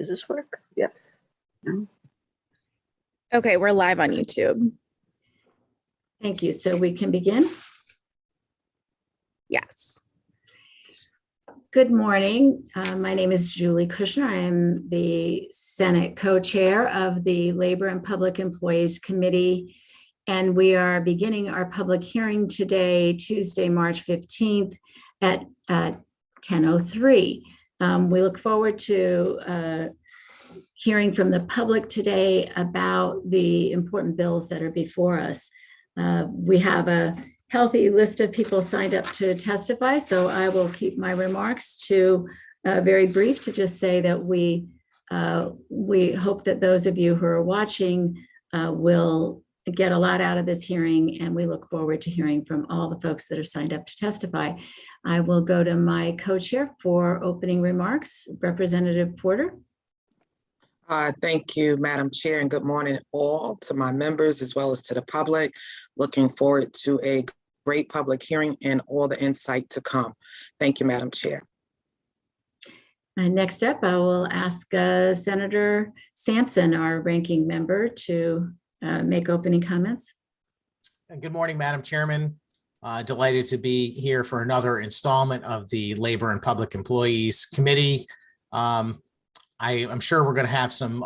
Does this work? Yes. No? Okay, we're live on YouTube. Thank you. So we can begin. Yes. Good morning. My name is Julie Kushner. I am the Senate co-chair of the Labor and Public Employees Committee. And we are beginning our public hearing today, Tuesday, March 15th at 10:03. We look forward to hearing from the public today about the important bills that are before us. We have a healthy list of people signed up to testify, so I will keep my remarks to very brief to just say that we hope that those of you who are watching will get a lot out of this hearing, and we look forward to hearing from all the folks that are signed up to testify. I will go to my co-chair for opening remarks, Representative Porter. Thank you, Madam Chair, and good morning all to my members as well as to the public. Looking forward to a great public hearing and all the insight to come. Thank you, Madam Chair. Next up, I will ask Senator Sampson, our ranking member, to make opening comments. Good morning, Madam Chairman. Delighted to be here for another installment of the Labor and Public Employees Committee. I'm sure we're going to have some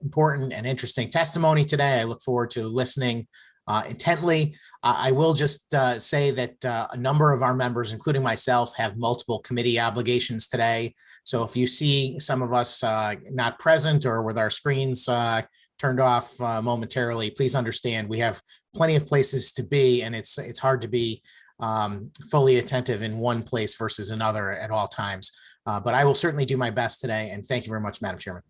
important and interesting testimony today. I look forward to listening intently. I will just say that a number of our members, including myself, have multiple committee obligations today. So if you see some of us not present or with our screens turned off momentarily, please understand we have plenty of places to be, and it's hard to be fully attentive in one place versus another at all times. But I will certainly do my best today, and thank you very much, Madam Chairman.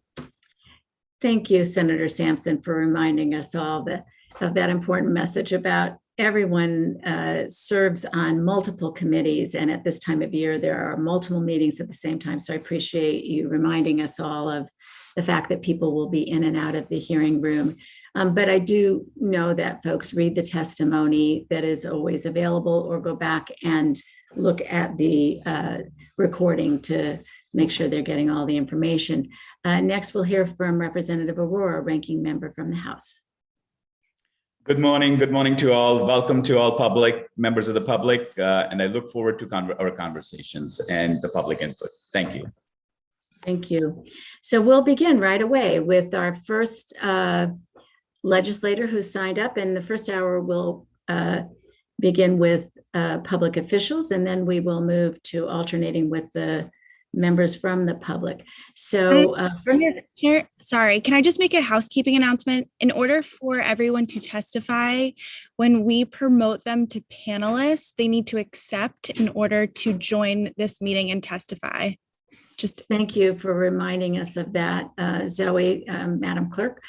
Thank you, Senator Sampson, for reminding us all of that important message about everyone serves on multiple committees, and at this time of year, there are multiple meetings at the same time. So I appreciate you reminding us all of the fact that people will be in and out of the hearing room. But I do know that folks read the testimony that is always available or go back and look at the recording to make sure they're getting all the information. Next, we'll hear from Representative Aurora, ranking member from the House. Good morning to all. Welcome to all public members of the public, and I look forward to our conversations and the public input. Thank you. Thank you. So we'll begin right away with our first legislator who signed up, and the first hour will begin with public officials, and then we will move to alternating with the members from the public. So first, sorry, can I just make a housekeeping announcement? In order for everyone to testify, when we promote them to panelists, they need to accept in order to join this meeting and testify. Just thank you for reminding us of that, Zoe, Madam Clerk.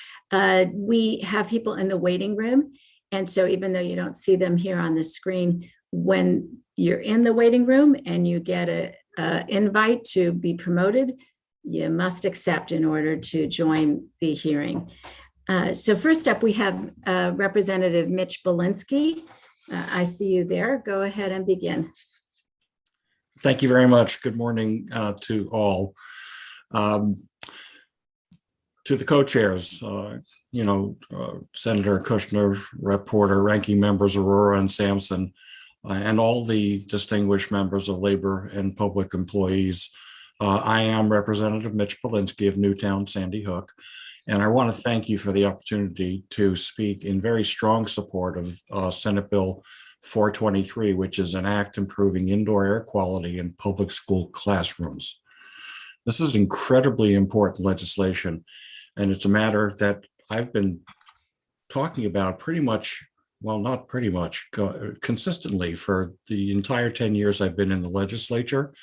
We have people in the waiting room. And so even though you don't see them here on the screen, when you're in the waiting room and you get an invite to be promoted, you must accept in order to join the hearing. So first up, we have Representative Mitch Belinsky. I see you there. Go ahead and begin. Thank you very much. Good morning to all. To the co-chairs, Senator Kushner, Rep. Porter, ranking members Aurora and Sampson, and all the distinguished members of Labor and Public Employees. I am Representative Mitch Belinsky of Newtown, Sandy Hook, and I want to thank you for the opportunity to speak in very strong support of Senate Bill 423, which is an act improving indoor air quality in public school classrooms. This is incredibly important legislation, and it's a matter that I've been talking about pretty much, well, not pretty much, consistently for the entire 10 years I've been in the legislature.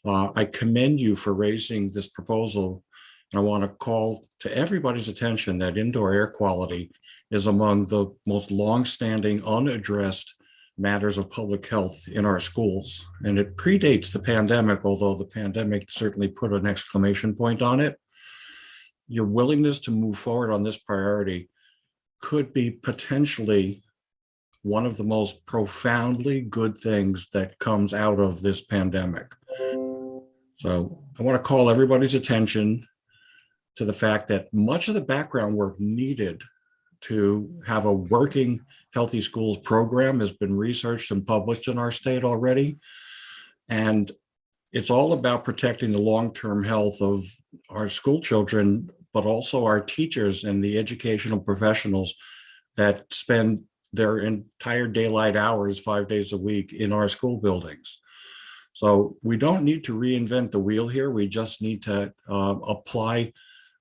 I commend you for raising this proposal. And I want to call to everybody's attention that indoor air quality is among the most longstanding, unaddressed matters of public health in our schools. And it predates the pandemic, although the pandemic certainly put an exclamation point on it. Your willingness to move forward on this priority could be potentially one of the most profoundly good things that comes out of this pandemic. So I want to call everybody's attention to the fact that much of the background work needed to have a working healthy schools program has been researched and published in our state already. And it's all about protecting the long-term health of our school children, but also our teachers and the educational professionals that spend their entire daylight hours 5 days a week in our school buildings. So we don't need to reinvent the wheel here. We just need to apply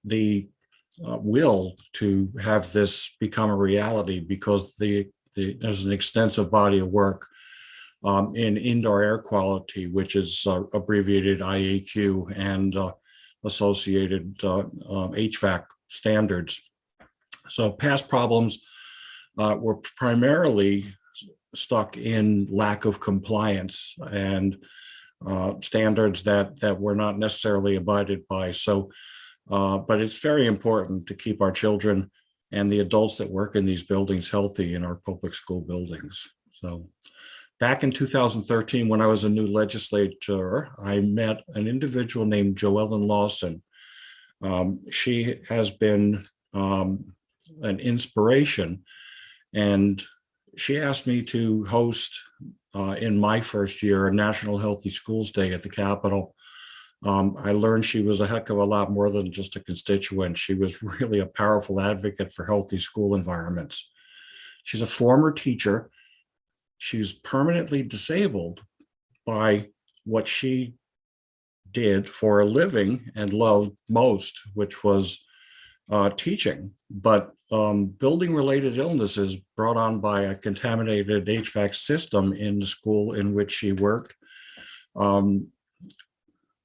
the will to have this become a reality, because there's an extensive body of work in indoor air quality, which is abbreviated IAQ, and associated HVAC standards. So past problems were primarily stuck in lack of compliance and standards that were not necessarily abided by. So, but it's very important to keep our children and the adults that work in these buildings healthy in our public school buildings. So back in 2013, when I was a new legislator, I met an individual named Joellen Lawson. She has been an inspiration, and she asked me to host in my first year a National Healthy Schools Day at the Capitol. I learned she was a heck of a lot more than just a constituent. She was really a powerful advocate for healthy school environments. She's a former teacher. She's permanently disabled by what she did for a living and loved most, which was teaching. But building-related illnesses brought on by a contaminated HVAC system in the school in which she worked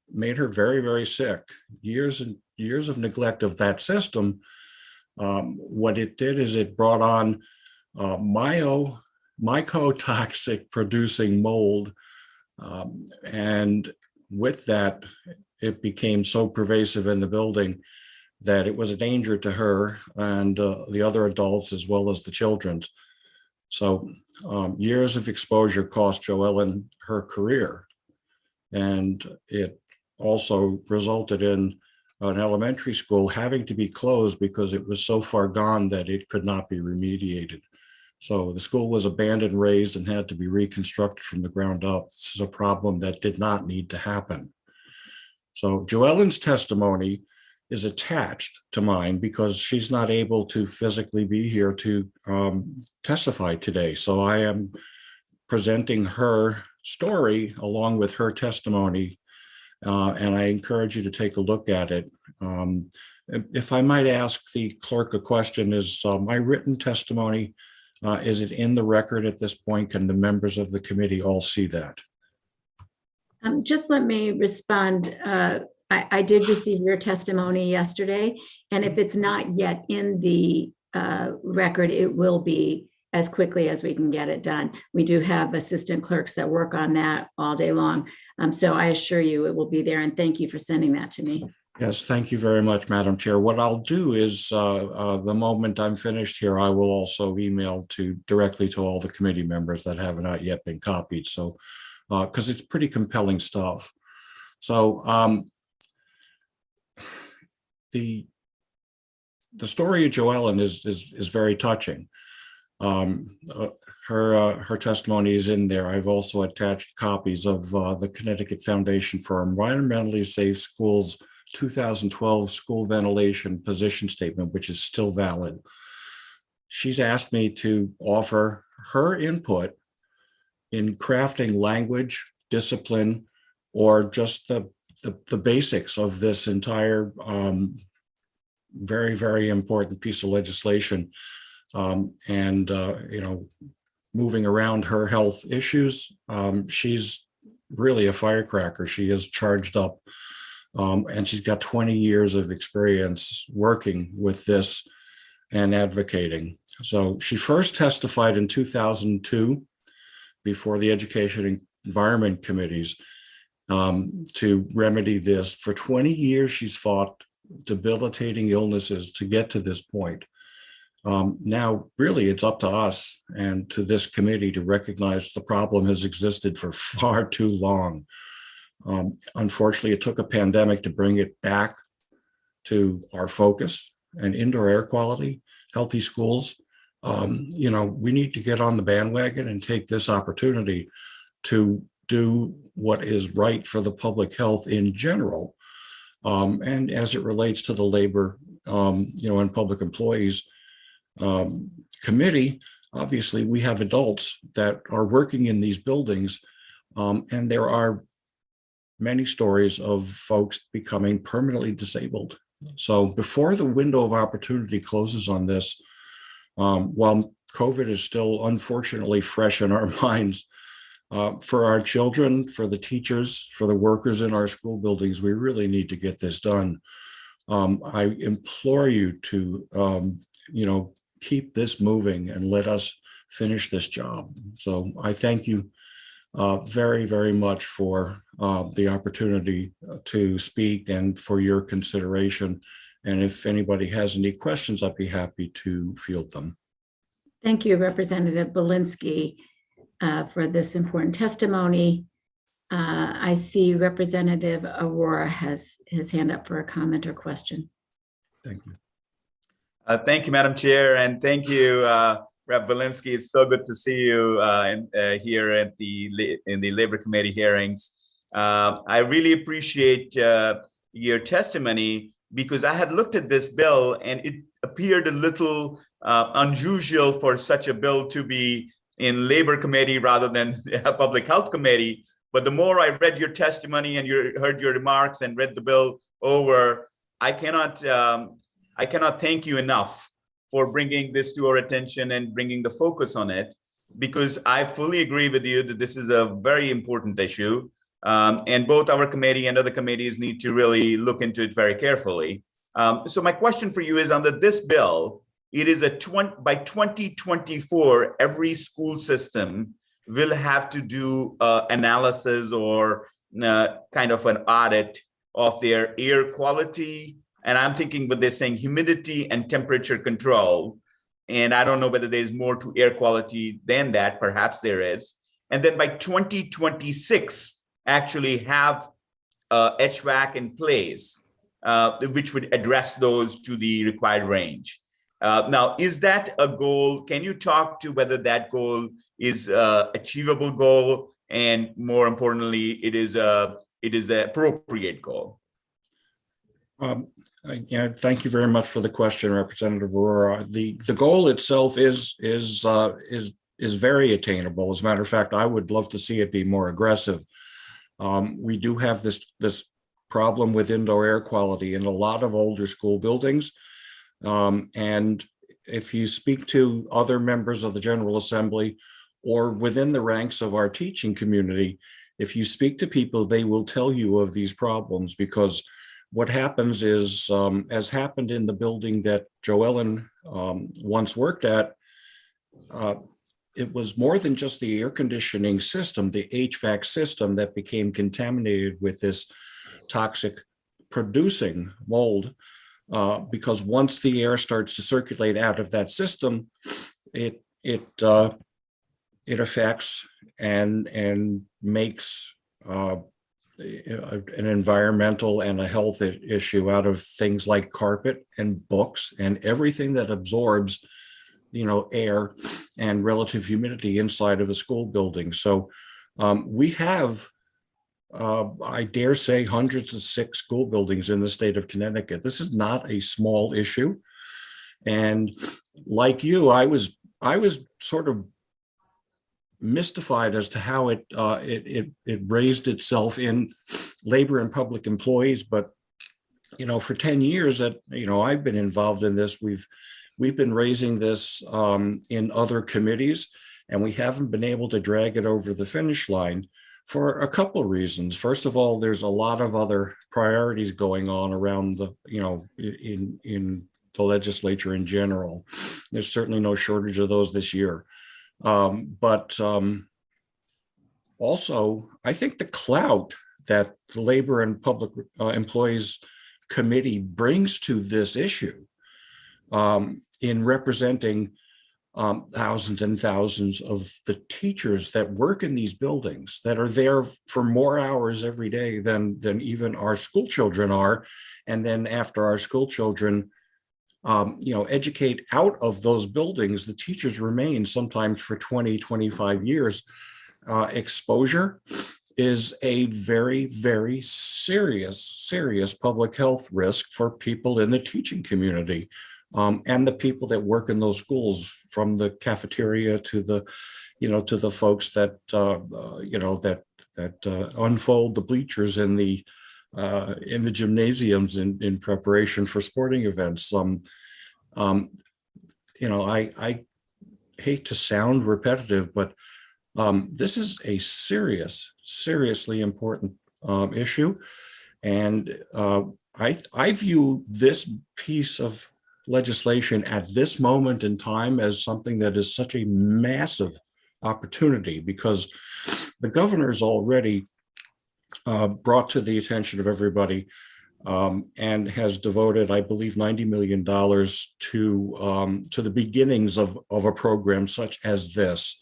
made her very, very sick. Years and years of neglect of that system. What it did is it brought on mycotoxic producing mold. And with that, it became so pervasive in the building that it was a danger to her and the other adults as well as the children. So years of exposure cost Joellen her career. And it also resulted in an elementary school having to be closed because it was so far gone that it could not be remediated. So the school was abandoned, razed, and had to be reconstructed from the ground up. This is a problem that did not need to happen. So Joellen's testimony is attached to mine because she's not able to physically be here to testify today. So I am presenting her story along with her testimony, and I encourage you to take a look at it. If I might ask the clerk a question, is my written testimony, is it in the record at this point? Can the members of the committee all see that? Just let me respond. I did receive your testimony yesterday, and if it's not yet in the record, it will be as quickly as we can get it done. We do have assistant clerks that work on that all day long. So I assure you it will be there, and thank you for sending that to me. Yes, thank you very much, Madam Chair. What I'll do is the moment I'm finished here, I will also email directly to all the committee members that have not yet been copied. So, because it's pretty compelling stuff. So the story of Joellen is very touching. Her testimony is in there. I've also attached copies of the Connecticut Foundation for Environmentally Safe Schools 2012 School Ventilation Position Statement, which is still valid. She's asked me to offer her input in crafting language, discipline, or just the basics of this entire very, very important piece of legislation. Moving around her health issues, she's really a firecracker. She is charged up, and she's got 20 years of experience working with this and advocating. So she first testified in 2002 before the Education and Environment Committees to remedy this. For 20 years, she's fought debilitating illnesses to get to this point. Now, really, it's up to us and to this committee to recognize the problem has existed for far too long. Unfortunately, it took a pandemic to bring it back to our focus and indoor air quality, healthy schools. We need to get on the bandwagon and take this opportunity to do what is right for the public health in general. And as it relates to the labor, and public employees committee, obviously we have adults that are working in these buildings, and there are many stories of folks becoming permanently disabled. So before the window of opportunity closes on this, while COVID is still unfortunately fresh in our minds, for our children, for the teachers, for the workers in our school buildings, we really need to get this done. I implore you to, keep this moving and let us finish this job. So I thank you very, very much for the opportunity to speak and for your consideration. And if anybody has any questions, I'd be happy to field them. Thank you, Representative Belinsky, for this important testimony. I see Representative Aurora has his hand up for a comment or question. Thank you. Thank you, Madam Chair, and thank you, Rep. Belinsky. It's so good to see you here at in the Labor Committee hearings. I really appreciate your testimony, because I had looked at this bill and it appeared a little unusual for such a bill to be in Labor Committee rather than a Public Health Committee. But the more I read your testimony and heard your remarks and read the bill over, I cannot thank you enough for bringing this to our attention and bringing the focus on it, because I fully agree with you that this is a very important issue. And both our committee and other committees need to really look into it very carefully. So my question for you is, under this bill, it is by 2024, every school system will have to do analysis or kind of an audit of their air quality. And I'm thinking what they're saying, humidity and temperature control. And I don't know whether there's more to air quality than that. Perhaps there is. And then by 2026, actually have HVAC in place, which would address those to the required range. Now, is that a goal? Can you talk to whether that goal is an achievable goal, and more importantly, it is the appropriate goal? Thank you very much for the question, Representative Aurora. The goal itself is very attainable. As a matter of fact, I would love to see it be more aggressive. We do have this problem with indoor air quality in a lot of older school buildings. And if you speak to other members of the General Assembly or within the ranks of our teaching community, if you speak to people, they will tell you of these problems, because what happens is, as happened in the building that Joellen once worked at, it was more than just the air conditioning system, the HVAC system, that became contaminated with this toxic producing mold. Because once the air starts to circulate out of that system, it affects and makes an environmental and a health issue out of things like carpet and books and everything that absorbs, air and relative humidity inside of a school building. So we have, I dare say, hundreds of sick school buildings in the state of Connecticut. This is not a small issue. And like you, I was sort of mystified as to how it raised itself in labor and public employees. But, for 10 years that, I've been involved in this, we've been raising this in other committees, and we haven't been able to drag it over the finish line for a couple of reasons. First of all, there's a lot of other priorities going on around the, in the legislature in general. There's certainly no shortage of those this year. But also, I think the clout that the Labor and Public Employees Committee brings to this issue in representing thousands and thousands of the teachers that work in these buildings that are there for more hours every day than even our school children are. And then after our school children, educate out of those buildings, the teachers remain sometimes for 20, 25 years. Exposure is a very, very serious public health risk for people in the teaching community. And the people that work in those schools, from the cafeteria to the, to the folks that, unfold the bleachers in the gymnasiums in preparation for sporting events. I hate to sound repetitive, but this is a seriously important issue. And I view this piece of legislation at this moment in time as something that is such a massive opportunity, because the governor's already brought to the attention of everybody and has devoted, I believe, $90 million to the beginnings of a program such as this.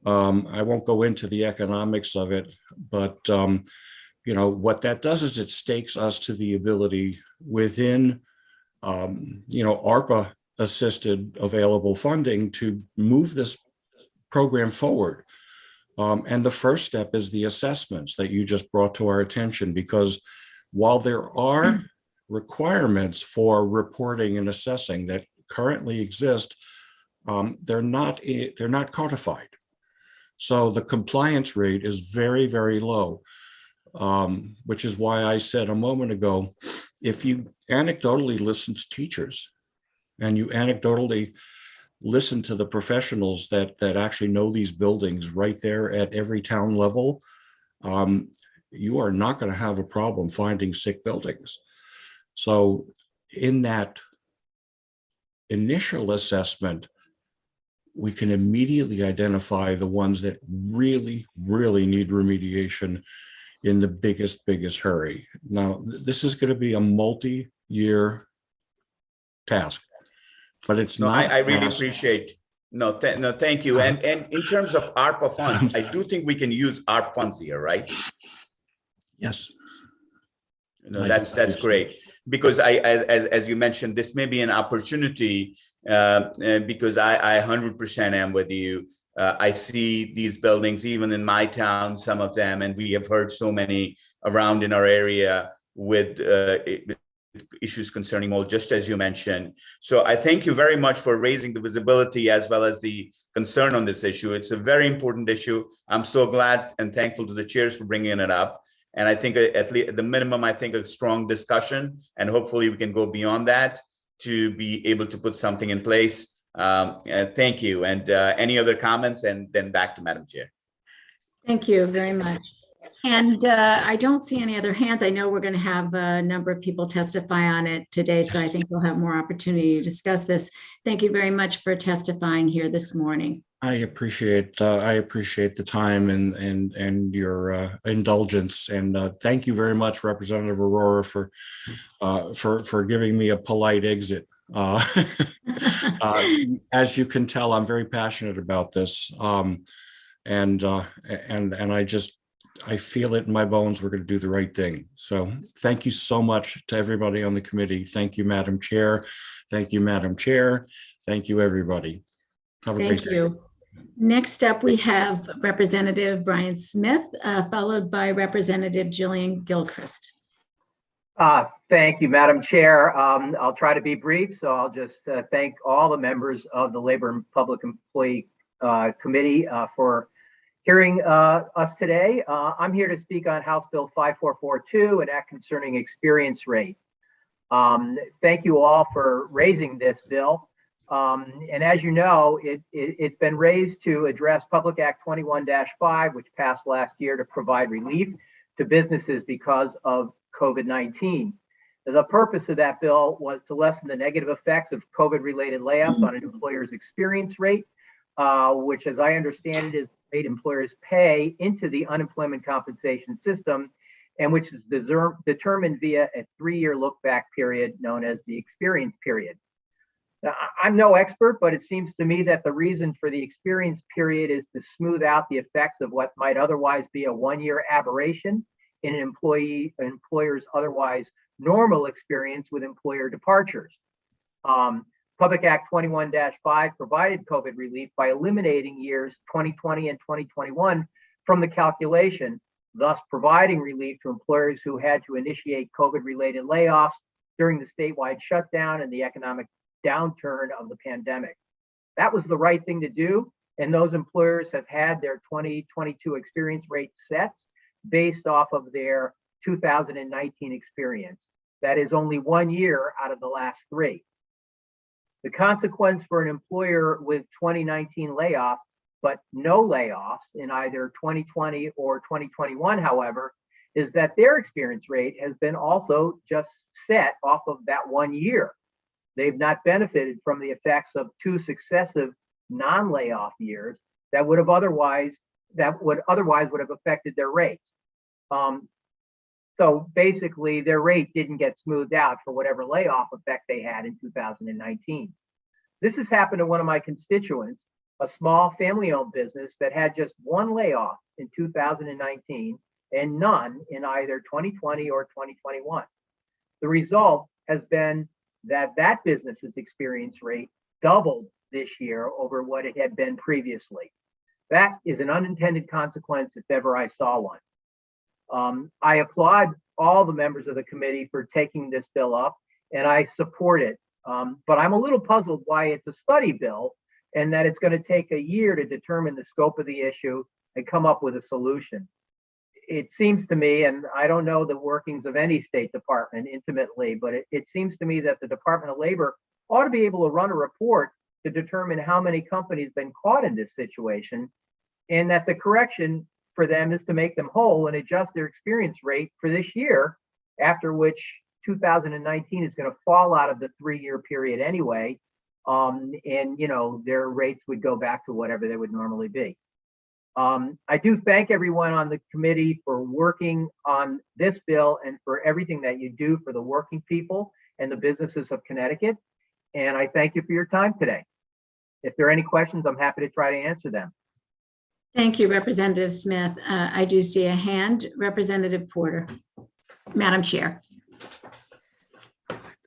I won't go into the economics of it, but what that does is it stakes us to the ability within ARPA assisted available funding to move this program forward. And the first step is the assessments that you just brought to our attention, because while there are requirements for reporting and assessing that currently exist, they're not codified. So the compliance rate is very, very low, which is why I said a moment ago, if you anecdotally listen to teachers and you anecdotally listen to the professionals that actually know these buildings right there at every town level, you are not going to have a problem finding sick buildings. So in that initial assessment, we can immediately identify the ones that really, really need remediation in the biggest hurry. Now, this is going to be a multi-year task, but it's not. I really appreciate. Thank you. And in terms of ARPA funds, I do think we can use ARP funds here, right? Yes. That's great, because as you mentioned, this may be an opportunity, because I 100% am with you. I see these buildings even in my town, some of them, and we have heard so many around in our area with issues concerning mold, just as you mentioned. So I thank you very much for raising the visibility as well as the concern on this issue. It's a very important issue. I'm so glad and thankful to the chairs for bringing it up. And I think at least at the minimum, I think a strong discussion, and hopefully we can go beyond that to be able to put something in place. Thank you. And any other comments? And then back to Madam Chair. Thank you very much. And I don't see any other hands. I know we're going to have a number of people testify on it today, so I think we'll have more opportunity to discuss this. Thank you very much for testifying here this morning. I appreciate the time and your indulgence, and thank you very much, Representative Aurora, for giving me a polite exit. As you can tell, I'm very passionate about this, and I feel it in my bones. We're going to do the right thing. So thank you so much to everybody on the committee. Thank you, Madam Chair. Thank you, Madam Chair. Thank you, everybody. Have a great day. Thank you. Next up, we have Representative Brian Smith, followed by Representative Jillian Gilchrist. Thank you, Madam Chair. I'll try to be brief, so I'll just thank all the members of the Labor and Public Employee Committee for hearing us today. I'm here to speak on House Bill 5442, an act concerning experience rate. Thank you all for raising this bill. And as you know, it's been raised to address Public Act 21-5, which passed last year to provide relief to businesses because of COVID-19. The purpose of that bill was to lessen the negative effects of COVID-related layoffs on an employer's experience rate, which, as I understand it, is made employers pay into the unemployment compensation system, and which is determined via a 3-year look-back period known as the experience period. Now, I'm no expert, but it seems to me that the reason for the experience period is to smooth out the effects of what might otherwise be a one-year aberration in an employer's otherwise normal experience with employer departures. Public Act 21-5 provided COVID relief by eliminating years 2020 and 2021 from the calculation, thus providing relief to employers who had to initiate COVID-related layoffs during the statewide shutdown and the economic downturn of the pandemic. That was the right thing to do, and those employers have had their 2022 experience rates set based off of their 2019 experience. That is only 1 year out of the last 3. The consequence for an employer with 2019 layoffs, but no layoffs in either 2020 or 2021, however, is that their experience rate has been also just set off of that 1 year. They've not benefited from the effects of 2 successive non-layoff years that would otherwise have affected their rates. So basically, their rate didn't get smoothed out for whatever layoff effect they had in 2019. This has happened to one of my constituents, a small family-owned business that had just 1 layoff in 2019 and none in either 2020 or 2021. The result has been that business's experience rate doubled this year over what it had been previously. That is an unintended consequence if ever I saw one. I applaud all the members of the committee for taking this bill up, and I support it. But I'm a little puzzled why it's a study bill and that it's going to take a year to determine the scope of the issue and come up with a solution. It seems to me, and I don't know the workings of any state department intimately, but it seems to me that the Department of Labor ought to be able to run a report to determine how many companies have been caught in this situation, and that the correction for them is to make them whole and adjust their experience rate for this year, after which 2019 is going to fall out of the 3-year period anyway. And their rates would go back to whatever they would normally be. I do thank everyone on the committee for working on this bill and for everything that you do for the working people and the businesses of Connecticut. And I thank you for your time today. If there are any questions, I'm happy to try to answer them. Thank you, Representative Smith. I do see a hand. Representative Porter. Madam Chair.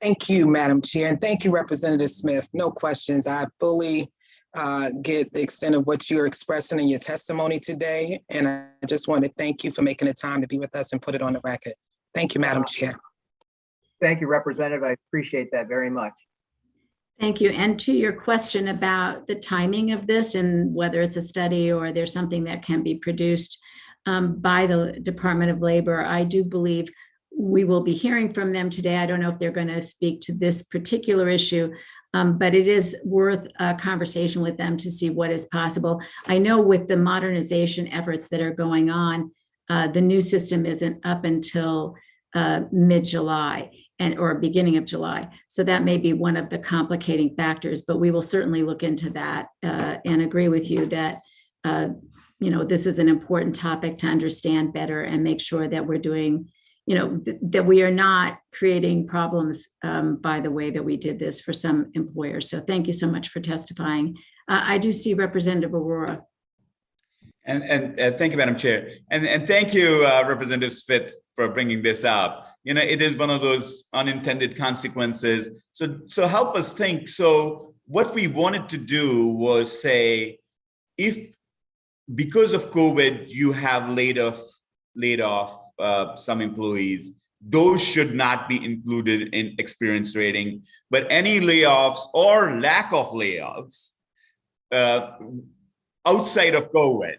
Thank you, Madam Chair, and thank you, Representative Smith. No questions. I fully get the extent of what you're expressing in your testimony today, and I just want to thank you for making the time to be with us and put it on the record. Thank you, Madam Chair. Thank you, Representative. I appreciate that very much. Thank you. And to your question about the timing of this and whether it's a study or there's something that can be produced by the Department of Labor, I do believe we will be hearing from them today. I don't know if they're going to speak to this particular issue, but it is worth a conversation with them to see what is possible. I know with the modernization efforts that are going on, the new system isn't up until mid-July or beginning of July. So that may be one of the complicating factors, but we will certainly look into that and agree with you that this is an important topic to understand better and make sure that we're doing, that we are not creating problems by the way that we did this for some employers. So thank you so much for testifying. I do see Representative Aurora. And thank you, Madam Chair. And thank you, Representative Smith, for bringing this up. It is one of those unintended consequences. So help us think. So what we wanted to do was say, if because of COVID, you have laid off some employees, those should not be included in experience rating, but any layoffs or lack of layoffs outside of COVID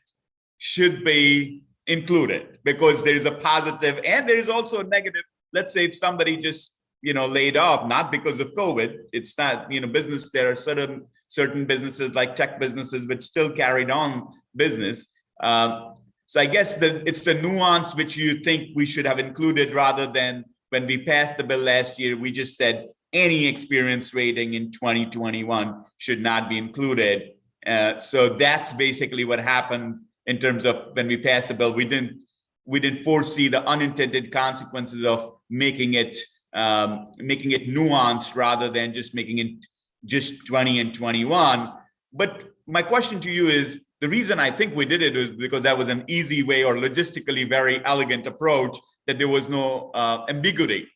should be included, because there's a positive and there's also a negative. Let's say if somebody just laid off, not because of COVID, it's not business. There are certain businesses like tech businesses which still carried on business. So I guess it's the nuance which you think we should have included, rather than when we passed the bill last year, we just said any experience rating in 2021 should not be included. So that's basically what happened in terms of when we passed the bill. We didn't foresee the unintended consequences of making it nuanced rather than just making it just 20 and 21. But my question to you is, the reason I think we did it is because that was an easy way or logistically very elegant approach, that there was no ambiguity.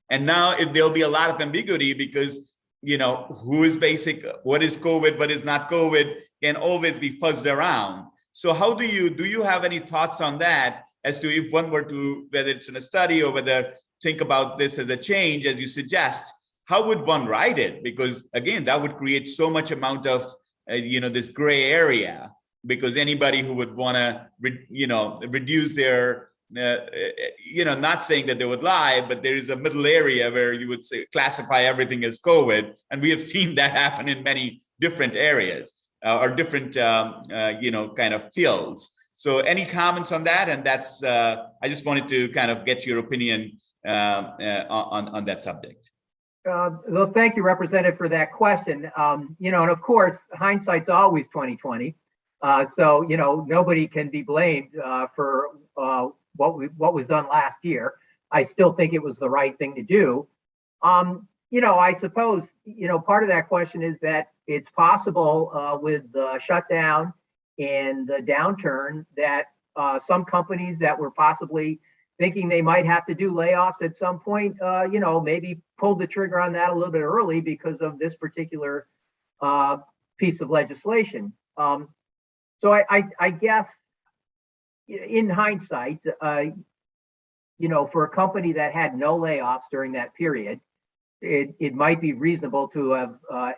And now there'll be a lot of ambiguity because, who is basic, what is COVID, what is not COVID, can always be fuzzed around. So how do you have any thoughts on that as to if one were to, whether it's in a study or whether think about this as a change, as you suggest, how would one write it? Because again, that would create so much amount of, this gray area, because anybody who would want to, reduce their, not saying that they would lie, but there is a middle area where you would say, classify everything as COVID. And we have seen that happen in many different areas or different, kind of fields. So any comments on that? And that's, I just wanted to kind of get your opinion on that subject. Well, thank you, Representative, for that question. And of course, hindsight's always 2020. So, nobody can be blamed for what was done last year. I still think it was the right thing to do. I suppose, part of that question is that it's possible with the shutdown and the downturn that some companies that were possibly thinking they might have to do layoffs at some point, maybe pulled the trigger on that a little bit early because of this particular piece of legislation. So I guess in hindsight, for a company that had no layoffs during that period, it might be reasonable to have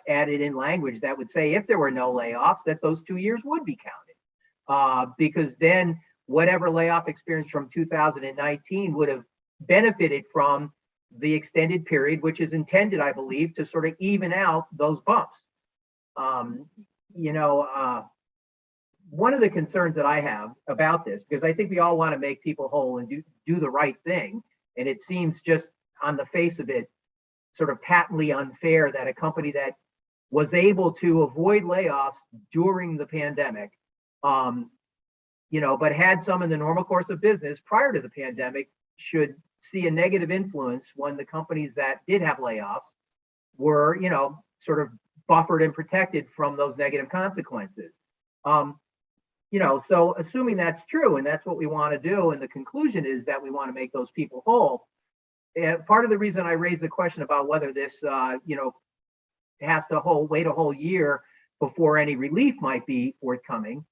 added in language that would say if there were no layoffs, that those 2 years would be counted. Because then whatever layoff experience from 2019 would have benefited from the extended period, which is intended, I believe, to sort of even out those bumps. One of the concerns that I have about this, because I think we all want to make people whole and do the right thing, and it seems just on the face of it, sort of patently unfair that a company that was able to avoid layoffs during the pandemic, but had some in the normal course of business prior to the pandemic, should see a negative influence when the companies that did have layoffs were, sort of buffered and protected from those negative consequences. So assuming that's true, and that's what we want to do, and the conclusion is that we want to make those people whole. Part of the reason I raised the question about whether this, has to wait a whole year before any relief might be forthcoming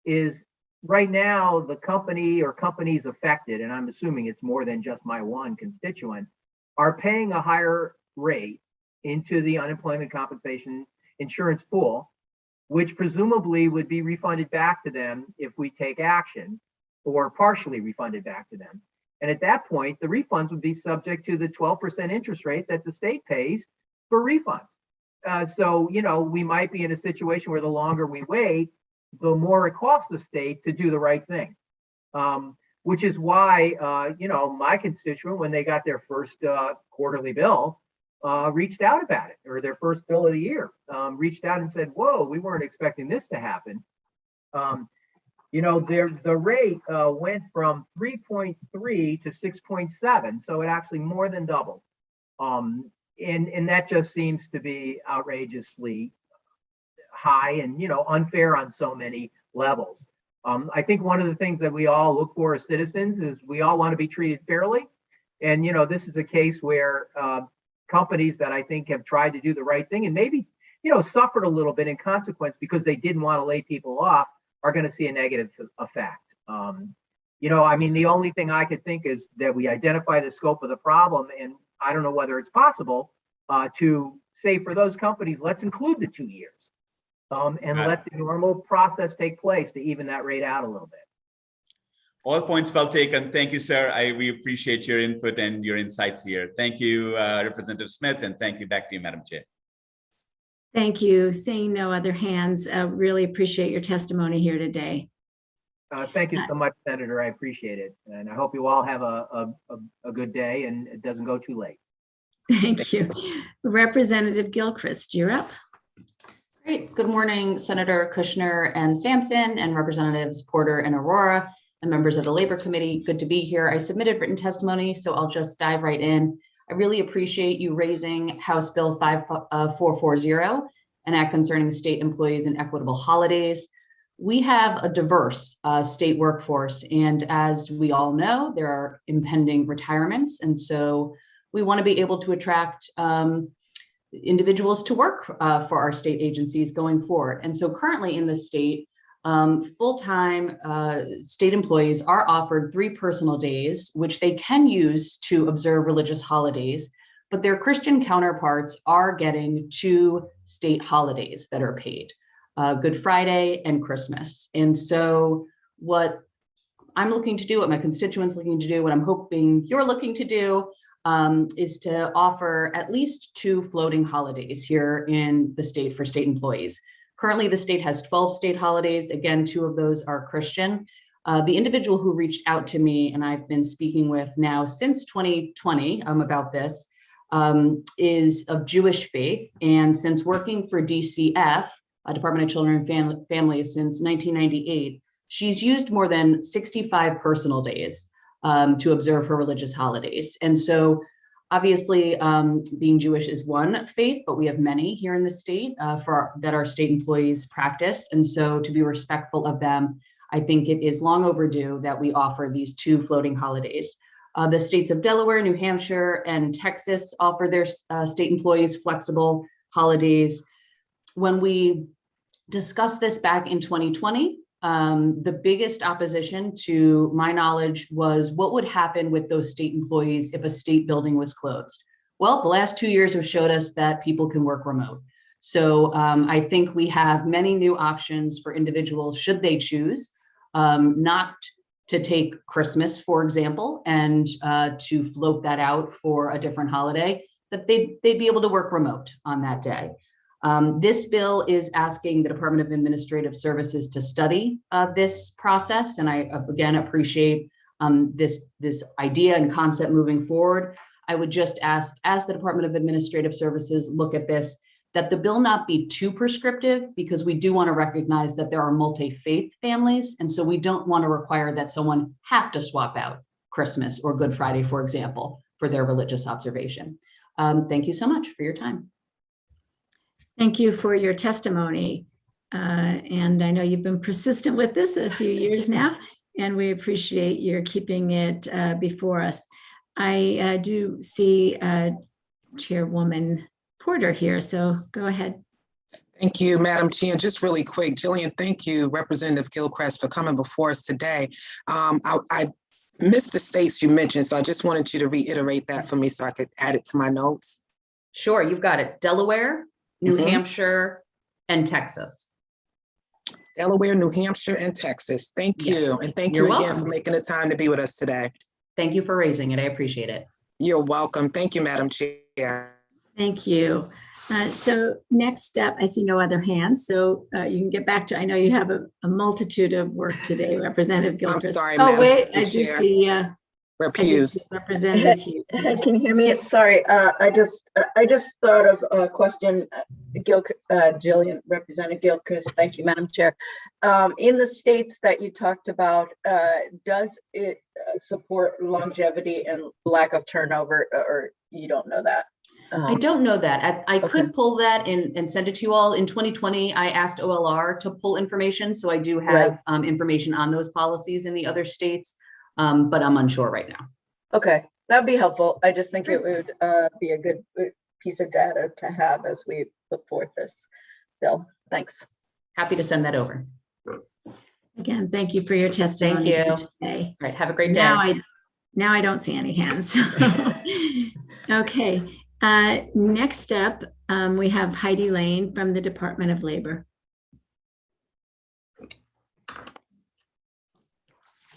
is right now the company or companies affected, and I'm assuming it's more than just my one constituent, are paying a higher rate into the unemployment compensation insurance pool, which presumably would be refunded back to them if we take action, or partially refunded back to them. And at that point, the refunds would be subject to the 12% interest rate that the state pays for refunds. So, we might be in a situation where the longer we wait, the more it costs the state to do the right thing. Which is why, my constituent, when they got their first quarterly bill, reached out about it, or their first bill of the year, reached out and said, whoa, we weren't expecting this to happen. The rate went from 3.3 to 6.7, so it actually more than doubled. And that just seems to be outrageously high and, unfair on so many levels. I think one of the things that we all look for as citizens is we all want to be treated fairly. And, this is a case where companies that I think have tried to do the right thing and maybe, suffered a little bit in consequence because they didn't want to lay people off are going to see a negative effect. The only thing I could think is that we identify the scope of the problem, and I don't know whether it's possible to say for those companies, let's include the 2 years and let the normal process take place to even that rate out a little bit. All points well taken. Thank you, sir. We appreciate your input and your insights here. Thank you, Representative Smith, and thank you back to you, Madam Chair. Thank you. Seeing no other hands, really appreciate your testimony here today. Thank you so much, Senator. I appreciate it. And I hope you all have a good day and it doesn't go too late. Thank you. Representative Gilchrist, you're up. Great. Good morning, Senator Kushner and Sampson, and Representatives Porter and Aurora, and members of the Labor Committee. Good to be here. I submitted written testimony, so I'll just dive right in. I really appreciate you raising House Bill 5440, an act concerning state employees and equitable holidays. We have a diverse state workforce, and as we all know, there are impending retirements, and so we want to be able to attract individuals to work for our state agencies going forward. And so currently in the state, full-time state employees are offered 3 personal days, which they can use to observe religious holidays, but their Christian counterparts are getting 2 state holidays that are paid, Good Friday and Christmas. And so what I'm looking to do, what my constituents looking to do, what I'm hoping you're looking to do is to offer at least 2 floating holidays here in the state for state employees. Currently, the state has 12 state holidays. Again, 2 of those are Christian. The individual who reached out to me, and I've been speaking with now since 2020 about this, is of Jewish faith. And since working for DCF, Department of Children and Families, since 1998, she's used more than 65 personal days to observe her religious holidays. And so obviously being Jewish is one faith, but we have many here in the state that our state employees practice. And so to be respectful of them, I think it is long overdue that we offer these 2 floating holidays. The states of Delaware, New Hampshire, and Texas offer their state employees flexible holidays. When we discussed this back in 2020, the biggest opposition, to my knowledge, was what would happen with those state employees if a state building was closed. Well, the last 2 years have showed us that people can work remote. So I think we have many new options for individuals, should they choose not to take Christmas, for example, and to float that out for a different holiday, that they'd be able to work remote on that day. This bill is asking the Department of Administrative Services to study this process, and I again appreciate this idea and concept moving forward. I would just ask, as the Department of Administrative Services look at this, that the bill not be too prescriptive, because we do want to recognize that there are multi-faith families, and so we don't want to require that someone have to swap out Christmas or Good Friday, for example, for their religious observation. Thank you so much for your time. Thank you for your testimony. And I know you've been persistent with this a few years now, and we appreciate your keeping it before us. I do see Chairwoman Porter here, so go ahead. Thank you, Madam Chair. Just really quick, Jillian, thank you, Representative Gilchrist, for coming before us today. I missed the states you mentioned, so I just wanted you to reiterate that for me so I could add it to my notes. Sure, you've got it. Delaware, New Hampshire, and Texas. Delaware, New Hampshire, and Texas. Thank you. And thank you again for making the time to be with us today. Thank you for raising it. I appreciate it. You're welcome. Thank you, Madam Chair. Thank you. So next up, I see no other hands, so you can get back to, I know you have a multitude of work today, Representative Gilchrist. I'm sorry, oh, Madam wait, Chair. I do see Hughes. Representative Hughes. Can you hear me? Sorry, I just thought of a question, Jillian, Representative Gilchrist. Thank you, Madam Chair. In the states that you talked about, does it support longevity and lack of turnover, or you don't know that? I don't know that. I could pull that and send it to you all. In 2020, I asked OLR to pull information, so I do have information on those policies in the other states. But I'm unsure right now. Okay, that'd be helpful. I just think it would be a good piece of data to have as we put forth this bill. Thanks. Happy to send that over. Again, thank you for your testimony. Thank you. Today. All right, have a great day. Now I don't see any hands. Okay, next up, we have Heidi Lane from the Department of Labor.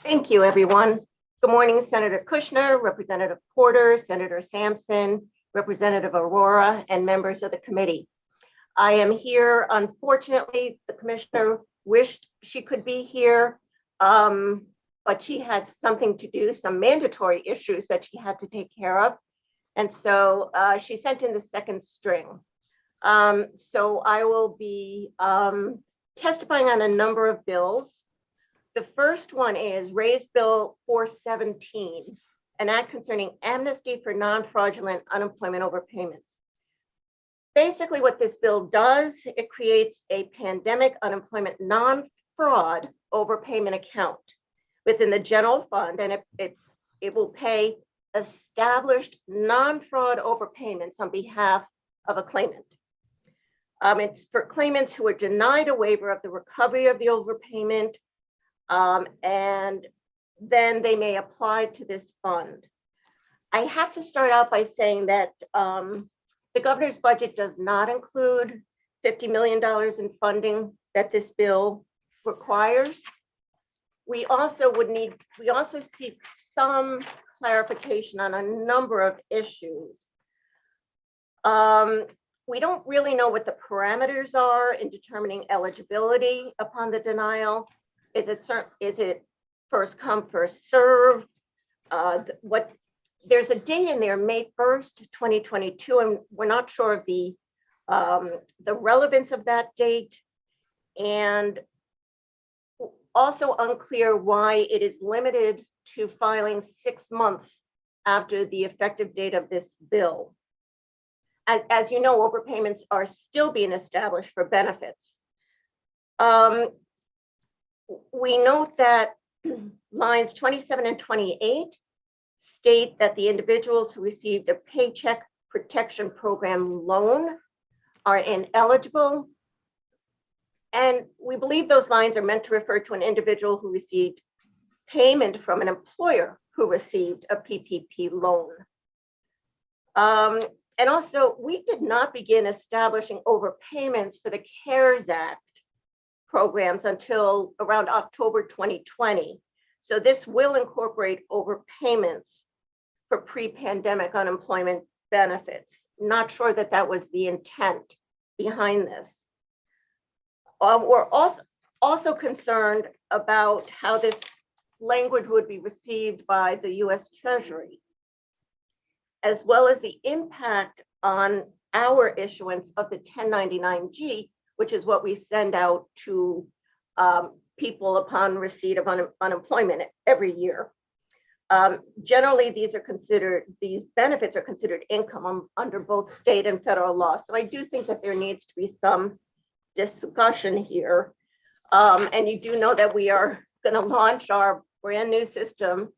Thank you, everyone. Good morning, Senator Kushner, Representative Porter, Senator Sampson, Representative Aurora, and members of the committee. I am here. Unfortunately, the commissioner wished she could be here, but she had something to do, some mandatory issues that she had to take care of. And so she sent in the second string. So I will be testifying on a number of bills. The first one is Raise Bill 417, an act concerning amnesty for non-fraudulent unemployment overpayments. Basically, what this bill does, it creates a pandemic unemployment non-fraud overpayment account within the general fund, and it will pay established non-fraud overpayments on behalf of a claimant. It's for claimants who are denied a waiver of the recovery of the overpayment, and then they may apply to this fund. I have to start out by saying that the governor's budget does not include $50 million in funding that this bill requires. We also seek some clarification on a number of issues. We don't really know what the parameters are in determining eligibility upon the denial. Is it first come, first served? There's a date in there, May 1st, 2022, and we're not sure of the relevance of that date, and also unclear why it is limited to filing 6 months after the effective date of this bill. And as you know, overpayments are still being established for benefits. We note that lines 27 and 28 state that the individuals who received a Paycheck Protection Program loan are ineligible. And we believe those lines are meant to refer to an individual who received payment from an employer who received a PPP loan. And also, we did not begin establishing overpayments for the CARES Act programs until around October 2020. So this will incorporate overpayments for pre-pandemic unemployment benefits. Not sure that that was the intent behind this. We're also concerned about how this language would be received by the US Treasury, as well as the impact on our issuance of the 1099-G, which is what we send out to people upon receipt of unemployment every year. Generally, these benefits are considered income under both state and federal law. So I do think that there needs to be some discussion here. And you do know that we are going to launch our brand new system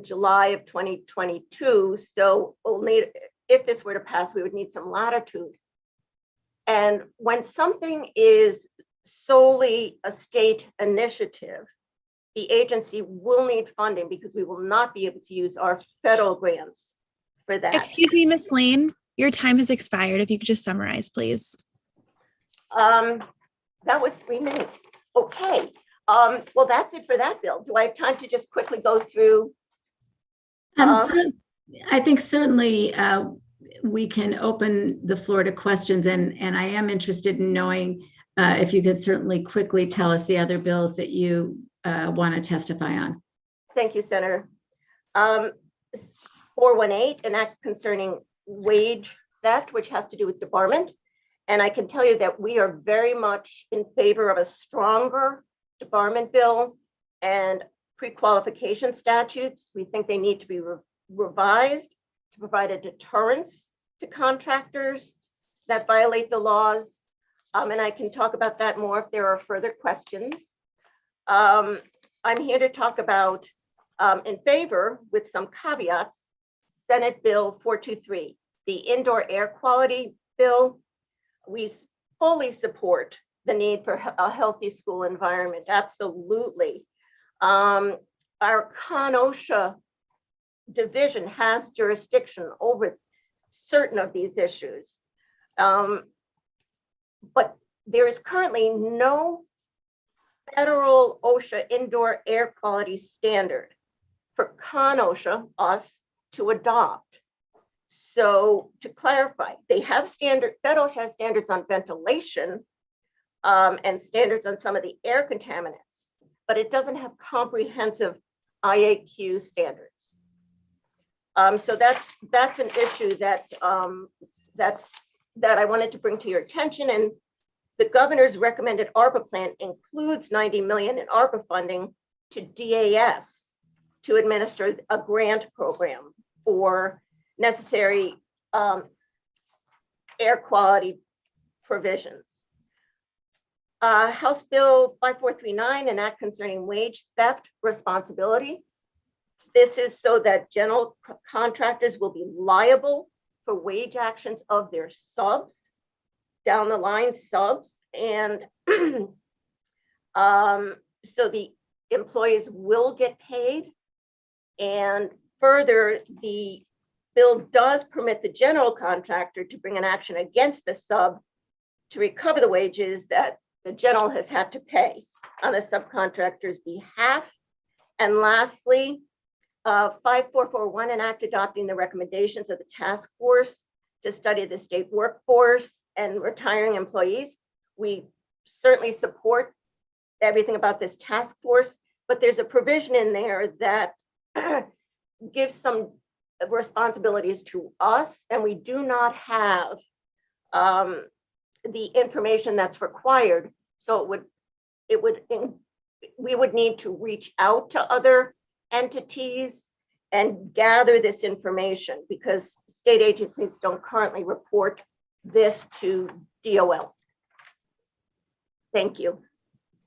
July of 2022. So we'll need, if this were to pass, we would need some latitude. And when something is solely a state initiative, the agency will need funding because we will not be able to use our federal grants for that. Excuse me, Ms. Lane, your time has expired. If you could just summarize, please. That was 3 minutes. Okay. Well, that's it for that bill. Do I have time to just quickly go through? So I think certainly we can open the floor to questions, and I am interested in knowing if you could certainly quickly tell us the other bills that you want to testify on. Thank you, Senator. 418, an act concerning wage theft, which has to do with debarment. And I can tell you that we are very much in favor of a stronger debarment bill and pre-qualification statutes. We think they need to be revised to provide a deterrence to contractors that violate the laws. And I can talk about that more if there are further questions. I'm here to talk about, in favor with some caveats, Senate Bill 423, the indoor air quality bill. We fully support the need for a healthy school environment, absolutely. Our CON-OSHA division has jurisdiction over certain of these issues. But there is currently no federal OSHA indoor air quality standard for CON-OSHA, us, to adopt. So to clarify, they have federal OSHA has standards on ventilation and standards on some of the air contaminants, but it doesn't have comprehensive IAQ standards. So that's an issue that that I wanted to bring to your attention. And the governor's recommended ARPA plan includes $90 million in ARPA funding to DAS to administer a grant program for necessary air quality provisions. House Bill 5439, an act concerning wage theft responsibility. This is so that general contractors will be liable for wage actions of their subs, down the line subs. And so the employees will get paid. And further, the bill does permit the general contractor to bring an action against the sub to recover the wages that the general has had to pay on the subcontractor's behalf. And lastly, 5441, an act adopting the recommendations of the task force to study the state workforce and retiring employees. We certainly support everything about this task force, but there's a provision in there that gives some responsibilities to us, and we do not have the information that's required. So we would need to reach out to other entities and gather this information because state agencies don't currently report this to DOL. Thank you.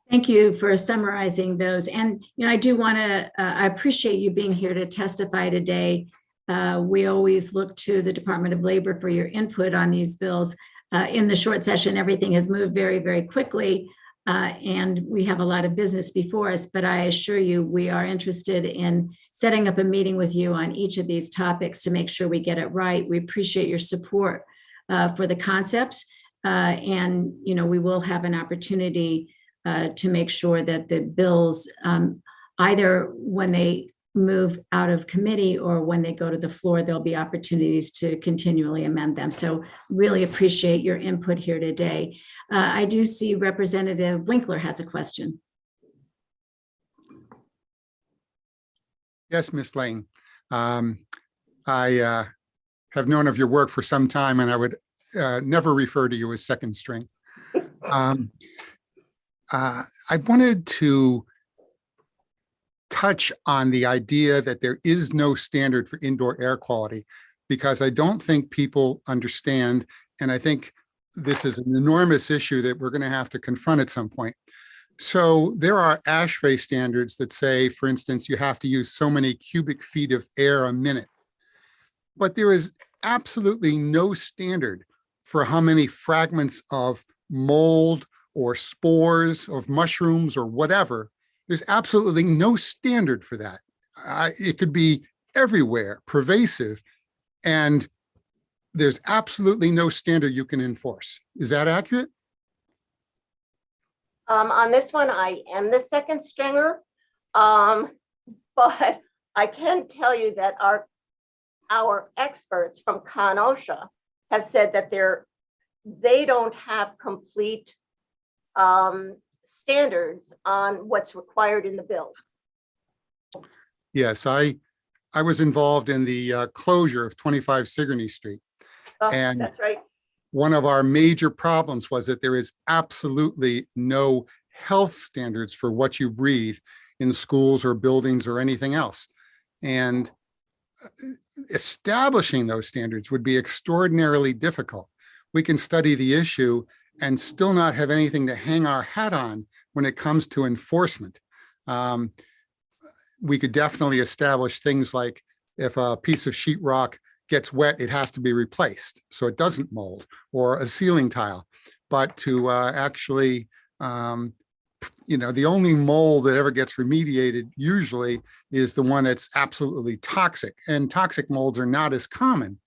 Thank you for summarizing those. And I do want to, I appreciate you being here to testify today. We always look to the Department of Labor for your input on these bills. In the short session, everything has moved very, very quickly, and we have a lot of business before us, but I assure you we are interested in setting up a meeting with you on each of these topics to make sure we get it right. We appreciate your support for the concepts, and we will have an opportunity to make sure that the bills, either when they move out of committee or when they go to the floor, there'll be opportunities to continually amend them. So really appreciate your input here today. I do see Representative Winkler has a question. Yes, Ms. Lane. I have known of your work for some time, and I would never refer to you as second string. I wanted to touch on the idea that there is no standard for indoor air quality, because I don't think people understand, and I think this is an enormous issue that we're going to have to confront at some point. So there are ASHRAE standards that say, for instance, you have to use so many cubic feet of air a minute, but there is absolutely no standard for how many fragments of mold or spores of mushrooms or whatever. There's absolutely no standard for that. It could be everywhere, pervasive, and there's absolutely no standard you can enforce. Is that accurate? On this one, I am the second stringer, but I can tell you that our experts from ConOSHA have said that they don't have complete standards on what's required in the bill. Yes, I was involved in the closure of 25 Sigourney Street. And that's right. One of our major problems was that there is absolutely no health standards for what you breathe in schools or buildings or anything else. And establishing those standards would be extraordinarily difficult. We can study the issue and still not have anything to hang our hat on when it comes to enforcement. We could definitely establish things like if a piece of sheetrock gets wet, it has to be replaced so it doesn't mold, or a ceiling tile. But to actually, the only mold that ever gets remediated usually is the one that's absolutely toxic. And toxic molds are not as common,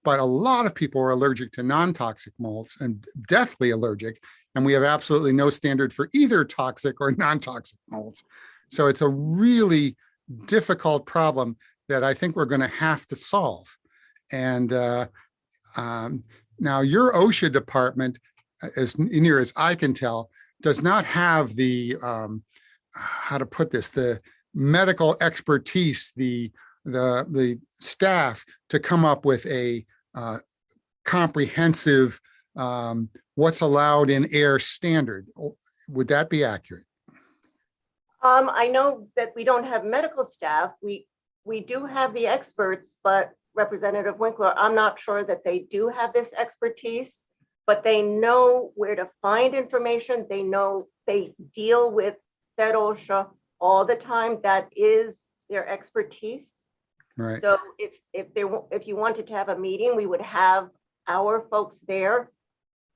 but a lot of people are allergic to non-toxic molds and deathly allergic. And we have absolutely no standard for either toxic or non-toxic molds. So it's a really difficult problem that I think we're going to have to solve. And now your OSHA department, as near as I can tell, does not have the, how to put this, the medical expertise, the staff to come up with a comprehensive what's allowed in air standard. Would that be accurate? I know that we don't have medical staff. We do have the experts, but Representative Winkler, I'm not sure that they do have this expertise, but they know where to find information. They know they deal with Fed OSHA all the time. That is their expertise. Right. So if you wanted to have a meeting, we would have our folks there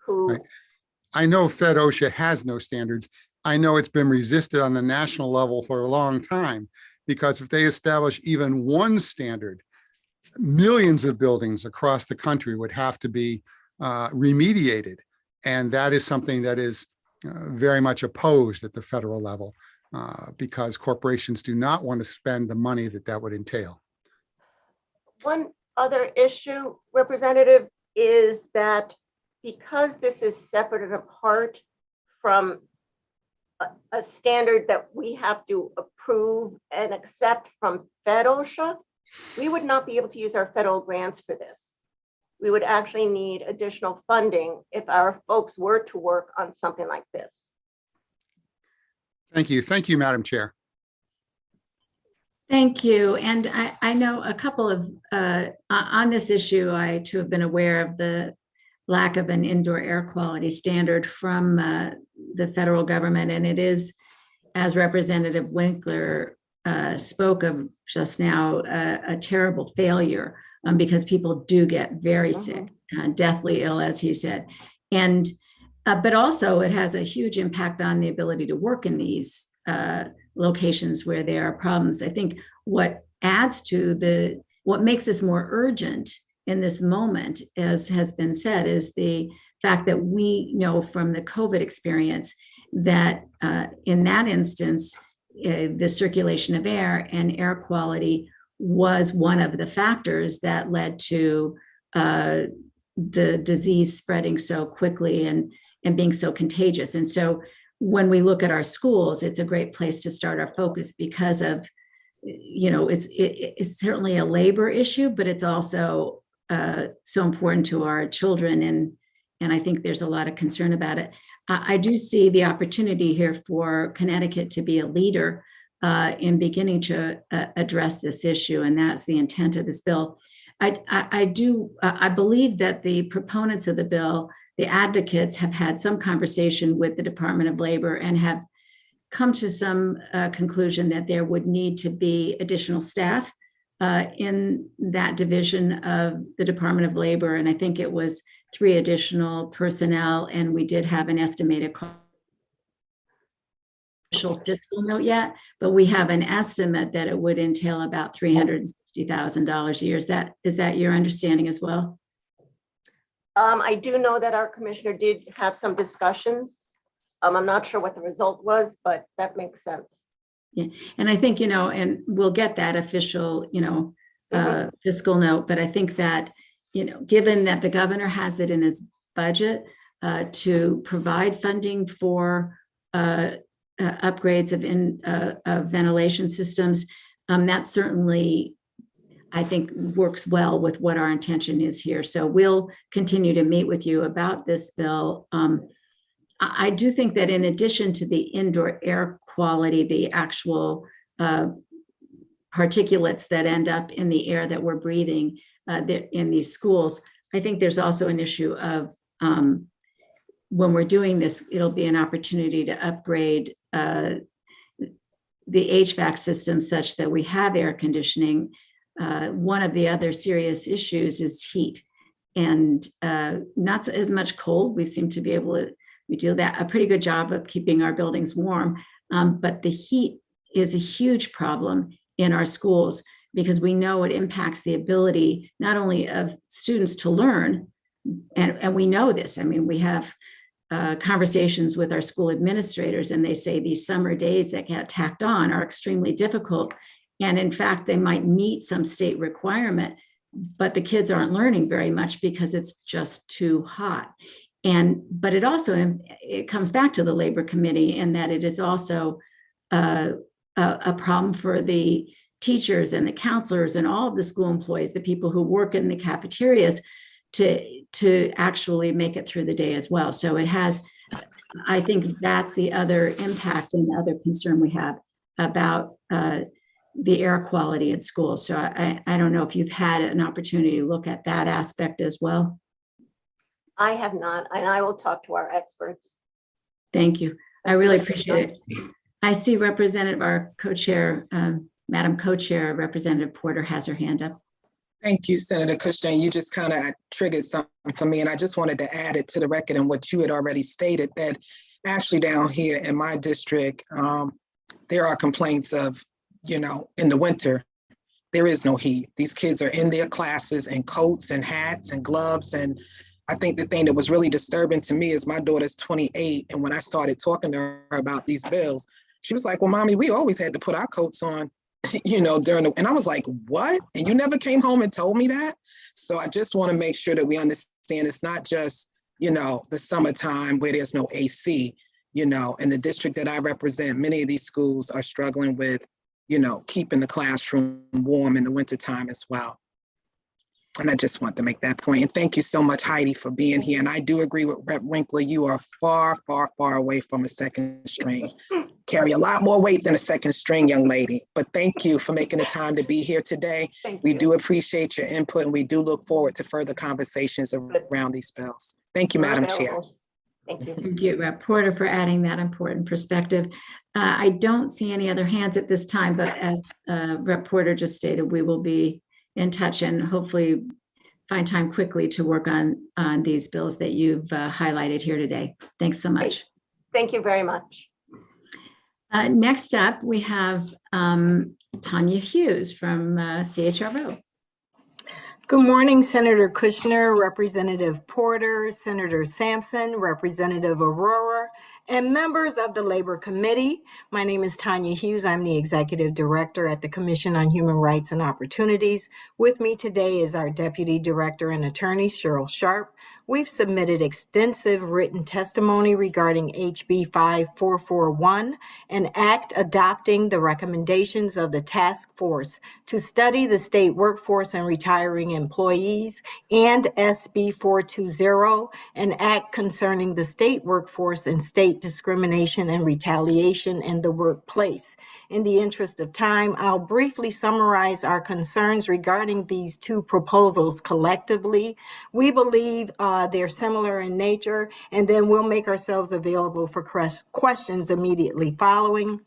who. Right. I know Fed OSHA has no standards. I know it's been resisted on the national level for a long time, because if they establish even one standard, millions of buildings across the country would have to be remediated. And that is something that is very much opposed at the federal level because corporations do not want to spend the money that would entail. One other issue, Representative, is that because this is separate and apart from a standard that we have to approve and accept from Fed OSHA, we would not be able to use our federal grants for this. We would actually need additional funding if our folks were to work on something like this. Thank you. Thank you, Madam Chair. Thank you. And I know a couple of, on this issue, I too have been aware of the lack of an indoor air quality standard from the federal government. And it is, as Representative Winkler spoke of just now, a terrible failure because people do get very sick, deathly ill, as he said. And, but also it has a huge impact on the ability to work in these locations where there are problems. I think what adds to what makes this more urgent in this moment, as has been said, is the fact that we know from the COVID experience that in that instance, the circulation of air and air quality was one of the factors that led to the disease spreading so quickly and being so contagious. And so when we look at our schools, it's a great place to start our focus because of, it's certainly a labor issue, but it's also so important to our children. And I think there's a lot of concern about it. I do see the opportunity here for Connecticut to be a leader in beginning to address this issue. And that's the intent of this bill. I believe that the proponents of the bill, the advocates, have had some conversation with the Department of Labor and have come to some conclusion that there would need to be additional staff in that division of the Department of Labor. And I think it was 3 additional personnel, and we did have an estimated fiscal note yet, but we have an estimate that it would entail about $360,000 a year. Is that your understanding as well? I do know that our commissioner did have some discussions. I'm not sure what the result was, but that makes sense. Yeah, and I think, and we'll get that official, fiscal note, but I think that, given that the governor has it in his budget to provide funding for upgrades of ventilation systems, that certainly, I think, works well with what our intention is here. So we'll continue to meet with you about this bill. I do think that in addition to the indoor air quality, the actual particulates that end up in the air that we're breathing in these schools, I think there's also an issue of when we're doing this, it'll be an opportunity to upgrade the HVAC system such that we have air conditioning. One of the other serious issues is heat, and not as much cold. We seem to be able to, we do a pretty good job of keeping our buildings warm, but the heat is a huge problem in our schools because we know it impacts the ability not only of students to learn, and we know this. I mean, we have conversations with our school administrators, and they say these summer days that get tacked on are extremely difficult. And in fact, they might meet some state requirement, but the kids aren't learning very much because it's just too hot. But it also, it comes back to the Labor Committee in that it is also a problem for the teachers and the counselors and all of the school employees, the people who work in the cafeterias, to actually make it through the day as well. So it has, I think that's the other impact and the other concern we have. about the air quality in schools. So I don't know if you've had an opportunity to look at that aspect as well. I have not, and I will talk to our experts. Thank you. I really appreciate it. I see Representative, our co-chair, Madam Co-Chair, Representative Porter has her hand up. Thank you, Senator Kushner. You just kind of triggered something for me, and I just wanted to add it to the record and what you had already stated, that actually down here in my district, there are complaints of, you know, in the winter, there is no heat. These kids are in their classes in coats and hats and gloves. And I think the thing that was really disturbing to me is my daughter's 28. And when I started talking to her about these bills, she was like, well, mommy, we always had to put our coats on, you know, and I was like, what? And you never came home and told me that? So I just want to make sure that we understand it's not just, you know, the summertime where there's no AC, you know, in the district that I represent, many of these schools are struggling with, you know, keeping the classroom warm in the wintertime as well. And I just want to make that point. And thank you so much, Heidi, for being here. And I do agree with Rep. Winkler. You are far, far, far away from a second string. Carry a lot more weight than a second string, young lady. But thank you for making the time to be here today. We do appreciate your input, and we do look forward to further conversations around these bills. Thank you, Madam Chair. Thank you. Thank you, Rep. Porter, for adding that important perspective. I don't see any other hands at this time, but as Rep. Porter just stated, we will be in touch and hopefully find time quickly to work on these bills that you've highlighted here today. Thanks so much. Thank you very much. Next up, we have Tanya Hughes from CHRO. Good morning, Senator Kushner, Representative Porter, Senator Sampson, Representative Aurora, and members of the Labor Committee. My name is Tanya Hughes. I'm the Executive Director at the Commission on Human Rights and Opportunities. With me today is our Deputy Director and Attorney, Cheryl Sharp. We've submitted extensive written testimony regarding HB 5441, an act adopting the recommendations of the task force to study the state workforce and retiring employees, and SB 420, an act concerning the state workforce and state discrimination and retaliation in the workplace. In the interest of time, I'll briefly summarize our concerns regarding these two proposals collectively. We believe they're similar in nature, and then we'll make ourselves available for questions immediately following.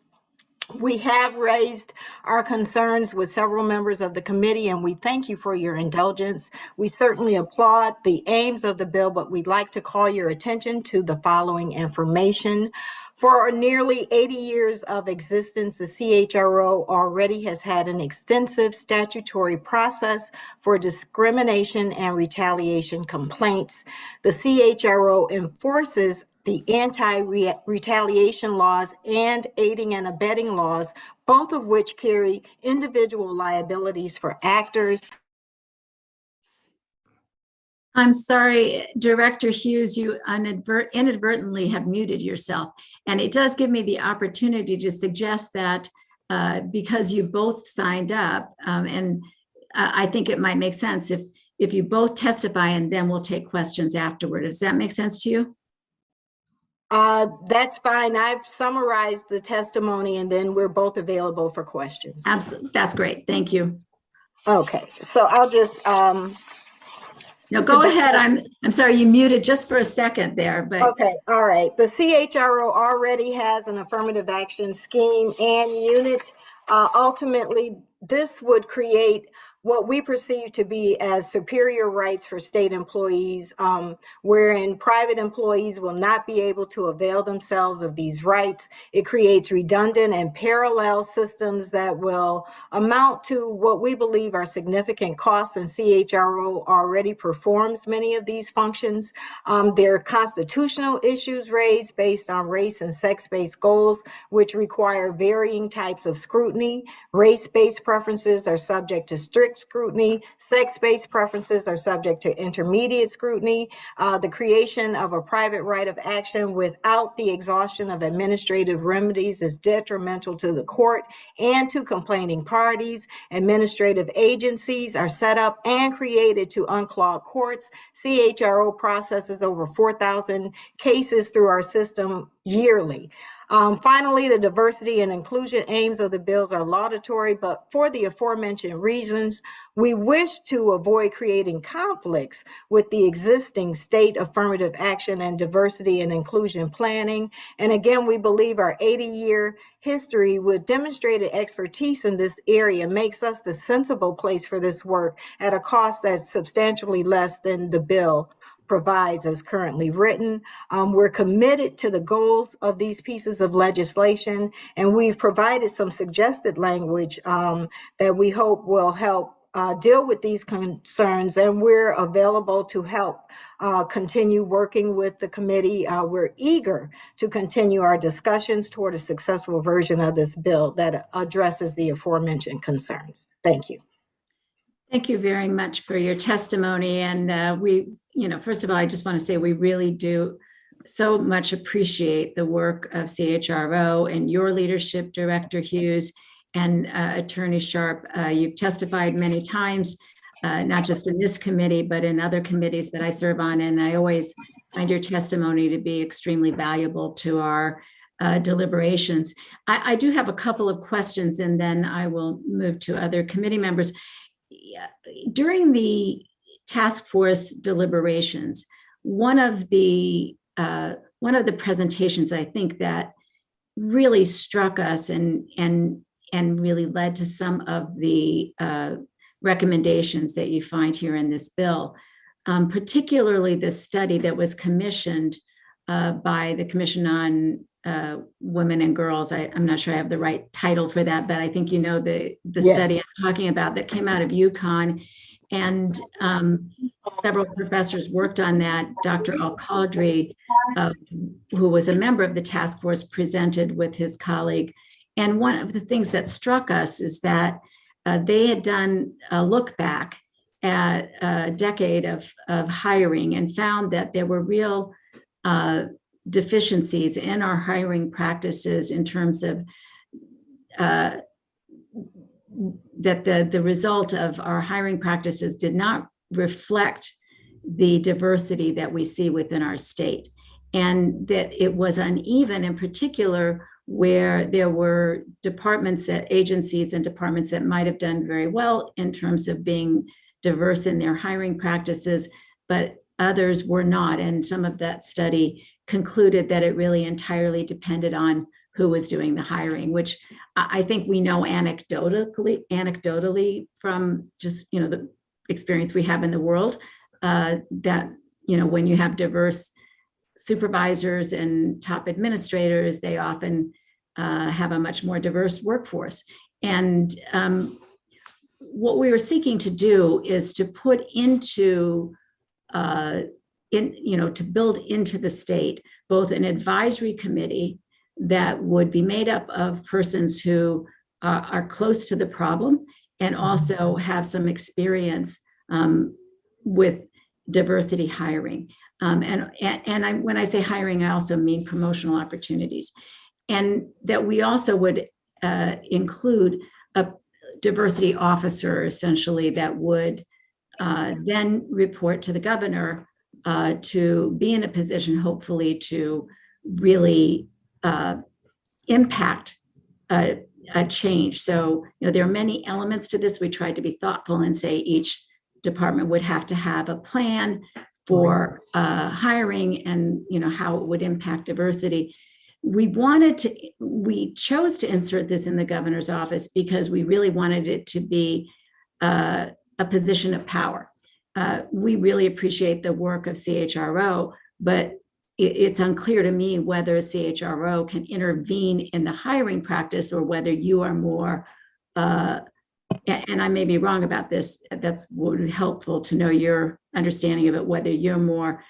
We have raised our concerns with several members of the committee, and we thank you for your indulgence. We certainly applaud the aims of the bill, but we'd like to call your attention to the following information. For nearly 80 years of existence, the CHRO already has had an extensive statutory process for discrimination and retaliation complaints. The CHRO enforces the anti-retaliation laws and aiding and abetting laws, both of which carry individual liabilities for actors. I'm sorry, Director Hughes, you inadvertently have muted yourself. And it does give me the opportunity to suggest that because you both signed up, and I think it might make sense if you both testify and then we'll take questions afterward. Does that make sense to you? That's fine. I've summarized the testimony and then we're both available for questions. Absolutely. That's great. Thank you. Okay, so I'll just no, go ahead. I'm sorry, you muted just for a second there, but okay, all right. The CHRO already has an affirmative action scheme and unit. Ultimately, this would create what we perceive to be as superior rights for state employees, wherein private employees will not be able to avail themselves of these rights. It creates redundant and parallel systems that will amount to what we believe are significant costs, and CHRO already performs many of these functions. There are constitutional issues raised based on race and sex-based goals, which require varying types of scrutiny. Race-based preferences are subject to strict scrutiny. Sex-based preferences are subject to intermediate scrutiny. The creation of a private right of action without the exhaustion of administrative remedies is detrimental to the court and to complaining parties. Administrative agencies are set up and created to unclog courts. CHRO processes over 4,000 cases through our system yearly. Finally, the diversity and inclusion aims of the bills are laudatory, but for the aforementioned reasons, we wish to avoid creating conflicts with the existing state affirmative action and diversity and inclusion planning. And again, we believe our 80-year history with demonstrated expertise in this area makes us the sensible place for this work at a cost that's substantially less than the bill provides as currently written. We're committed to the goals of these pieces of legislation, and we've provided some suggested language that we hope will help deal with these concerns, and we're available to help continue working with the committee. We're eager to continue our discussions toward a successful version of this bill that addresses the aforementioned concerns. Thank you. Thank you very much for your testimony. And first of all, I just want to say we really do so much appreciate the work of CHRO and your leadership, Director Hughes and Attorney Sharp. You've testified many times, not just in this committee, but in other committees that I serve on. And I always find your testimony to be extremely valuable to our deliberations. I do have a couple of questions, and then I will move to other committee members. During the task force deliberations, one of the presentations I think that really struck us and really led to some of the recommendations that you find here in this bill, particularly the study that was commissioned by the Commission on Women and Girls. I'm not sure I have the right title for that, but I think you know the Yes. study I'm talking about that came out of UConn. And several professors worked on that. Dr. Al-Qadri, who was a member of the task force, presented with his colleague. And one of the things that struck us is that they had done a look back at a decade of hiring and found that there were real deficiencies in our hiring practices in terms of that the result of our hiring practices did not reflect the diversity that we see within our state, and that it was uneven, in particular where there were agencies and departments that might have done very well in terms of being diverse in their hiring practices, but others were not. And some of that study concluded that it really entirely depended on who was doing the hiring, which I think we know anecdotally from just, the experience we have in the world, that, when you have diverse supervisors and top administrators, they often have a much more diverse workforce. And what we were seeking to do is to put into, to build into the state, both an advisory committee that would be made up of persons who are close to the problem and also have some experience with diversity hiring. And when I say hiring, I also mean promotional opportunities. And that we also would include a diversity officer, essentially, that would then report to the governor to be in a position, hopefully, to really impact a change. So, there are many elements to this. We tried to be thoughtful and say each department would have to have a plan for hiring and, how it would impact diversity. We chose to insert this in the governor's office because we really wanted it to be a position of power. We really appreciate the work of CHRO, but it's unclear to me whether CHRO can intervene in the hiring practice or whether you are more, and I may be wrong about this, that's would be helpful to know your understanding of it, whether you're more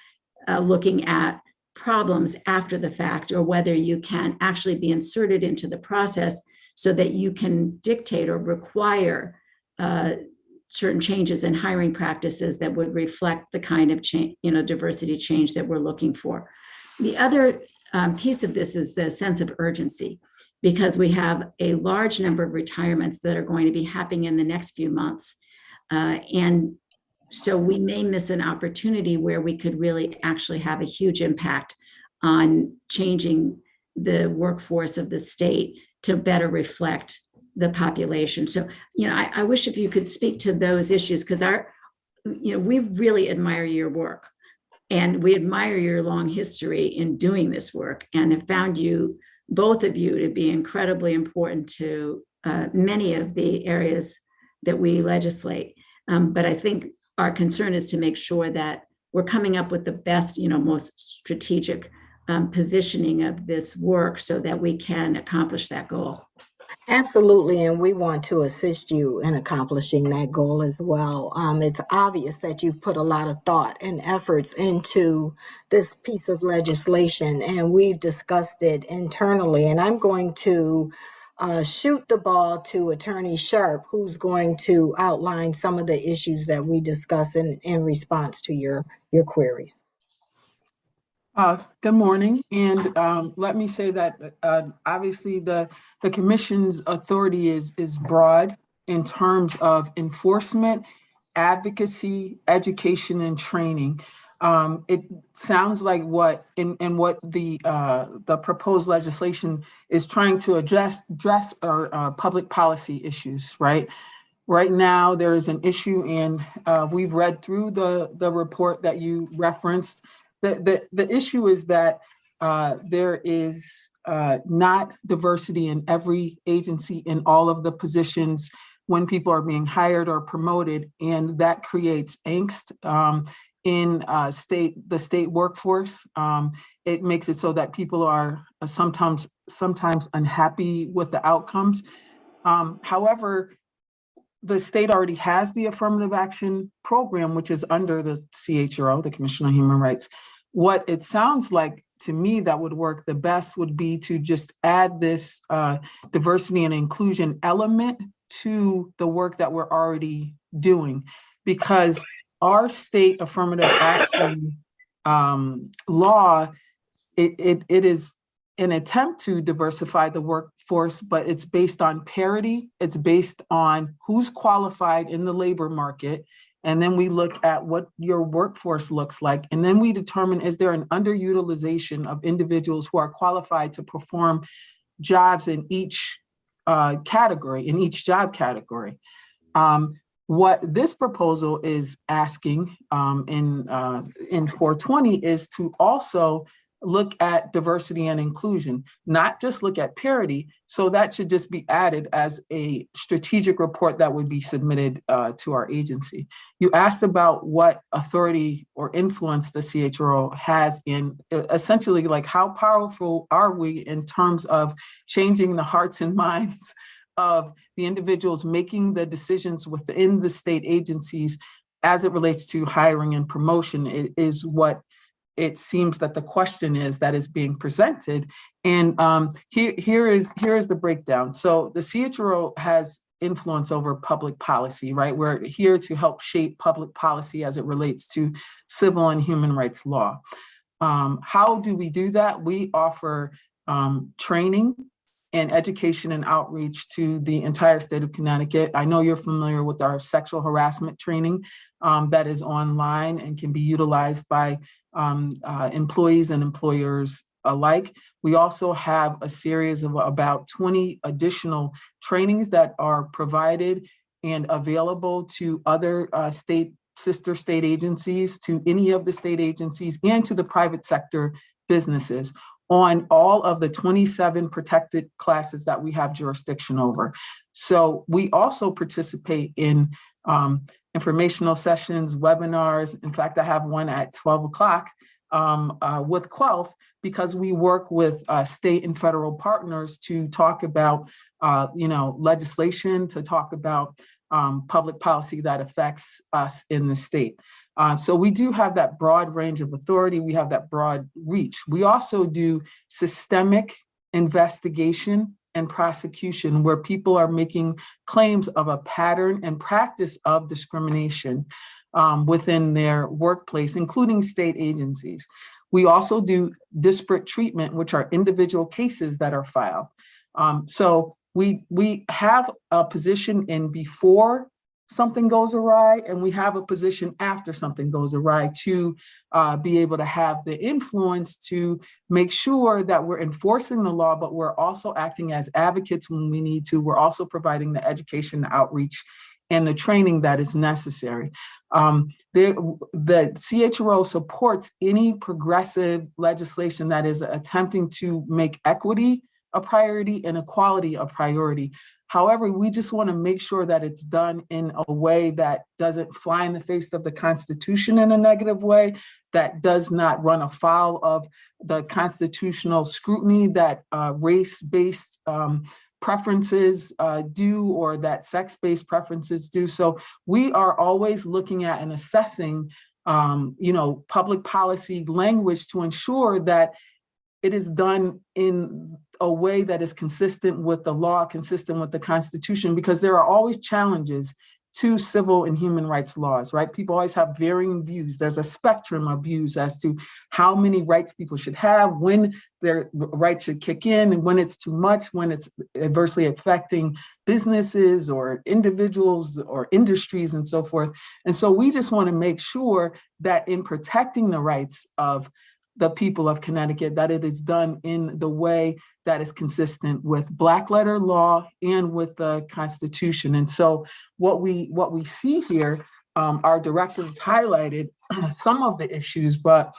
looking at problems after the fact or whether you can actually be inserted into the process so that you can dictate or require certain changes in hiring practices that would reflect the kind of change, diversity change that we're looking for. The other piece of this is the sense of urgency, because we have a large number of retirements that are going to be happening in the next few months. And so we may miss an opportunity where we could really actually have a huge impact on changing the workforce of the state to better reflect the population. So, I wish if you could speak to those issues, because we really admire your work, and we admire your long history in doing this work, and have found both of you to be incredibly important to many of the areas that we legislate. But I think our concern is to make sure that we're coming up with the best, most strategic positioning of this work so that we can accomplish that goal. Absolutely, and we want to assist you in accomplishing that goal as well. It's obvious that you've put a lot of thought and efforts into this piece of legislation, and we've discussed it internally. And I'm going to shoot the ball to Attorney Sharp, who's going to outline some of the issues that we discuss in response to your queries. Good morning, and let me say that obviously the Commission's authority is broad in terms of enforcement, advocacy, education, and training. It sounds like what the proposed legislation is trying to address are public policy issues, right? Right now, there is an issue, and we've read through the report that you referenced. The issue is that there is not diversity in every agency in all of the positions when people are being hired or promoted, and that creates angst in the state workforce. It makes it so that people are sometimes unhappy with the outcomes. However, the state already has the affirmative action program, which is under the CHRO, the Commission on Human Rights. What it sounds like to me that would work the best would be to just add this diversity and inclusion element to the work that we're already doing, because our state affirmative action law, it is an attempt to diversify the workforce, but it's based on parity. It's based on who's qualified in the labor market. And then we look at what your workforce looks like. And then we determine, is there an underutilization of individuals who are qualified to perform jobs in each category, in each job category. What this proposal is asking in 420 is to also look at diversity and inclusion, not just look at parity. So that should just be added as a strategic report that would be submitted to our agency. You asked about what authority or influence the CHRO has in essentially, like, how powerful are we in terms of changing the hearts and minds of the individuals making the decisions within the state agencies as it relates to hiring and promotion. It is what it seems that the question is that is being presented. And here is the breakdown. So the CHRO has influence over public policy, right? We're here to help shape public policy as it relates to civil and human rights law. How do we do that? We offer training and education and outreach to the entire state of Connecticut. I know you're familiar with our sexual harassment training that is online and can be utilized by employees and employers alike. We also have a series of about 20 additional trainings that are provided and available to other sister state agencies, to any of the state agencies, and to the private sector businesses on all of the 27 protected classes that we have jurisdiction over. So we also participate in informational sessions, webinars. In fact, I have one at 12 o'clock with Quelf, because we work with state and federal partners to talk about legislation, to talk about public policy that affects us in the state. So we do have that broad range of authority. We have that broad reach. We also do systemic investigation and prosecution, where people are making claims of a pattern and practice of discrimination within their workplace, including state agencies. We also do disparate treatment, which are individual cases that are filed. So we have a position in before something goes awry, and we have a position after something goes awry to be able to have the influence to make sure that we're enforcing the law, but we're also acting as advocates when we need to. We're also providing the education, the outreach, and the training that is necessary. The CHRO supports any progressive legislation that is attempting to make equity a priority and equality a priority. However, we just want to make sure that it's done in a way that doesn't fly in the face of the Constitution in a negative way, that does not run afoul of the constitutional scrutiny that race-based preferences do, or that sex-based preferences do. So we are always looking at and assessing, public policy language to ensure that it is done in a way that is consistent with the law, consistent with the Constitution, because there are always challenges to civil and human rights laws, right? People always have varying views. There's a spectrum of views as to how many rights people should have, when their rights should kick in, and when it's too much, when it's adversely affecting businesses or individuals or industries and so forth. And so we just want to make sure that in protecting the rights of the people of Connecticut, that it is done in the way that is consistent with Black letter law and with the Constitution. And so what we see here, our directives highlighted some of the issues, but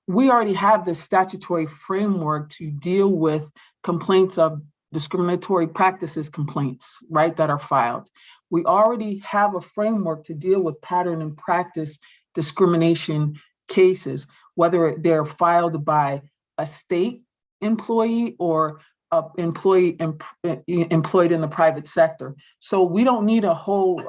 we already have this statutory framework to deal with complaints of discriminatory practices complaints, right, that are filed. We already have a framework to deal with pattern and practice discrimination cases, whether they're filed by a state employee or an employee employed in the private sector. So we don't need a whole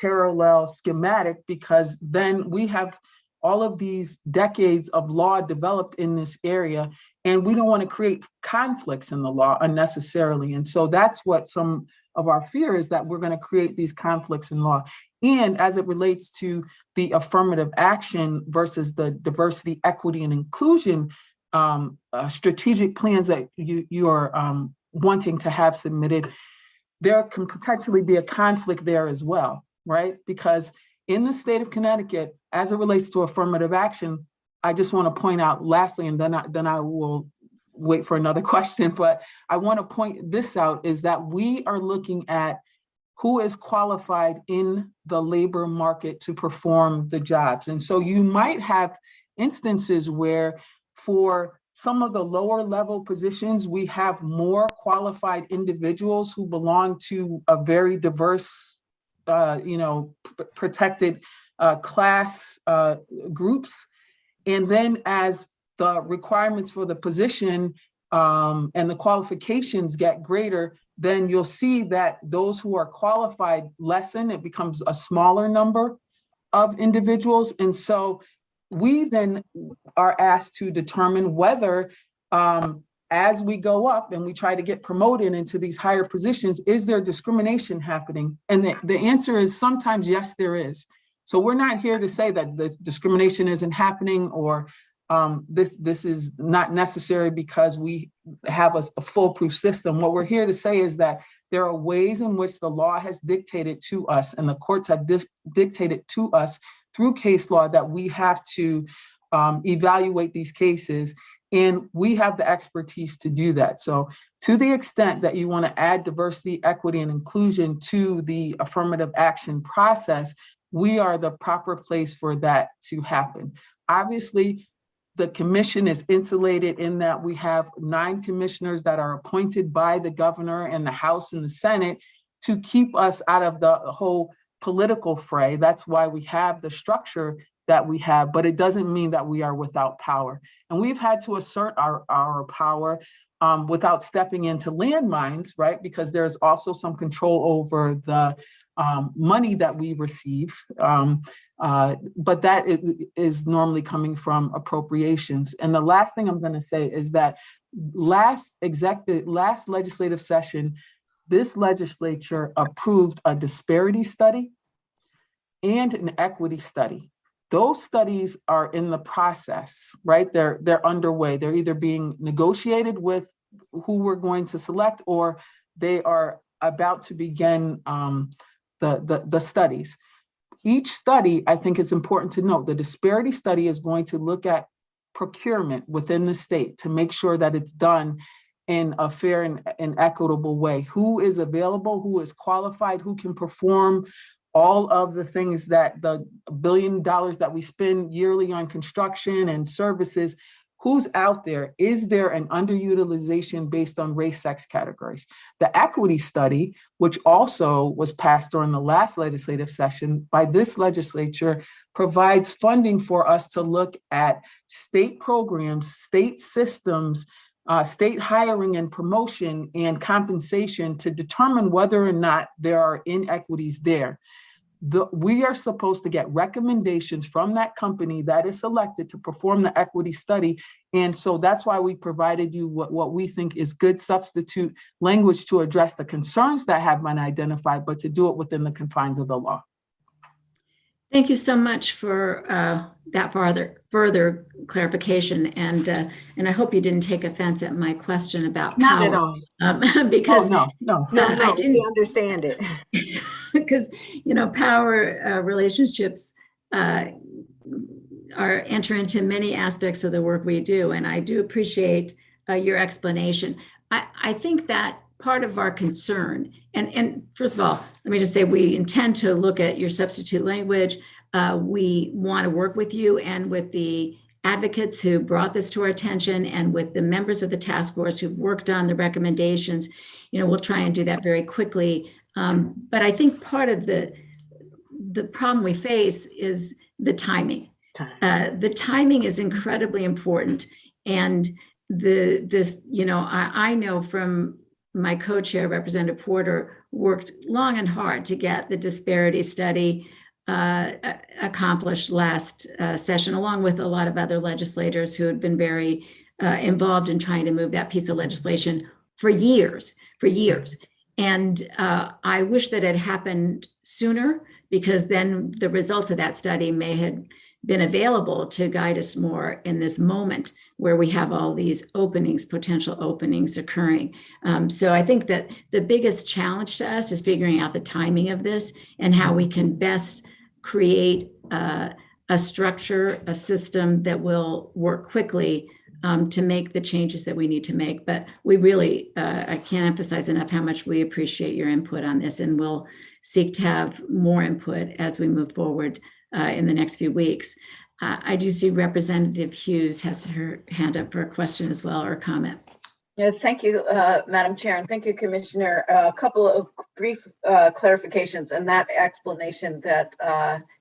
parallel schematic, because then we have all of these decades of law developed in this area, and we don't want to create conflicts in the law unnecessarily. And so that's what some of our fear is, that we're going to create these conflicts in law. And as it relates to the affirmative action versus the diversity, equity, and inclusion strategic plans that you are wanting to have submitted, there can potentially be a conflict there as well, right? Because in the state of Connecticut, as it relates to affirmative action, I just want to point out lastly, and then I will wait for another question, but I want to point this out, is that we are looking at who is qualified in the labor market to perform the jobs. And so you might have instances where for some of the lower level positions, we have more qualified individuals who belong to a very diverse, protected class groups. And then as the requirements for the position and the qualifications get greater, then you'll see that those who are qualified lessen. It becomes a smaller number of individuals. And so we then are asked to determine whether, as we go up and we try to get promoted into these higher positions, is there discrimination happening? And the answer is sometimes yes, there is. So we're not here to say that the discrimination isn't happening, or this is not necessary because we have a foolproof system. What we're here to say is that there are ways in which the law has dictated to us, and the courts have dictated to us through case law, that we have to evaluate these cases, and we have the expertise to do that. So to the extent that you want to add diversity, equity, and inclusion to the affirmative action process, we are the proper place for that to happen. Obviously, the commission is insulated in that we have 9 commissioners that are appointed by the governor and the House and the Senate to keep us out of the whole political fray. That's why we have the structure that we have, but it doesn't mean that we are without power. And we've had to assert our power without stepping into landmines, right? Because there's also some control over the money that we receive, but that is normally coming from appropriations. And the last thing I'm going to say is that last legislative session, this legislature approved a disparity study and an equity study. Those studies are in the process, right? They're underway. They're either being negotiated with who we're going to select, or they are about to begin the studies. Each study, I think it's important to note, the disparity study is going to look at procurement within the state to make sure that it's done in a fair and equitable way. Who is available, who is qualified, who can perform all of the things that the $1 billion that we spend yearly on construction and services, who's out there? Is there an underutilization based on race, sex categories? The equity study, which also was passed during the last legislative session by this legislature, provides funding for us to look at state programs, state systems, state hiring and promotion and compensation to determine whether or not there are inequities there. We are supposed to get recommendations from that company that is selected to perform the equity study. And so that's why we provided you what we think is good substitute language to address the concerns that have been identified, but to do it within the confines of the law. Thank you so much for that further clarification, and I hope you didn't take offense at my question about power. Not at all. Because no, I didn't we understand it. Because power relationships enter into many aspects of the work we do, and I do appreciate your explanation. I think that part of our concern, and first of all, let me just say we intend to look at your substitute language. We want to work with you and with the advocates who brought this to our attention and with the members of the task force who've worked on the recommendations. We'll try and do that very quickly. But I think part of the problem we face is the timing. The timing is incredibly important. And I know from my co-chair, Representative Porter, worked long and hard to get the disparity study accomplished last session, along with a lot of other legislators who had been very involved in trying to move that piece of legislation for years. And I wish that it happened sooner, because then the results of that study may have been available to guide us more in this moment where we have all these potential openings occurring. So I think that the biggest challenge to us is figuring out the timing of this and how we can best create a structure, a system that will work quickly to make the changes that we need to make. But we really, I can't emphasize enough how much we appreciate your input on this, and we'll seek to have more input as we move forward in the next few weeks. I do see Representative Hughes has her hand up for a question as well, or a comment. Yes, thank you, Madam Chair, and thank you, Commissioner. A couple of brief clarifications, and that explanation that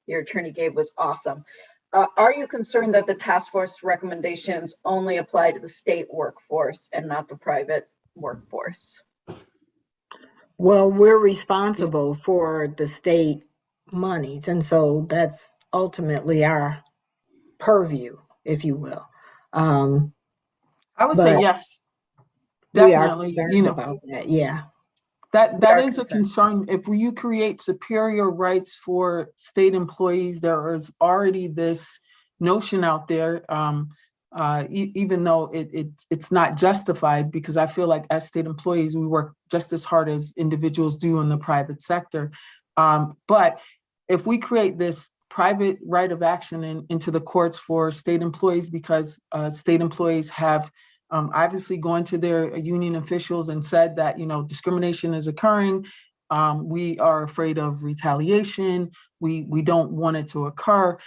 your attorney gave was awesome. Are you concerned that the task force recommendations only apply to the state workforce and not the private workforce? Well, we're responsible for the state monies, and so that's ultimately our purview, if you will. I would say yes, definitely. We are concerned about that. Yeah, that is a concern. If you create superior rights for state employees, there is already this notion out there, even though it's not justified, because I feel like as state employees, we work just as hard as individuals do in the private sector. But if we create this private right of action into the courts for state employees, because state employees have obviously gone to their union officials and said that, discrimination is occurring. We are afraid of retaliation. We don't want it to occur.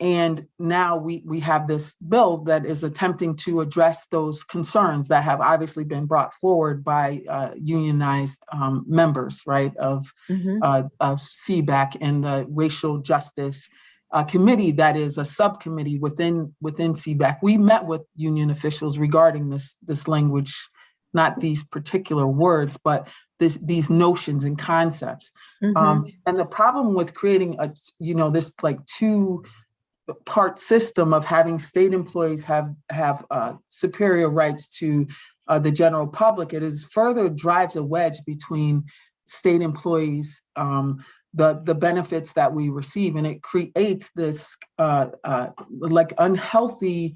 And now we have this bill that is attempting to address those concerns that have obviously been brought forward by unionized members, right, of CBAC and the Racial Justice Committee that is a subcommittee within CBAC. We met with union officials regarding this language, not these particular words, but these notions and concepts. And the problem with creating this like two-part system of having state employees have superior rights to the general public, it is further drives a wedge between state employees, the benefits that we receive, and it creates this like unhealthy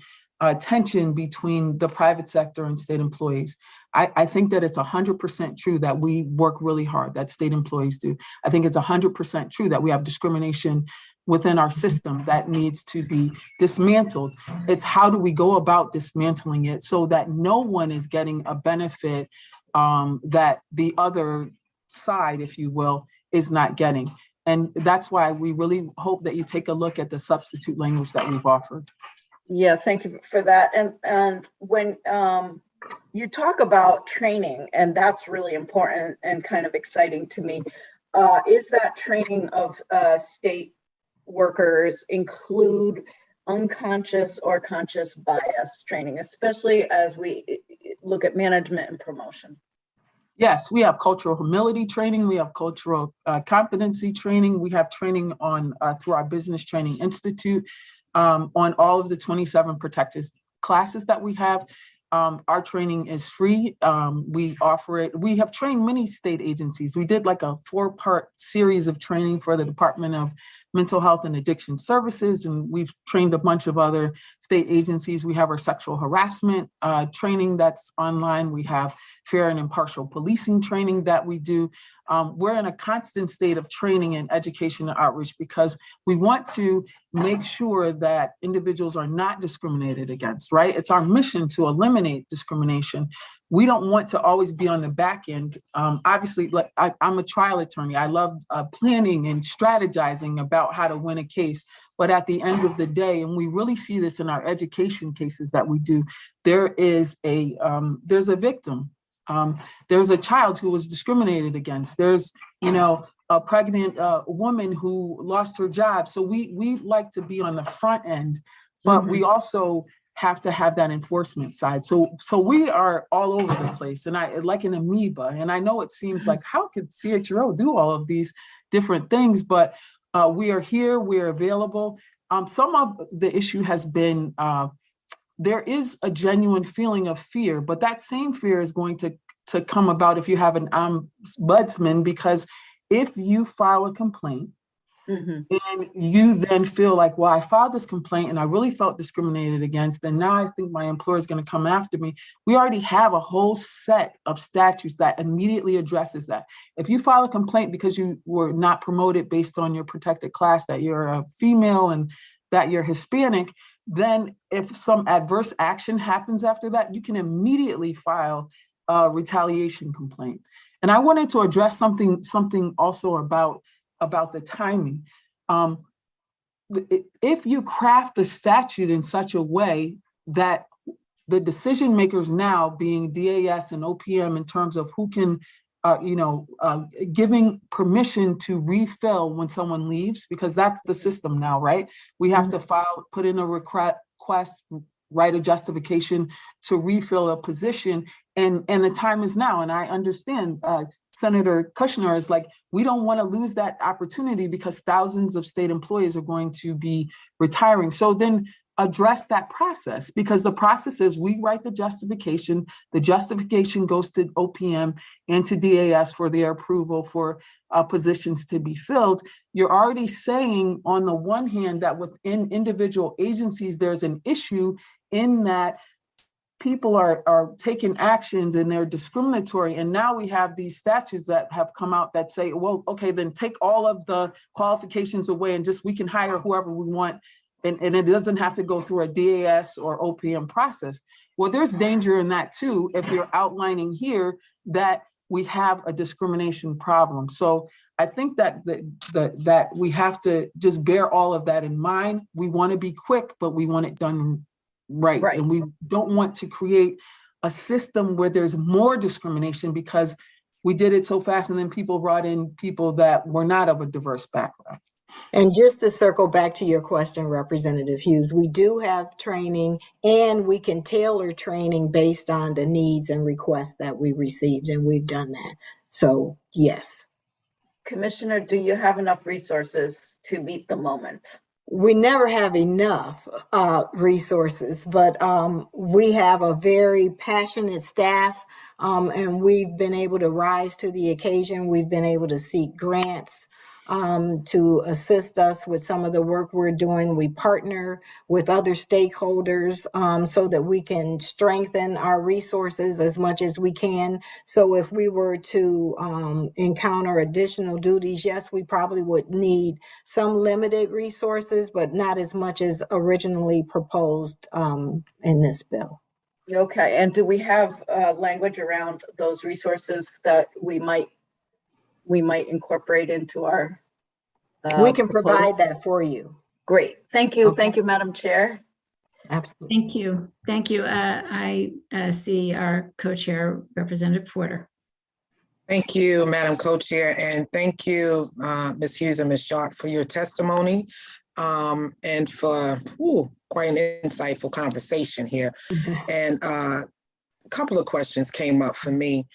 tension between the private sector and state employees. I think that it's 100% true that we work really hard, that state employees do. I think it's 100% true that we have discrimination within our system that needs to be dismantled. It's how do we go about dismantling it so that no one is getting a benefit that the other side, if you will, is not getting. And that's why we really hope that you take a look at the substitute language that we've offered. Yeah, thank you for that. And when you talk about training, and that's really important and kind of exciting to me, is that training of state workers include unconscious or conscious bias training, especially as we look at management and promotion? Yes, we have cultural humility training. We have cultural competency training. We have training on through our Business Training Institute on all of the 27 protected classes that we have. Our training is free. We offer it. We have trained many state agencies. We did like a 4-part series of training for the Department of Mental Health and Addiction Services, and we've trained a bunch of other state agencies. We have our sexual harassment training that's online. We have fair and impartial policing training that we do. We're in a constant state of training and education and outreach because we want to make sure that individuals are not discriminated against, right? It's our mission to eliminate discrimination. We don't want to always be on the back end. Obviously, I'm a trial attorney. I love planning and strategizing about how to win a case. But at the end of the day, and we really see this in our education cases that we do, there's a victim. There's a child who was discriminated against. There's, a pregnant woman who lost her job. So we like to be on the front end, but we also have to have that enforcement side. So we are all over the place, and I like an amoeba. And I know it seems like, how could CHRO do all of these different things? But we are here, we're available. Some of the issue has been, there is a genuine feeling of fear, but that same fear is going to come about if you have an ombudsman, because if you file a complaint and you then feel like, well, I filed this complaint and I really felt discriminated against, and now I think my employer is going to come after me. We already have a whole set of statutes that immediately addresses that. If you file a complaint because you were not promoted based on your protected class, that you're a female and that you're Hispanic, then if some adverse action happens after that, you can immediately file a retaliation complaint. And I wanted to address something also about the timing. If you craft the statute in such a way that the decision makers now, being DAS and OPM, in terms of who can, giving permission to refill when someone leaves, because that's the system now, right? We have to put in a request, write a justification to refill a position, and the time is now. And I understand Senator Kushner is like, we don't want to lose that opportunity because thousands of state employees are going to be retiring. So then address that process, because the process is we write the justification goes to OPM and to DAS for their approval for positions to be filled. You're already saying on the one hand that within individual agencies, there's an issue in that people are taking actions and they're discriminatory. And now we have these statutes that have come out that say, well, okay, then take all of the qualifications away and we can hire whoever we want. And it doesn't have to go through a DAS or OPM process. Well, there's danger in that too, if you're outlining here that we have a discrimination problem. So I think that that we have to just bear all of that in mind. We want to be quick, but we want it done right. And we don't want to create a system where there's more discrimination because we did it so fast and then people brought in people that were not of a diverse background. And just to circle back to your question, Representative Hughes, we do have training and we can tailor training based on the needs and requests that we received, and we've done that. So, yes. Commissioner, do you have enough resources to meet the moment? We never have enough resources, but we have a very passionate staff, and we've been able to rise to the occasion. We've been able to seek grants to assist us with some of the work we're doing. We partner with other stakeholders so that we can strengthen our resources as much as we can. So if we were to encounter additional duties, yes, we probably would need some limited resources, but not as much as originally proposed in this bill. Okay, and do we have language around those resources that we might incorporate into our we can proposed? provide that for you. Great, thank you. Okay. Thank you, Madam Chair. Absolutely. Thank you. Thank you. I see our co-chair, Representative Porter. Thank you, Madam Co-Chair, and thank you, Ms. Hughes and Ms. Sharp, for your testimony and for quite an insightful conversation here. And a couple of questions came up for me,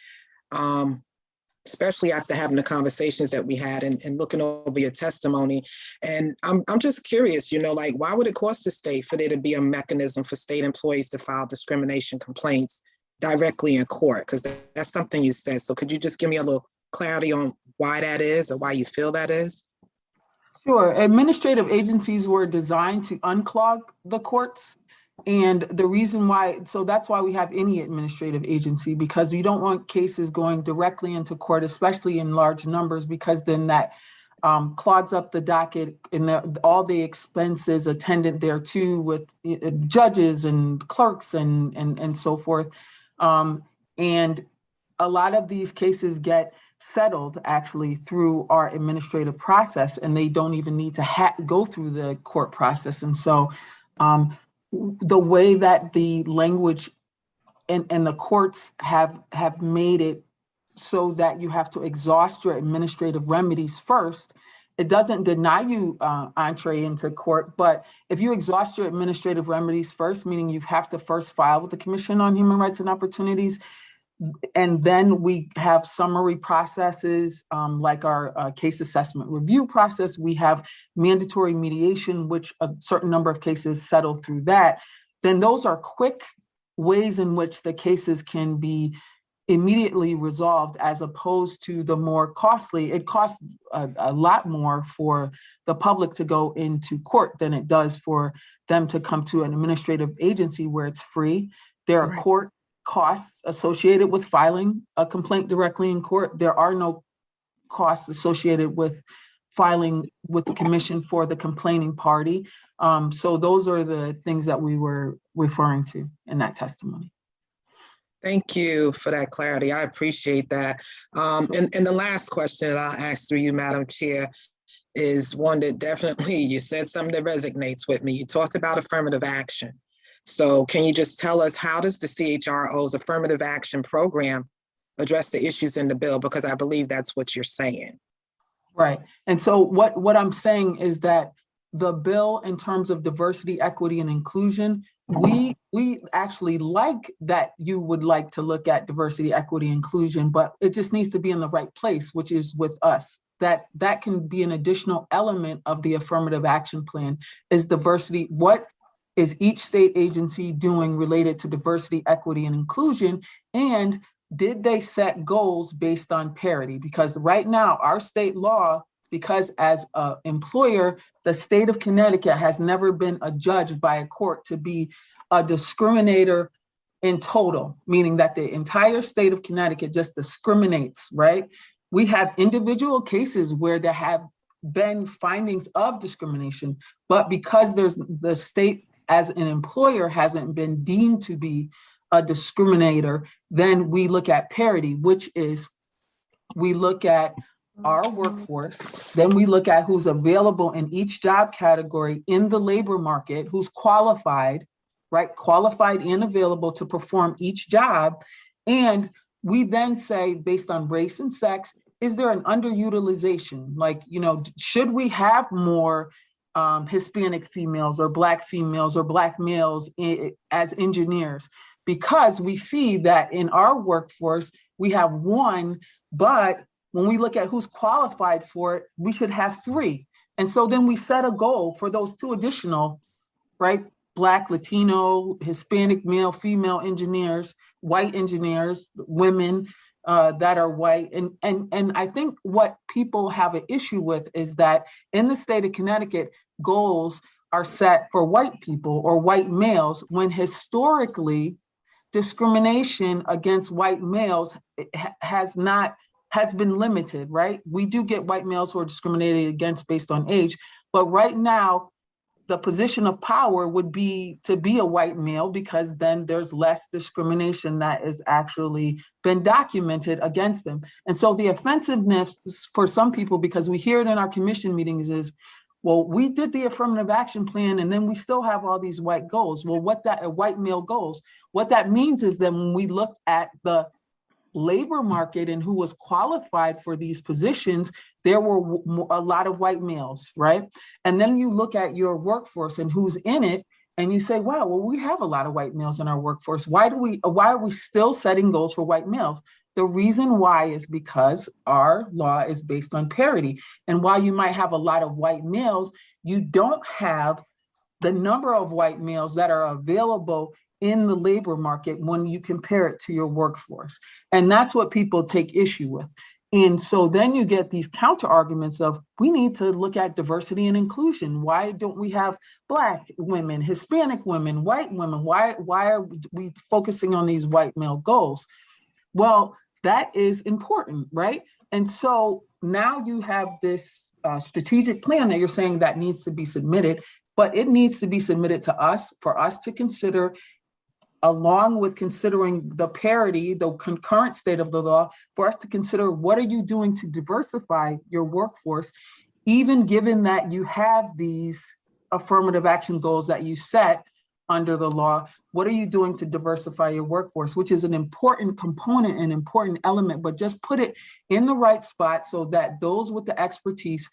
especially after having the conversations that we had and looking over your testimony. And I'm just curious, like, why would it cost the state for there to be a mechanism for state employees to file discrimination complaints directly in court? Because that's something you said. So could you just give me a little clarity on why that is or why you feel that is? Sure. Administrative agencies were designed to unclog the courts. And the reason why, so that's why we have any administrative agency, because we don't want cases going directly into court, especially in large numbers, because then that clogs up the docket and all the expenses attendant thereto with judges and clerks and so forth. And a lot of these cases get settled actually through our administrative process, and they don't even need to go through the court process. And so the way that the language and the courts have made it so that you have to exhaust your administrative remedies first, it doesn't deny you entree into court, but if you exhaust your administrative remedies first, meaning you have to first file with the Commission on Human Rights and Opportunities, and then we have summary processes like our case assessment review process. We have mandatory mediation, which a certain number of cases settle through that. Then those are quick ways in which the cases can be immediately resolved, as opposed to the more costly. It costs a lot more for the public to go into court than it does for them to come to an administrative agency where it's free. There are court costs associated with filing a complaint directly in court. There are no costs associated with filing with the commission for the complaining party. So those are the things that we were referring to in that testimony. Thank you for that clarity. I appreciate that. And the last question that I'll ask through you, Madam Chair, is one that definitely, you said something that resonates with me. You talked about affirmative action. So can you just tell us, how does the CHRO's affirmative action program address the issues in the bill? Because I believe that's what you're saying. Right. And so what I'm saying is that the bill, in terms of diversity, equity, and inclusion, we actually like that you would like to look at diversity, equity, inclusion, but it just needs to be in the right place, which is with us. That can be an additional element of the affirmative action plan, is diversity. What is each state agency doing related to diversity, equity, and inclusion? And did they set goals based on parity? Because right now, our state law, because as an employer, the state of Connecticut has never been adjudged by a court to be a discriminator in total, meaning that the entire state of Connecticut just discriminates, right? We have individual cases where there have been findings of discrimination, but because the state as an employer hasn't been deemed to be a discriminator, then we look at parity, which is we look at our workforce, then we look at who's available in each job category in the labor market, who's qualified, right? Qualified and available to perform each job. And we then say, based on race and sex, is there an underutilization? Like, should we have more Hispanic females or Black females or Black males as engineers? Because we see that in our workforce, we have one, but when we look at who's qualified for it, we should have three. And so then we set a goal for those two additional, right? Black, Latino, Hispanic, male, female engineers, white engineers, women, that are white. And I think what people have an issue with is that in the state of Connecticut, goals are set for white people or white males, when historically discrimination against white males has been limited, right? We do get white males who are discriminated against based on age, but right now, the position of power would be to be a white male, because then there's less discrimination that is actually been documented against them. And so the offensiveness for some people, because we hear it in our commission meetings, is, well, we did the affirmative action plan and then we still have all these white goals. Well, white male goals, what that means is that when we looked at the labor market and who was qualified for these positions, there were a lot of white males, right? And then you look at your workforce and who's in it, and you say, wow, well, we have a lot of white males in our workforce. Why are we still setting goals for white males? The reason why is because our law is based on parity. And while you might have a lot of white males, you don't have the number of white males that are available in the labor market when you compare it to your workforce. And that's what people take issue with. And so then you get these counter arguments of, we need to look at diversity and inclusion. Why don't we have Black women, Hispanic women, white women? Why are we focusing on these white male goals? Well, that is important, right? And so now you have this strategic plan that you're saying that needs to be submitted, but it needs to be submitted to us for us to consider, along with considering the parity, the concurrent state of the law, for us to consider, what are you doing to diversify your workforce, even given that you have these affirmative action goals that you set under the law? What are you doing to diversify your workforce, which is an important component, an important element, but just put it in the right spot so that those with the expertise.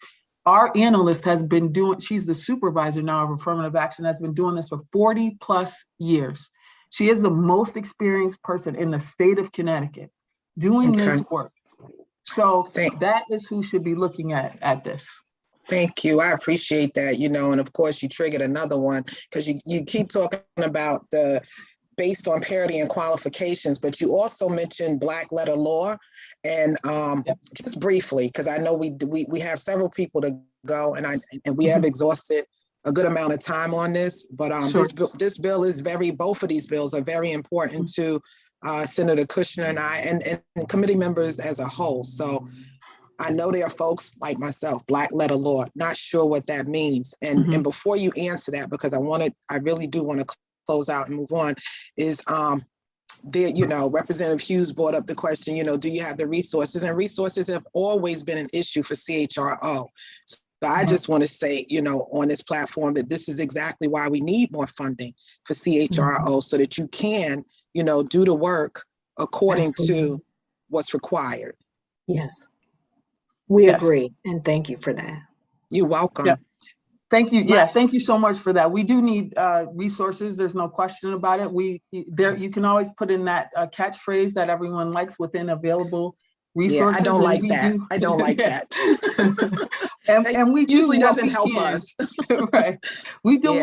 Our analyst has been doing, she's the supervisor now of affirmative action, has been doing this for 40 plus years. She is the most experienced person in the state of Connecticut doing this work. So that is who should be looking at this. Thank you. I appreciate that, and of course you triggered another one, because you keep talking about the based on parity and qualifications, but you also mentioned black letter law. And just briefly, because I know we have several people to go, and we have exhausted a good amount of time on this, but this bill is both of these bills are very important to Senator Kushner and I, and committee members as a whole. So I know there are folks like myself, black letter law, not sure what that means. And before you answer that, because I really do want to close out and move on, is Representative Hughes brought up the question, do you have the resources? And resources have always been an issue for CHRO. So I just want to say, on this platform, that this is exactly why we need more funding for CHRO, so that you can, do the work according to what's required. Yes, we agree. And thank you for that. You're welcome. Yeah. Thank you. Yeah, thank you so much for that. We do need resources. There's no question about it. You can always put in that catchphrase that everyone likes, within available resources. Yeah, I don't like that. I don't like that. and we usually doesn't help us. Right. We do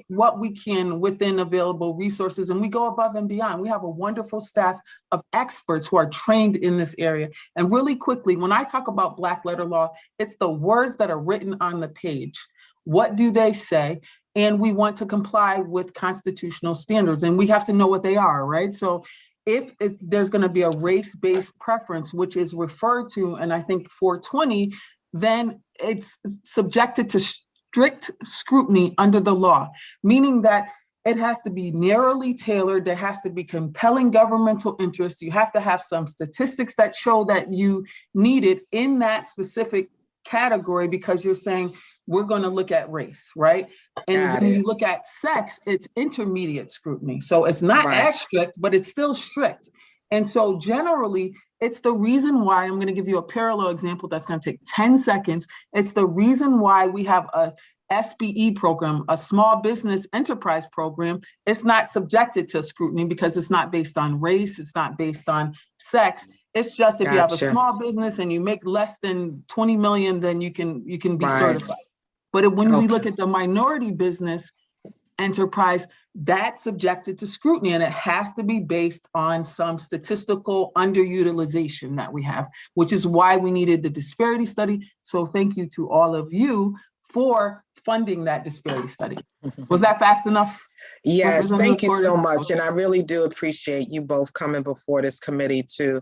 what we can within available resources, and we go above and beyond. We have a wonderful staff of experts who are trained in this area. And really quickly, when I talk about black letter law, it's the words that are written on the page. What do they say? And we want to comply with constitutional standards, and we have to know what they are, right? So if there's going to be a race-based preference, which is referred to, and I think 420, then it's subjected to strict scrutiny under the law, meaning that it has to be narrowly tailored. There has to be compelling governmental interest. You have to have some statistics that show that you need it in that specific category, because you're saying, we're going to look at race, right? And when you look at sex, it's intermediate scrutiny. So it's not as strict, but it's still strict. And so generally, it's the reason why, I'm going to give you a parallel example that's going to take 10 seconds. It's the reason why we have a SBE program, a small business enterprise program. It's not subjected to scrutiny because it's not based on race. It's not based on sex. It's just if you have a small business and you make less than 20 million, then you can be certified. But when we look at the minority business enterprise, that's subjected to scrutiny, and it has to be based on some statistical underutilization that we have, which is why we needed the disparity study. So thank you to all of you for funding that disparity study. Was that fast enough? Yes, thank you so Porter? much. And I really do appreciate you both coming before this committee to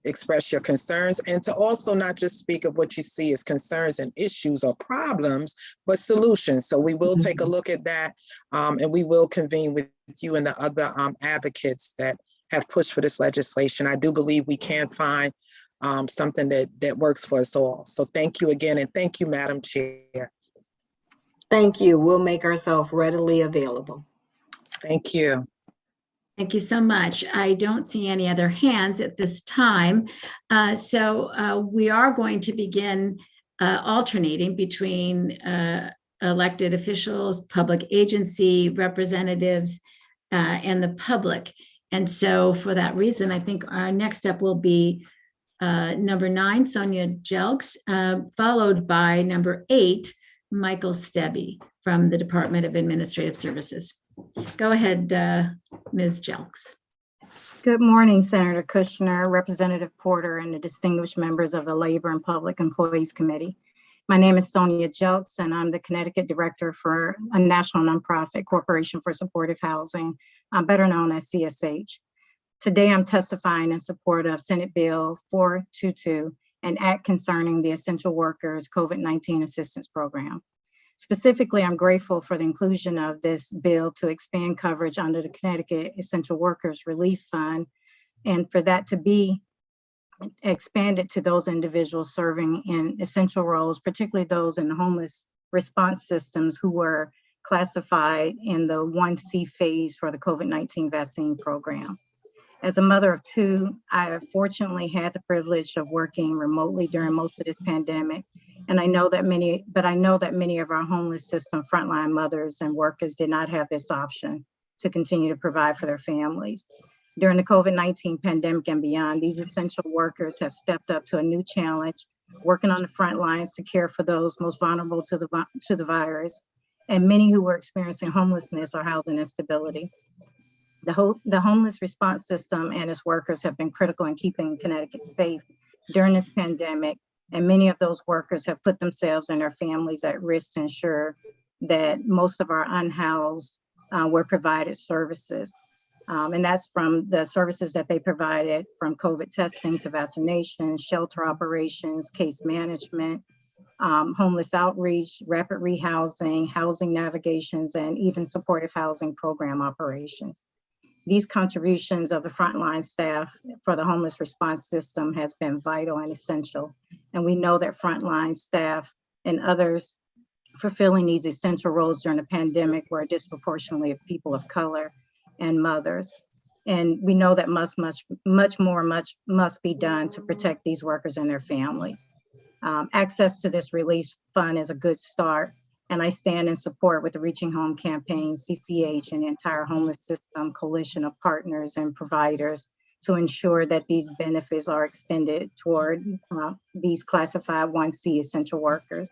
express your concerns and to also not just speak of what you see as concerns and issues or problems, but solutions. So we will take a look at that, and we will convene with you and the other advocates that have pushed for this legislation. I do believe we can find something that works for us all. So thank you again, and thank you, Madam Chair. Thank you. We'll make ourselves readily available. Thank you. Thank you so much. I don't see any other hands at this time. So we are going to begin alternating between elected officials, public agency representatives, and the public. And so for that reason, I think our next step will be number 9, Sonia Jelks, followed by number 8, Michael Stebby from the Department of Administrative Services. Go ahead, Ms. Jelks. Good morning, Senator Kushner, Representative Porter, and the distinguished members of the Labor and Public Employees Committee. My name is Sonia Jelks, and I'm the Connecticut Director for a national nonprofit corporation for supportive housing, better known as CSH. Today, I'm testifying in support of Senate Bill 422, an act concerning the Essential Workers COVID-19 Assistance Program. Specifically, I'm grateful for the inclusion of this bill to expand coverage under the Connecticut Essential Workers Relief Fund, and for that to be expanded to those individuals serving in essential roles, particularly those in the homeless response systems who were classified in the 1C phase for the COVID-19 vaccine program. As a mother of 2, I have fortunately had the privilege of working remotely during most of this pandemic. And I know that many of our homeless system frontline mothers and workers did not have this option to continue to provide for their families. During the COVID-19 pandemic and beyond, these essential workers have stepped up to a new challenge, working on the front lines to care for those most vulnerable to the virus, and many who were experiencing homelessness or housing instability. The homeless response system and its workers have been critical in keeping Connecticut safe during this pandemic, and many of those workers have put themselves and their families at risk to ensure that most of our unhoused were provided services. And that's from the services that they provided, from COVID testing to vaccination, shelter operations, case management, homeless outreach, rapid rehousing, housing navigations, and even supportive housing program operations. These contributions of the frontline staff for the homeless response system has been vital and essential. And we know that frontline staff and others fulfilling these essential roles during the pandemic were disproportionately of people of color and mothers. And we know that much more must be done to protect these workers and their families. Access to this relief fund is a good start, and I stand in support with the Reaching Home campaign, CCH, and the entire homeless system coalition of partners and providers to ensure that these benefits are extended toward these classified 1C essential workers.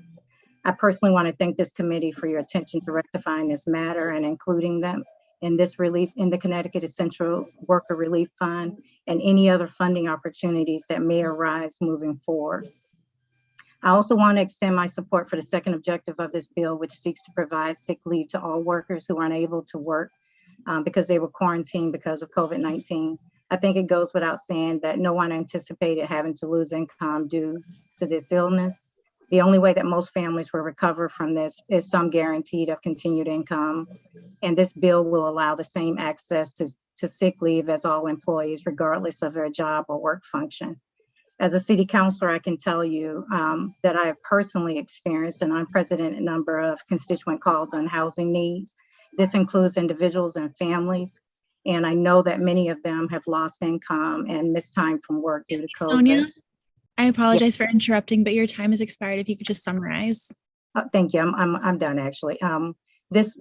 I personally want to thank this committee for your attention to rectifying this matter and including them in this relief in the Connecticut Essential Worker Relief Fund and any other funding opportunities that may arise moving forward. I also want to extend my support for the second objective of this bill, which seeks to provide sick leave to all workers who are unable to work because they were quarantined because of COVID-19. I think it goes without saying that no one anticipated having to lose income due to this illness. The only way that most families will recover from this is some guaranteed of continued income. And this bill will allow the same access to sick leave as all employees, regardless of their job or work function. As a city councilor, I can tell you that I have personally experienced an unprecedented number of constituent calls on housing needs. This includes individuals and families. And I know that many of them have lost income and missed time from work due to COVID. Sonia, I apologize for interrupting, but your time has expired. If you could just summarize. Thank you. I'm done actually. This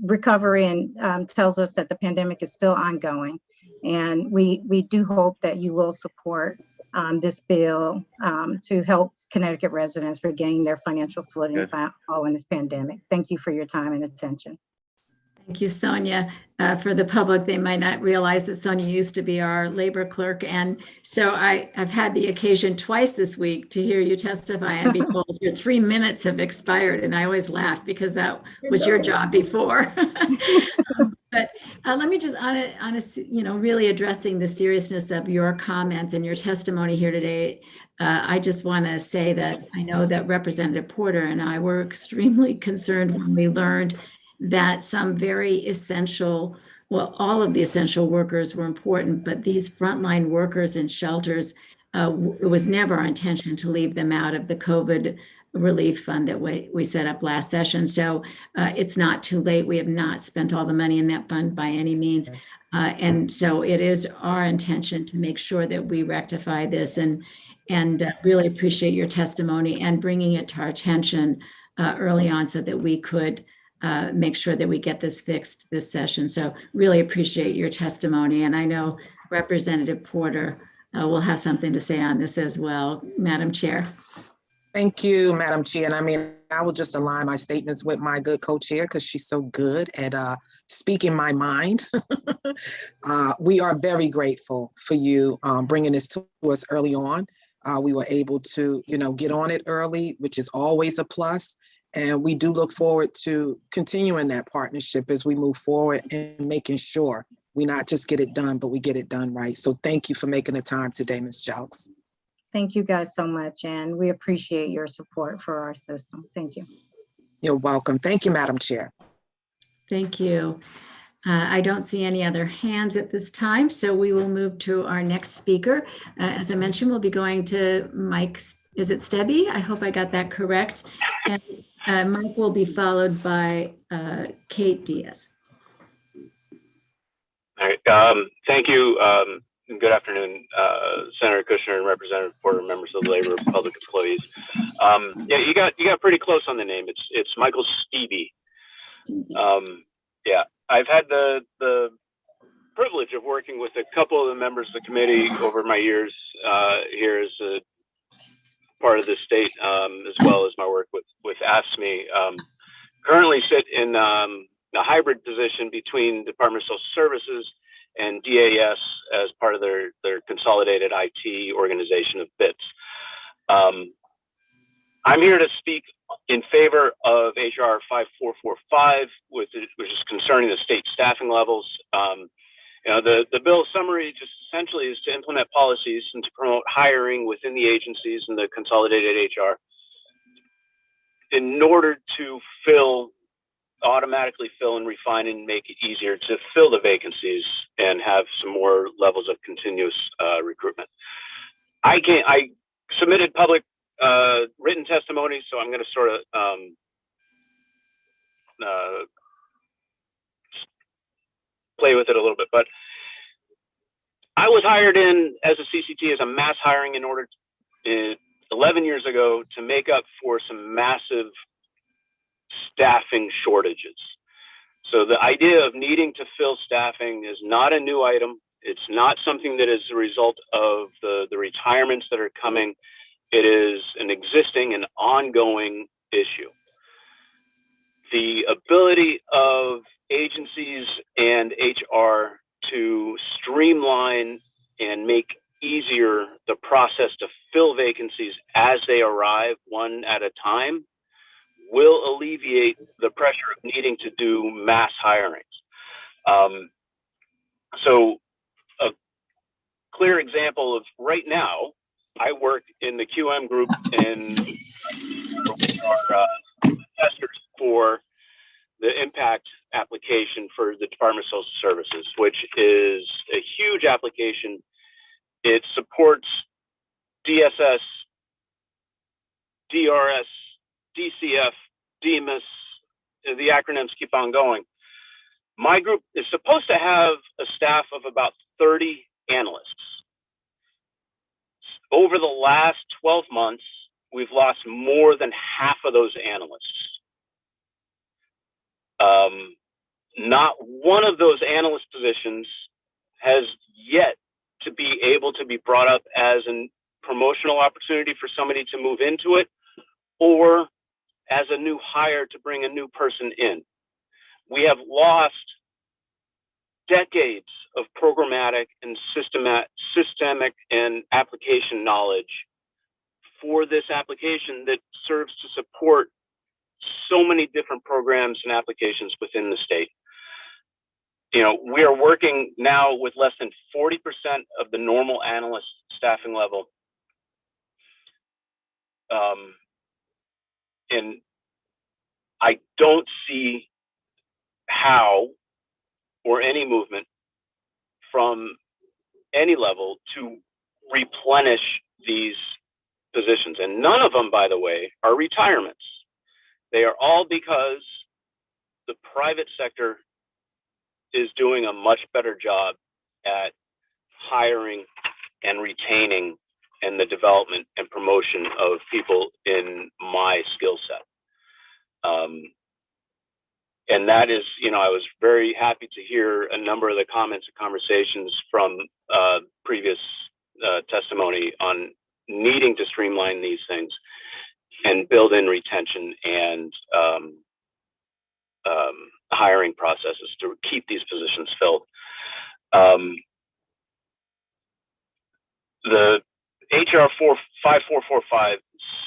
recovery and tells us that the pandemic is still ongoing, and we do hope that you will support this bill to help Connecticut residents regain their financial footing following this pandemic. Thank you for your time and attention. Thank you, Sonia. For the public, they might not realize that Sonia used to be our labor clerk. And so I've had the occasion twice this week to hear you testify and be told your 3 minutes have expired. And I always laugh because that was your job before. But let me just, really addressing the seriousness of your comments and your testimony here today. I just want to say that I know that Representative Porter and I were extremely concerned when we learned that some very essential, well, all of the essential workers were important, but these frontline workers in shelters, it was never our intention to leave them out of the COVID relief fund that we set up last session. So it's not too late. We have not spent all the money in that fund by any means. And so it is our intention to make sure that we rectify this, and really appreciate your testimony and bringing it to our attention early on so that we could make sure that we get this fixed this session. So really appreciate your testimony. And I know Representative Porter will have something to say on this as well, Madam Chair. Thank you, Madam Chair. And I will just align my statements with my good co-chair because she's so good at speaking my mind. We are very grateful for you bringing this to us early on. We were able to, get on it early, which is always a plus. And we do look forward to continuing that partnership as we move forward and making sure we not just get it done, but we get it done right. So thank you for making the time today, Ms. Jelks. Thank you guys so much, and we appreciate your support for our system. Thank you. You're welcome. Thank you, Madam Chair. Thank you. I don't see any other hands at this time, so we will move to our next speaker. As I mentioned, we'll be going to Mike, is it Stebby? I hope I got that correct. And Mike will be followed by Kate Diaz. All right. Thank you. Good afternoon, Senator Kushner and Representative Porter, members of the Labor and Public Employees. Yeah, you got pretty close on the name. It's Michael Stevie. Yeah, I've had the privilege of working with a couple of the members of the committee over my years here as a part of the state, as well as my work with AFSCME. Currently sit in a hybrid position between Department of Social Services and DAS as part of their consolidated IT organization of BITS. I'm here to speak in favor of HR 5445, which is concerning the state staffing levels. The bill summary just essentially is to implement policies and to promote hiring within the agencies and the consolidated HR in order to automatically fill and refine and make it easier to fill the vacancies and have some more levels of continuous recruitment. I submitted public written testimony, so I'm going to sort of play with it a little bit. But I was hired in as a CCT as a mass hiring in order 11 years ago to make up for some massive staffing shortages. So the idea of needing to fill staffing is not a new item. It's not something that is a result of the retirements that are coming. It is an existing and ongoing issue. The ability of agencies and HR to streamline and make easier the process to fill vacancies as they arrive, one at a time, will alleviate the pressure of needing to do mass hirings. So a clear example of right now, I work in the QM group and testers for the impact application for the Department of Social Services, which is a huge application. It supports DSS, DRS, DCF, DMIS, the acronyms keep on going. My group is supposed to have a staff of about 30 analysts. Over the last 12 months, we've lost more than half of those analysts. Not one of those analyst positions has yet to be able to be brought up as a promotional opportunity for somebody to move into it, or as a new hire to bring a new person in. We have lost decades of programmatic and systemic and application knowledge for this application that serves to support so many different programs and applications within the state. You know, we are working now with less than 40% of the normal analyst staffing level. And I don't see how or any movement from any level to replenish these positions. And none of them, by the way, are retirements. They are all because the private sector is doing a much better job at hiring and retaining and the development and promotion of people in my skill set. And that is, you know, I was very happy to hear a number of the comments and conversations from previous testimony on needing to streamline these things and build in retention and hiring processes to keep these positions filled. The HR 5445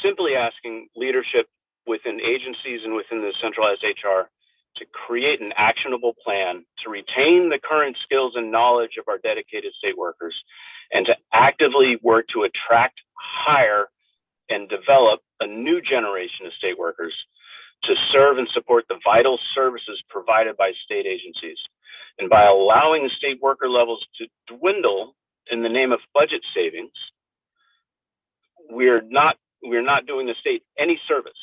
simply asking leadership within agencies and within the centralized HR to create an actionable plan to retain the current skills and knowledge of our dedicated state workers and to actively work to attract, hire, and develop a new generation of state workers to serve and support the vital services provided by state agencies. And by allowing the state worker levels to dwindle in the name of budget savings, we're not doing the state any service.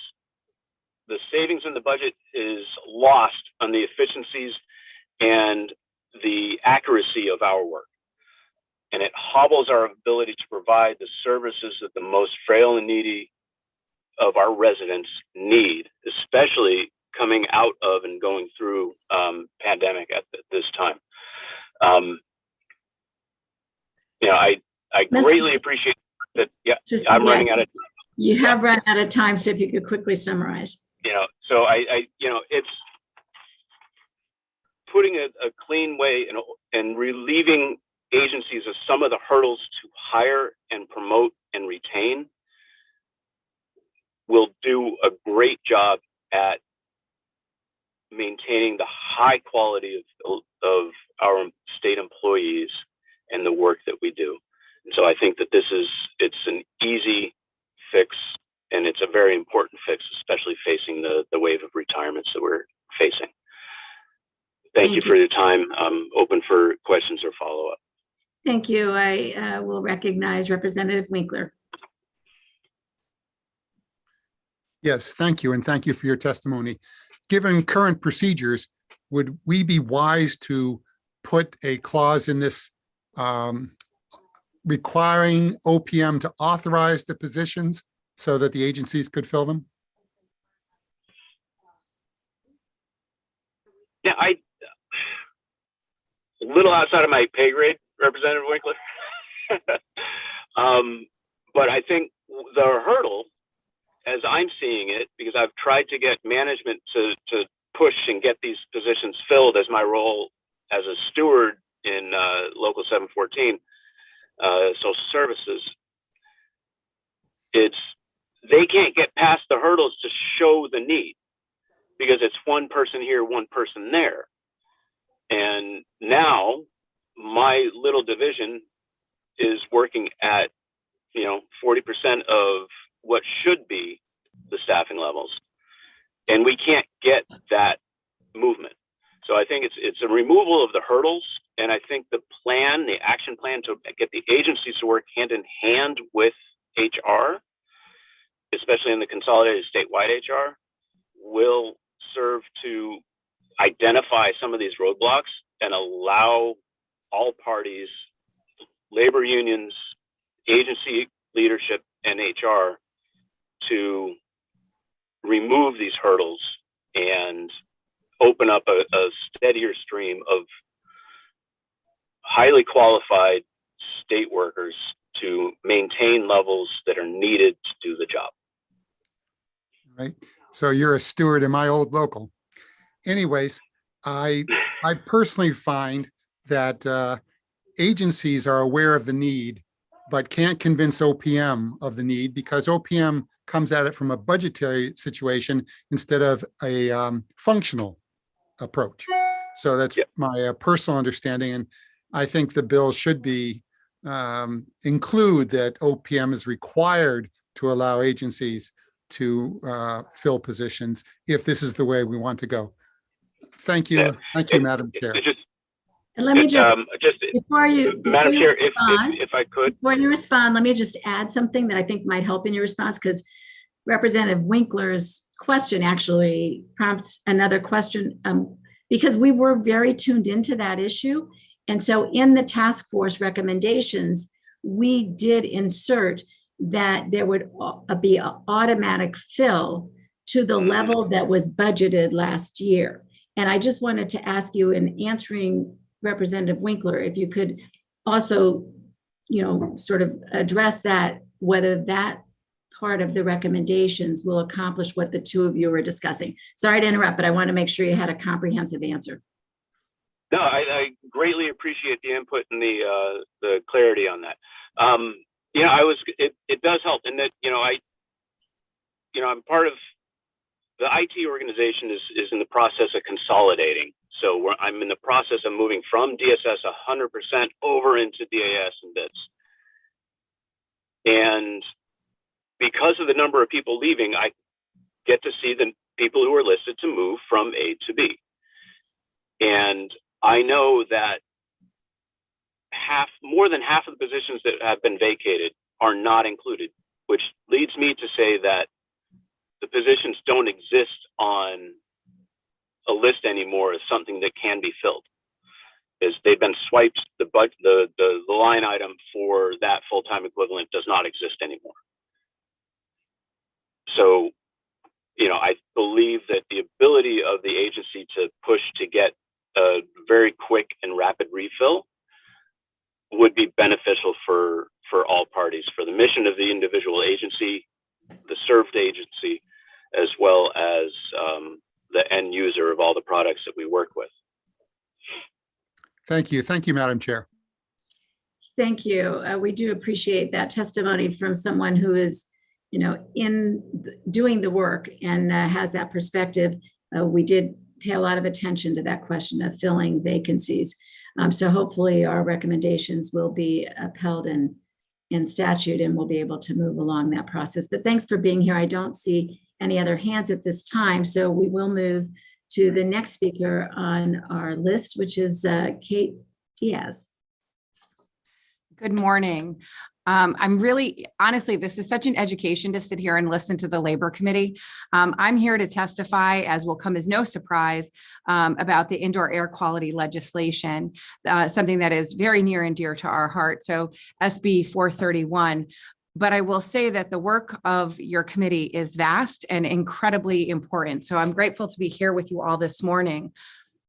The savings in the budget is lost on the efficiencies and the accuracy of our work. And it hobbles our ability to provide the services that the most frail and needy of our residents need, especially coming out of and going through pandemic at this time. You know, I greatly appreciate that. Yeah, I'm running out of time. You have run out of time, so if you could quickly summarize. You know, so you know, it's putting a clean way and relieving agencies of some of the hurdles to hire and promote and retain will do a great job at maintaining the high quality of our state employees and the work that we do. And so I think that it's an easy fix, and it's a very important fix, especially facing the wave of retirements that we're facing. Thank you for your time. I'm open for questions or follow-up. Thank you. I will recognize Representative Winkler. Yes, thank you. And thank you for your testimony. Given current procedures, would we be wise to put a clause in this requiring OPM to authorize the positions so that the agencies could fill them? Yeah, a little outside of my pay grade, Representative Winkler. But I think the hurdle, as I'm seeing it, because I've tried to get management to push and get these positions filled as my role as a steward in Local 714, social services, they can't get past the hurdles to show the need because it's one person here, one person there. And now my little division is working at, 40% of what should be the staffing levels. And we can't get that movement. So I think it's a removal of the hurdles. And I think the action plan to get the agencies to work hand in hand with HR, especially in the consolidated statewide HR, will serve to identify some of these roadblocks and allow all parties, labor unions, agency leadership, and HR to remove these hurdles and open up a steadier stream of highly qualified state workers to maintain levels that are needed to do the job. Right. So you're a steward in my old local. Anyways, I personally find that agencies are aware of the need, but can't convince OPM of the need because OPM comes at it from a budgetary situation instead of a functional approach. So that's my personal understanding. And I think the bill should be include that OPM is required to allow agencies to fill positions if this is the way we want to go. Thank you. Thank you, Madam Chair. And let me just before you, Madam Chair, respond, if I could. Before you respond, let me just add something that I think might help in your response, because Representative Winkler's question actually prompts another question, because we were very tuned into that issue. And so in the task force recommendations, we did insert that there would be an automatic fill to the level that was budgeted last year. And I just wanted to ask you, in answering Representative Winkler, if you could also, sort of address that, whether that part of the recommendations will accomplish what the two of you are discussing. Sorry to interrupt, but I want to make sure you had a comprehensive answer. No, I greatly appreciate the input and the clarity on that. It does help in that, I'm part of the IT organization is in the process of consolidating. So I'm in the process of moving from DSS 100% over into DAS and BITS. And because of the number of people leaving, I get to see the people who are listed to move from A to B. And I know that more than half of the positions that have been vacated are not included, which leads me to say that the positions don't exist on a list anymore as something that can be filled. Is they've been swiped. The line item for that full-time equivalent does not exist anymore. So, I believe that the ability of the agency to push to get a very quick and rapid refill would be beneficial for all parties, for the mission of the individual agency, the served agency, as well as the end user of all the products that we work with. Thank you. Thank you, Madam Chair. Thank you. We do appreciate that testimony from someone who is, in doing the work and has that perspective. We did pay a lot of attention to that question of filling vacancies. So hopefully our recommendations will be upheld in statute and we'll be able to move along that process. But thanks for being here. I don't see any other hands at this time. So we will move to the next speaker on our list, which is Kate Diaz. Good morning. I'm really, honestly, this is such an education to sit here and listen to the Labor Committee. I'm here to testify, as will come as no surprise, about the indoor air quality legislation, something that is very near and dear to our heart. So SB 431. But I will say that the work of your committee is vast and incredibly important. So I'm grateful to be here with you all this morning.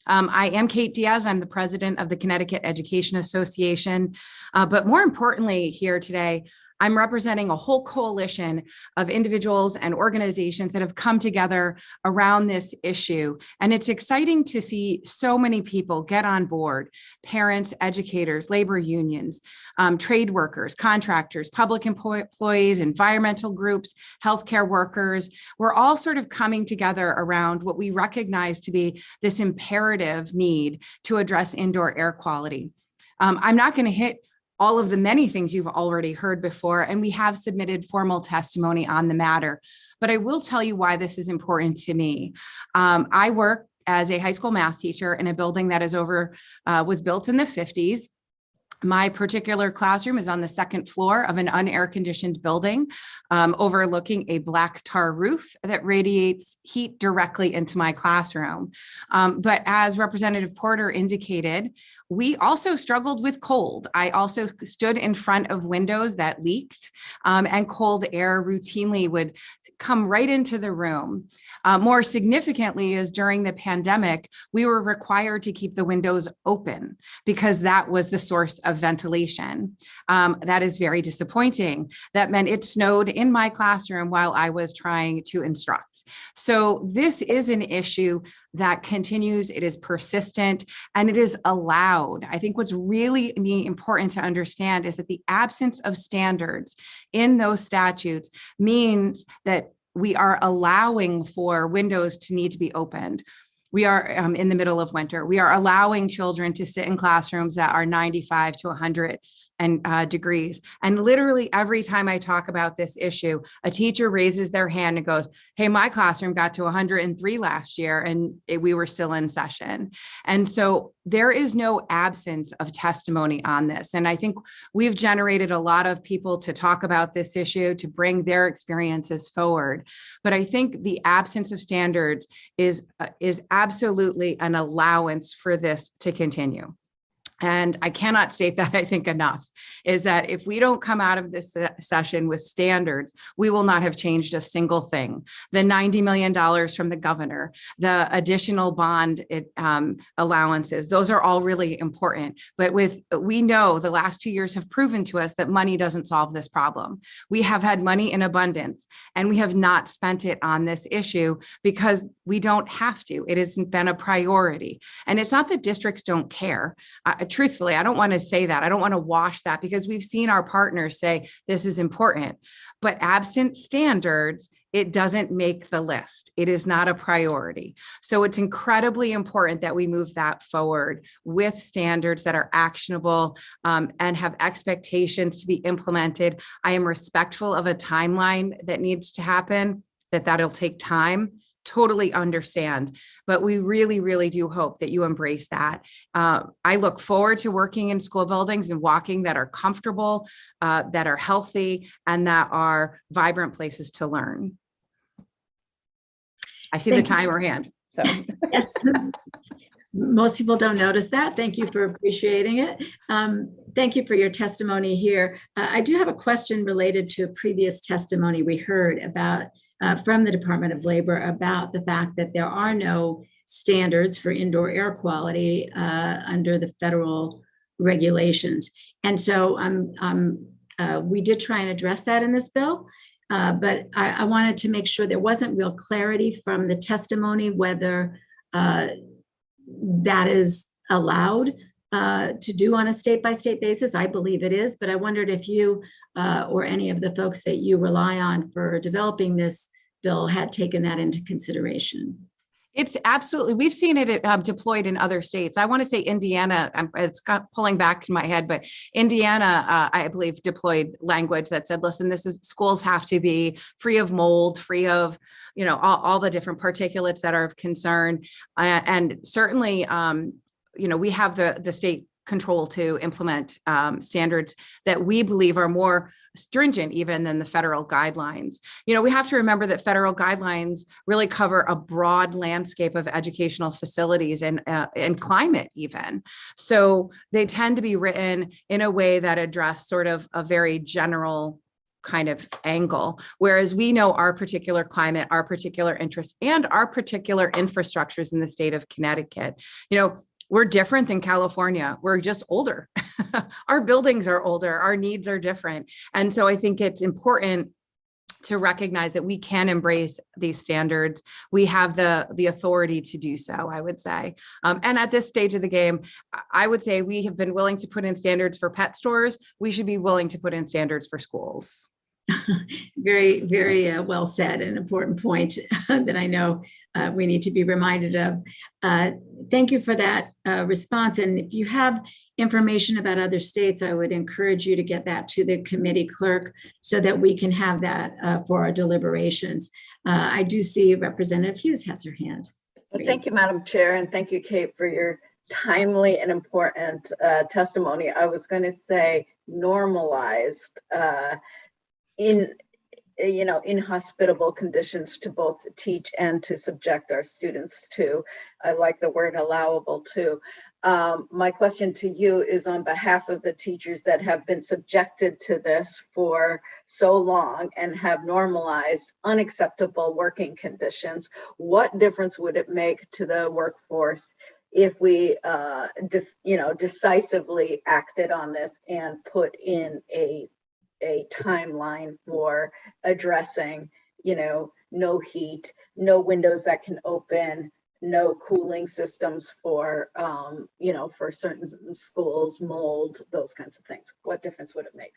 I am Kate Diaz. I'm the president of the Connecticut Education Association. But more importantly here today, I'm representing a whole coalition of individuals and organizations that have come together around this issue. And it's exciting to see so many people get on board: parents, educators, labor unions, trade workers, contractors, public employees, environmental groups, healthcare workers. We're all sort of coming together around what we recognize to be this imperative need to address indoor air quality. I'm not going to hit all of the many things you've already heard before, and we have submitted formal testimony on the matter. But I will tell you why this is important to me. I work as a high school math teacher in a building that was built in the 50s. My particular classroom is on the second floor of an unair-conditioned building overlooking a black tar roof that radiates heat directly into my classroom. But as Representative Porter indicated, we also struggled with cold. I also stood in front of windows that leaked, and cold air routinely would come right into the room. More significantly is during the pandemic, we were required to keep the windows open because that was the source of ventilation. That is very disappointing. That meant it snowed in my classroom while I was trying to instruct. So this is an issue that continues, it is persistent, and it is allowed. I think what's really important to understand is that the absence of standards in those statutes means that we are allowing for windows to need to be opened. We are in the middle of winter. We are allowing children to sit in classrooms that are 95 to 100 degrees. And literally every time I talk about this issue, a teacher raises their hand and goes, hey, my classroom got to 103 last year and we were still in session. And so there is no absence of testimony on this. And I think we've generated a lot of people to talk about this issue, to bring their experiences forward. But I think the absence of standards is absolutely an allowance for this to continue. And I cannot state that, I think, enough, is that if we don't come out of this session with standards, we will not have changed a single thing. The $90 million from the governor, the additional bond allowances, those are all really important. But we know the last 2 years have proven to us that money doesn't solve this problem. We have had money in abundance, and we have not spent it on this issue because we don't have to. It hasn't been a priority. And it's not that districts don't care. Truthfully, I don't want to say that. I don't want to wash that, because we've seen our partners say this is important. But absent standards, it doesn't make the list. It is not a priority. So it's incredibly important that we move that forward with standards that are actionable and have expectations to be implemented. I am respectful of a timeline that needs to happen, that'll take time. Totally understand, but we really, really do hope that you embrace that. I look forward to working in school buildings and walking that are comfortable, that are healthy, and that are vibrant places to learn. I see the timer hand, so. Yes. Most people don't notice that. Thank you for appreciating it. Thank you for your testimony here. I do have a question related to a previous testimony we heard about from the Department of Labor about the fact that there are no standards for indoor air quality under the federal regulations. And so we did try and address that in this bill, but I wanted to make sure there wasn't real clarity from the testimony whether that is allowed to do on a state-by-state basis. I believe it is, but I wondered if you or any of the folks that you rely on for developing this bill had taken that into consideration. It's absolutely, we've seen it deployed in other states. I want to say Indiana, it's got pulling back in my head, but Indiana, I believe, deployed language that said, listen, schools have to be free of mold, free of, all the different particulates that are of concern. And certainly, we have the state control to implement standards that we believe are more stringent even than the federal guidelines. We have to remember that federal guidelines really cover a broad landscape of educational facilities and climate even. So they tend to be written in a way that address sort of a very general kind of angle, whereas we know our particular climate, our particular interests, and our particular infrastructures in the state of Connecticut. We're different than California. We're just older. Our buildings are older. Our needs are different. And so I think it's important to recognize that we can embrace these standards. We have the authority to do so, I would say. And at this stage of the game, I would say we have been willing to put in standards for pet stores. We should be willing to put in standards for schools. Very, very well said, an important point that I know we need to be reminded of. Thank you for that response. And if you have information about other states, I would encourage you to get that to the committee clerk so that we can have that for our deliberations. I do see Representative Hughes has her hand. Well, thank you, Madam Chair, and thank you, Kate, for your timely and important testimony. I was going to say normalized in inhospitable conditions to both teach and to subject our students to. I like the word allowable too. My question to you is on behalf of the teachers that have been subjected to this for so long and have normalized unacceptable working conditions. What difference would it make to the workforce if we decisively acted on this and put in a timeline for addressing, no heat, no windows that can open, no cooling systems for, for certain schools, mold, those kinds of things? What difference would it make?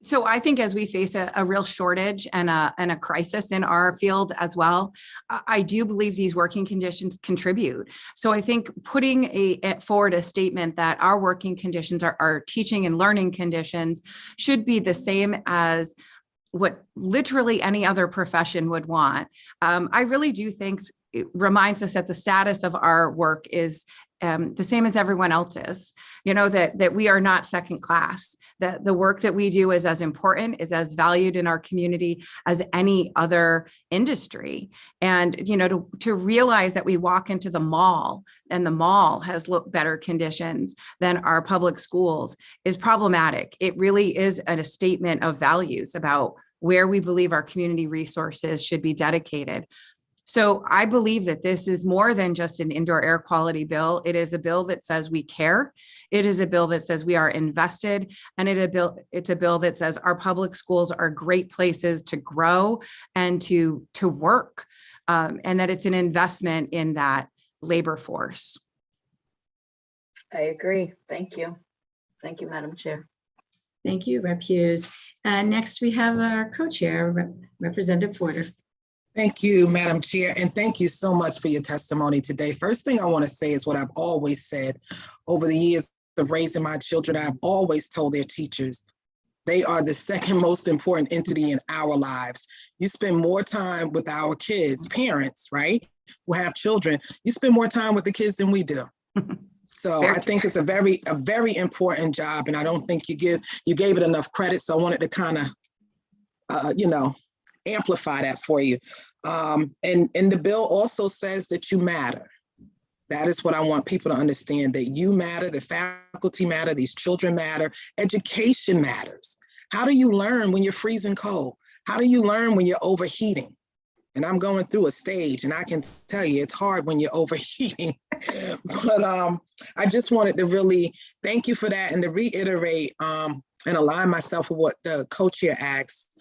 So I think as we face a real shortage and a crisis in our field as well, I do believe these working conditions contribute. So I think putting forward a statement that our working conditions, our teaching and learning conditions should be the same as what literally any other profession would want. I really do think it reminds us that the status of our work is the same as everyone else's, that we are not second class, that the work that we do is as important, is as valued in our community as any other industry. And, to realize that we walk into the mall and the mall has better conditions than our public schools is problematic. It really is a statement of values about where we believe our community resources should be dedicated. So I believe that this is more than just an indoor air quality bill. It is a bill that says we care. It is a bill that says we are invested. And it's a bill that says our public schools are great places to grow and to work, and that it's an investment in that labor force. I agree. Thank you. Thank you, Madam Chair. Thank you, Rep. Hughes. Next, we have our co-chair, Representative Porter. Thank you, Madam Chair, and thank you so much for your testimony today. First thing I want to say is what I've always said over the years of raising my children. I've always told their teachers, they are the second most important entity in our lives. You spend more time with our kids, parents, right, who have children. You spend more time with the kids than we do. So I think it's a very important job, and I don't think you gave it enough credit. So I wanted to kind of, amplify that for you. And the bill also says that you matter. That is what I want people to understand, that you matter, the faculty matter, these children matter, education matters. How do you learn when you're freezing cold? How do you learn when you're overheating? And I'm going through a stage, and I can tell you it's hard when you're overheating. But I just wanted to really thank you for that, and to reiterate and align myself with what the co-chair asked.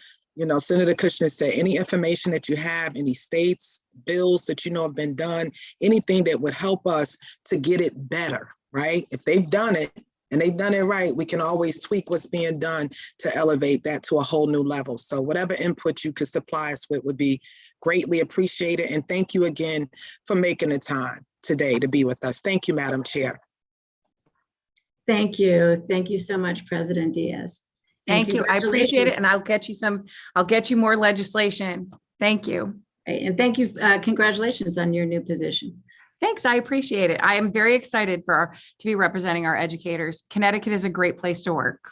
Senator Kushner said, any information that you have, any states, bills that have been done, anything that would help us to get it better, right? If they've done it and they've done it right, we can always tweak what's being done to elevate that to a whole new level. So whatever input you could supply us with would be greatly appreciated. And thank you again for making the time today to be with us. Thank you, Madam Chair. Thank you. Thank you so much, President Diaz. Thank you. I appreciate it. And I'll get you more legislation. Thank you. And thank you. Congratulations on your new position. Thanks. I appreciate it. I am very excited to be representing our educators. Connecticut is a great place to work.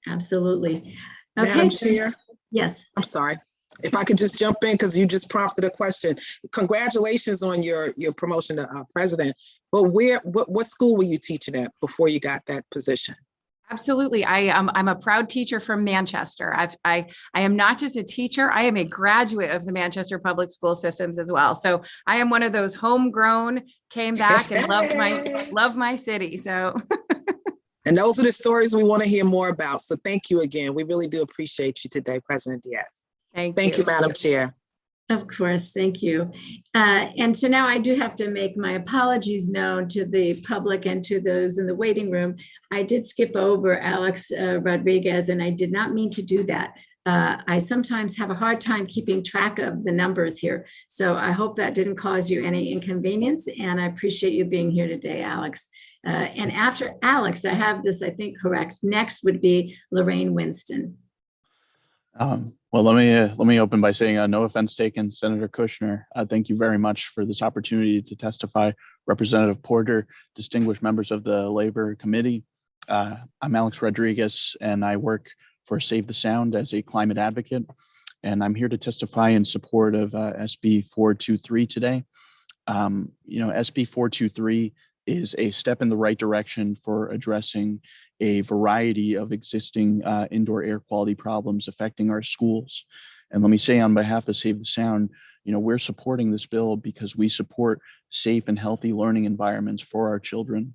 Absolutely. Okay, Madam Chair. Yes. I'm sorry. If I could just jump in, because you just prompted a question. Congratulations on your promotion to president. But what school were you teaching at before you got that position? Absolutely. I'm a proud teacher from Manchester. I am not just a teacher, I am a graduate of the Manchester public school systems as well. So I am one of those homegrown, came back and loved my city. So and those are the stories we want to hear more about. So thank you again. We really do appreciate you today, President Diaz. Thank you, Madam Chair. Of course, thank you. And so now I do have to make my apologies known to the public and to those in the waiting room. I did skip over Alex Rodriguez, and I did not mean to do that. I sometimes have a hard time keeping track of the numbers here. So I hope that didn't cause you any inconvenience, and I appreciate you being here today, Alex. And after Alex, I have this, I think, correct. Next would be Lorraine Winston. Well, let me open by saying no offense taken, Senator Kushner. Thank you very much for this opportunity to testify. Representative Porter, distinguished members of the Labor Committee. I'm Alex Rodriguez, and I work for Save the Sound as a climate advocate. And I'm here to testify in support of SB 423 today. SB 423 is a step in the right direction for addressing a variety of existing indoor air quality problems affecting our schools. And let me say on behalf of Save the Sound, we're supporting this bill because we support safe and healthy learning environments for our children.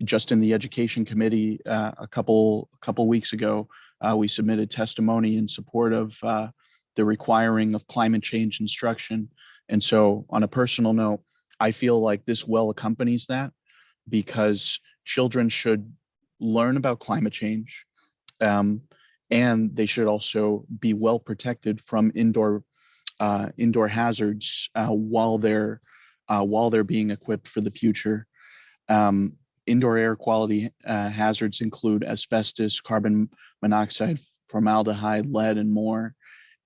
Just in the Education Committee a couple weeks ago, we submitted testimony in support of the requiring of climate change instruction And so on a personal note, I feel like this well accompanies that, because children should learn about climate change, and they should also be well protected from indoor hazards while they're being equipped for the future. Indoor air quality hazards include asbestos, carbon monoxide, formaldehyde, lead, and more.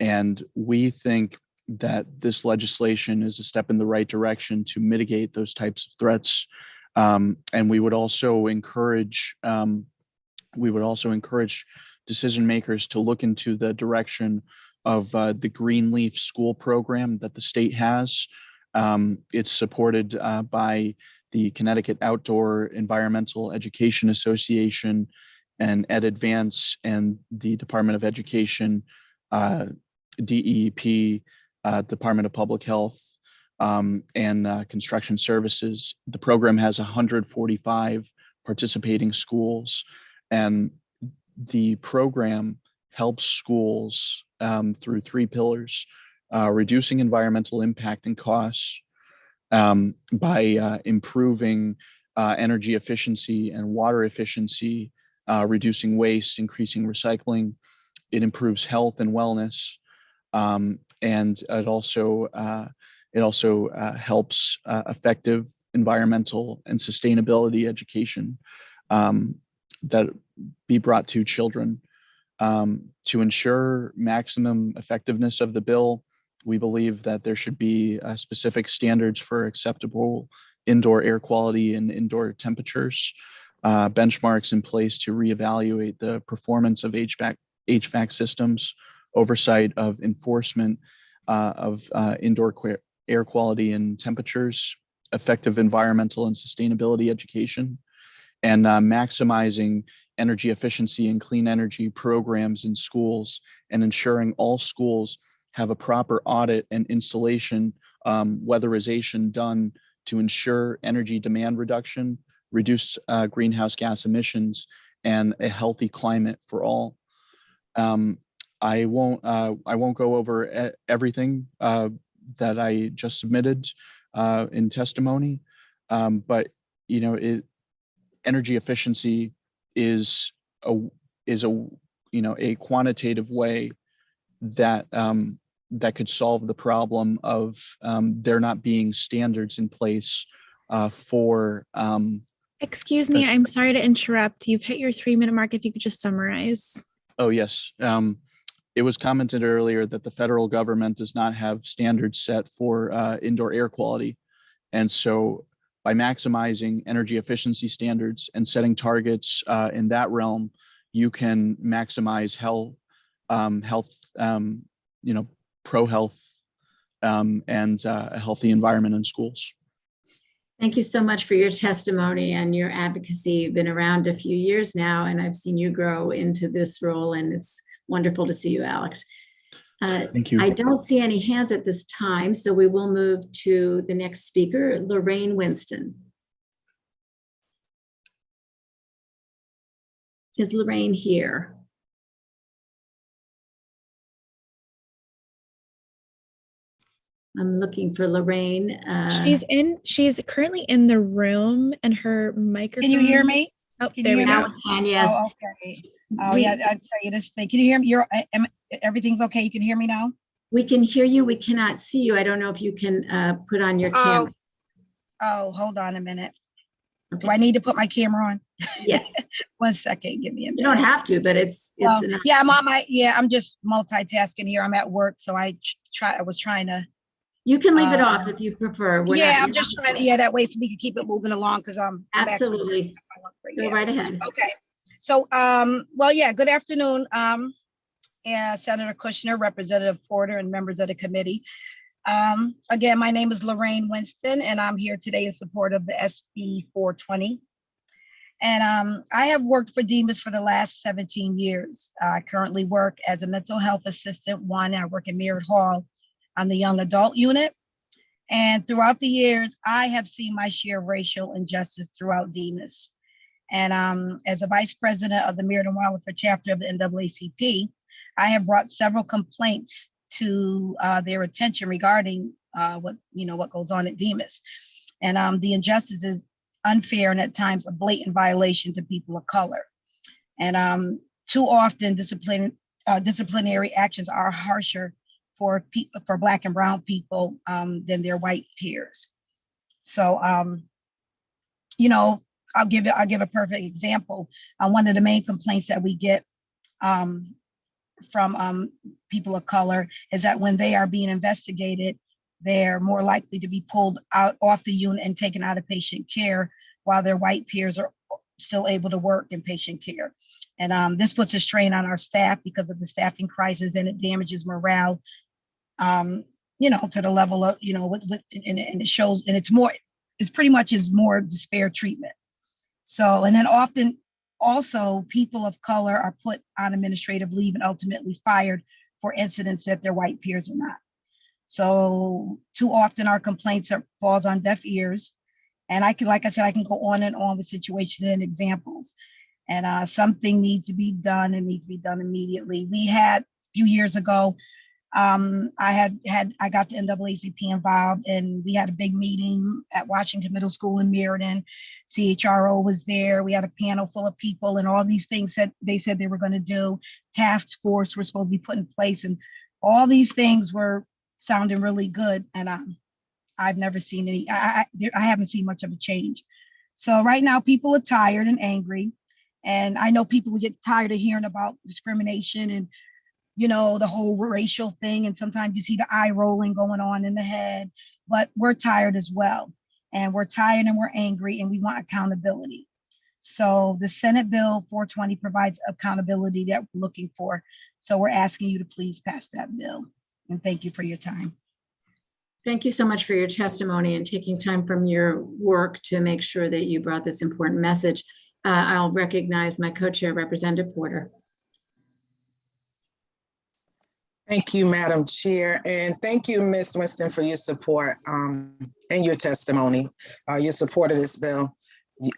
And we think that this legislation is a step in the right direction to mitigate those types of threats. And we would also encourage decision makers to look into the direction of the Greenleaf School program that the state has. It's supported by the Connecticut Outdoor Environmental Education Association and Ed Advance and the Department of Education, DEP, Department of Public Health, and Construction Services. The program has 145 participating schools, and the program helps schools through 3 pillars: reducing environmental impact and costs by improving energy efficiency and water efficiency, reducing waste, increasing recycling. It improves health and wellness, and it also helps effective environmental and sustainability education that be brought to children. To ensure maximum effectiveness of the bill, we believe that there should be specific standards for acceptable indoor air quality and indoor temperatures, benchmarks in place to reevaluate the performance of HVAC systems, oversight of enforcement of indoor air quality and temperatures, effective environmental and sustainability education, and maximizing energy efficiency and clean energy programs in schools, and ensuring all schools have a proper audit and installation weatherization done to ensure energy demand reduction, reduce greenhouse gas emissions, and a healthy climate for all. I won't go over everything that I just submitted in testimony, but energy efficiency is a quantitative way that that could solve the problem of there not being standards in place for. Excuse me, I'm sorry to interrupt. You've hit your 3-minute mark. If you could just summarize. Oh, yes. It was commented earlier that the federal government does not have standards set for indoor air quality. And so by maximizing energy efficiency standards and setting targets in that realm, you can maximize health, pro-health, and a healthy environment in schools. Thank you so much for your testimony and your advocacy. You've been around a few years now, and I've seen you grow into this role, and it's wonderful to see you, Alex. Thank you. I don't see any hands at this time, so we will move to the next speaker, Lorraine Winston. Is Lorraine here? I'm looking for Lorraine. She's currently in the room, and her microphone. Can you hear me? Oh, Can there you we hear go. me? Yes. Oh, okay. Oh, yeah. I'll tell you this thing. Can you hear me? Everything's okay. You can hear me now? We can hear you. We cannot see you. I don't know if you can put on your camera. Oh, hold on a minute. Okay. Do I need to put my camera on? Yes. 1 second. Give me a minute. You don't have to, but it's enough. Yeah, I'm just multitasking here. I'm at work, so I was trying to. You can leave it off if you prefer. I'm just trying to, that way so we can keep it moving along, because I'm absolutely. Go right ahead. Okay. So, good afternoon, Senator Kushner, Representative Porter, and members of the committee. Again, my name is Lorraine Winston, and I'm here today in support of the SB 420. And I have worked for Dimas for the last 17 years. I currently work as a mental health assistant. I work in Merritt Hall on the young adult unit. And throughout the years, I have seen my share of racial injustice throughout Dimas. And as a vice president of the Merritt and Wallingford chapter of the NAACP, I have brought several complaints to their attention regarding what goes on at Demas. And the injustice is unfair and at times a blatant violation to people of color. And too often disciplinary actions are harsher for Black and brown people than their white peers. So, I'll give a perfect example. One of the main complaints that we get from people of color is that when they are being investigated, they're more likely to be pulled out off the unit and taken out of patient care while their white peers are still able to work in patient care. And this puts a strain on our staff because of the staffing crisis, and it damages morale, to the level of, and it shows, and it's pretty much is more despair treatment. So, and then often also people of color are put on administrative leave and ultimately fired for incidents that their white peers are not. So too often our complaints falls on deaf ears. And like I said, I can go on and on with situations and examples. And something needs to be done and needs to be done immediately. We had a few years ago, I got the NAACP involved, and we had a big meeting at Washington Middle School in Meriden. CHRO was there. We had a panel full of people, and all these things that they said they were going to do. Task force were supposed to be put in place, and all these things were sounding really good. And I've never seen any. I haven't seen much of a change. So right now, people are tired and angry, and I know people will get tired of hearing about discrimination and the whole racial thing. And sometimes you see the eye rolling going on in the head, but we're tired as well. And we're tired and we're angry and we want accountability. So the Senate Bill 420 provides accountability that we're looking for. So we're asking you to please pass that bill. And thank you for your time. Thank you so much for your testimony and taking time from your work to make sure that you brought this important message. I'll recognize my co-chair, Representative Porter. Thank you, Madam Chair, and thank you, Ms. Winston, for your support and your testimony, your support of this bill.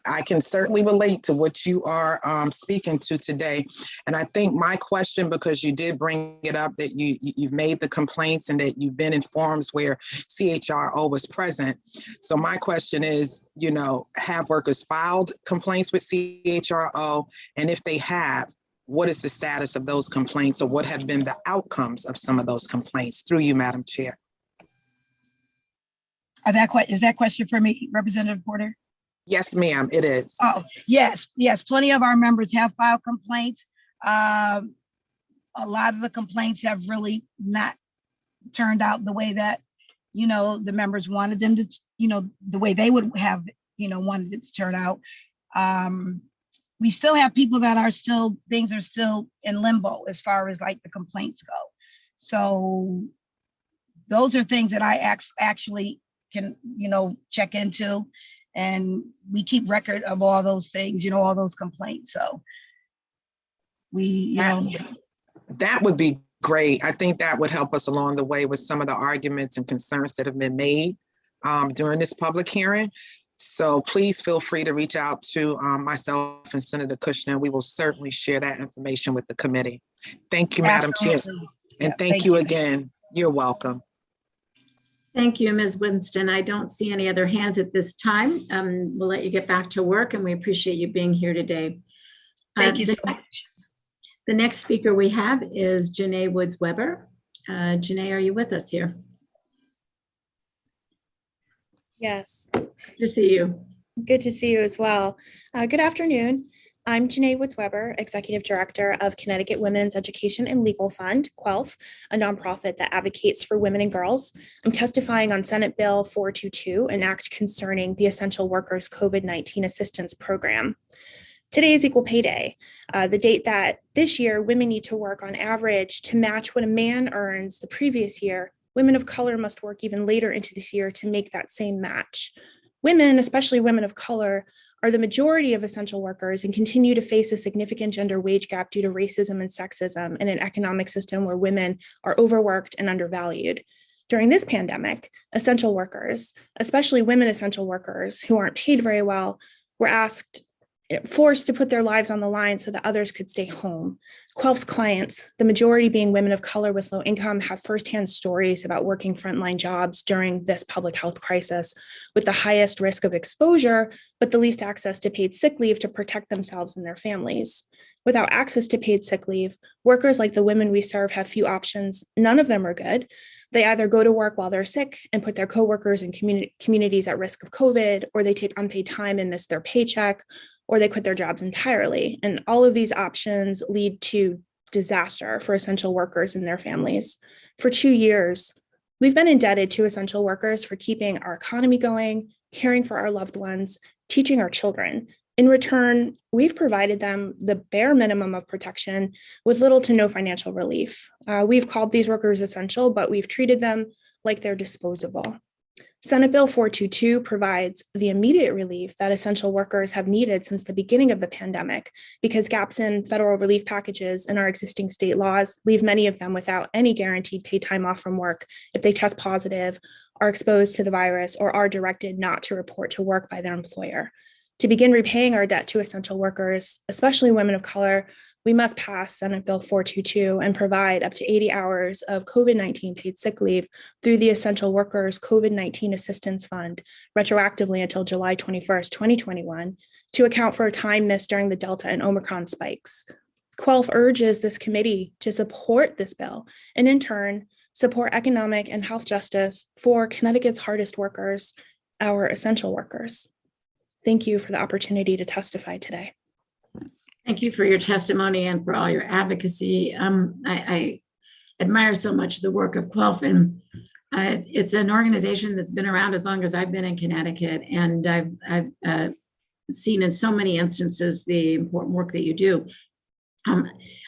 I can certainly relate to what you are speaking to today. And I think my question, because you did bring it up, that you've made the complaints and that you've been in forums where CHRO was present. So my question is, have workers filed complaints with CHRO? And if they have, what is the status of those complaints, or what have been the outcomes of some of those complaints? Through you, Madam Chair. Is that question for me, Representative Porter? Yes, ma'am, it is. Oh, yes. Plenty of our members have filed complaints. A lot of the complaints have really not turned out the way that, the members wanted them to, the way they would have, wanted it to turn out. We still have people that are things are still in limbo as far as like the complaints go. So those are things that I actually can, check into, and we keep record of all those things, all those complaints. So that would be great. I think that would help us along the way with some of the arguments and concerns that have been made during this public hearing. So please feel free to reach out to myself and Senator Kushner. We will certainly share that information with the committee. Thank you, Madam Chair. And thank you again. You're welcome. Thank you, Ms. Winston. I don't see any other hands at this time. We'll let you get back to work, and we appreciate you being here today. Thank you so much. The next speaker we have is Janae Woods-Weber. Janae, are you with us here? Yes. Good to see you. Good to see you as well. Good afternoon. I'm Janae Woods-Weber, Executive Director of Connecticut Women's Education and Legal Fund, QWELF, a nonprofit that advocates for women and girls. I'm testifying on Senate Bill 422, an act concerning the Essential Workers COVID-19 Assistance Program. Today is Equal Pay Day, the date that this year women need to work on average to match what a man earns the previous year. Women of color must work even later into this year to make that same match. Women, especially women of color, are the majority of essential workers and continue to face a significant gender wage gap due to racism and sexism in an economic system where women are overworked and undervalued. During this pandemic, essential workers, especially women essential workers who aren't paid very well, were asked forced to put their lives on the line so that others could stay home. Quelf's clients, the majority being women of color with low income, have firsthand stories about working frontline jobs during this public health crisis with the highest risk of exposure, but the least access to paid sick leave to protect themselves and their families. Without access to paid sick leave, workers like the women we serve have few options. None of them are good. They either go to work while they're sick and put their coworkers and communities at risk of COVID, or they take unpaid time and miss their paycheck, or they quit their jobs entirely. And all of these options lead to disaster for essential workers and their families. For 2 years, we've been indebted to essential workers for keeping our economy going, caring for our loved ones, teaching our children. In return, we've provided them the bare minimum of protection with little to no financial relief. We've called these workers essential, but we've treated them like they're disposable. Senate Bill 422 provides the immediate relief that essential workers have needed since the beginning of the pandemic, because gaps in federal relief packages and our existing state laws leave many of them without any guaranteed paid time off from work if they test positive, are exposed to the virus, or are directed not to report to work by their employer. To begin repaying our debt to essential workers, especially women of color, we must pass Senate Bill 422 and provide up to 80 hours of COVID-19 paid sick leave through the Essential Workers COVID-19 Assistance Fund, retroactively until July 21st, 2021, to account for time missed during the Delta and Omicron spikes. Quelf urges this committee to support this bill and in turn, support economic and health justice for Connecticut's hardest workers, our essential workers. Thank you for the opportunity to testify today. Thank you for your testimony and for all your advocacy. I admire so much the work of Quelf, and it's an organization that's been around as long as I've been in Connecticut, and I've seen in so many instances the important work that you do.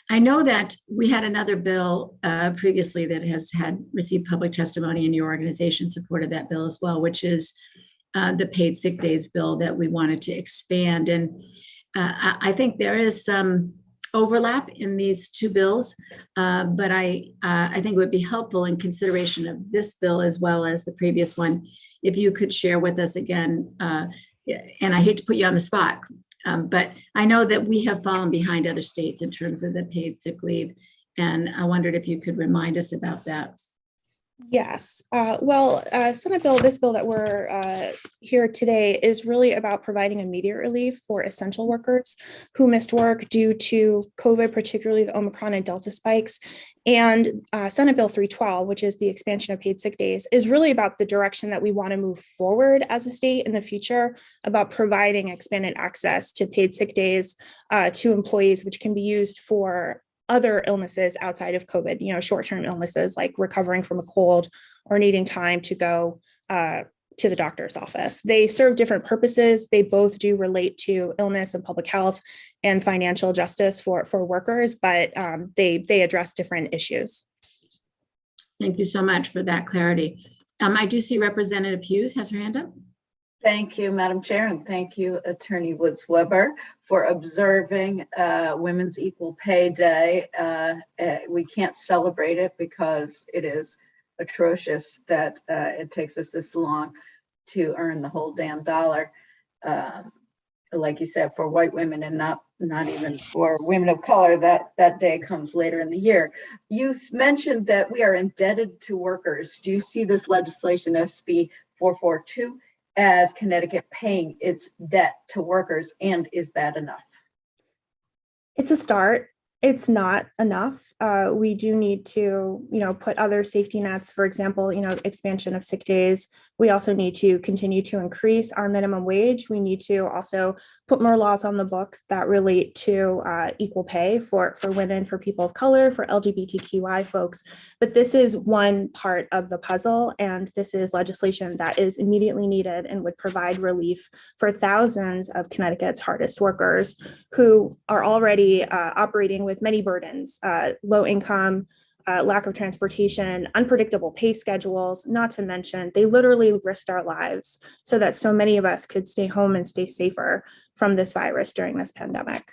I know that we had another bill previously that has received public testimony, and your organization supported that bill as well, which is the paid sick days bill that we wanted to expand. And I think there is some overlap in these two bills, but I think it would be helpful in consideration of this bill as well as the previous one, if you could share with us again, and I hate to put you on the spot, but I know that we have fallen behind other states in terms of the paid sick leave, and I wondered if you could remind us about that. Yes. Senate bill, this bill that we're here today is really about providing immediate relief for essential workers who missed work due to COVID, particularly the Omicron and Delta spikes. And Senate Bill 312, which is the expansion of paid sick days, is really about the direction that we want to move forward as a state in the future, about providing expanded access to paid sick days to employees, which can be used for other illnesses outside of COVID, short-term illnesses like recovering from a cold or needing time to go to the doctor's office. They serve different purposes. They both do relate to illness and public health and financial justice for workers, but they address different issues. Thank you so much for that clarity. I do see Representative Hughes has her hand up. Thank you, Madam Chair, and thank you, Attorney Woods Weber, for observing Women's Equal Pay Day. We can't celebrate it because it is atrocious that it takes us this long to earn the whole damn dollar. Like you said, for white women and not even for women of color, that day comes later in the year. You mentioned that we are indebted to workers. Do you see this legislation, SB 442? As Connecticut paying its debt to workers, and is that enough? It's a start. It's not enough. We do need to, put other safety nets, for example, expansion of sick days. We also need to continue to increase our minimum wage. We need to also put more laws on the books that relate to equal pay for women, for people of color, for LGBTQI folks. But this is one part of the puzzle, and this is legislation that is immediately needed and would provide relief for thousands of Connecticut's hardest workers who are already operating with many burdens, low income, lack of transportation, unpredictable pay schedules, not to mention they literally risked our lives so that so many of us could stay home and stay safer from this virus during this pandemic.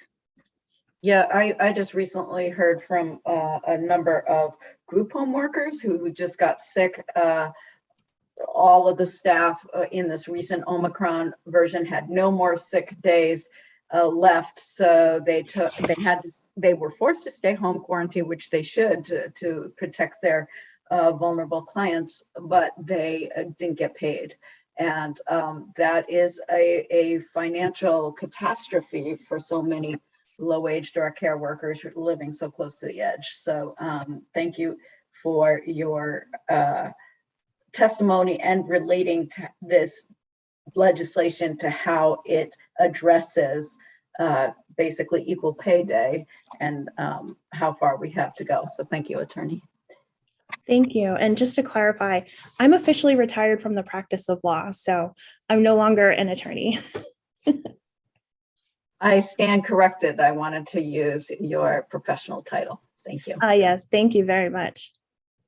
Yeah, I just recently heard from a number of group home workers who just got sick. All of the staff in this recent Omicron version had no more sick days. left. So they were forced to stay home quarantine, which they should to protect their vulnerable clients, but they didn't get paid. And that is a financial catastrophe for so many low-wage direct care workers who are living so close to the edge. So thank you for your testimony and relating to this legislation to how it addresses basically equal pay day and how far we have to go. So thank you, attorney. Thank you. And just to clarify, I'm officially retired from the practice of law, so I'm no longer an attorney. I stand corrected. I wanted to use your professional title. Thank you. Yes, thank you very much.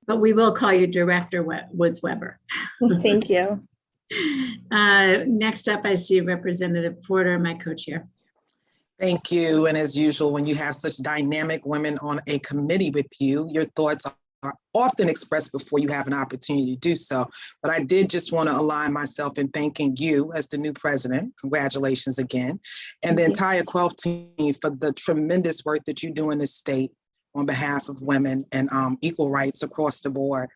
But we will call you Director Woods Weber. Thank you. Next up, I see Representative Porter, my co-chair. Thank you. And as usual, when you have such dynamic women on a committee with you, your thoughts are often expressed before you have an opportunity to do so. But I did just want to align myself in thanking you as the new president. Congratulations again. And the entire Quell team for the tremendous work that you do in this state on behalf of women and equal rights across the board.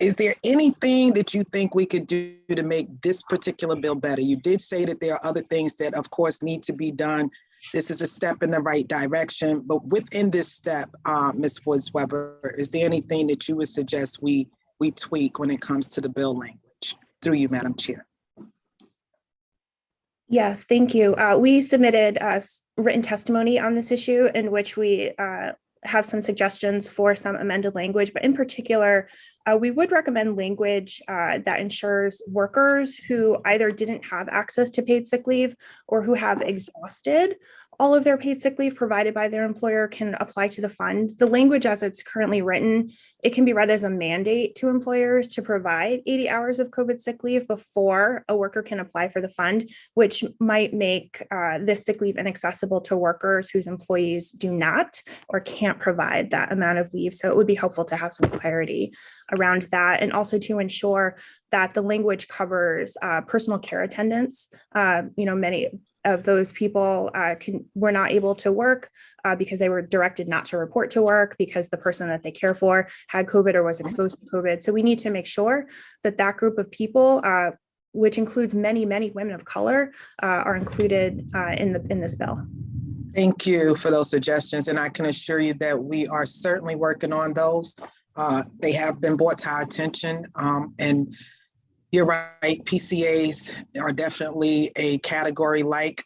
Is there anything that you think we could do to make this particular bill better? You did say that there are other things that, of course, need to be done. This is a step in the right direction, but within this step, Ms. Woods Weber, is there anything that you would suggest we tweak when it comes to the bill language? Through you, Madam Chair. Yes, thank you. We submitted written testimony on this issue in which we have some suggestions for some amended language, but in particular, we would recommend language that ensures workers who either didn't have access to paid sick leave or who have exhausted all of their paid sick leave provided by their employer can apply to the fund. The language as it's currently written, it can be read as a mandate to employers to provide 80 hours of COVID sick leave before a worker can apply for the fund, which might make this sick leave inaccessible to workers whose employees do not or can't provide that amount of leave. So it would be helpful to have some clarity around that, and also to ensure that the language covers personal care attendants. Many of those people were not able to work because they were directed not to report to work because the person that they care for had COVID or was exposed to COVID. So we need to make sure that that group of people, which includes many, many women of color, are included in this bill. Thank you for those suggestions, and I can assure you that we are certainly working on those. They have been brought to our attention, and you're right, PCAs are definitely a category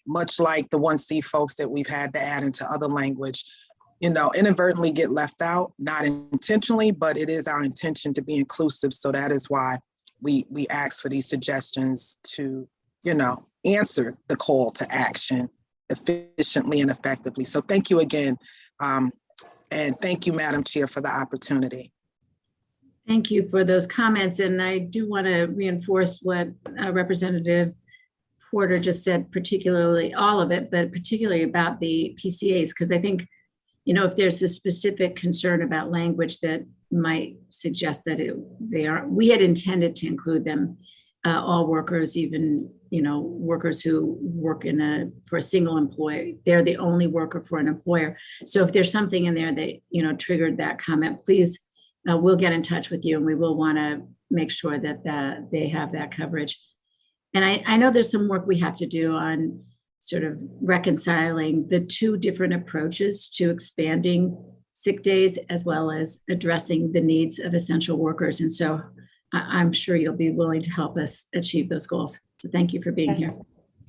much like the 1C folks that we've had to add into other language, inadvertently get left out, not intentionally, but it is our intention to be inclusive. So that is why we ask for these suggestions to, answer the call to action efficiently and effectively. So thank you again. And thank you, Madam Chair, for the opportunity. Thank you for those comments. And I do want to reinforce what Representative Porter just said, particularly all of it, but particularly about the PCAs, because I think, if there's a specific concern about language that might suggest that we had intended to include them, all workers, even, workers who work for a single employee, they're the only worker for an employer. So if there's something in there that, triggered that comment, please, we'll get in touch with you, and we will want to make sure that they have that coverage. And I know there's some work we have to do on sort of reconciling the two different approaches to expanding sick days, as well as addressing the needs of essential workers. And so I'm sure you'll be willing to help us achieve those goals. So thank you for being here.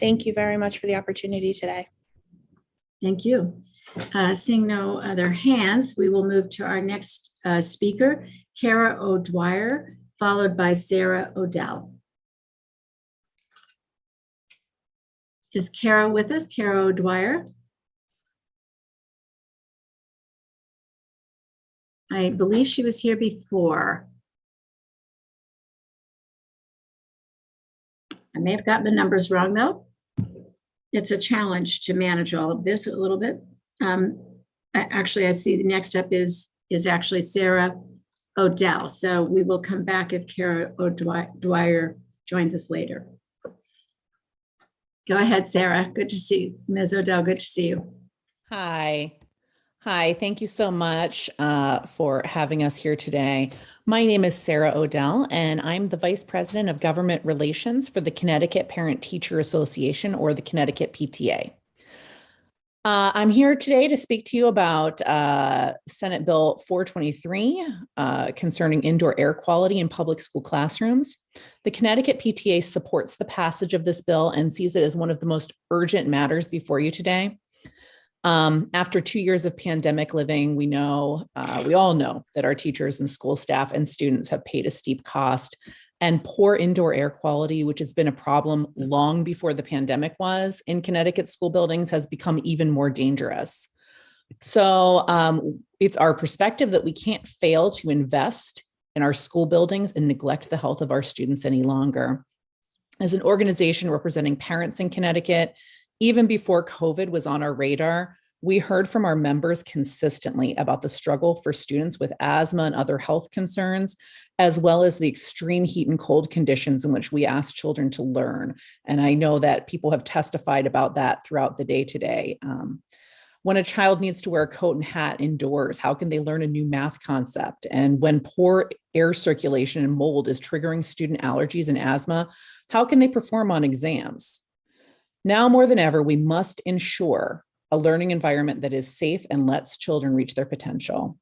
Thank you very much for the opportunity today. Thank you. Seeing no other hands, we will move to our next speaker, Kara O'Dwyer, followed by Sarah O'Dell. Is Kara with us? Kara O'Dwyer? I believe she was here before. I may have gotten the numbers wrong, though. It's a challenge to manage all of this a little bit. Actually, I see the next up is actually Sarah O'Dell. So we will come back if Kara O'Dwyer joins us later. Go ahead, Sarah. Good to see you. Ms. Odell, good to see you. Hi. Hi, thank you so much for having us here today. My name is Sarah Odell, and I'm the Vice President of Government Relations for the Connecticut Parent Teacher Association, or the Connecticut PTA. I'm here today to speak to you about Senate Bill 423 concerning indoor air quality in public school classrooms. The Connecticut PTA supports the passage of this bill and sees it as one of the most urgent matters before you today. After 2 years of pandemic living, we all know that our teachers and school staff and students have paid a steep cost, and poor indoor air quality, which has been a problem long before the pandemic was in Connecticut school buildings, has become even more dangerous. So it's our perspective that we can't fail to invest in our school buildings and neglect the health of our students any longer. As an organization representing parents in Connecticut, even before COVID was on our radar, we heard from our members consistently about the struggle for students with asthma and other health concerns, as well as the extreme heat and cold conditions in which we ask children to learn. And I know that people have testified about that throughout the day today. When a child needs to wear a coat and hat indoors, how can they learn a new math concept? And when poor air circulation and mold is triggering student allergies and asthma, how can they perform on exams? Now more than ever, we must ensure a learning environment that is safe and lets children reach their potential.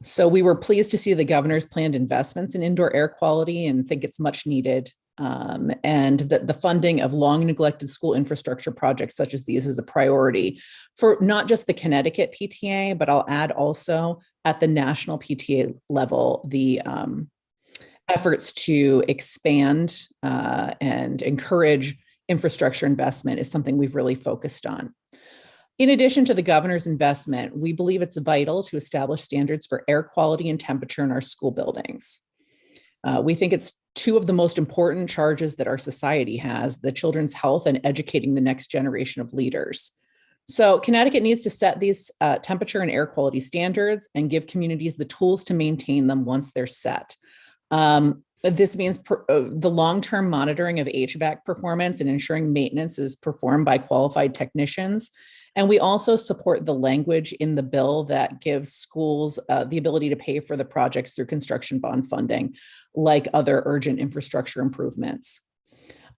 So we were pleased to see the governor's planned investments in indoor air quality and think it's much needed. And that the funding of long neglected school infrastructure projects such as these is a priority for not just the Connecticut PTA, but I'll add also at the national PTA level, the efforts to expand and encourage infrastructure investment is something we've really focused on. In addition to the governor's investment, we believe it's vital to establish standards for air quality and temperature in our school buildings. We think it's two of the most important charges that our society has, the children's health and educating the next generation of leaders. So Connecticut needs to set these temperature and air quality standards and give communities the tools to maintain them once they're set. This means the long-term monitoring of HVAC performance and ensuring maintenance is performed by qualified technicians. And we also support the language in the bill that gives schools the ability to pay for the projects through construction bond funding, like other urgent infrastructure improvements.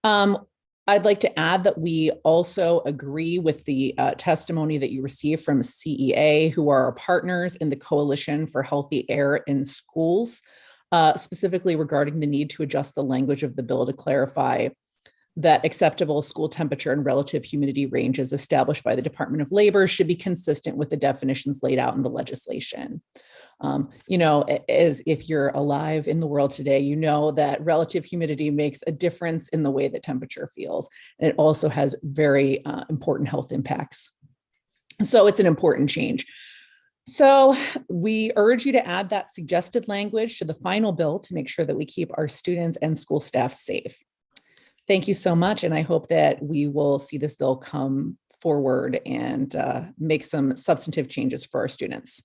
I'd like to add that we also agree with the testimony that you received from CEA, who are our partners in the Coalition for Healthy Air in Schools, specifically regarding the need to adjust the language of the bill to clarify that acceptable school temperature and relative humidity ranges established by the Department of Labor should be consistent with the definitions laid out in the legislation. As if you're alive in the world today, you know that relative humidity makes a difference in the way that temperature feels. And it also has very important health impacts. So it's an important change. So we urge you to add that suggested language to the final bill to make sure that we keep our students and school staff safe. Thank you so much. And I hope that we will see this bill come forward and make some substantive changes for our students.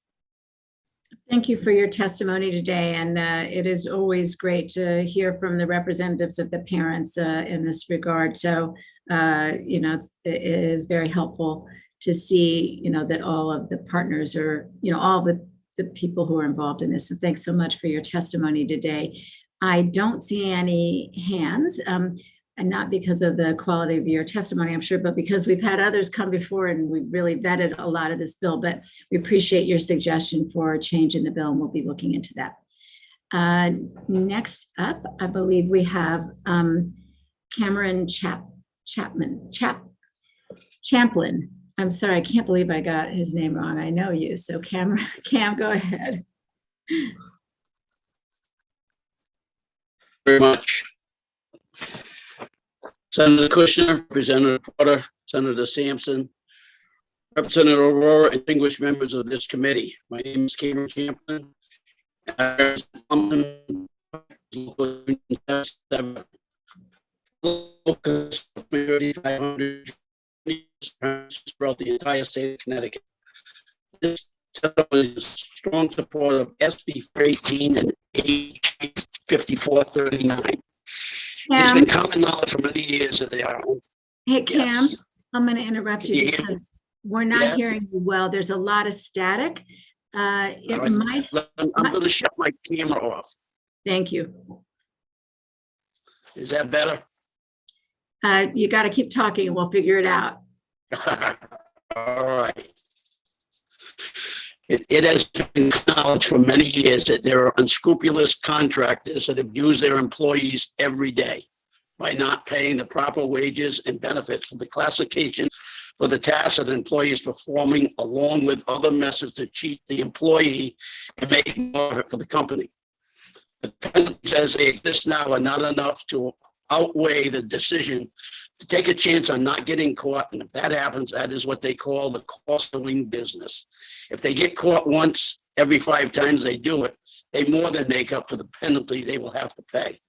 Thank you for your testimony today. And it is always great to hear from the representatives of the parents in this regard. So, it is very helpful to see, that all of the partners are, all the people who are involved in this. So thanks so much for your testimony today. I don't see any hands. And not because of the quality of your testimony, I'm sure, but because we've had others come before and we've really vetted a lot of this bill, but we appreciate your suggestion for a change in the bill and we'll be looking into that. Next up, I believe we have Cameron Champlin. I'm sorry, I can't believe I got his name wrong. I know you. So Cam, go ahead. Very much. Senator Kushner, Representative Porter, Senator Sampson, Representative Aurora, and distinguished members of this committee. My name is Cameron Champlin. Throughout the entire state of Connecticut. This is a strong support of SB 418 and HB 5439. It's been common knowledge for many years that they are Hey, Cam, Yes. I'm going to interrupt you Can you hear because me? we're not Yes. hearing you well. There's a lot of static. It All right. might, I'm going to shut my camera off. thank you. Is that better? You got to keep talking and we'll figure it out. All right. It has been acknowledged for many years that there are unscrupulous contractors that abuse their employees every day by not paying the proper wages and benefits for the classification for the tasks that the employee is performing, along with other methods to cheat the employee and make more of it for the company. The penalties as they exist now are not enough to outweigh the decision to take a chance on not getting caught. And if that happens, that is what they call the cost of doing business. If they get caught once every 5 times they do it, they more than make up for the penalty they will have to pay.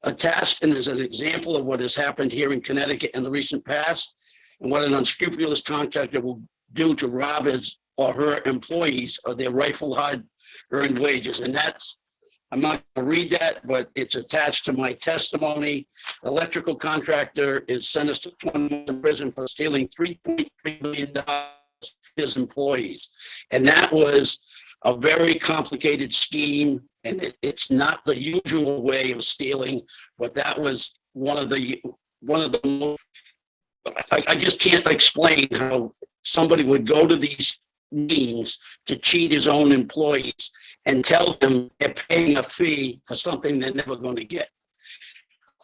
Attached and is an example of what has happened here in Connecticut in the recent past and what an unscrupulous contractor will do to rob his or her employees of their rightful hard-earned wages. And that's, I'm not going to read that, but it's attached to my testimony. The electrical contractor is sentenced to 20 months in prison for stealing $3.3 million from his employees. And that was a very complicated scheme, and it's not the usual way of stealing, but that was one of the most, I just can't explain how somebody would go to these means to cheat his own employees and tell them they're paying a fee for something they're never going to get.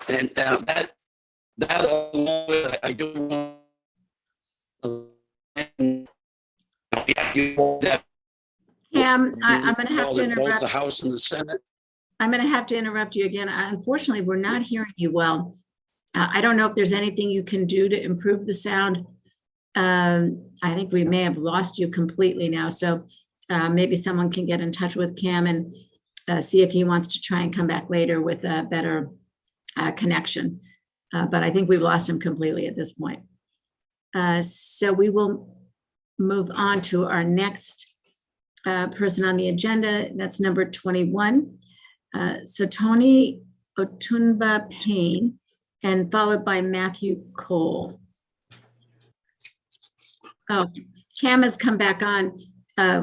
And that along with, I do want that. Cam, I'm going to have to both the interrupt. House and the Senate. I'm going to have to interrupt you again. Unfortunately, we're not hearing you well. I don't know if there's anything you can do to improve the sound. I think we may have lost you completely now. So maybe someone can get in touch with Cam and see if he wants to try and come back later with a better connection. But I think we've lost him completely at this point. So we will move on to our next person on the agenda. That's number 21. So Tony Otunba Payne, and followed by Matthew Cole. Oh, Cam has come back on.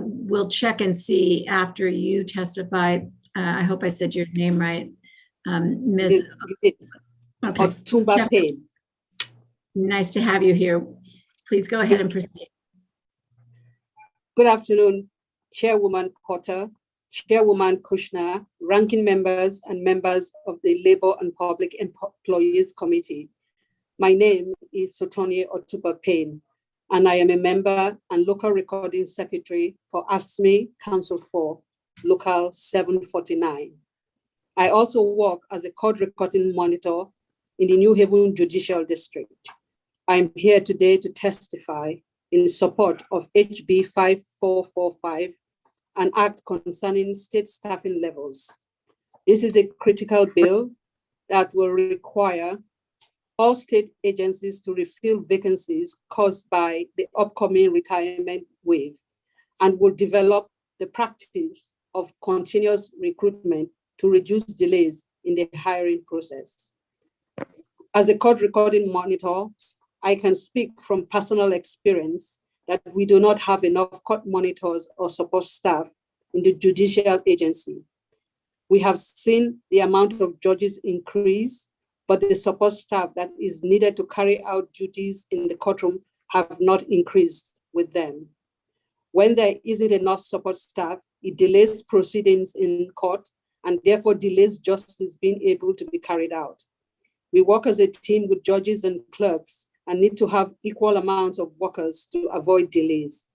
We'll check and see after you testify. I hope I said your name right. Ms. Okay. Otunba Payne. Nice to have you here. Please go ahead and proceed. Good afternoon, Chairwoman Potter, Chairwoman Kushner, ranking members and members of the Labor and Public Employees Committee. My name is Sotonie Otunba Payne, and I am a member and local recording secretary for AFSCME Council 4, Local 749. I also work as a court recording monitor in the New Haven Judicial District. I'm here today to testify in support of HB 5445, an act concerning state staffing levels. This is a critical bill that will require all state agencies to refill vacancies caused by the upcoming retirement wave and will develop the practice of continuous recruitment to reduce delays in the hiring process. As a court recording monitor, I can speak from personal experience that we do not have enough court monitors or support staff in the judicial agency. We have seen the amount of judges increase, but the support staff that is needed to carry out duties in the courtroom have not increased with them. When there isn't enough support staff, it delays proceedings in court and therefore delays justice being able to be carried out. We work as a team with judges and clerks and need to have equal amounts of workers to avoid delays.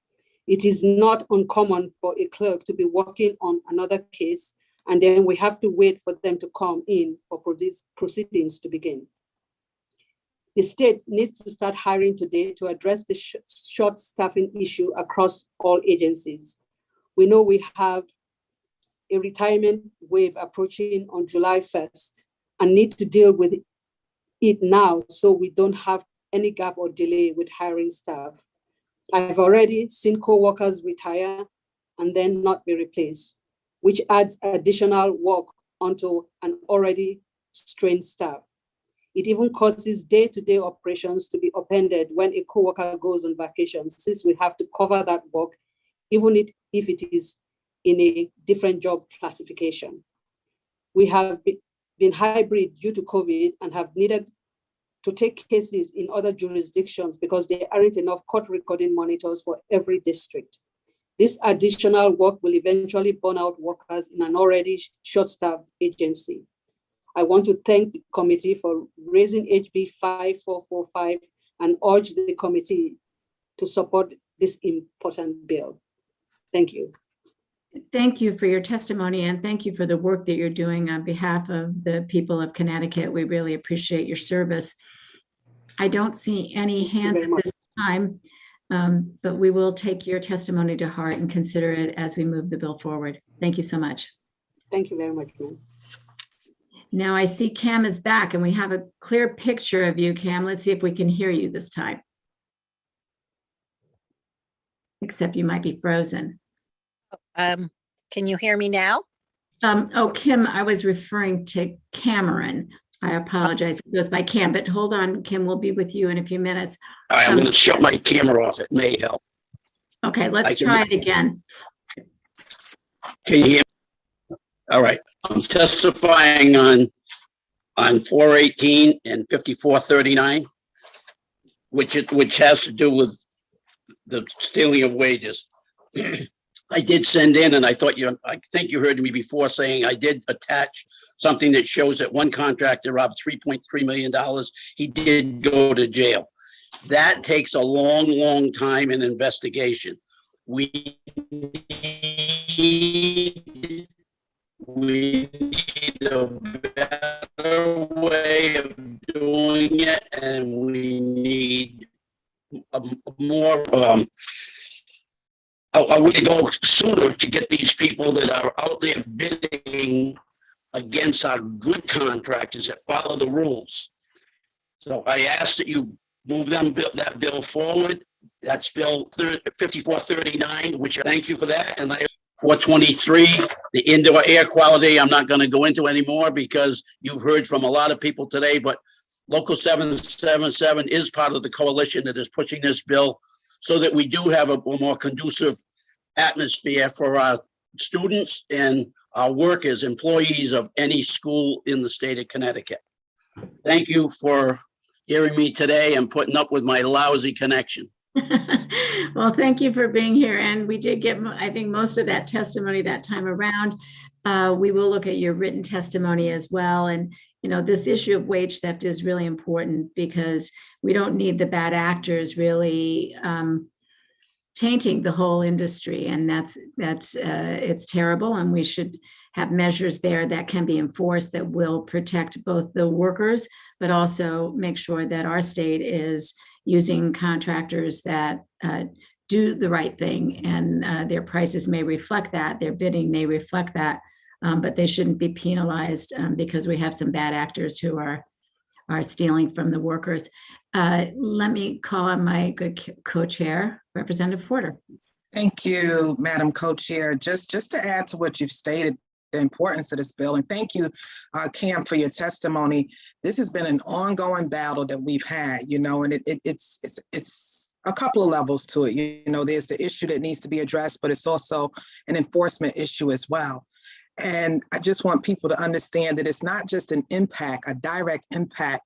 It is not uncommon for a clerk to be working on another case, and then we have to wait for them to come in for proceedings to begin. The state needs to start hiring today to address the short staffing issue across all agencies. We know we have a retirement wave approaching on July 1st and need to deal with it now so we don't have any gap or delay with hiring staff. I've already seen co-workers retire and then not be replaced, which adds additional work onto an already strained staff. It even causes day-to-day operations to be upended when a coworker goes on vacation, since we have to cover that work, even if it is in a different job classification. We have been hybrid due to COVID and have needed to take cases in other jurisdictions because there aren't enough court recording monitors for every district. This additional work will eventually burn out workers in an already short-staffed agency. I want to thank the committee for raising HB 5445 and urge the committee to support this important bill. Thank you. Thank you for your testimony, and thank you for the work that you're doing on behalf of the people of Connecticut. We really appreciate your service. I don't see any hands at this time, but we will take your testimony to heart and consider it as we move the bill forward. Thank you so much. Thank you very much, ma'am. Now I see Cam is back and we have a clear picture of you, Cam. Let's see if we can hear you this time. Except you might be frozen. Can you hear me now? Oh, Kim, I was referring to Cameron. I apologize. It goes by Cam, but hold on, Kim, we'll be with you in a few minutes. All right, I'm going to shut my camera off. It may help. Okay, let's try it again. Can you hear me? All right. I'm testifying on 418 and 5439, which has to do with the stealing of wages. I did send in, and I think you heard me before saying I did attach something that shows that one contractor robbed $3.3 million. He did go to jail. That takes a long, long time in investigation. We need a better way of doing it, and we need a more a way to go sooner to get these people that are out there bidding against our good contractors that follow the rules. So I ask that you move that bill forward. That's Bill 5439, which I thank you for that. And 423, the indoor air quality, I'm not going to go into anymore because you've heard from a lot of people today, but Local 777 is part of the coalition that is pushing this bill so that we do have a more conducive atmosphere for our students and our workers, employees of any school in the state of Connecticut. Thank you for hearing me today and putting up with my lousy connection. Well, thank you for being here. And we did get, I think, most of that testimony that time around. We will look at your written testimony as well. And, you know, this issue of wage theft is really important because we don't need the bad actors really tainting the whole industry. And it's terrible. And we should have measures there that can be enforced that will protect both the workers, but also make sure that our state is using contractors that do the right thing, and their prices may reflect that, their bidding may reflect that, but they shouldn't be penalized because we have some bad actors who are stealing from the workers. Let me call on my good co-chair, Representative Porter. Thank you, Madam Co-Chair. Just to add to what you've stated, the importance of this bill, and thank you, Cam, for your testimony. This has been an ongoing battle that we've had, you know, and it's a couple of levels to it. You know, there's the issue that needs to be addressed, but it's also an enforcement issue as well. And I just want people to understand that it's not just an impact, a direct impact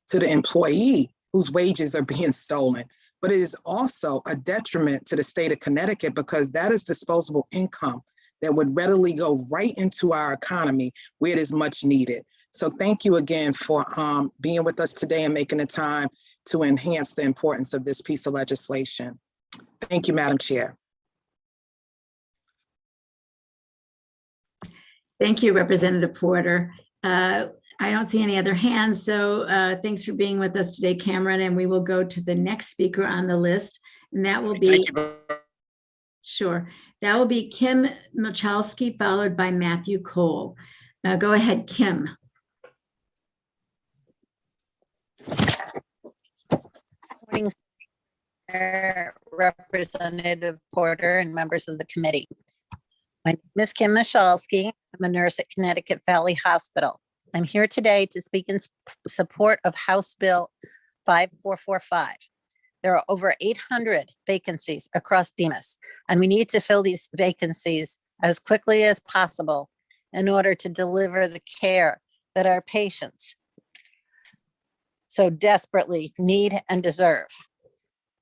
to the employee whose wages are being stolen, but it is also a detriment to the state of Connecticut because that is disposable income that would readily go right into our economy where it is much needed. So thank you again for being with us today and making the time to enhance the importance of this piece of legislation. Thank you, Madam Chair. Thank you, Representative Porter. I don't see any other hands, so thanks for being with us today, Cameron, and we will go to the next speaker on the list, and that will be, sure, that will be Kim Michalski, followed by Matthew Cole. Go ahead, Kim. Morning, Representative Porter and members of the committee. My name is Kim Michalski. I'm a nurse at Connecticut Valley Hospital. I'm here today to speak in support of House Bill 5445. There are over 800 vacancies across Demas, and we need to fill these vacancies as quickly as possible in order to deliver the care that our patients so desperately need and deserve.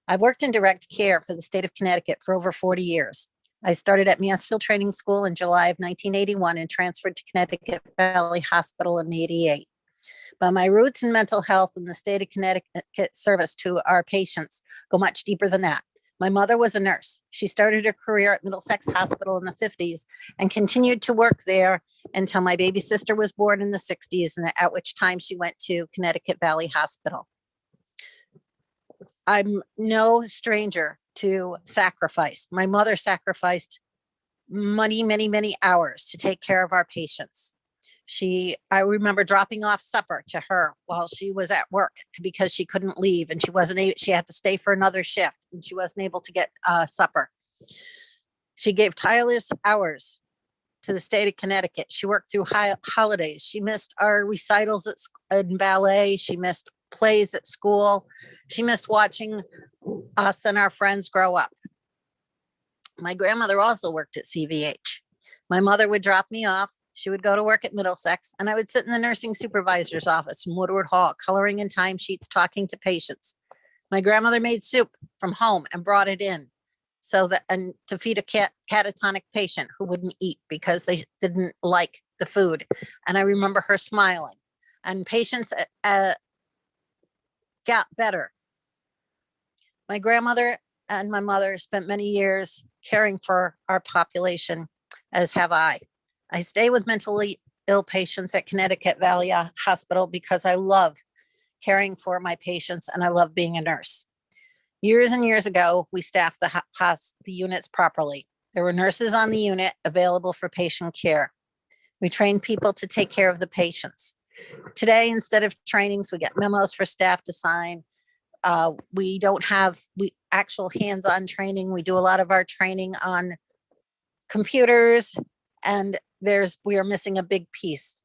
I've worked in direct care for the state of Connecticut for over 40 years. I started at Mansfield Training School in July of 1981 and transferred to Connecticut Valley Hospital in '88. But my roots in mental health and the state of Connecticut service to our patients go much deeper than that. My mother was a nurse. She started her career at Middlesex Hospital in the 50s and continued to work there until my baby sister was born in the 60s, and at which time she went to Connecticut Valley Hospital. I'm no stranger to sacrifice. My mother sacrificed many hours to take care of our patients. I remember dropping off supper to her while she was at work because she couldn't leave and she had to stay for another shift and she wasn't able to get supper. She gave tireless hours to the state of Connecticut. She worked through holidays. She missed our recitals in ballet. She missed plays at school. She missed watching us and our friends grow up. My grandmother also worked at CVH. My mother would drop me off. She would go to work at Middlesex, and I would sit in the nursing supervisor's office in Woodward Hall, coloring in timesheets, talking to patients. My grandmother made soup from home and brought it in and to feed a catatonic patient who wouldn't eat because they didn't like the food. And I remember her smiling, and patients got better. My grandmother and my mother spent many years caring for our population, as have I. I stay with mentally ill patients at Connecticut Valley Hospital because I love caring for my patients and I love being a nurse. Years and years ago, we staffed the units properly. There were nurses on the unit available for patient care. We trained people to take care of the patients. Today, instead of trainings, we get memos for staff to sign. We don't have actual hands-on training. We do a lot of our training on computers, and we are missing a big piece.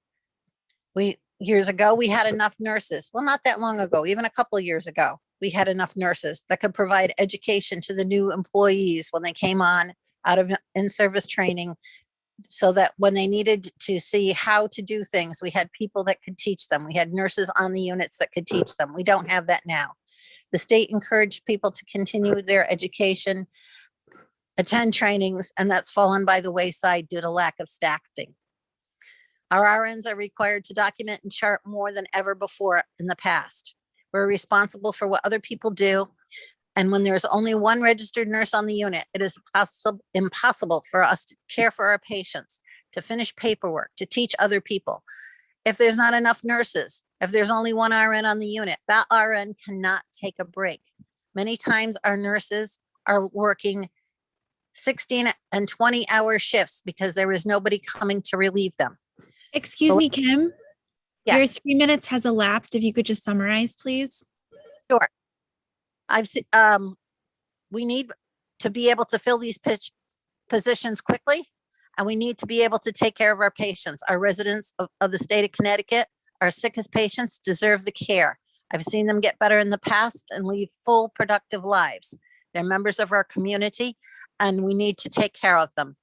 Years ago, we had enough nurses. Well, not that long ago, even a couple of years ago, we had enough nurses that could provide education to the new employees when they came on out of in-service training, so that when they needed to see how to do things, we had people that could teach them. We had nurses on the units that could teach them. We don't have that now. The state encouraged people to continue their education, attend trainings, and that's fallen by the wayside due to lack of staffing. Our RNs are required to document and chart more than ever before in the past. We're responsible for what other people do. And when there's only one registered nurse on the unit, it is impossible for us to care for our patients, to finish paperwork, to teach other people. If there's not enough nurses, if there's only one RN on the unit, that RN cannot take a break. Many times our nurses are working 16 and 20-hour shifts because there is nobody coming to relieve them. Excuse me, Kim. Yes. Your 3 minutes has elapsed. If you could just summarize, please. Sure. We need to be able to fill these positions quickly, and we need to be able to take care of our patients. Our residents of the state of Connecticut, our sickest patients, deserve the care. I've seen them get better in the past and lead full, productive lives. They're members of our community, and we need to take care of them.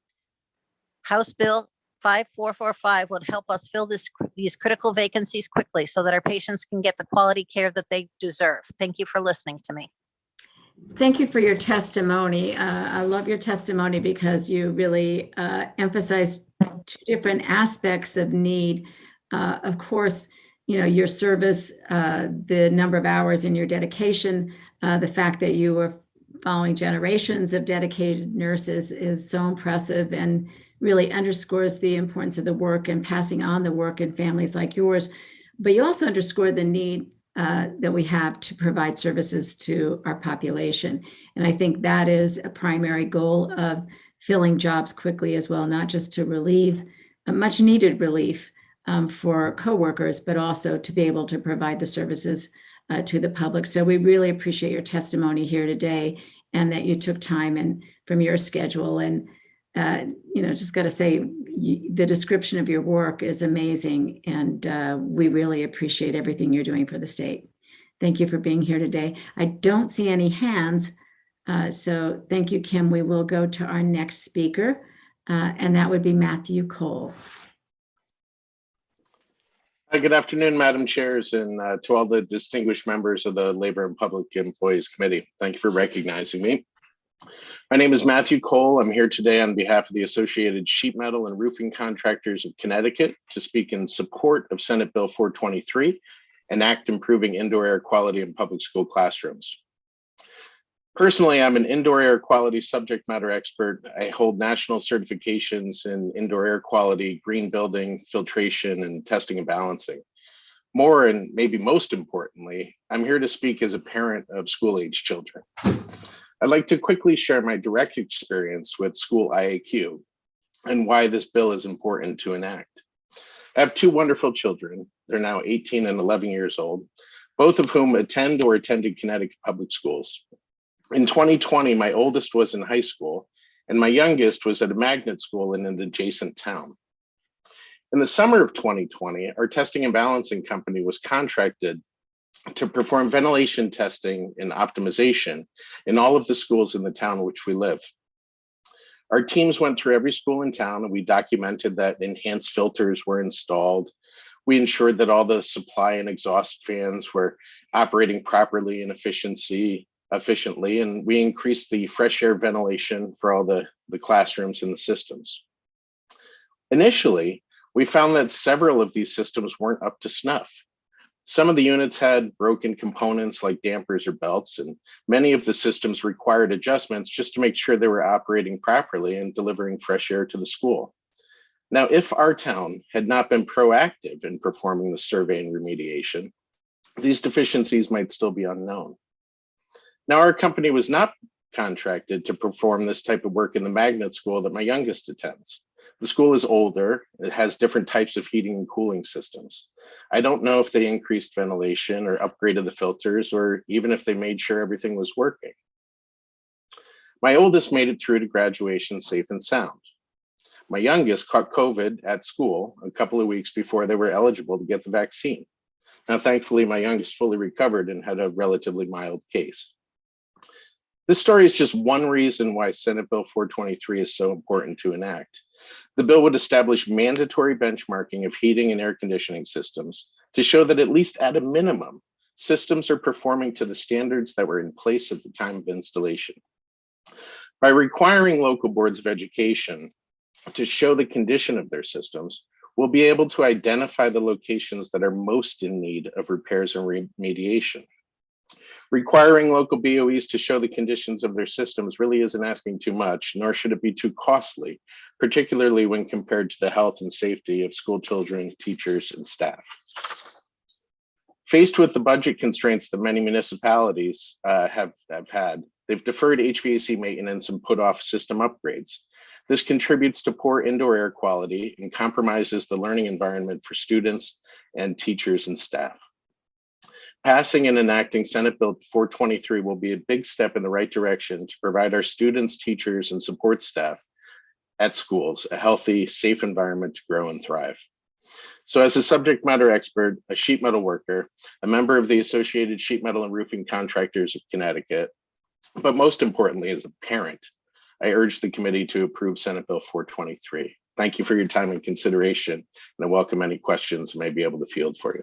House Bill 5445 would help us fill these critical vacancies quickly so that our patients can get the quality care that they deserve. Thank you for listening to me. Thank you for your testimony. I love your testimony because you really emphasized two different aspects of need. Of course, your service, the number of hours in your dedication, the fact that you were following generations of dedicated nurses is so impressive and really underscores the importance of the work and passing on the work in families like yours. But you also underscore the need that we have to provide services to our population. And I think that is a primary goal of filling jobs quickly as well, not just to relieve a much needed relief for coworkers, but also to be able to provide the services to the public. So we really appreciate your testimony here today and that you took time and from your schedule and just got to say, the description of your work is amazing, and we really appreciate everything you're doing for the state. Thank you for being here today. I don't see any hands, so thank you, Kim. We will go to our next speaker, and that would be Matthew Cole. Good afternoon, Madam Chairs, and to all the distinguished members of the Labor and Public Employees Committee. Thank you for recognizing me. My name is Matthew Cole. I'm here today on behalf of the Associated Sheet Metal and Roofing Contractors of Connecticut to speak in support of Senate Bill 423, Enact Improving Indoor Air Quality in Public School Classrooms. Personally, I'm an indoor air quality subject matter expert. I hold national certifications in indoor air quality, green building, filtration, and testing and balancing. More, and maybe most importantly, I'm here to speak as a parent of school-age children. I'd like to quickly share my direct experience with school IAQ and why this bill is important to enact. I have two wonderful children. They're now 18 and 11 years old, both of whom attend or attended Connecticut public schools. In 2020, my oldest was in high school, and my youngest was at a magnet school in an adjacent town. In the summer of 2020, our testing and balancing company was contracted to perform ventilation testing and optimization in all of the schools in the town in which we live. Our teams went through every school in town, and we documented that enhanced filters were installed. We ensured that all the supply and exhaust fans were operating properly and efficiently, and we increased the fresh air ventilation for all the classrooms and the systems. Initially, we found that several of these systems weren't up to snuff. Some of the units had broken components like dampers or belts, and many of the systems required adjustments just to make sure they were operating properly and delivering fresh air to the school. Now, if our town had not been proactive in performing the survey and remediation, these deficiencies might still be unknown. Now, our company was not contracted to perform this type of work in the magnet school that my youngest attends. The school is older, it has different types of heating and cooling systems. I don't know if they increased ventilation or upgraded the filters, or even if they made sure everything was working. My oldest made it through to graduation safe and sound. My youngest caught COVID at school a couple of weeks before they were eligible to get the vaccine. Now, thankfully, my youngest fully recovered and had a relatively mild case. This story is just one reason why Senate Bill 423 is so important to enact. The bill would establish mandatory benchmarking of heating and air conditioning systems to show that, at least at a minimum, systems are performing to the standards that were in place at the time of installation. By requiring local boards of education to show the condition of their systems, we'll be able to identify the locations that are most in need of repairs and remediation. Requiring local BOEs to show the conditions of their systems really isn't asking too much, nor should it be too costly, particularly when compared to the health and safety of school children, teachers, and staff. Faced with the budget constraints that many municipalities have had, they've deferred HVAC maintenance and put off system upgrades. This contributes to poor indoor air quality and compromises the learning environment for students and teachers and staff. Passing and enacting Senate Bill 423 will be a big step in the right direction to provide our students, teachers, and support staff at schools a healthy, safe environment to grow and thrive. So as a subject matter expert, a sheet metal worker, a member of the Associated Sheet Metal and Roofing Contractors of Connecticut, but most importantly, as a parent, I urge the committee to approve Senate Bill 423. Thank you for your time and consideration, and I welcome any questions I may be able to field for you.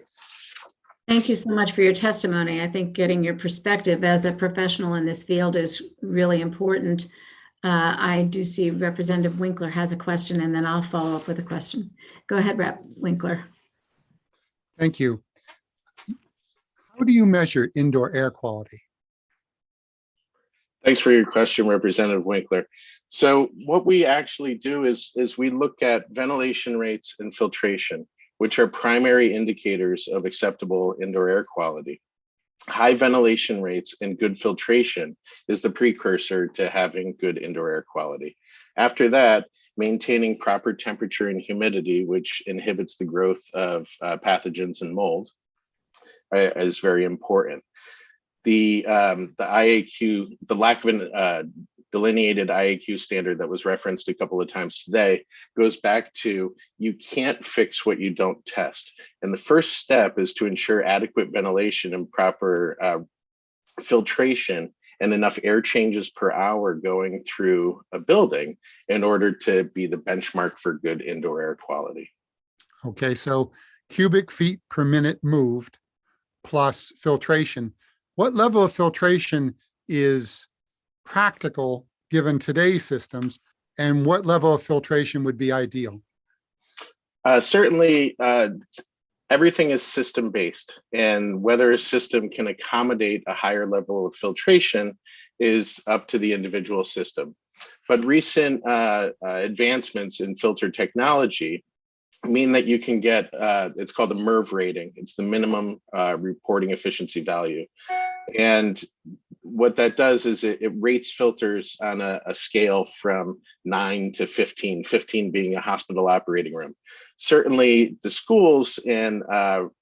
Thank you so much for your testimony. I think getting your perspective as a professional in this field is really important. I do see Representative Winkler has a question, and then I'll follow up with a question. Go ahead, Rep. Winkler. Thank you. How do you measure indoor air quality? Thanks for your question, Representative Winkler. So what we actually do is we look at ventilation rates and filtration, which are primary indicators of acceptable indoor air quality. High ventilation rates and good filtration is the precursor to having good indoor air quality. After that, maintaining proper temperature and humidity, which inhibits the growth of pathogens and mold, is very important. The IAQ, the lack of delineated IAQ standard that was referenced a couple of times today goes back to you can't fix what you don't test. And the first step is to ensure adequate ventilation and proper filtration and enough air changes per hour going through a building in order to be the benchmark for good indoor air quality. Okay, so cubic feet per minute moved plus filtration. What level of filtration is practical given today's systems, and what level of filtration would be ideal? Certainly, everything is system-based, and whether a system can accommodate a higher level of filtration is up to the individual system. But recent advancements in filter technology mean that you can get, it's called the MERV rating. It's the minimum reporting efficiency value. And what that does is it rates filters on a scale from 9 to 15, 15 being a hospital operating room. Certainly the schools and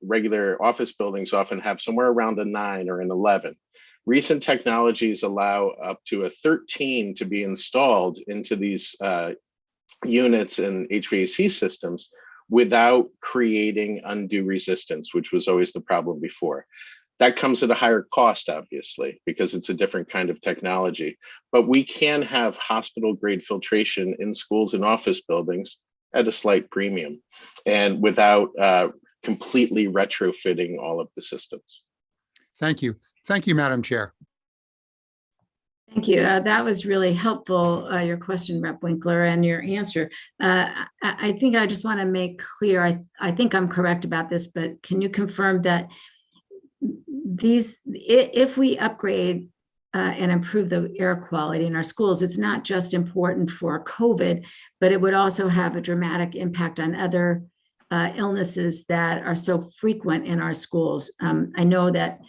regular office buildings often have somewhere around a 9 or an 11. Recent technologies allow up to a 13 to be installed into these units and HVAC systems without creating undue resistance, which was always the problem before. That comes at a higher cost, obviously, because it's a different kind of technology. But we can have hospital grade filtration in schools and office buildings at a slight premium and without completely retrofitting all of the systems. Thank you. Thank you, Madam Chair. Thank you. That was really helpful, your question, Rep. Winkler, and your answer. I think I just want to make clear, I think I'm correct about this, but can you confirm that if we upgrade and improve the air quality in our schools, it's not just important for COVID, but it would also have a dramatic impact on other illnesses that are so frequent in our schools. I know that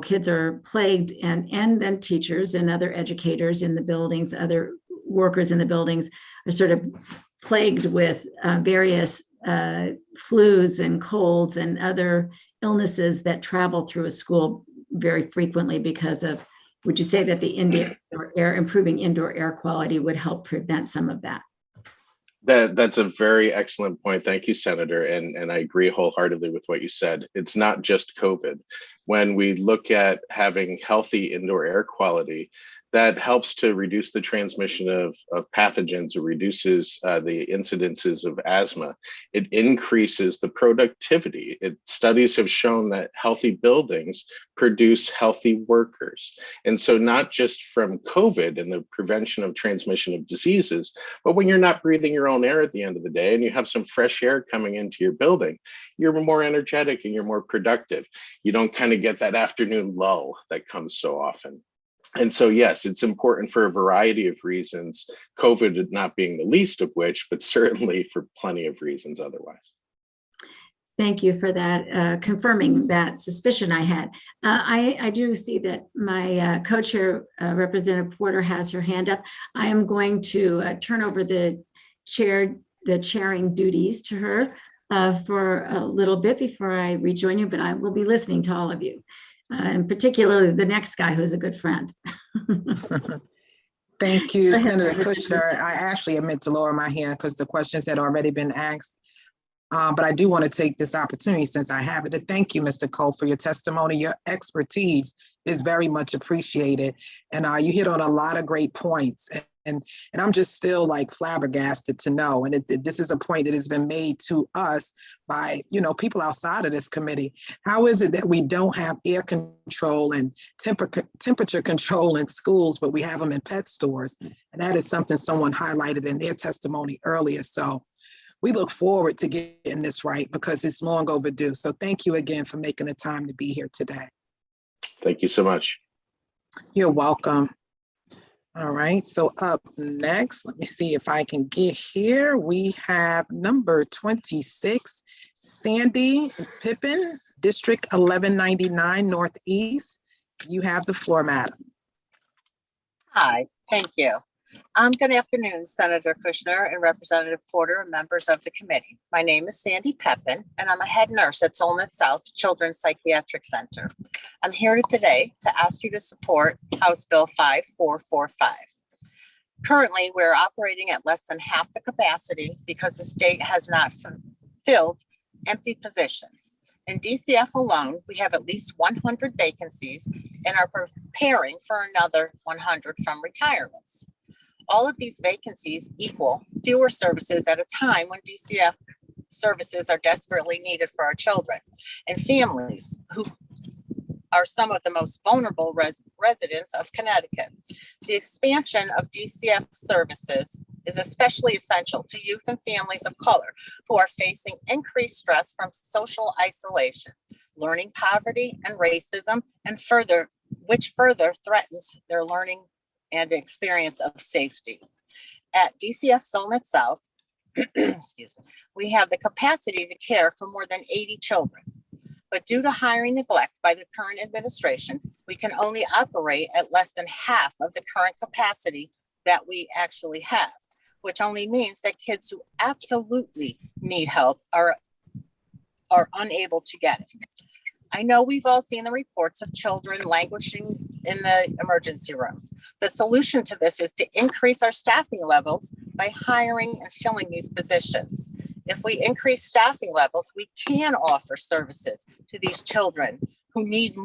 kids are plagued, and then teachers and other educators in the buildings, other workers in the buildings are sort of plagued with various flus and colds and other illnesses that travel through a school very frequently because of, would you say that the improving indoor air quality would help prevent some of that? That's a very excellent point. Thank you, Senator. And I agree wholeheartedly with what you said. It's not just COVID. When we look at having healthy indoor air quality, that helps to reduce the transmission of pathogens. It reduces the incidences of asthma. It increases the productivity. Studies have shown that healthy buildings produce healthy workers. And so not just from COVID and the prevention of transmission of diseases, but when you're not breathing your own air at the end of the day and you have some fresh air coming into your building, you're more energetic and you're more productive. You don't kind of get that afternoon lull that comes so often. And so, yes, it's important for a variety of reasons, COVID not being the least of which, but certainly for plenty of reasons otherwise. Thank you for that, confirming that suspicion I had. I do see that my co-chair, Representative Porter, has her hand up. I am going to turn over the chairing duties to her for a little bit before I rejoin you, but I will be listening to all of you. And particularly the next guy who's a good friend. Thank you, Senator Kushner. I actually meant to lower my hand because the questions had already been asked. But I do want to take this opportunity, since I have it, to thank you, Mr. Cole, for your testimony. Your expertise is very much appreciated. And you hit on a lot of great points. And I'm just still like flabbergasted to know. And this is a point that has been made to us by, people outside of this committee. How is it that we don't have air control and temperature control in schools, but we have them in pet stores? And that is something someone highlighted in their testimony earlier. So we look forward to getting this right because it's long overdue. So thank you again for making the time to be here today. Thank you so much. You're welcome. All right, so up next, let me see if I can get here. We have number 26, Sandy Pippin, District 1199 Northeast. You have the floor, madam. Hi, thank you. Good afternoon, Senator Kushner and Representative Porter and members of the committee. My name is Sandy Pepin, and I'm a head nurse at Solnit South Children's Psychiatric Center. I'm here today to ask you to support House Bill 5445. Currently, we're operating at less than half the capacity because the state has not filled empty positions. In DCF alone, we have at least 100 vacancies and are preparing for another 100 from retirements. All of these vacancies equal fewer services at a time when DCF services are desperately needed for our children and families who are some of the most vulnerable residents of Connecticut. The expansion of DCF services is especially essential to youth and families of color who are facing increased stress from social isolation, learning poverty, and racism, and which further threatens their learning and experience of safety. At DCF Solnit South, excuse me, we have the capacity to care for more than 80 children. But due to hiring neglect by the current administration, we can only operate at less than half of the current capacity that we actually have, which only means that kids who absolutely need help are unable to get it. I know we've all seen the reports of children languishing in the emergency room. The solution to this is to increase our staffing levels by hiring and filling these positions. If we increase staffing levels, we can offer services to these children who need,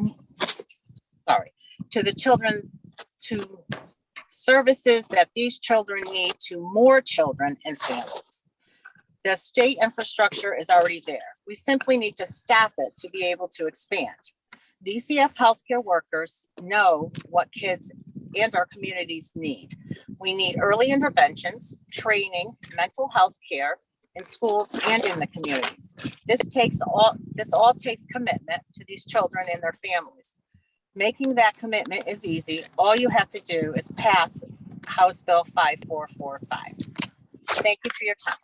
to services that these children need to more children and families. The state infrastructure is already there. We simply need to staff it to be able to expand. DCF healthcare workers know what kids and our communities need. We need early interventions, training, mental health care in schools and in the communities. This all takes commitment to these children and their families. Making that commitment is easy. All you have to do is pass House Bill 5445. Thank you for your time.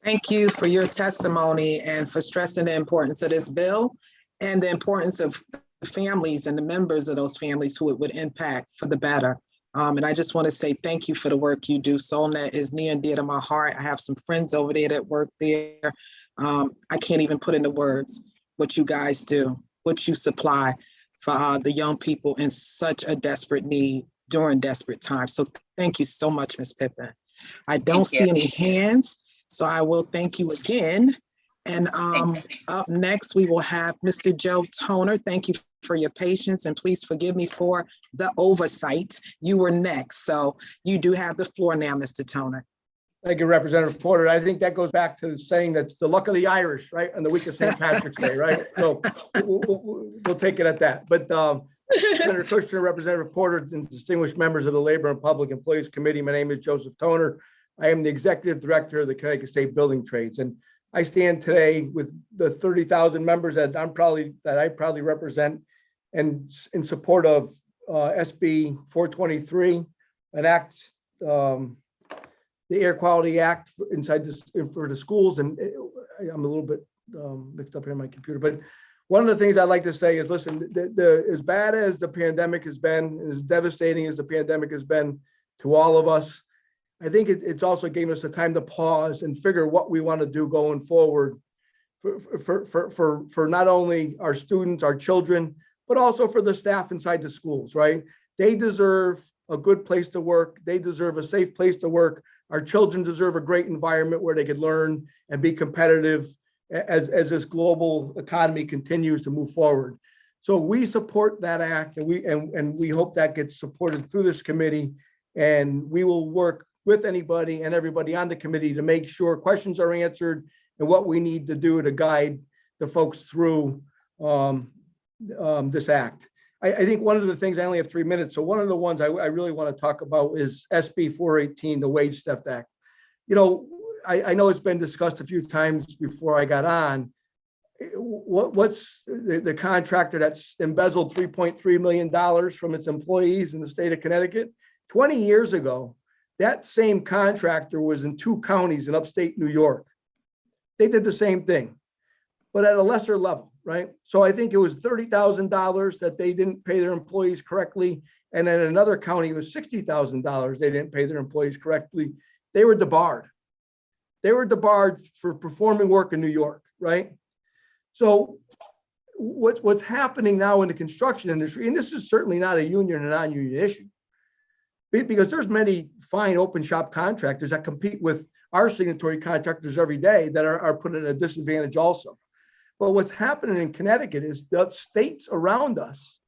Thank you for your testimony and for stressing the importance of this bill and the importance of the families and the members of those families who it would impact for the better. And I just want to say thank you for the work you do. Solnet is near and dear to my heart. I have some friends over there that work there. I can't even put into words what you guys do, what you supply for the young people in such a desperate need during desperate times. So thank you so much, Ms. Pippin. I don't see any hands, so I will thank you again. And up next, we will have Mr. Joe Toner. Thank you for your patience, and please forgive me for the oversight. You were next, so you do have the floor now, Mr. Toner. Thank you, Representative Porter. I think that goes back to saying that's the luck of the Irish, right? On the week of St. Patrick's Day, right? So we'll take it at that. But Senator Kushner, Representative Porter, and distinguished members of the Labor and Public Employees Committee, my name is Joseph Toner. I am the Executive Director of the Connecticut State Building Trades. And I stand today with the 30,000 members that I proudly represent and in support of SB 423, Enact the Air Quality Act for the schools. And I'm a little bit mixed up here on my computer, but one of the things I'd like to say is, listen, as bad as the pandemic has been, as devastating as the pandemic has been to all of us, I think it's also gave us the time to pause and figure what we want to do going forward for not only our students, our children, but also for the staff inside the schools, right? They deserve a good place to work. They deserve a safe place to work. Our children deserve a great environment where they could learn and be competitive as this global economy continues to move forward. So we support that act, and we hope that gets supported through this committee, and we will work with anybody and everybody on the committee to make sure questions are answered and what we need to do to guide the folks through this act. I think one of the things, I only have 3 minutes, so one of the ones I really want to talk about is SB 418, the Wage Theft Act. You know, I know it's been discussed a few times before I got on. What's the contractor that's embezzled $3.3 million from its employees in the state of Connecticut? 20 years ago, that same contractor was in 2 counties in upstate New York. They did the same thing, but at a lesser level, right? So I think it was $30,000 that they didn't pay their employees correctly. And then in another county, it was $60,000 they didn't pay their employees correctly. They were debarred. They were debarred for performing work in New York, right? So what's happening now in the construction industry, and this is certainly not a union or non-union issue, Because there's many fine open shop contractors that compete with our signatory contractors every day that are put at a disadvantage also. But what's happening in Connecticut is the states around us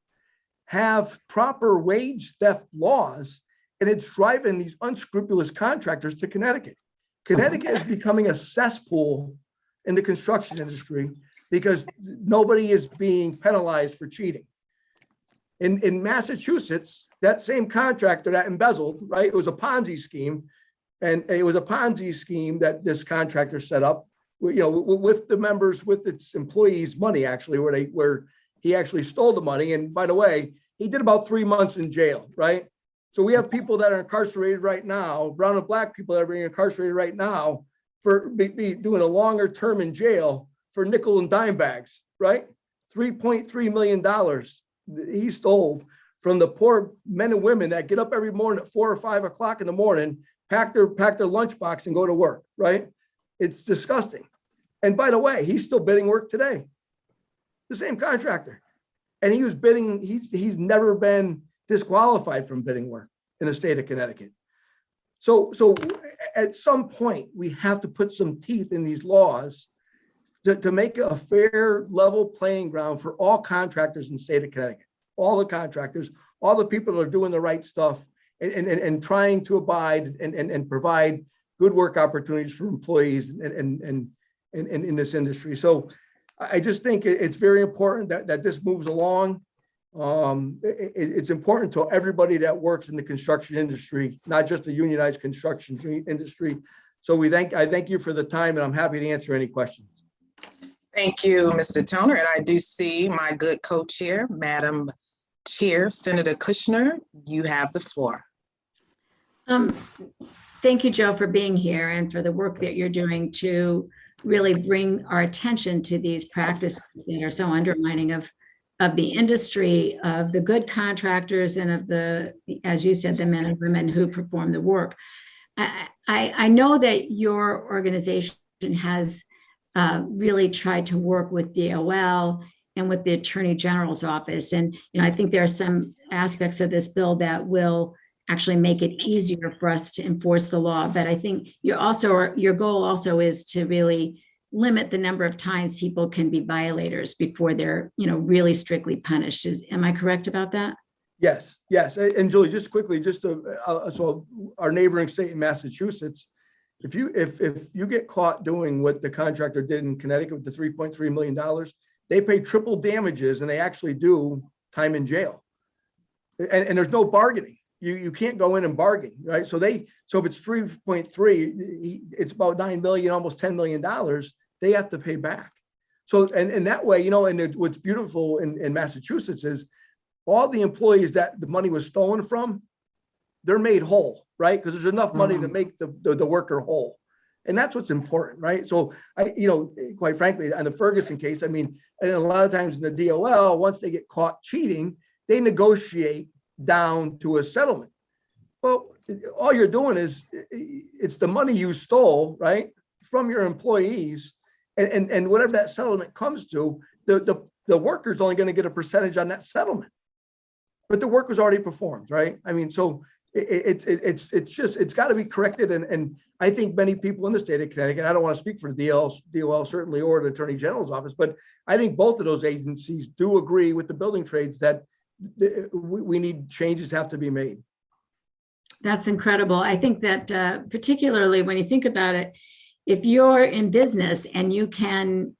have proper wage theft laws, and it's driving these unscrupulous contractors to Connecticut. Connecticut is becoming a cesspool in the construction industry because nobody is being penalized for cheating. In Massachusetts, that same contractor that embezzled, right? It was a Ponzi scheme, and it was a Ponzi scheme that this contractor set up, with the members, with its employees' money, actually, where he actually stole the money. And by the way, he did about 3 months in jail, right? So we have people that are incarcerated right now, brown and black people that are being incarcerated right now for doing a longer term in jail for nickel and dime bags, right? $3.3 million he stole from the poor men and women that get up every morning at 4 or 5 o'clock in the morning, pack their lunchbox and go to work, right? It's disgusting. And by the way, he's still bidding work today. The same contractor. And he was bidding, he's never been disqualified from bidding work in the state of Connecticut. So at some point, we have to put some teeth in these laws to make a fair, level playing ground for all contractors in the state of Connecticut, all the contractors, all the people that are doing the right stuff and trying to abide and provide good work opportunities for employees and in this industry. So I just think it's very important that this moves along. It's important to everybody that works in the construction industry, not just the unionized construction industry. So I thank you for the time, and I'm happy to answer any questions. Thank you, Mr. Toner. And I do see my good co-chair, Madam Chair, Senator Kushner, you have the floor. Thank you, Joe, for being here and for the work that you're doing to really bring our attention to these practices that are so undermining of the industry, of the good contractors, and of the, as you said, the men and women who perform the work. I know that your organization has really tried to work with DOL and with the Attorney General's office. And I think there are some aspects of this bill that will actually make it easier for us to enforce the law. But I think your goal also is to really limit the number of times people can be violators before they're, really strictly punished. Am I correct about that? Yes. And Julie, just quickly, so our neighboring state in Massachusetts, if you get caught doing what the contractor did in Connecticut with the $3.3 million, they pay triple damages and they actually do time in jail. And there's no bargaining. You can't go in and bargain, right? So if it's 3.3, it's about $9 million, almost $10 million, they have to pay back. So, and that way, and what's beautiful in Massachusetts is all the employees that the money was stolen from, they're made whole, right? Because there's enough money to make the worker whole. And that's what's important, right? So quite frankly, on the Ferguson case, and a lot of times in the DOL, once they get caught cheating, they negotiate down to a settlement. Well, all you're doing is it's the money you stole, right, from your employees, and whatever that settlement comes to, the worker's only going to get a percentage on that settlement, but the work was already performed, right? So it's got to be corrected, and I think many people in the state of Connecticut, I don't want to speak for the DOL certainly, or the Attorney General's office, but I think both of those agencies do agree with the building trades that we need changes have to be made. That's incredible. I think that particularly when you think about it, if you're in business and you can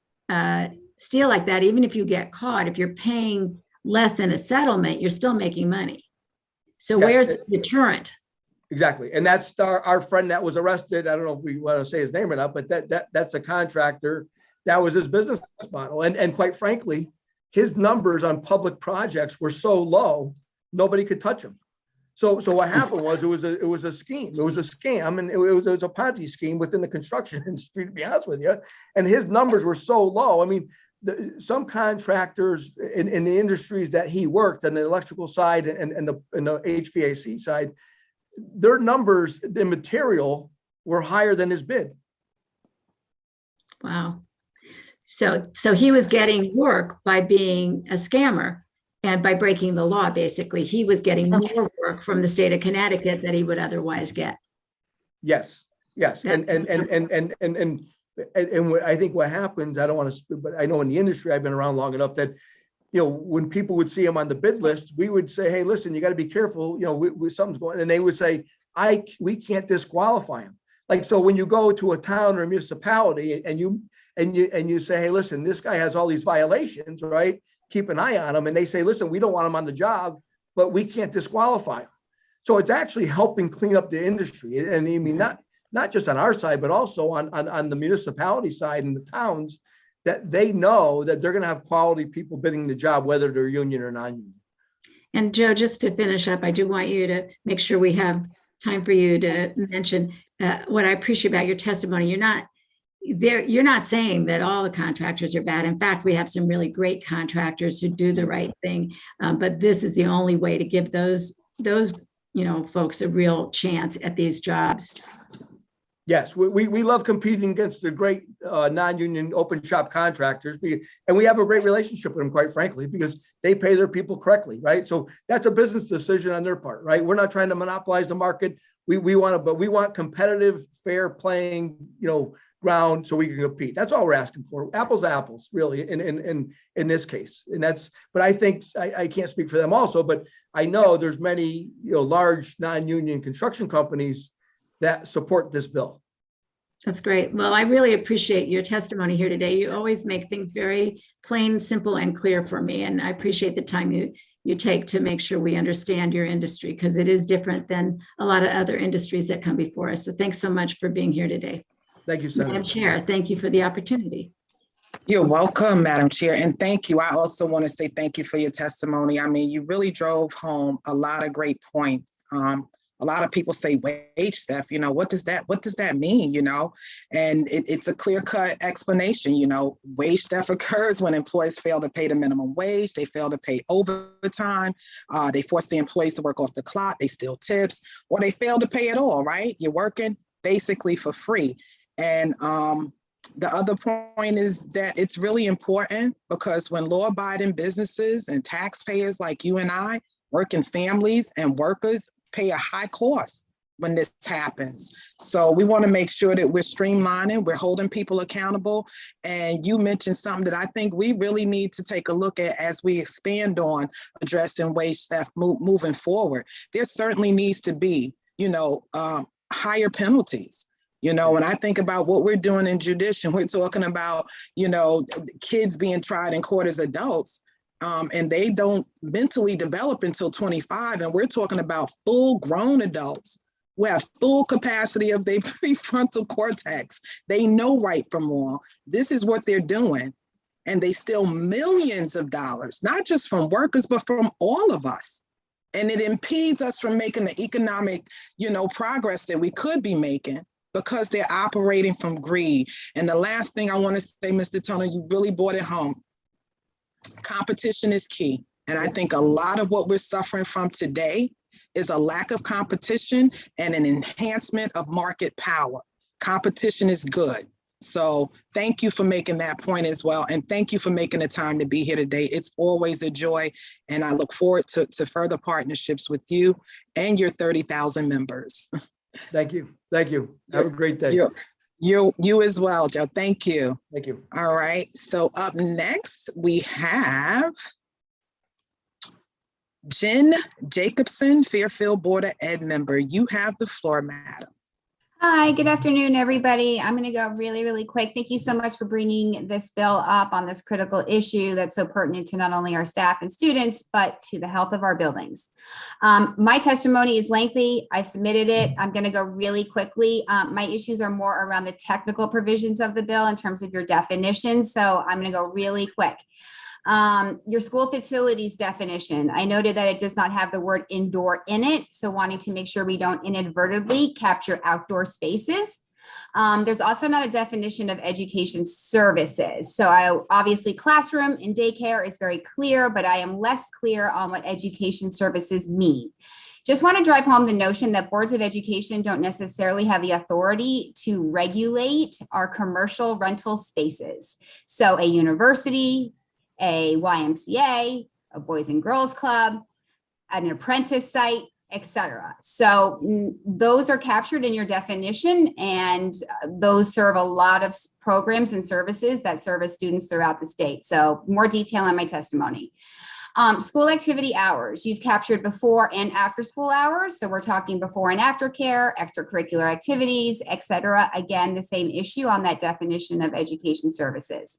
steal like that, even if you get caught, if you're paying less than a settlement, you're still making money. So yes, where's the deterrent? Exactly. And that's our friend that was arrested. I don't know if we want to say his name or not, but that's a contractor. That was his business model. And quite frankly, his numbers on public projects were so low, nobody could touch him. So what happened was it was a scheme. It was a scam, and it was a Ponzi scheme within the construction industry, to be honest with you. And his numbers were so low. Some contractors in the industries that he worked, on the electrical side and the HVAC side, their numbers, the material, were higher than his bid. Wow. So he was getting work by being a scammer, And by breaking the law, basically, he was getting more work from the state of Connecticut that he would otherwise get. Yes, yes. And what I think what happens, I don't want to, but I know in the industry, I've been around long enough that, when people would see him on the bid list, we would say, hey, listen, you got to be careful, something's going, and they would say, we can't disqualify him. Like, so when you go to a town or a municipality and you say, hey, listen, this guy has all these violations, right? Keep an eye on him. And they say, listen, we don't want him on the job, but we can't disqualify him. So it's actually helping clean up the industry. And I mean, not just on our side, but also on the municipality side and the towns, that they know that they're going to have quality people bidding the job, whether they're union or non-union. And Joe, just to finish up, I do want you to make sure we have time for you to mention what I appreciate about your testimony. You're not saying that all the contractors are bad. In fact, we have some really great contractors who do the right thing. But this is the only way to give those folks a real chance at these jobs. Yes, we love competing against the great non-union open shop contractors, and we have a great relationship with them, quite frankly, because they pay their people correctly, right? So that's a business decision on their part, right? We're not trying to monopolize the market. We want competitive, fair playing, ground so we can compete. That's all we're asking for. Apples to apples, really, in this case. And but I think I can't speak for them also, but I know there's many large non-union construction companies that support this bill. That's great. Well, I really appreciate your testimony here today. You always make things very plain, simple, and clear for me. And I appreciate the time you take to make sure we understand your industry, because it is different than a lot of other industries that come before us. So thanks so much for being here today. Thank you, Senator. Madam Chair, thank you for the opportunity. You're welcome, Madam Chair, and thank you. I also want to say thank you for your testimony. I mean, you really drove home a lot of great points. A lot of people say wage theft, what does that mean, And it's a clear-cut explanation, wage theft occurs when employees fail to pay the minimum wage, they fail to pay overtime, they force the employees to work off the clock, they steal tips, or they fail to pay at all, right? You're working basically for free. And the other point is that it's really important, because when law-abiding businesses and taxpayers like you and I, working families and workers, pay a high cost when this happens. So we want to make sure that we're streamlining, we're holding people accountable. And you mentioned something that I think we really need to take a look at as we expand on addressing wage theft moving forward. There certainly needs to be, higher penalties. When I think about what we're doing in judicial, we're talking about, kids being tried in court as adults. And they don't mentally develop until 25. And we're talking about full grown adults who have full capacity of their prefrontal cortex. They know right from wrong. This is what they're doing. And they steal millions of dollars, not just from workers, but from all of us. And it impedes us from making the economic, progress that we could be making, because they're operating from greed. And the last thing I want to say, Mr. Turner, you really brought it home. Competition is key. And I think a lot of what we're suffering from today is a lack of competition and an enhancement of market power. Competition is good. So thank you for making that point as well. And thank you for making the time to be here today. It's always a joy. And I look forward to further partnerships with you and your 30,000 members. Thank you. Thank you. Have a great day. You as well, Joe. Thank you. Thank you. All right. So up next, we have Jen Jacobson, Fairfield Board of Ed member. You have the floor, madam. Hi, good afternoon, everybody. I'm going to go really, really quick. Thank you so much for bringing this bill up on this critical issue that's so pertinent to not only our staff and students, but to the health of our buildings. My testimony is lengthy. I've submitted it. I'm going to go really quickly. My issues are more around the technical provisions of the bill in terms of your definitions. So I'm going to go really quick. Your school facilities definition, I noted that it does not have the word indoor in it. So wanting to make sure we don't inadvertently capture outdoor spaces. There's also not a definition of education services. So obviously classroom and daycare is very clear, but I am less clear on what education services mean. Just want to drive home the notion that boards of education don't necessarily have the authority to regulate our commercial rental spaces. So a university, a YMCA, a Boys and Girls Club, an apprentice site, etc. So those are captured in your definition, and those serve a lot of programs and services that service students throughout the state. So more detail in my testimony. School activity hours, you've captured before and after school hours. So we're talking before and after care, extracurricular activities, etc. Again, the same issue on that definition of education services.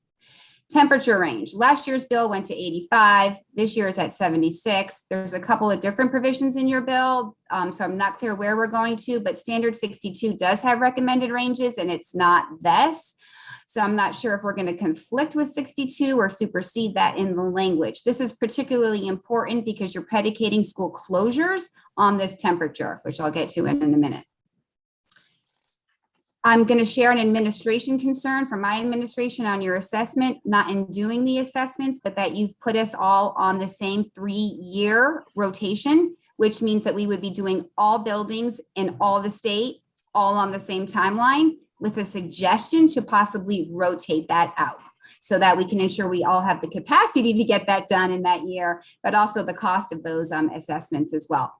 Temperature range. Last year's bill went to 85. This year is at 76. There's a couple of different provisions in your bill. So I'm not clear where we're going to, but standard 62 does have recommended ranges and it's not this. So I'm not sure if we're going to conflict with 62 or supersede that in the language. This is particularly important because you're predicating school closures on this temperature, which I'll get to in a minute. I'm going to share an administration concern from my administration on your assessment, not in doing the assessments, but that you've put us all on the same 3-year rotation, which means that we would be doing all buildings in all the state, all on the same timeline, with a suggestion to possibly rotate that out so that we can ensure we all have the capacity to get that done in that year, but also the cost of those assessments as well.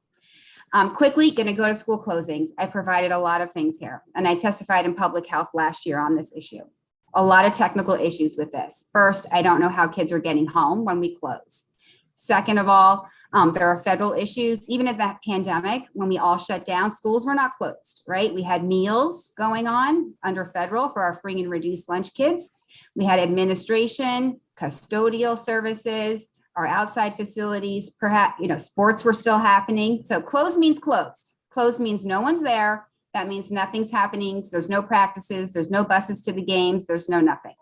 Quickly, going to go to school closings. I provided a lot of things here, and I testified in public health last year on this issue. A lot of technical issues with this. First, I don't know how kids are getting home when we close. Second of all, there are federal issues. Even at the pandemic, when we all shut down, schools were not closed, right? We had meals going on under federal for our free and reduced lunch kids. We had administration, custodial services, our outside facilities, perhaps, sports were still happening. So closed means closed. Closed means no one's there. That means nothing's happening. There's no practices. There's no buses to the games. There's no nothing.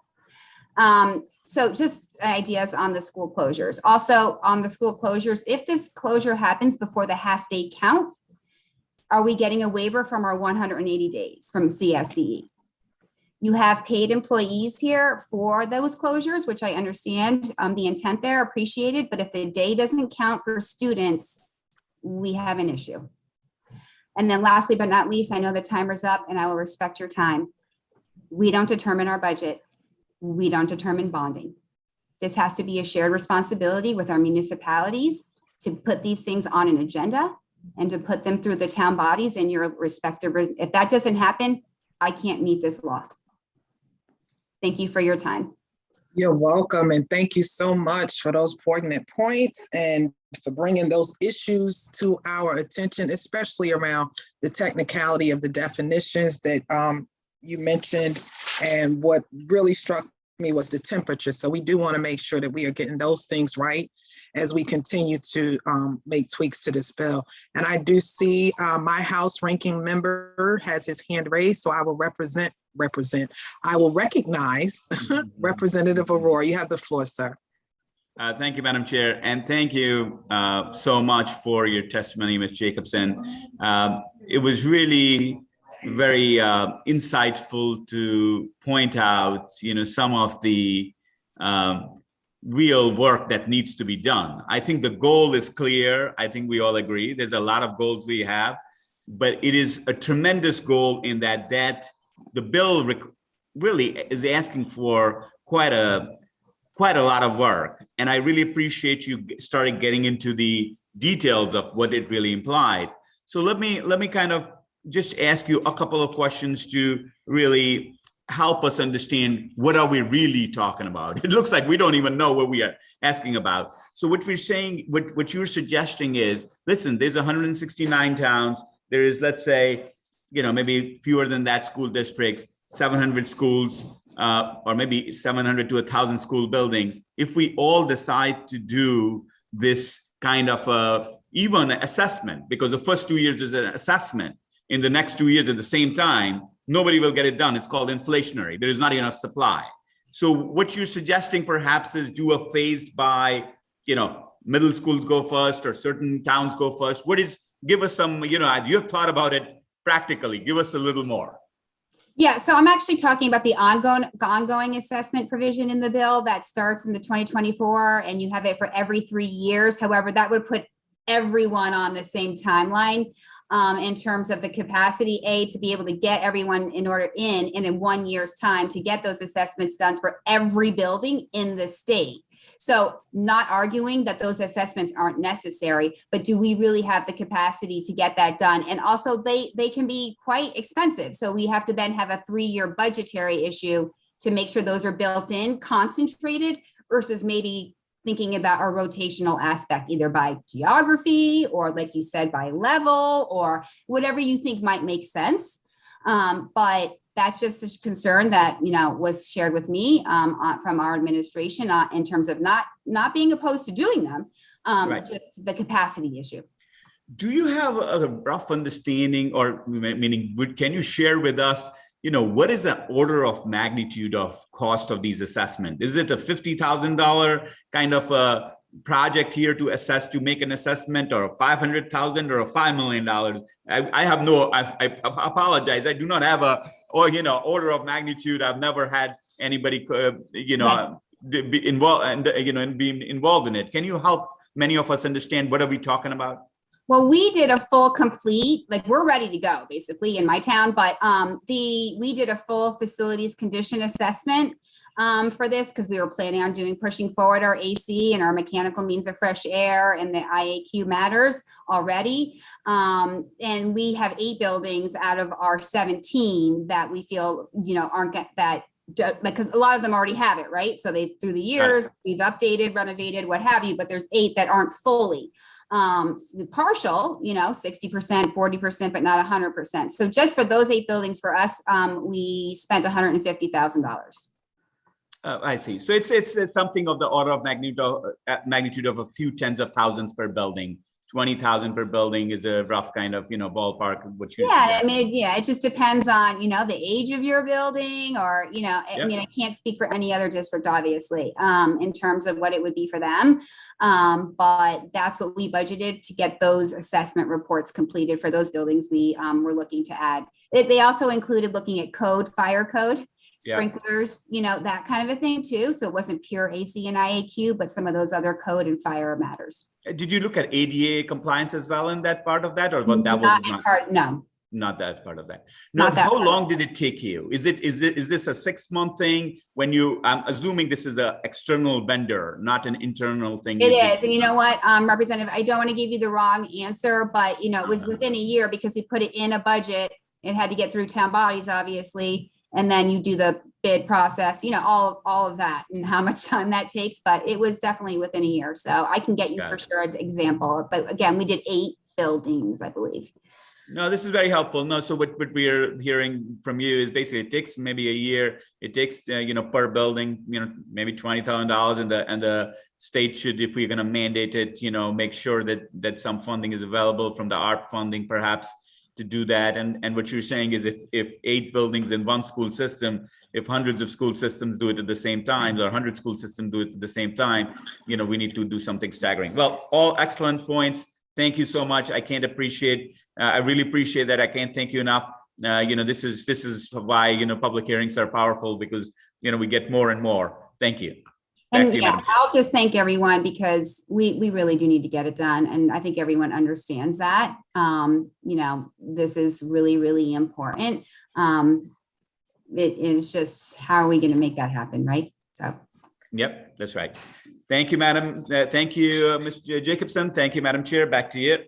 So just ideas on the school closures. Also on the school closures, if this closure happens before the half-day count, are we getting a waiver from our 180 days from CSDE? You have paid employees here for those closures, which I understand the intent there, appreciated, but if the day doesn't count for students, we have an issue. And then lastly, but not least, I know the timer's up and I will respect your time. We don't determine our budget. We don't determine bonding. This has to be a shared responsibility with our municipalities to put these things on an agenda and to put them through the town bodies in your respective. If that doesn't happen, I can't meet this law. Thank you for your time. You're welcome, and thank you so much for those poignant points and for bringing those issues to our attention, especially around the technicality of the definitions that you mentioned. And what really struck me was the temperature. So we do want to make sure that we are getting those things right as we continue to make tweaks to this bill. And I do see my House ranking member has his hand raised, so I will I will recognize Representative Aurora. You have the floor, sir. Thank you, Madam Chair, and thank you so much for your testimony, Ms. Jacobson. It was really very insightful to point out, some of the real work that needs to be done. I think the goal is clear. I think we all agree. There's a lot of goals we have, but it is a tremendous goal in that the bill really is asking for quite a lot of work. And I really appreciate you starting getting into the details of what it really implied. So let me kind of just ask you a couple of questions to really help us understand what are we really talking about. It looks like we don't even know what we are asking about. So what we're saying, what you're suggesting is, listen, there's 169 towns. There is, let's say, maybe fewer than that school districts, 700 schools, or maybe 700 to 1,000 school buildings. If we all decide to do this kind of even assessment, because the first 2 years is an assessment, in the next 2 years at the same time, nobody will get it done. It's called inflationary. There is not enough supply. So what you're suggesting perhaps is do a phased by, middle schools go first or certain towns go first. Give us some, you have thought about it practically. Give us a little more. Yeah, so I'm actually talking about the ongoing assessment provision in the bill that starts in the 2024, and you have it for every 3 years. However, that would put everyone on the same timeline in terms of the capacity, to be able to get everyone in a 1 year's time to get those assessments done for every building in the state. So not arguing that those assessments aren't necessary, but do we really have the capacity to get that done? And also they can be quite expensive. So we have to then have a 3-year budgetary issue to make sure those are built in, concentrated, versus maybe thinking about our rotational aspect, either by geography or, like you said, by level, or whatever you think might make sense. But that's just a concern that, was shared with me from our administration in terms of not being opposed to doing them, Right. just the capacity issue. Do you have a rough understanding, or meaning, can you share with us, what is the order of magnitude of cost of these assessments? Is it a $50,000 kind of a project here to assess, to make an assessment, or $500,000 or $5 million? I have I apologize. I do not have order of magnitude. I've never had anybody, be involved and being involved in it. Can you help many of us understand what are we talking about? Well, we did a full complete, like we're ready to go basically in my town, but we did a full facilities condition assessment for this because we were planning on pushing forward our AC and our mechanical means of fresh air and the IAQ matters already. And we have 8 buildings out of our 17 that we feel, aren't that, because a lot of them already have it, right? So through the years, we've updated, renovated, what have you, but there's 8 that aren't fully. Partial, 60%, 40%, but not 100%. So just for those 8 buildings for us, we spent $150,000. I see. So it's something of the order of magnitude of a few tens of thousands per building. 20,000 per building is a rough kind of, ballpark. It just depends on, the age of your building, or, I can't speak for any other district, obviously, in terms of what it would be for them. But that's what we budgeted to get those assessment reports completed for those buildings we were looking to add. They also included looking at fire code, sprinklers, that kind of a thing too. So it wasn't pure AC and IAQ, but some of those other code and fire matters. Did you look at ADA compliance as well in that part of that, or what that was not? No. Not that part of that. No, how long did it take you? Is this a 6-month thing when I'm assuming this is an external vendor, not an internal thing? It is. And you know what, Representative, I don't want to give you the wrong answer, but it was within a year because we put it in a budget. It had to get through town bodies, obviously. And then you do the bid process, all of that and how much time that takes, but it was definitely within a year. So I can get you for sure an example, but again, we did 8 buildings, I believe. No, this is very helpful. No, so what we are hearing from you is basically it takes maybe a year. It takes, per building, maybe $20,000, and the state should, if we're going to mandate it, make sure that some funding is available from the ARP funding, perhaps, to do that. And what you're saying is if 8 buildings in one school system, if hundreds of school systems do it at the same time, or 100 school systems do it at the same time, we need to do something staggering. Well, all excellent points. Thank you so much. I really appreciate that. I can't thank you enough. This is why, public hearings are powerful, because, we get more and more. Thank you. And I'll just thank everyone, because we really do need to get it done. And I think everyone understands that. This is really, really important. It is just, how are we going to make that happen, right? So. Yep, that's right. Thank you, Madam. Thank you, Mr. Jacobson. Thank you, Madam Chair. Back to you.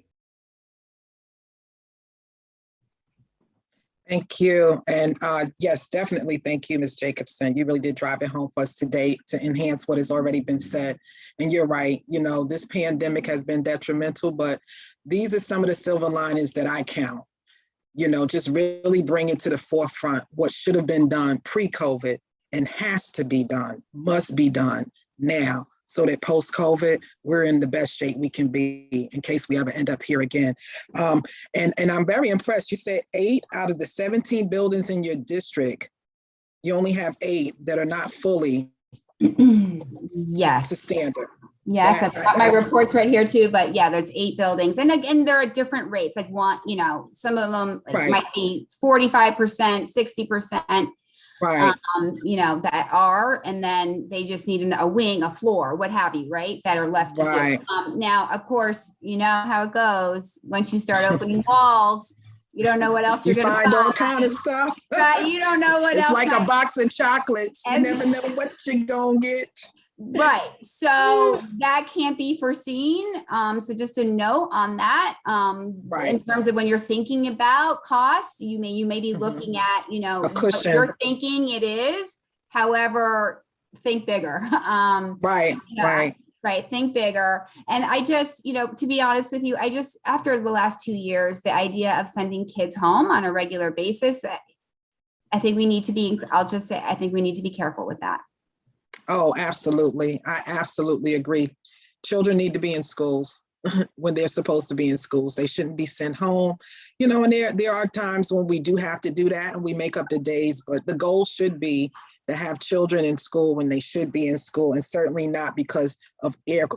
Thank you. And yes, definitely. Thank you, Ms. Jacobson. You really did drive it home for us today to enhance what has already been said. And you're right. This pandemic has been detrimental, but these are some of the silver linings that I count. Just really bring it to the forefront what should have been done pre-COVID and has to be done, must be done now, so that post-COVID, we're in the best shape we can be in case we ever end up here again. And I'm very impressed. You said 8 out of the 17 buildings in your district, you only have 8 that are not fully yes to standard. Yes, I've got my reports right here too, but yeah, there's 8 buildings. And again, there are different rates, like some of them might be 45%, 60%. Right. That are, and then they just need a wing, a floor, what have you, right? That are left to do. Now, of course, you know how it goes. Once you start opening walls, you don't know what else you're going to find. All kinds of stuff. Right? You don't know what else. It's like a box of chocolates. You never know what you're going to get. Right. So that can't be foreseen. So just a note on that. In terms of when you're thinking about costs, you may be looking at, A what cushion. you're thinking it is. However, think bigger. Right. Right. Think bigger. And I just, to be honest with you, after the last 2 years, the idea of sending kids home on a regular basis, I think we need to be, I think we need to be careful with that. Oh, absolutely. I absolutely agree. Children need to be in schools when they're supposed to be in schools. They shouldn't be sent home. And there are times when we do have to do that and we make up the days, but the goal should be to have children in school when they should be in school, and certainly not because of air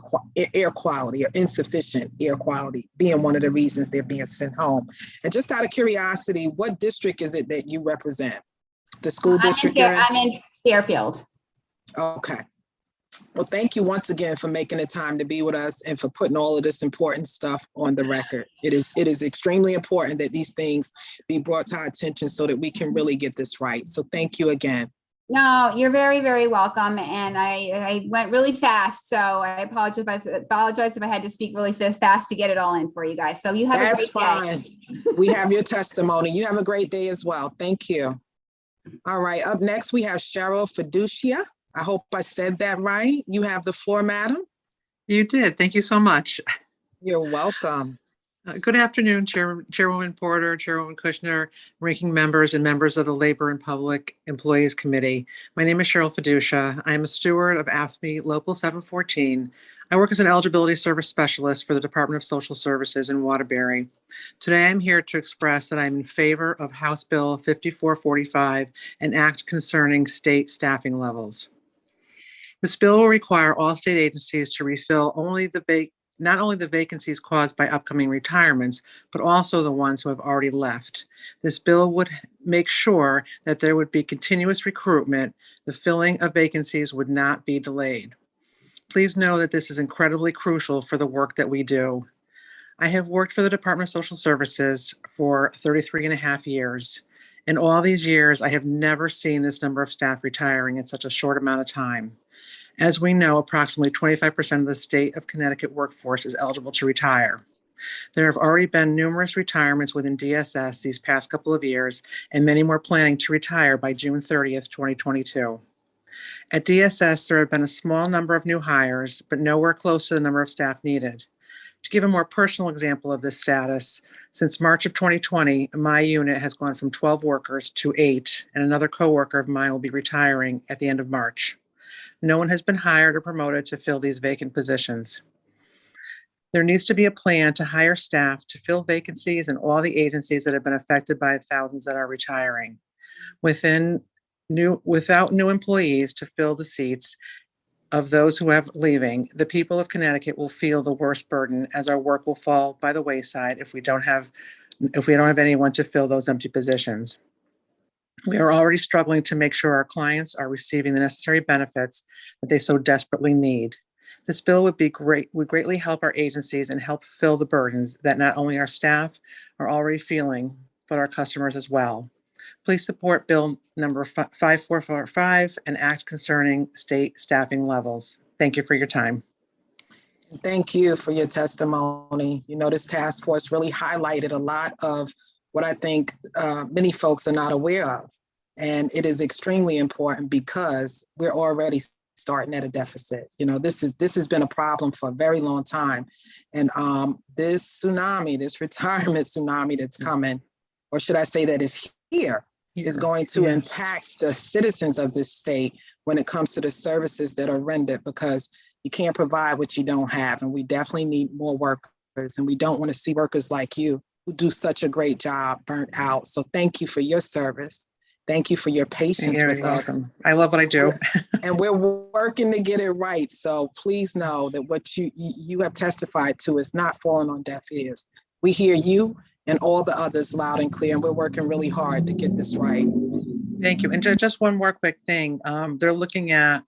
quality or insufficient air quality being one of the reasons they're being sent home. And just out of curiosity, what district is it that you represent? The school district you're in? I'm in Fairfield. Okay. Well, thank you once again for making the time to be with us and for putting all of this important stuff on the record. It is extremely important that these things be brought to our attention so that we can really get this right. So thank you again. No, you're very, very welcome. And I went really fast. So I apologize if I had to speak really fast to get it all in for you guys. So you have a great day. We have your testimony. You have a great day as well. Thank you. All right. Up next, we have Cheryl Fiducia. I hope I said that right. You have the floor, madam. You did. Thank you so much. You're welcome. Good afternoon, Chairwoman Porter, Chairwoman Kushner, ranking members and members of the Labor and Public Employees Committee. My name is Cheryl Fiducia. I am a steward of AFSCME Local 714. I work as an eligibility service specialist for the Department of Social Services in Waterbury. Today, I'm here to express that I'm in favor of House Bill 5445, an act concerning state staffing levels. This bill will require all state agencies to refill not only the vacancies caused by upcoming retirements, but also the ones who have already left. This bill would make sure that there would be continuous recruitment. The filling of vacancies would not be delayed. Please know that this is incredibly crucial for the work that we do. I have worked for the Department of Social Services for 33 and a half years. In all these years, I have never seen this number of staff retiring in such a short amount of time. As we know, approximately 25% of the state of Connecticut workforce is eligible to retire. There have already been numerous retirements within DSS these past couple of years, and many more planning to retire by June 30th, 2022. At DSS, there have been a small number of new hires, but nowhere close to the number of staff needed. To give a more personal example of this status, since March of 2020, my unit has gone from 12 workers to 8, and another coworker of mine will be retiring at the end of March. No one has been hired or promoted to fill these vacant positions. There needs to be a plan to hire staff to fill vacancies in all the agencies that have been affected by thousands that are retiring. Without new employees to fill the seats of those who have leaving, the people of Connecticut will feel the worst burden, as our work will fall by the wayside if we don't have anyone to fill those empty positions. We are already struggling to make sure our clients are receiving the necessary benefits that they so desperately need. This bill would greatly help our agencies and help fill the burdens that not only our staff are already feeling, but our customers as well. Please support Bill number 5445, an act concerning state staffing levels. Thank you for your time. Thank you for your testimony. This task force really highlighted a lot of what I think many folks are not aware of. And it is extremely important because we're already starting at a deficit. This has been a problem for a very long time. And this retirement tsunami that's coming, or should I say that is here, is going to impact the citizens of this state when it comes to the services that are rendered, because you can't provide what you don't have. And we definitely need more workers, and we don't want to see workers like you who do such a great job burnt out. So thank you for your service. Thank you for your patience with us. I love what I do. And we're working to get it right. So please know that what you have testified to is not falling on deaf ears. We hear you and all the others loud and clear, and we're working really hard to get this right. Thank you. And just one more quick thing. They're looking at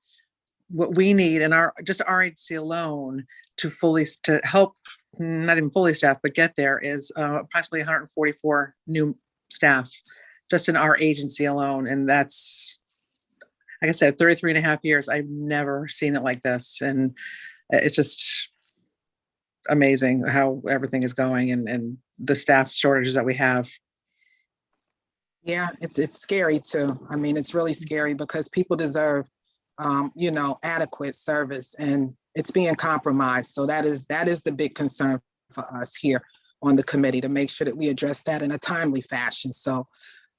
what we need in our agency alone to help, not even fully staffed, but get there, is approximately 144 new staff just in our agency alone. And that's like I said, 33 and a half years, I've never seen it like this. And it's just amazing how everything is going and the staff shortages that we have. Yeah, it's scary too. I mean, it's really scary because people deserve, adequate service, and it's being compromised. So that is the big concern for us here on the committee, to make sure that we address that in a timely fashion. So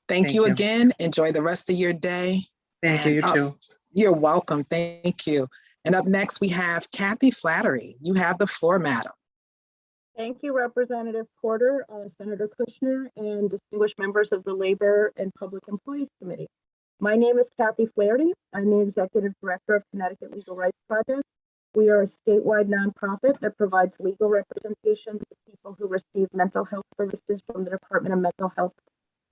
thank you again. Enjoy the rest of your day. Thank you, you too. You're welcome. Thank you. And up next, we have Kathy Flattery. You have the floor, madam. Thank you, Representative Porter, Senator Kushner, and distinguished members of the Labor and Public Employees Committee. My name is Kathy Flaherty. I'm the Executive Director of Connecticut Legal Rights Project. We are a statewide nonprofit that provides legal representation to people who receive mental health services from the Department of Mental Health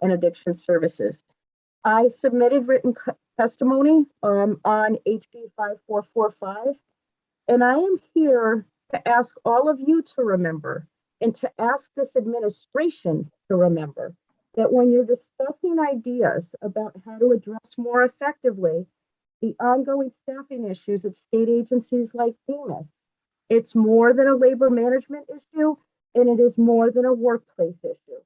and Addiction Services. I submitted written testimony on HB 5445, and I am here to ask all of you to remember, and to ask this administration to remember, that when you're discussing ideas about how to address more effectively the ongoing staffing issues at state agencies like FEMA, it's more than a labor management issue, and it is more than a workplace issue.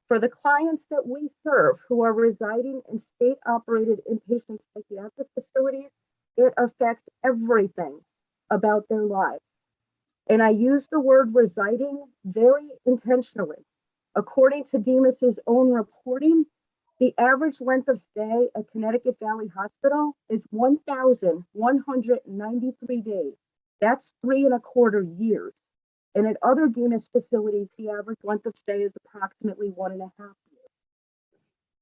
For the clients that we serve who are residing in state-operated inpatient psychiatric facilities, it affects everything about their lives. And I use the word residing very intentionally. According to Demas's own reporting, the average length of stay at Connecticut Valley Hospital is 1,193 days. That's 3.25 years. And at other Demas facilities, the average length of stay is approximately 1.5 years.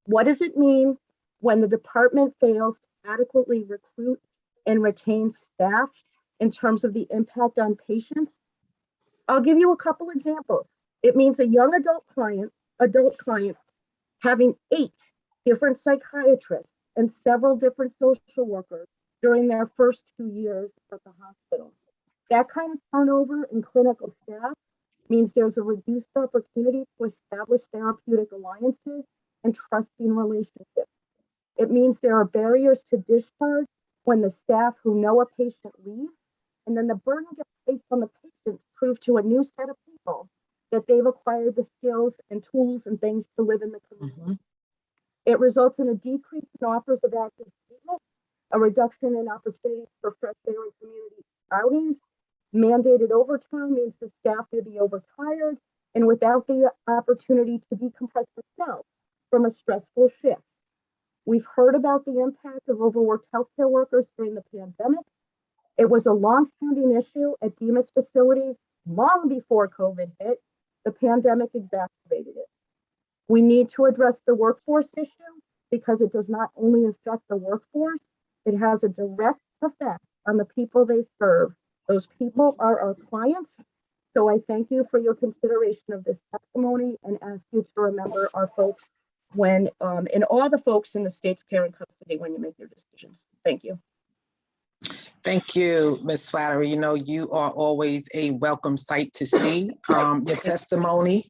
What does it mean when the department fails to adequately recruit and retain staff in terms of the impact on patients? I'll give you a couple examples. It means a young adult client having 8 different psychiatrists and several different social workers during their first 2 years at the hospital. That kind of turnover in clinical staff means there's a reduced opportunity to establish therapeutic alliances and trusting relationships. It means there are barriers to discharge when the staff who know a patient leaves, and then the burden gets placed on the patient to prove to a new set of people that they've acquired the skills and tools and things to live in the community. It results in a decrease in offers of active treatment, a reduction in opportunities for fresh air and community outings. Mandated overtime means the staff may be overtired and without the opportunity to decompress themselves from a stressful shift. We've heard about the impact of overworked healthcare workers during the pandemic. It was a long-standing issue at Demas facilities long before COVID hit. The pandemic exacerbated it. We need to address the workforce issue because it does not only affect the workforce, it has a direct effect on the people they serve. Those people are our clients. So I thank you for your consideration of this testimony and ask you to remember our folks when, and all the folks in the state's care and custody when you make your decisions. Thank you. Thank you, Ms. Flattery. You know, you are always a welcome sight to see. Your testimony,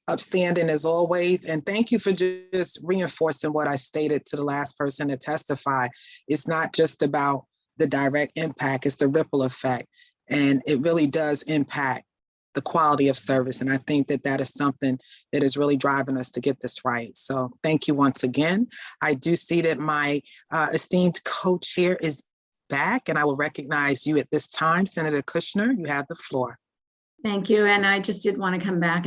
upstanding as always. And thank you for just reinforcing what I stated to the last person to testify. It's not just about the direct impact, it's the ripple effect. And it really does impact the quality of service. And I think that that is something that is really driving us to get this right. So thank you once again. I do see that my esteemed co-chair is back, and I will recognize you at this time. Senator Kushner, you have the floor. Thank you. And I just did want to come back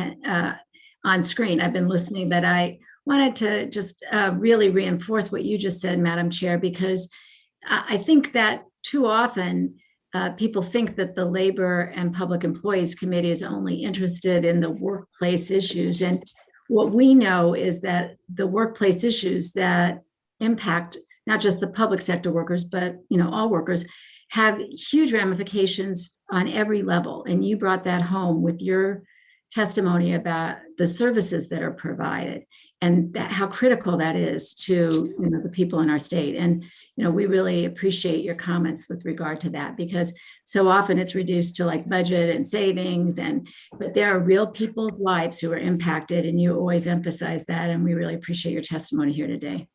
on screen. I've been listening, but I wanted to just really reinforce what you just said, Madam Chair, because I think that too often people think that the Labor and Public Employees Committee is only interested in the workplace issues. And what we know is that the workplace issues that impact not just the public sector workers, but all workers, have huge ramifications on every level. And you brought that home with your testimony about the services that are provided and how critical that is to the people in our state. And we really appreciate your comments with regard to that, because so often it's reduced to like budget and savings, but there are real people's lives who are impacted, and you always emphasize that. And we really appreciate your testimony here today.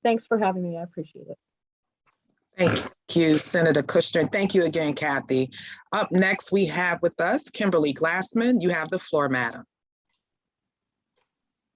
Thanks for having me. I appreciate it. Thank you, Senator Kushner. Thank you again, Kathy. Up next, we have with us Kimberly Glassman. You have the floor, madam.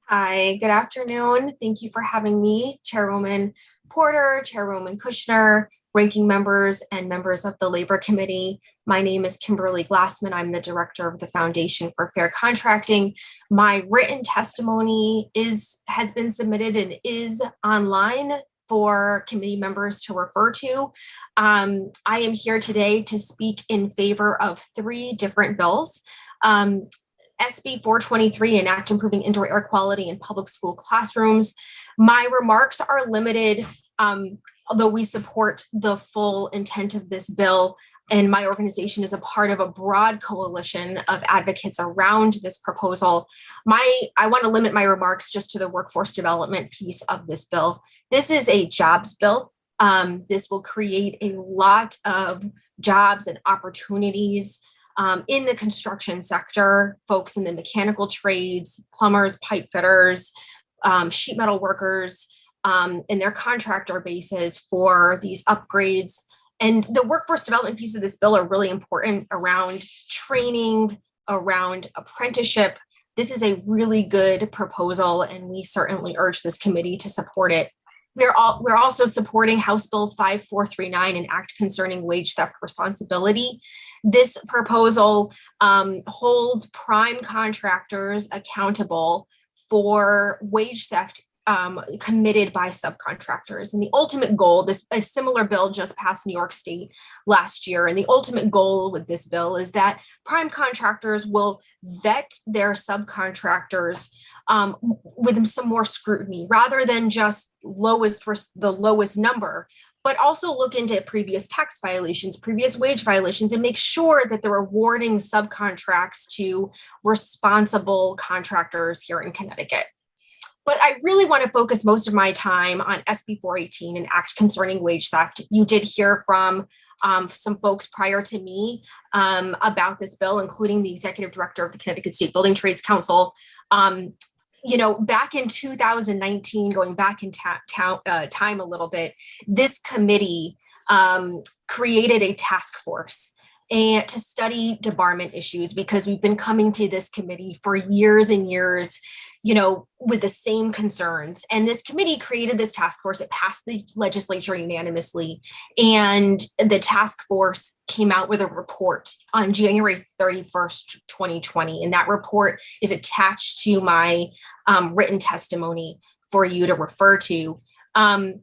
Hi, good afternoon. Thank you for having me, Chairwoman Porter, Chairwoman Kushner, ranking members, and members of the Labor Committee. My name is Kimberly Glassman. I'm the director of the Foundation for Fair Contracting. My written testimony has been submitted and is online for committee members to refer to. I am here today to speak in favor of 3 different bills. SB 423, Enact Improving Indoor Air Quality in Public School Classrooms. My remarks are limited, although we support the full intent of this bill, and my organization is a part of a broad coalition of advocates around this proposal. I want to limit my remarks just to the workforce development piece of this bill. This is a jobs bill. This will create a lot of jobs and opportunities in the construction sector, folks in the mechanical trades, plumbers, pipe fitters, sheet metal workers, and their contractor bases for these upgrades. And the workforce development piece of this bill are really important around training, around apprenticeship. This is a really good proposal, and we certainly urge this committee to support it. We're also supporting House Bill 5439, an act concerning wage theft responsibility. This proposal holds prime contractors accountable for wage theft committed by subcontractors. And the ultimate goal, a similar bill just passed New York State last year. And the ultimate goal with this bill is that prime contractors will vet their subcontractors with some more scrutiny, rather than just the lowest number, but also look into previous tax violations, previous wage violations, and make sure that they're awarding subcontracts to responsible contractors here in Connecticut. But I really want to focus most of my time on SB 418, an act concerning wage theft. You did hear from some folks prior to me about this bill, including the executive director of the Connecticut State Building Trades Council. Back in 2019, going back in time a little bit, this committee created a task force and to study debarment issues, because we've been coming to this committee for years and years, with the same concerns. And this committee created this task force. It passed the legislature unanimously. And the task force came out with a report on January 31st, 2020. And that report is attached to my written testimony for you to refer to. And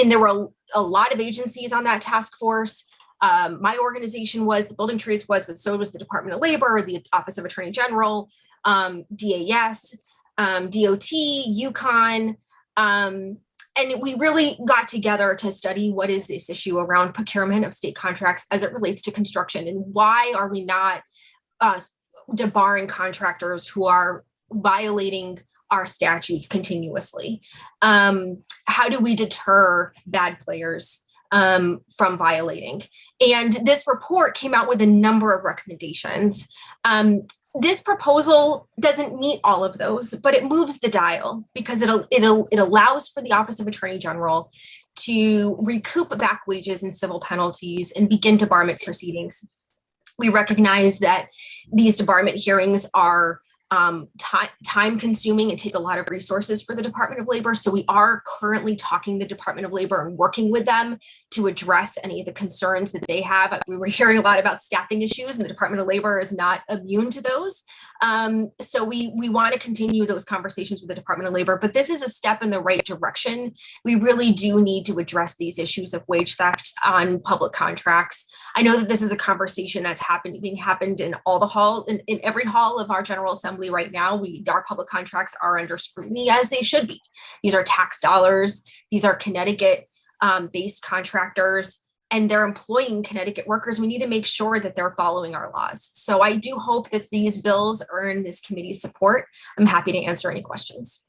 there were a lot of agencies on that task force. My organization was, the Building Trades was, but so was the Department of Labor, the Office of Attorney General, DAS, DOT, UConn, and we really got together to study what is this issue around procurement of state contracts as it relates to construction, and why are we not debarring contractors who are violating our statutes continuously? How do we deter bad players from violating? And this report came out with a number of recommendations. This proposal doesn't meet all of those, but it moves the dial, because it allows for the Office of Attorney General to recoup back wages and civil penalties and begin debarment proceedings. We recognize that these debarment hearings are time consuming and take a lot of resources for the Department of Labor. So we are currently talking to the Department of Labor and working with them to address any of the concerns that they have. We were hearing a lot about staffing issues, and the Department of Labor is not immune to those. So we want to continue those conversations with the Department of Labor, but this is a step in the right direction. We really do need to address these issues of wage theft on public contracts. I know that this is a conversation that's being happened in all the hall, in every hall of our General Assembly right now. Our public contracts are under scrutiny, as they should be. These are tax dollars. These are Connecticut based contractors, and they're employing Connecticut workers. We need to make sure that they're following our laws. So I do hope that these bills earn this committee's support. I'm happy to answer any questions.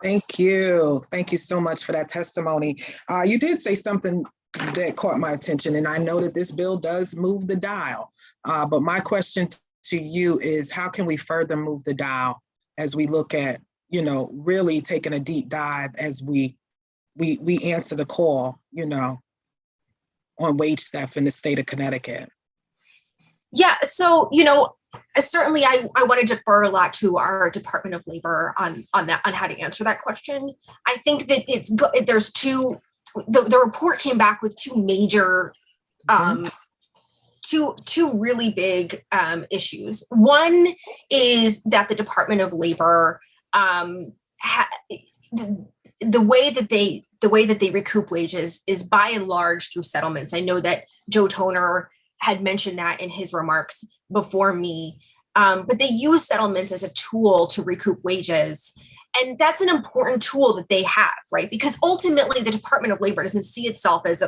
Thank you. Thank you so much for that testimony. You did say something that caught my attention, and I know that this bill does move the dial. But my question to you is, how can we further move the dial as we look at, really taking a deep dive as we we answer the call, you know, on wage theft in the state of Connecticut. Yeah, so, you know, certainly I want to defer a lot to our Department of Labor on that, on how to answer that question. I think that there's two, the report came back with two major, two really big issues. One is that the Department of Labor, the way that they recoup wages is by and large through settlements. I know that Joe Toner had mentioned that in his remarks before me, but they use settlements as a tool to recoup wages. And that's an important tool that they have, right? Because ultimately the Department of Labor doesn't see itself as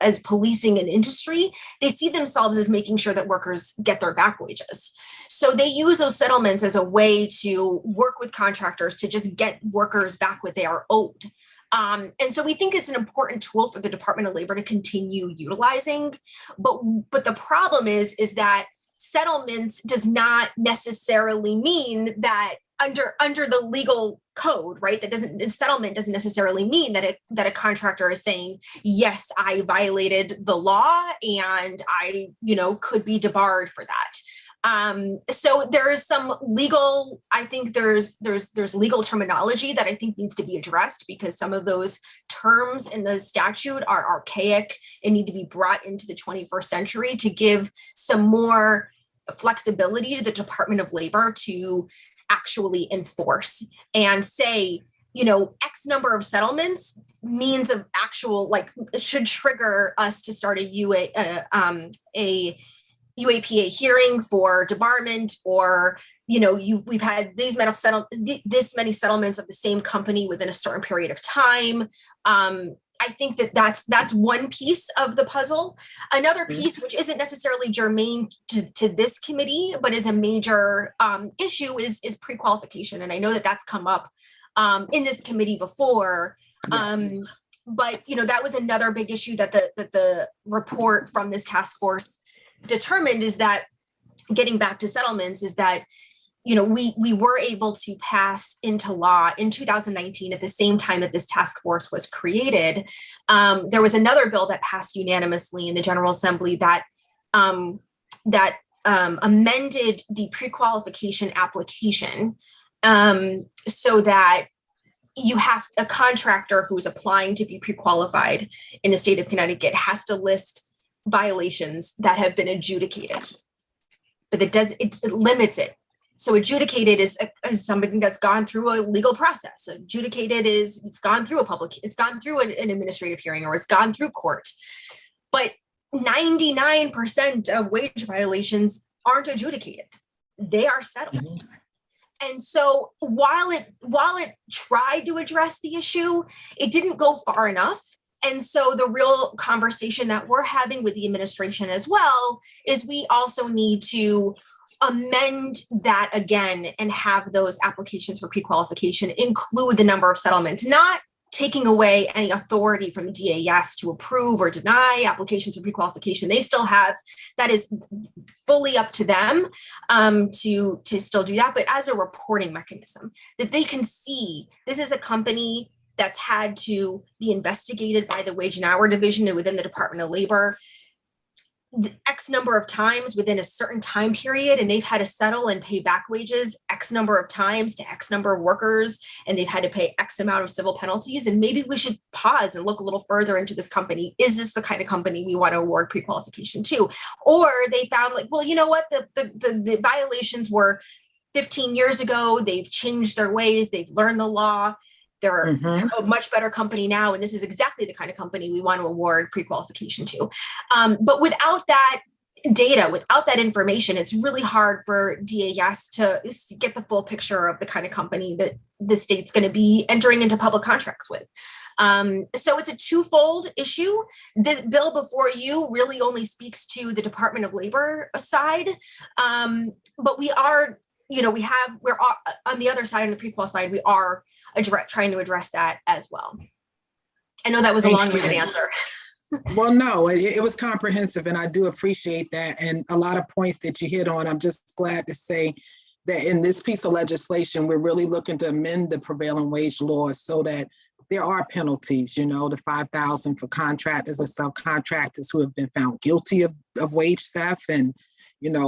as policing an industry. They see themselves as making sure that workers get their back wages. So they use those settlements as a way to work with contractors to just get workers back what they are owed. And so we think it's an important tool for the Department of Labor to continue utilizing. But the problem is that settlements does not necessarily mean that under the legal code, right? Settlement doesn't necessarily mean that a contractor is saying, yes, I violated the law and I, you know, could be debarred for that. So there is some legal, I think there's legal terminology that I think needs to be addressed, because some of those terms in the statute are archaic and need to be brought into the 21st century to give some more flexibility to the Department of Labor to actually enforce and say, you know, X number of settlements means of actual, like, should trigger us to start a UAPA hearing for debarment, or, you know, we've had this many settlements of the same company within a certain period of time. I think that's one piece of the puzzle. Another piece, which isn't necessarily germane to this committee, but is a major issue, is pre-qualification. And I know that that's come up in this committee before. Yes. But, you know, that was another big issue that the report from this task force determined, is that, getting back to settlements, is that, you know, we were able to pass into law in 2019 at the same time that this task force was created. There was another bill that passed unanimously in the General Assembly that amended the pre-qualification application so that you have a contractor who's applying to be pre-qualified in the state of Connecticut has to list violations that have been adjudicated, but it limits it. So adjudicated is something that's gone through a legal process. Adjudicated is it's gone through an administrative hearing, or it's gone through court. But 99% of wage violations aren't adjudicated. They are settled. Mm-hmm. And so while it tried to address the issue, it didn't go far enough. And so the real conversation that we're having with the administration as well is we also need to amend that again and have those applications for pre-qualification include the number of settlements, not taking away any authority from DAS to approve or deny applications for pre-qualification. They still have, that is fully up to them to still do that, but as a reporting mechanism that they can see this is a company that's had to be investigated by the Wage and Hour Division and within the Department of Labor X number of times within a certain time period, and they've had to settle and pay back wages X number of times to X number of workers, and they've had to pay X amount of civil penalties. And maybe we should pause and look a little further into this company. Is this the kind of company we want to award pre-qualification to? Or they found, like, well, you know what, the violations were 15 years ago. They've changed their ways. They've learned the law. They're a much better company now, and this is exactly the kind of company we want to award pre-qualification to. But without that data, without that information, it's really hard for DAS to get the full picture of the kind of company that the state's going to be entering into public contracts with. So it's a twofold issue. This bill before you really only speaks to the Department of Labor side, but we are, we're on the other side, on the pre-qual side, we are trying to address that as well. I know that was a long-winded answer. Well, no, it was comprehensive, and I do appreciate that. And a lot of points that you hit on, I'm just glad to say that in this piece of legislation, we're really looking to amend the prevailing wage laws so that there are penalties, the 5,000 for contractors and subcontractors who have been found guilty of wage theft, and,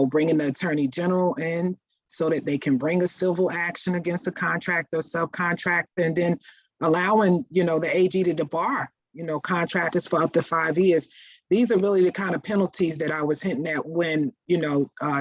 bringing the attorney general in so that they can bring a civil action against a contractor or subcontractor, and then allowing, the AG to debar, contractors for up to 5 years. These are really the kind of penalties that I was hinting at when,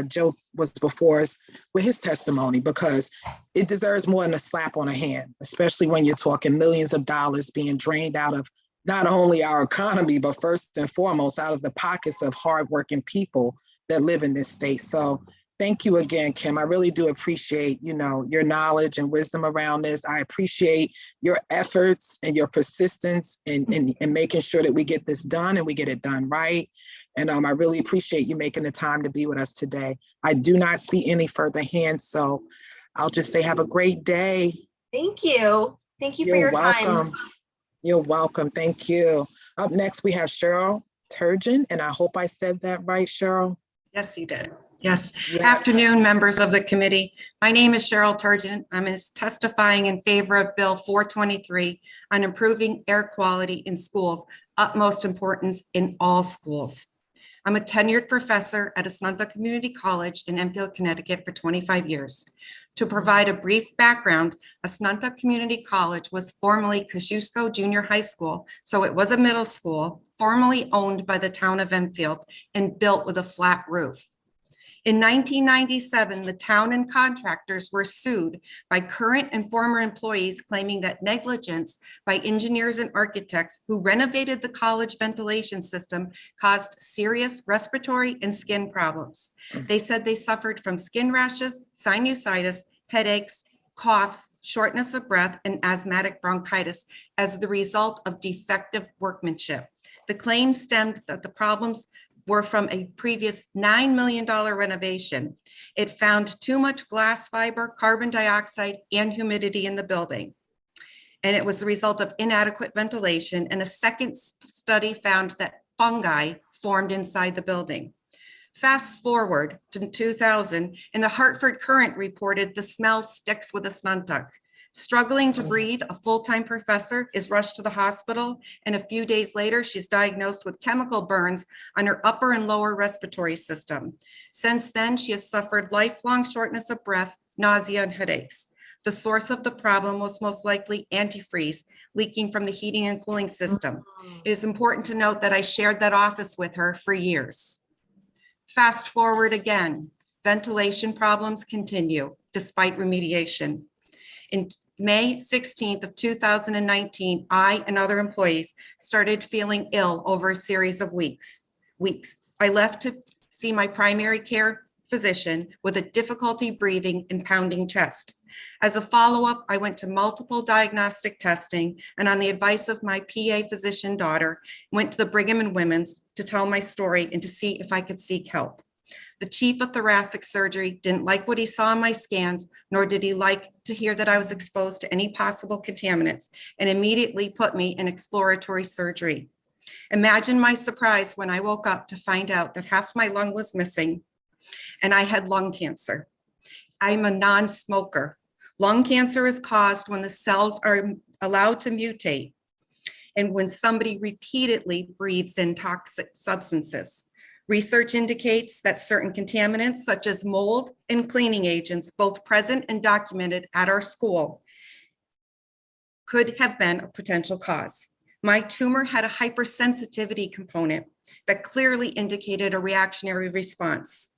Joe was before us with his testimony, because it deserves more than a slap on the hand, especially when you're talking millions of dollars being drained out of not only our economy, but first and foremost, out of the pockets of hardworking people that live in this state. So thank you again, Kim. I really do appreciate, your knowledge and wisdom around this. I appreciate your efforts and your persistence in making sure that we get this done and we get it done right. And I really appreciate you making the time to be with us today. I do not see any further hands, so I'll just say have a great day. Thank you. Thank you for your time. You're welcome. Thank you. Up next, we have Cheryl Turgeon, and I hope I said that right, Cheryl. Yes, you did. Yes. Afternoon, members of the committee. My name is Cheryl Turgeon. I'm testifying in favor of Bill 423 on improving air quality in schools, utmost importance in all schools. I'm a tenured professor at Assunta Community College in Enfield, Connecticut for 25 years. To provide a brief background, Assunta Community College was formerly Kosciuszko Junior High School, so it was a middle school, formerly owned by the town of Enfield and built with a flat roof. In 1997, the town and contractors were sued by current and former employees claiming that negligence by engineers and architects who renovated the college ventilation system caused serious respiratory and skin problems. They said they suffered from skin rashes, sinusitis, headaches, coughs, shortness of breath, and asthmatic bronchitis as the result of defective workmanship. The claim stemmed that the problems were from a previous $9 million renovation. It found too much glass fiber, carbon dioxide, and humidity in the building. And it was the result of inadequate ventilation. And a second study found that fungi formed inside the building. Fast forward to 2000, and the Hartford Courant reported the smell sticks with Assunta. Struggling to breathe, a full-time professor is rushed to the hospital, and a few days later, she's diagnosed with chemical burns on her upper and lower respiratory system. Since then, she has suffered lifelong shortness of breath, nausea, and headaches. The source of the problem was most likely antifreeze leaking from the heating and cooling system. It is important to note that I shared that office with her for years. Fast forward again, ventilation problems continue despite remediation. In May 16th of 2019, I and other employees started feeling ill over a series of weeks. I left to see my primary care physician with a difficulty breathing and pounding chest. As a follow-up, I went to multiple diagnostic testing, and on the advice of my PA physician daughter, went to the Brigham and Women's to tell my story and to see if I could seek help. The chief of thoracic surgery didn't like what he saw in my scans, nor did he like to hear that I was exposed to any possible contaminants, and immediately put me in exploratory surgery. Imagine my surprise when I woke up to find out that half my lung was missing and I had lung cancer. I'm a non-smoker. Lung cancer is caused when the cells are allowed to mutate and when somebody repeatedly breathes in toxic substances. Research indicates that certain contaminants, such as mold and cleaning agents, both present and documented at our school, could have been a potential cause. My tumor had a hypersensitivity component that clearly indicated a reactionary response.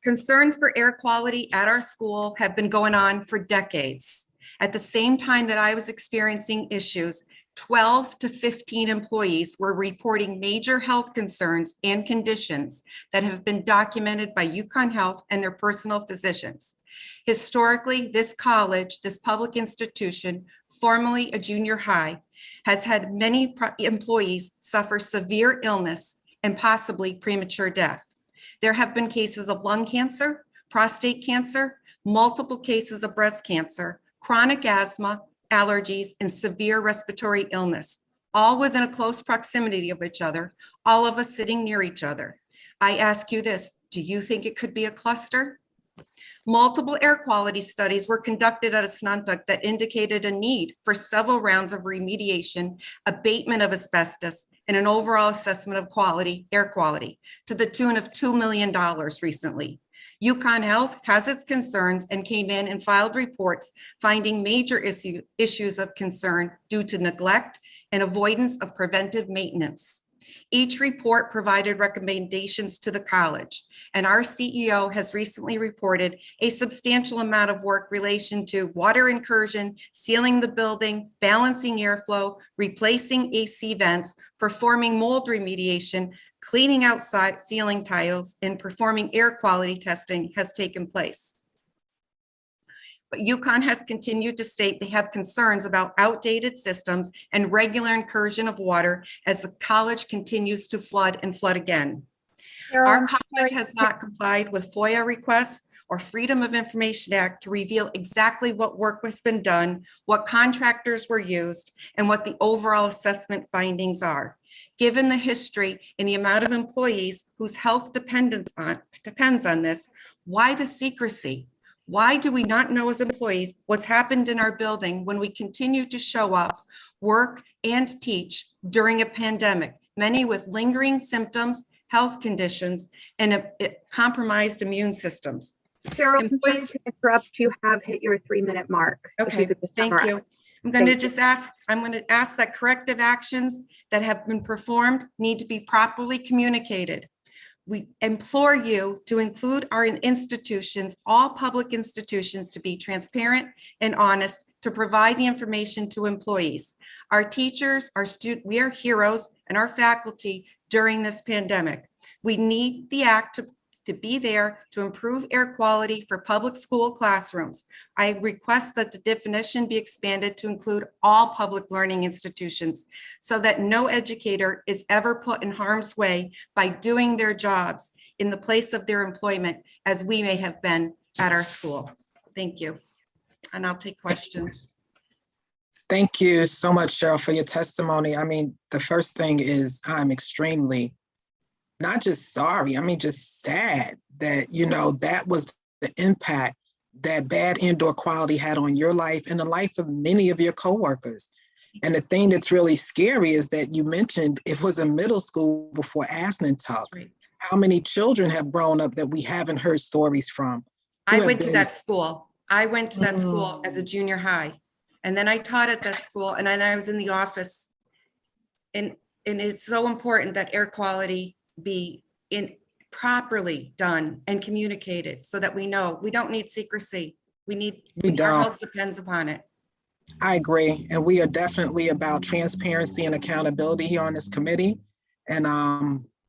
Concerns for air quality at our school have been going on for decades. At the same time that I was experiencing issues, 12 to 15 employees were reporting major health concerns and conditions that have been documented by UConn Health and their personal physicians. Historically, this college, this public institution, formerly a junior high, has had many employees suffer severe illness and possibly premature death. There have been cases of lung cancer, prostate cancer, multiple cases of breast cancer, chronic asthma, allergies, and severe respiratory illness, all within a close proximity of each other, all of us sitting near each other. I ask you this, do you think it could be a cluster? Multiple air quality studies were conducted at Assuntuck that indicated a need for several rounds of remediation, abatement of asbestos, and an overall assessment of air quality to the tune of $2 million recently. UConn Health has its concerns and came in and filed reports finding major issues of concern due to neglect and avoidance of preventive maintenance. Each report provided recommendations to the college, and our CEO has recently reported a substantial amount of work relation to water incursion, sealing the building, balancing airflow, replacing AC vents, performing mold remediation, cleaning outside ceiling tiles, and performing air quality testing has taken place. But UConn has continued to state they have concerns about outdated systems and regular incursion of water as the college continues to flood and flood again. Our college has not complied with FOIA requests or Freedom of Information Act to reveal exactly what work has been done, what contractors were used, and what the overall assessment findings are. Given the history and the amount of employees whose health depends on this, why the secrecy? Why do we not know as employees what's happened in our building when we continue to show up, work, and teach during a pandemic, many with lingering symptoms, health conditions, and compromised immune systems? Cheryl, I'm sorry to interrupt. You have hit your 3-minute mark. Okay, thank you. I'm going to ask that corrective actions that have been performed need to be properly communicated. We implore you to include our institutions, all public institutions, to be transparent and honest, to provide the information to employees. Our teachers, our students, we are heroes, and our faculty during this pandemic. We need the act to be there to improve air quality for public school classrooms. I request that the definition be expanded to include all public learning institutions so that no educator is ever put in harm's way by doing their jobs in the place of their employment, as we may have been at our school. Thank you. And I'll take questions. Thank you so much, Cheryl, for your testimony. I mean, the first thing is I'm extremely not just sorry, I mean, just sad that, you know, that was the impact that bad indoor quality had on your life and the life of many of your coworkers. And the thing that's really scary is that you mentioned it was a middle school before Assuntuck. Right. How many children have grown up that we haven't heard stories from? I went to that school. I went to that school as a junior high. And then I taught at that school, and then I was in the office. And it's so important that air quality be properly done and communicated so that we know. We don't need secrecy. Our health depends upon it. I agree. And we are definitely about transparency and accountability here on this committee. And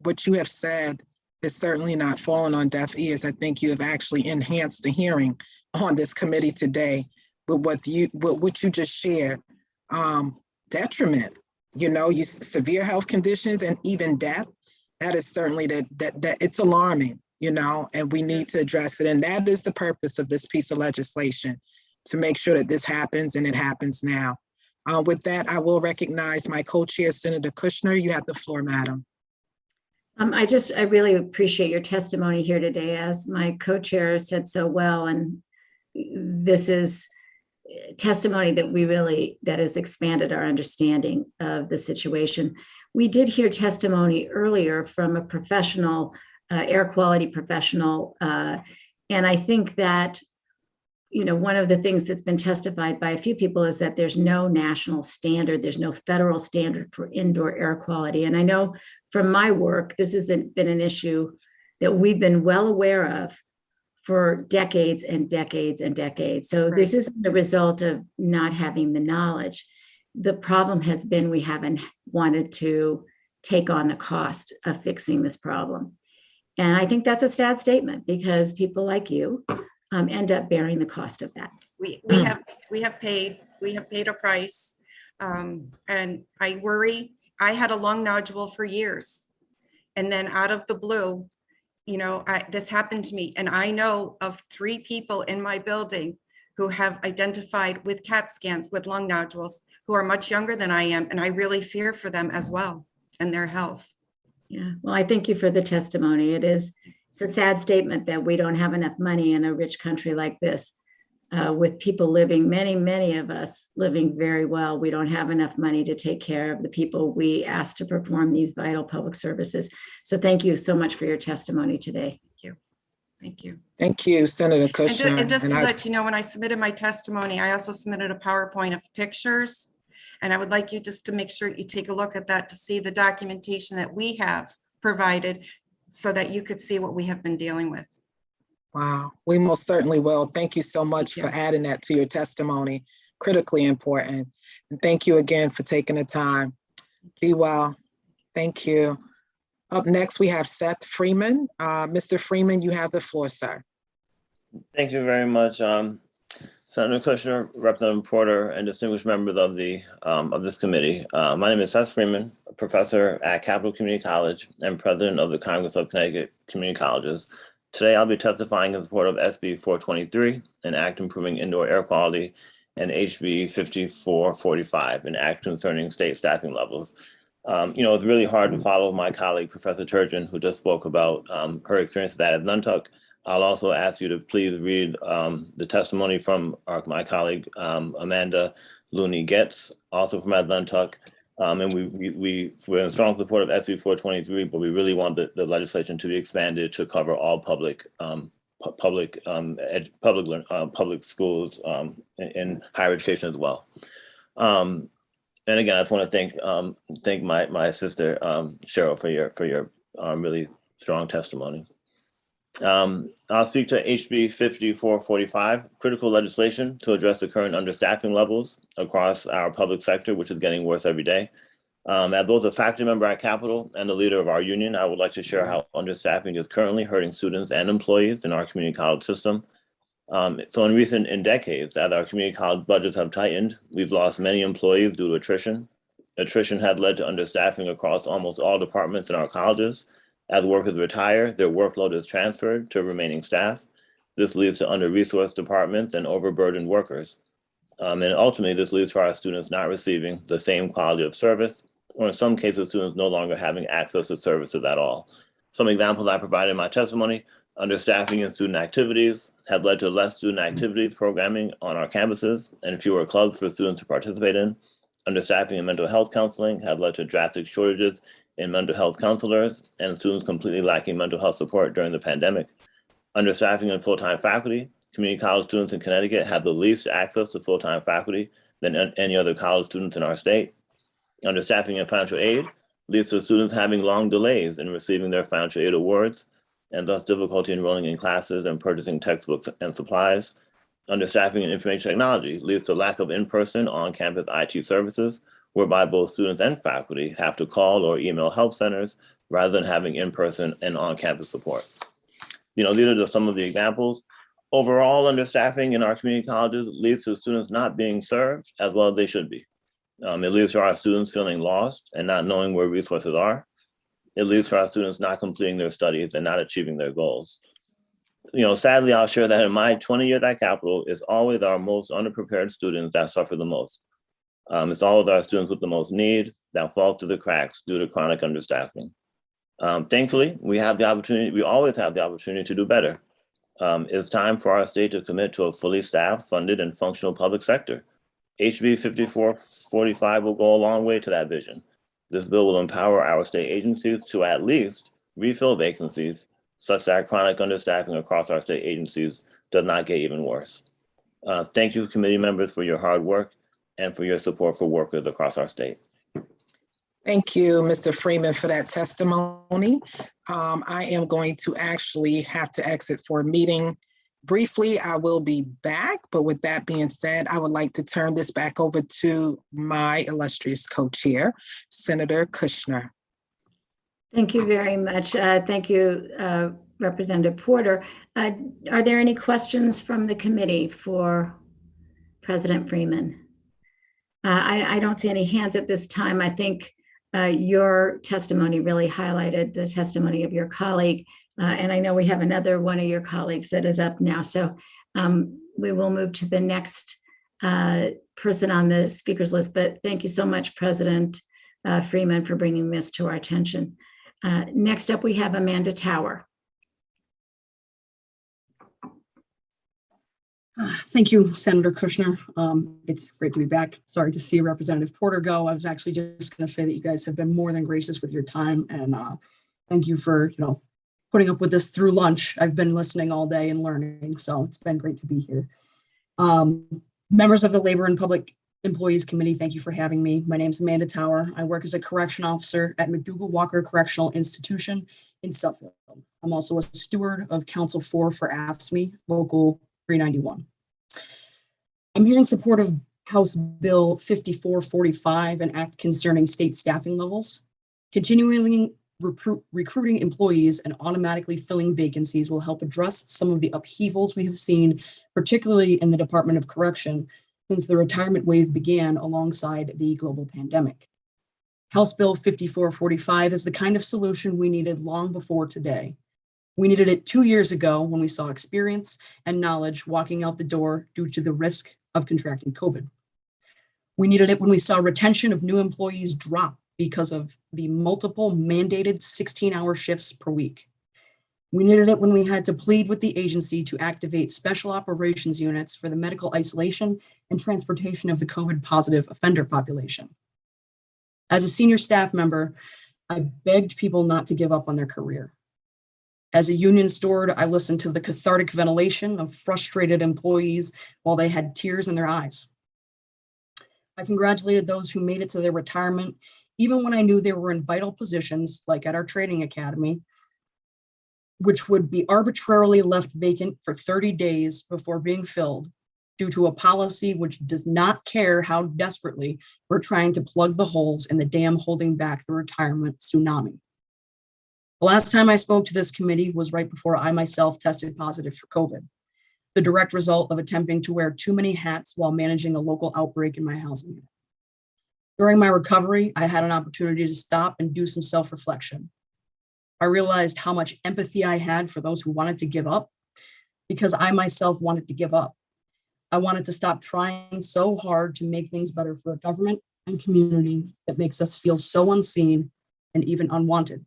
what you have said is certainly not falling on deaf ears. I think you have actually enhanced the hearing on this committee today with what you just shared. Detriment, you know, severe health conditions and even death. That is certainly that it's alarming, you know, and we need to address it. And that is the purpose of this piece of legislation, to make sure that this happens, and it happens now. With that, I will recognize my co-chair, Senator Kushner. You have the floor, madam. I really appreciate your testimony here today, as my co-chair said so well. And this is testimony that has expanded our understanding of the situation. We did hear testimony earlier from a professional, air quality professional. And I think that, you know, one of the things that's been testified by a few people is that there's no national standard, there's no federal standard for indoor air quality. And I know from my work, this hasn't been an issue that we've been well aware of for decades and decades and decades. So right. This isn't a result of not having the knowledge. The problem has been we haven't wanted to take on the cost of fixing this problem. And I think that's a sad statement, because people like you end up bearing the cost of that. We have paid a price. And I worry. I had a lung nodule for years. And then out of the blue, you know, this happened to me. And I know of 3 people in my building who have identified with CAT scans with lung nodules, who are much younger than I am. And I really fear for them as well and their health. Yeah, well, I thank you for the testimony. It It's a sad statement that we don't have enough money in a rich country like this. With people living, many of us living very well, we don't have enough money to take care of the people we ask to perform these vital public services. So thank you so much for your testimony today. Thank you. Thank you. Thank you, Senator Kushner. And just to I- let you know, when I submitted my testimony, I also submitted a PowerPoint of pictures. And I would like you just to make sure you take a look at that to see the documentation that we have provided so that you could see what we have been dealing with. Wow, we most certainly will. Thank you so much for adding that to your testimony. Critically important. And thank you again for taking the time. Be well. Thank you. Up next, we have Seth Freeman. Mr. Freeman, you have the floor, sir. Thank you very much, Senator Kushner, Representative Porter, and distinguished members of this committee. My name is Seth Freeman, a professor at Capital Community College and president of the Congress of Connecticut Community Colleges. Today, I'll be testifying in support of SB 423, an act improving indoor air quality, and HB 5445, an act concerning state staffing levels. It's really hard to follow my colleague, Professor Turgeon, who just spoke about her experience with that at Nantucket. I'll also ask you to please read the testimony from my colleague, Amanda Looney Getz, also from Nantucket. And we're in strong support of SB 423, but we really want the legislation to be expanded to cover all public schools in higher education as well. And again, I just want to thank my sister Cheryl for your really strong testimony. I'll speak to HB 5445, critical legislation to address the current understaffing levels across our public sector, which is getting worse every day. As both a faculty member at Capitol and the leader of our union, I would like to share how understaffing is currently hurting students and employees in our community college system. So in decades, as our community college budgets have tightened, we've lost many employees due to attrition. Attrition has led to understaffing across almost all departments in our colleges. As workers retire, their workload is transferred to remaining staff. This leads to under-resourced departments and overburdened workers. And ultimately, this leads to our students not receiving the same quality of service, or in some cases, students no longer having access to services at all. Some examples I provided in my testimony: understaffing in student activities had led to less student activities programming on our campuses and fewer clubs for students to participate in. Understaffing in mental health counseling had led to drastic shortages in mental health counselors and students completely lacking mental health support during the pandemic. Understaffing in full-time faculty. Community college students in Connecticut have the least access to full-time faculty than any other college students in our state. Understaffing in financial aid leads to students having long delays in receiving their financial aid awards and thus difficulty enrolling in classes and purchasing textbooks and supplies. Understaffing in information technology leads to lack of in-person on-campus IT services, whereby both students and faculty have to call or email help centers rather than having in-person and on-campus support. These are just some of the examples. Overall, understaffing in our community colleges leads to students not being served as well as they should be. It leads to our students feeling lost and not knowing where resources are. It leads to our students not completing their studies and not achieving their goals. Sadly, I'll share that in my 20 years at Capitol, it's always our most underprepared students that suffer the most. It's always our students with the most need that fall through the cracks due to chronic understaffing. Thankfully, we always have the opportunity to do better. It's time for our state to commit to a fully staffed, funded, and functional public sector. HB 5445 will go a long way to that vision. This bill will empower our state agencies to at least refill vacancies such that chronic understaffing across our state agencies does not get even worse. Thank you, committee members, for your hard work and for your support for workers across our state. Thank you, Mr. Freeman, for that testimony. I am going to actually have to exit for a meeting briefly. I will be back, but with that being said, I would like to turn this back over to my illustrious co-chair, Senator Kushner. Thank you very much. Thank you, Representative Porter. Are there any questions from the committee for President Freeman? I don't see any hands at this time. I think your testimony really highlighted the testimony of your colleague. And I know we have another one of your colleagues that is up now. So we will move to the next person on the speakers list. But thank you so much, President Freeman, for bringing this to our attention. Next up, we have Amanda Tower. Thank you, Senator Kushner. It's great to be back. Sorry to see Representative Porter go. I was actually just going to say that you guys have been more than gracious with your time, and thank you for putting up with this through lunch. I've been listening all day and learning, so it's been great to be here. Members of the Labor and Public Employees Committee, thank you for having me. My name is Amanda Tower. I work as a correction officer at McDougall Walker Correctional Institution in Suffield. I'm also a steward of Council 4 for AFSCME, Local 391. I'm here in support of House Bill 5445, an act concerning state staffing levels. Continuing recruiting employees and automatically filling vacancies will help address some of the upheavals we have seen, particularly in the Department of Correction, since the retirement wave began alongside the global pandemic. House Bill 5445 is the kind of solution we needed long before today. We needed it 2 years ago when we saw experience and knowledge walking out the door due to the risk of contracting COVID. We needed it when we saw retention of new employees drop because of the multiple mandated 16-hour shifts per week. We needed it when we had to plead with the agency to activate special operations units for the medical isolation and transportation of the COVID positive offender population. As a senior staff member, I begged people not to give up on their career. As a union steward, I listened to the cathartic ventilation of frustrated employees while they had tears in their eyes. I congratulated those who made it to their retirement, even when I knew they were in vital positions, like at our training academy, which would be arbitrarily left vacant for 30 days before being filled due to a policy which does not care how desperately we're trying to plug the holes in the dam holding back the retirement tsunami. The last time I spoke to this committee was right before I myself tested positive for COVID, the direct result of attempting to wear too many hats while managing a local outbreak in my housing unit. During my recovery, I had an opportunity to stop and do some self-reflection. I realized how much empathy I had for those who wanted to give up, because I myself wanted to give up. I wanted to stop trying so hard to make things better for a government and community that makes us feel so unseen and even unwanted.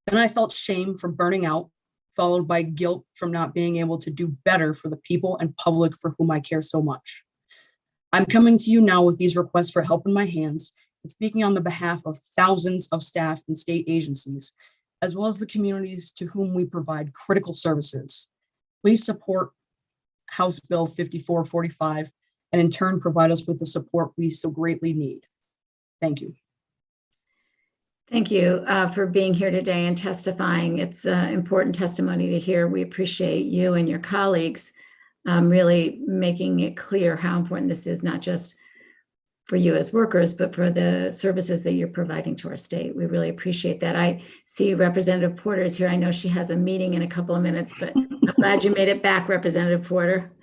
Then I felt shame from burning out, followed by guilt from not being able to do better for the people and public for whom I care so much. I'm coming to you now with these requests for help in my hands and speaking on the behalf of thousands of staff and state agencies, as well as the communities to whom we provide critical services. Please support House Bill 5445 and in turn provide us with the support we so greatly need. Thank you. Thank you for being here today and testifying. It's important testimony to hear. We appreciate you and your colleagues really making it clear how important this is, not just for you as workers, but for the services that you're providing to our state. We really appreciate that. I see Representative Porter is here. I know she has a meeting in a couple of minutes, but I'm glad you made it back, Representative Porter.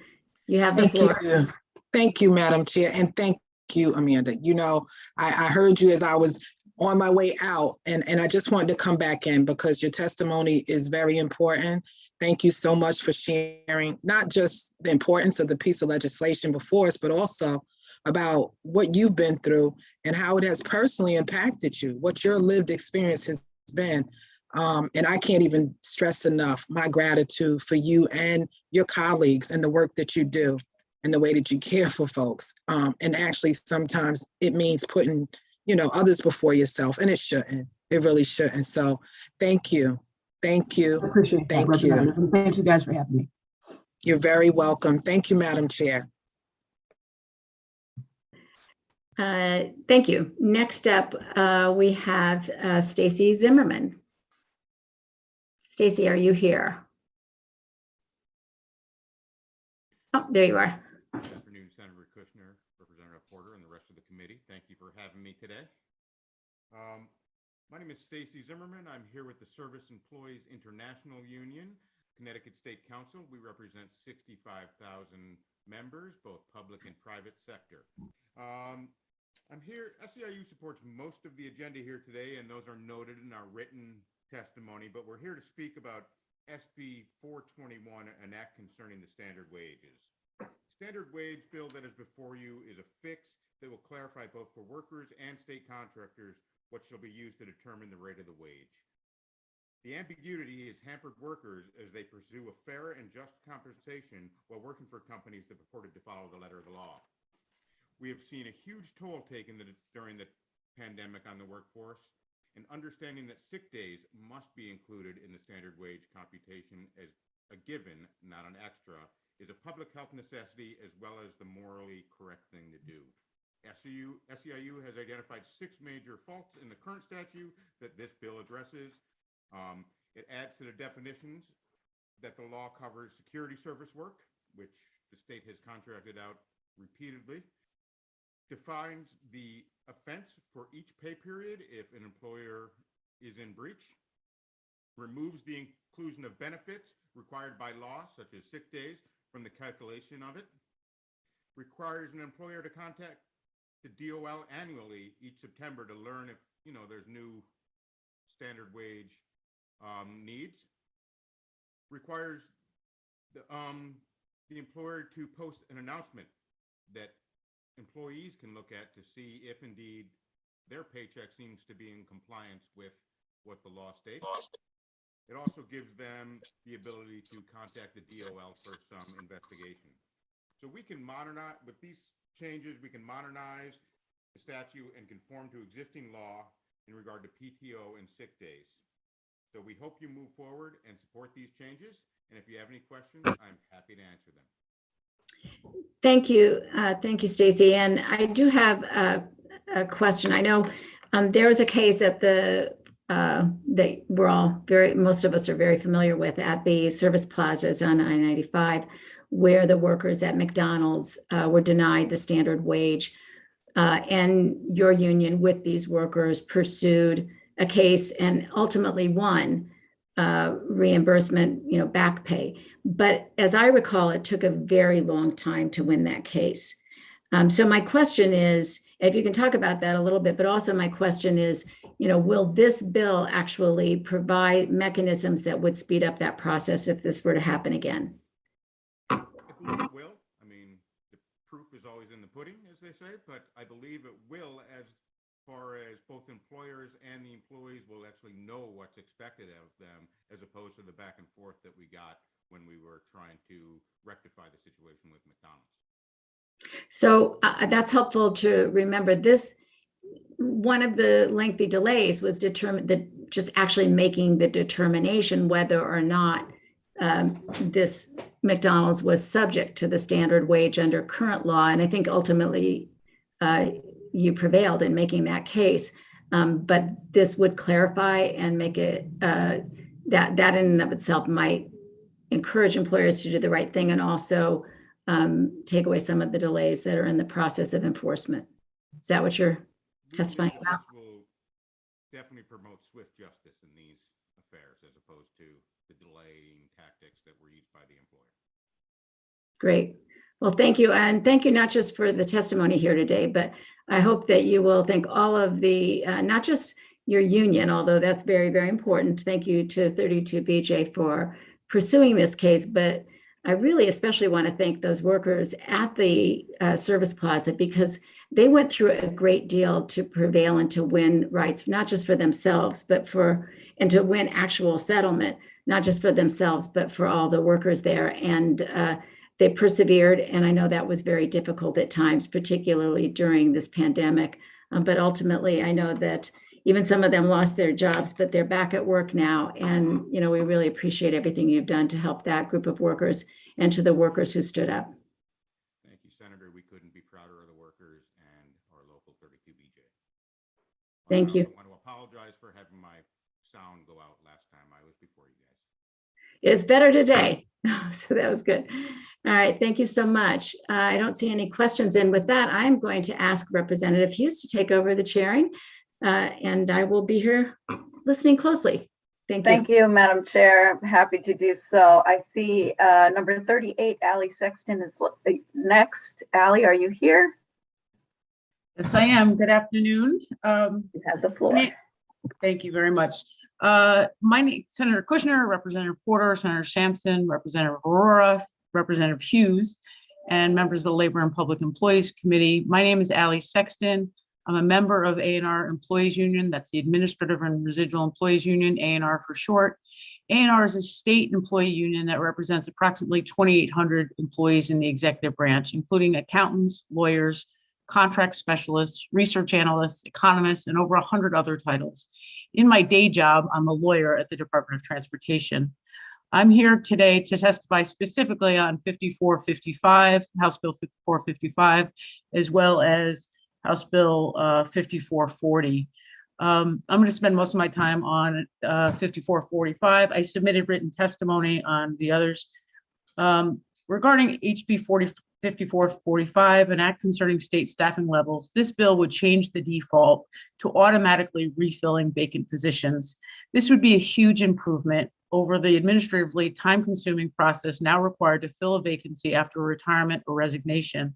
You have the floor. Thank you, Madam Chair, and thank you, Amanda. You know, I heard you as I was on my way out, and I just wanted to come back in because your testimony is very important. Thank you so much for sharing not just the importance of the piece of legislation before us, but also about what you've been through and how it has personally impacted you, what your lived experience has been. And I can't even stress enough my gratitude for you and your colleagues and the work that you do and the way that you care for folks. And actually, sometimes it means putting others before yourself, and it shouldn't. It really shouldn't. So thank you. Thank you. I appreciate that, thank you. And thank you guys for having me. You're very welcome. Thank you, Madam Chair. Thank you. Next up, we have Stacy Zimmerman. Stacy, are you here? Oh, there you are. Good afternoon, Senator Kushner, Representative Porter, and the rest of the committee. Thank you for having me today. My name is Stacy Zimmerman. I'm here with the Service Employees International Union, Connecticut State Council. We represent 65,000 members, both public and private sector. I'm here, SEIU supports most of the agenda here today, and those are noted in our written testimony, but we're here to speak about SB 421, an act concerning the standard wages. Standard wage bill that is before you is a fix that will clarify both for workers and state contractors what shall be used to determine the rate of the wage. The ambiguity has hampered workers as they pursue a fair and just compensation while working for companies that purported to follow the letter of the law. We have seen a huge toll taken during the pandemic on the workforce, and understanding that sick days must be included in the standard wage computation as a given, not an extra, is a public health necessity as well as the morally correct thing to do. SEIU has identified 6 major faults in the current statute that this bill addresses. It adds to the definitions that the law covers security service work, which the state has contracted out repeatedly, defines the offense for each pay period if an employer is in breach, removes the inclusion of benefits required by law, such as sick days, from the calculation of it, requires an employer to contact the DOL annually each September to learn if there's new standard wage needs, requires the employer to post an announcement that employees can look at to see if indeed their paycheck seems to be in compliance with what the law states. It also gives them the ability to contact the DOL for some investigation. So we can modernize, with these changes, we can modernize the statute and conform to existing law in regard to PTO and sick days. So we hope you move forward and support these changes. And if you have any questions, I'm happy to answer them. Thank you. Thank you, Stacy. And I do have a question. I know there was a case at that we're all most of us are very familiar with at the service plazas on I-95, where the workers at McDonald's were denied the standard wage. And your union with these workers pursued a case and ultimately won reimbursement, back pay. But as I recall, it took a very long time to win that case. So my question is, if you can talk about that a little bit, but also my question is, will this bill actually provide mechanisms that would speed up that process if this were to happen again? I believe it will. I mean, the proof is always in the pudding, as they say, but I believe it will, as far as both employers and the employees will actually know what's expected of them, as opposed to the back and forth that we got when we were trying to rectify the situation with McDonald's. So that's helpful to remember. This, one of the lengthy delays was just actually making the determination whether or not this McDonald's was subject to the standard wage under current law. And I think ultimately you prevailed in making that case. But this would clarify and make it that in and of itself might encourage employers to do the right thing and also take away some of the delays that are in the process of enforcement. Is that what you're testifying about? Will definitely promote swift justice in these affairs as opposed to the delaying tactics that were used by the employer. Great. Well, thank you. And thank you not just for the testimony here today, but I hope that you will thank all of the, not just your union, although that's very, very important. Thank you to 32BJ for pursuing this case, but I really especially want to thank those workers at the service plaza because they went through a great deal to prevail and to win rights, not just for themselves, but and to win actual settlement, not just for themselves, but for all the workers there. And they persevered. And I know that was very difficult at times, particularly during this pandemic. But ultimately, I know that even some of them lost their jobs, but they're back at work now. And, we really appreciate everything you've done to help that group of workers and to the workers who stood up. Thank you, Senator. We couldn't be prouder of the workers and our local 32BJ. Thank you. I want to apologize for having my sound go out last time I was before you guys. It's better today. So that was good. All right. Thank you so much. I don't see any questions. And with that, I'm going to ask Representative Hughes to take over the chairing. And I will be here listening closely. Thank you. Thank you, Madam Chair. I'm happy to do so. I see number 38, Allie Sexton is next. Allie, are you here? Yes, I am. Good afternoon. You have the floor. Thank you very much. My name is Senator Kushner, Representative Porter, Senator Sampson, Representative Aurora, Representative Hughes, and members of the Labor and Public Employees Committee. My name is Allie Sexton. I'm a member of A&R Employees Union. That's the Administrative and Residual Employees Union, A&R for short. A&R is a state employee union that represents approximately 2,800 employees in the executive branch, including accountants, lawyers, contract specialists, research analysts, economists, and over 100 other titles. In my day job, I'm a lawyer at the Department of Transportation. I'm here today to testify specifically on 5455, House Bill 5455, as well as House Bill 5440. I'm going to spend most of my time on 5445. I submitted written testimony on the others. Regarding HB 5445, an act concerning state staffing levels, this bill would change the default to automatically refilling vacant positions. This would be a huge improvement over the administratively time-consuming process now required to fill a vacancy after retirement or resignation.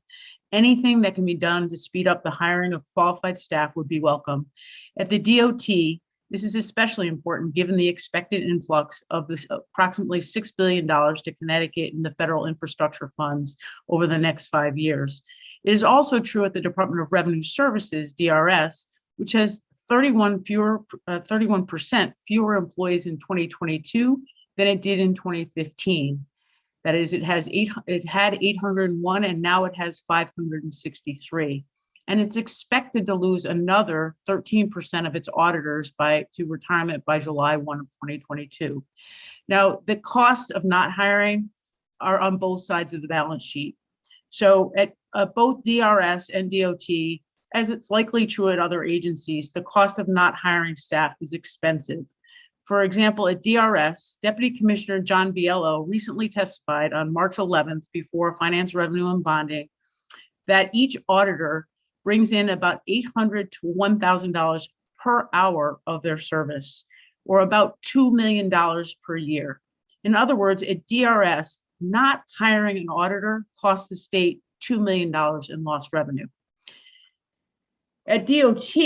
Anything that can be done to speed up the hiring of qualified staff would be welcome. At the DOT, this is especially important given the expected influx of this approximately $6 billion to Connecticut in the federal infrastructure funds over the next 5 years. It is also true at the Department of Revenue Services, DRS, which has 31% fewer employees in 2022 than it did in 2015. That is, it had 801 and now it has 563. And it's expected to lose another 13% of its auditors to retirement by July 1 of 2022. Now, the costs of not hiring are on both sides of the balance sheet. So at both DRS and DOT, as it's likely true at other agencies, the cost of not hiring staff is expensive. For example, at DRS, Deputy Commissioner John Biello recently testified on March 11th before Finance, Revenue, and Bonding that each auditor brings in about $800 to $1,000 per hour of their service, or about $2 million per year. In other words, at DRS, not hiring an auditor costs the state $2 million in lost revenue. At DOT,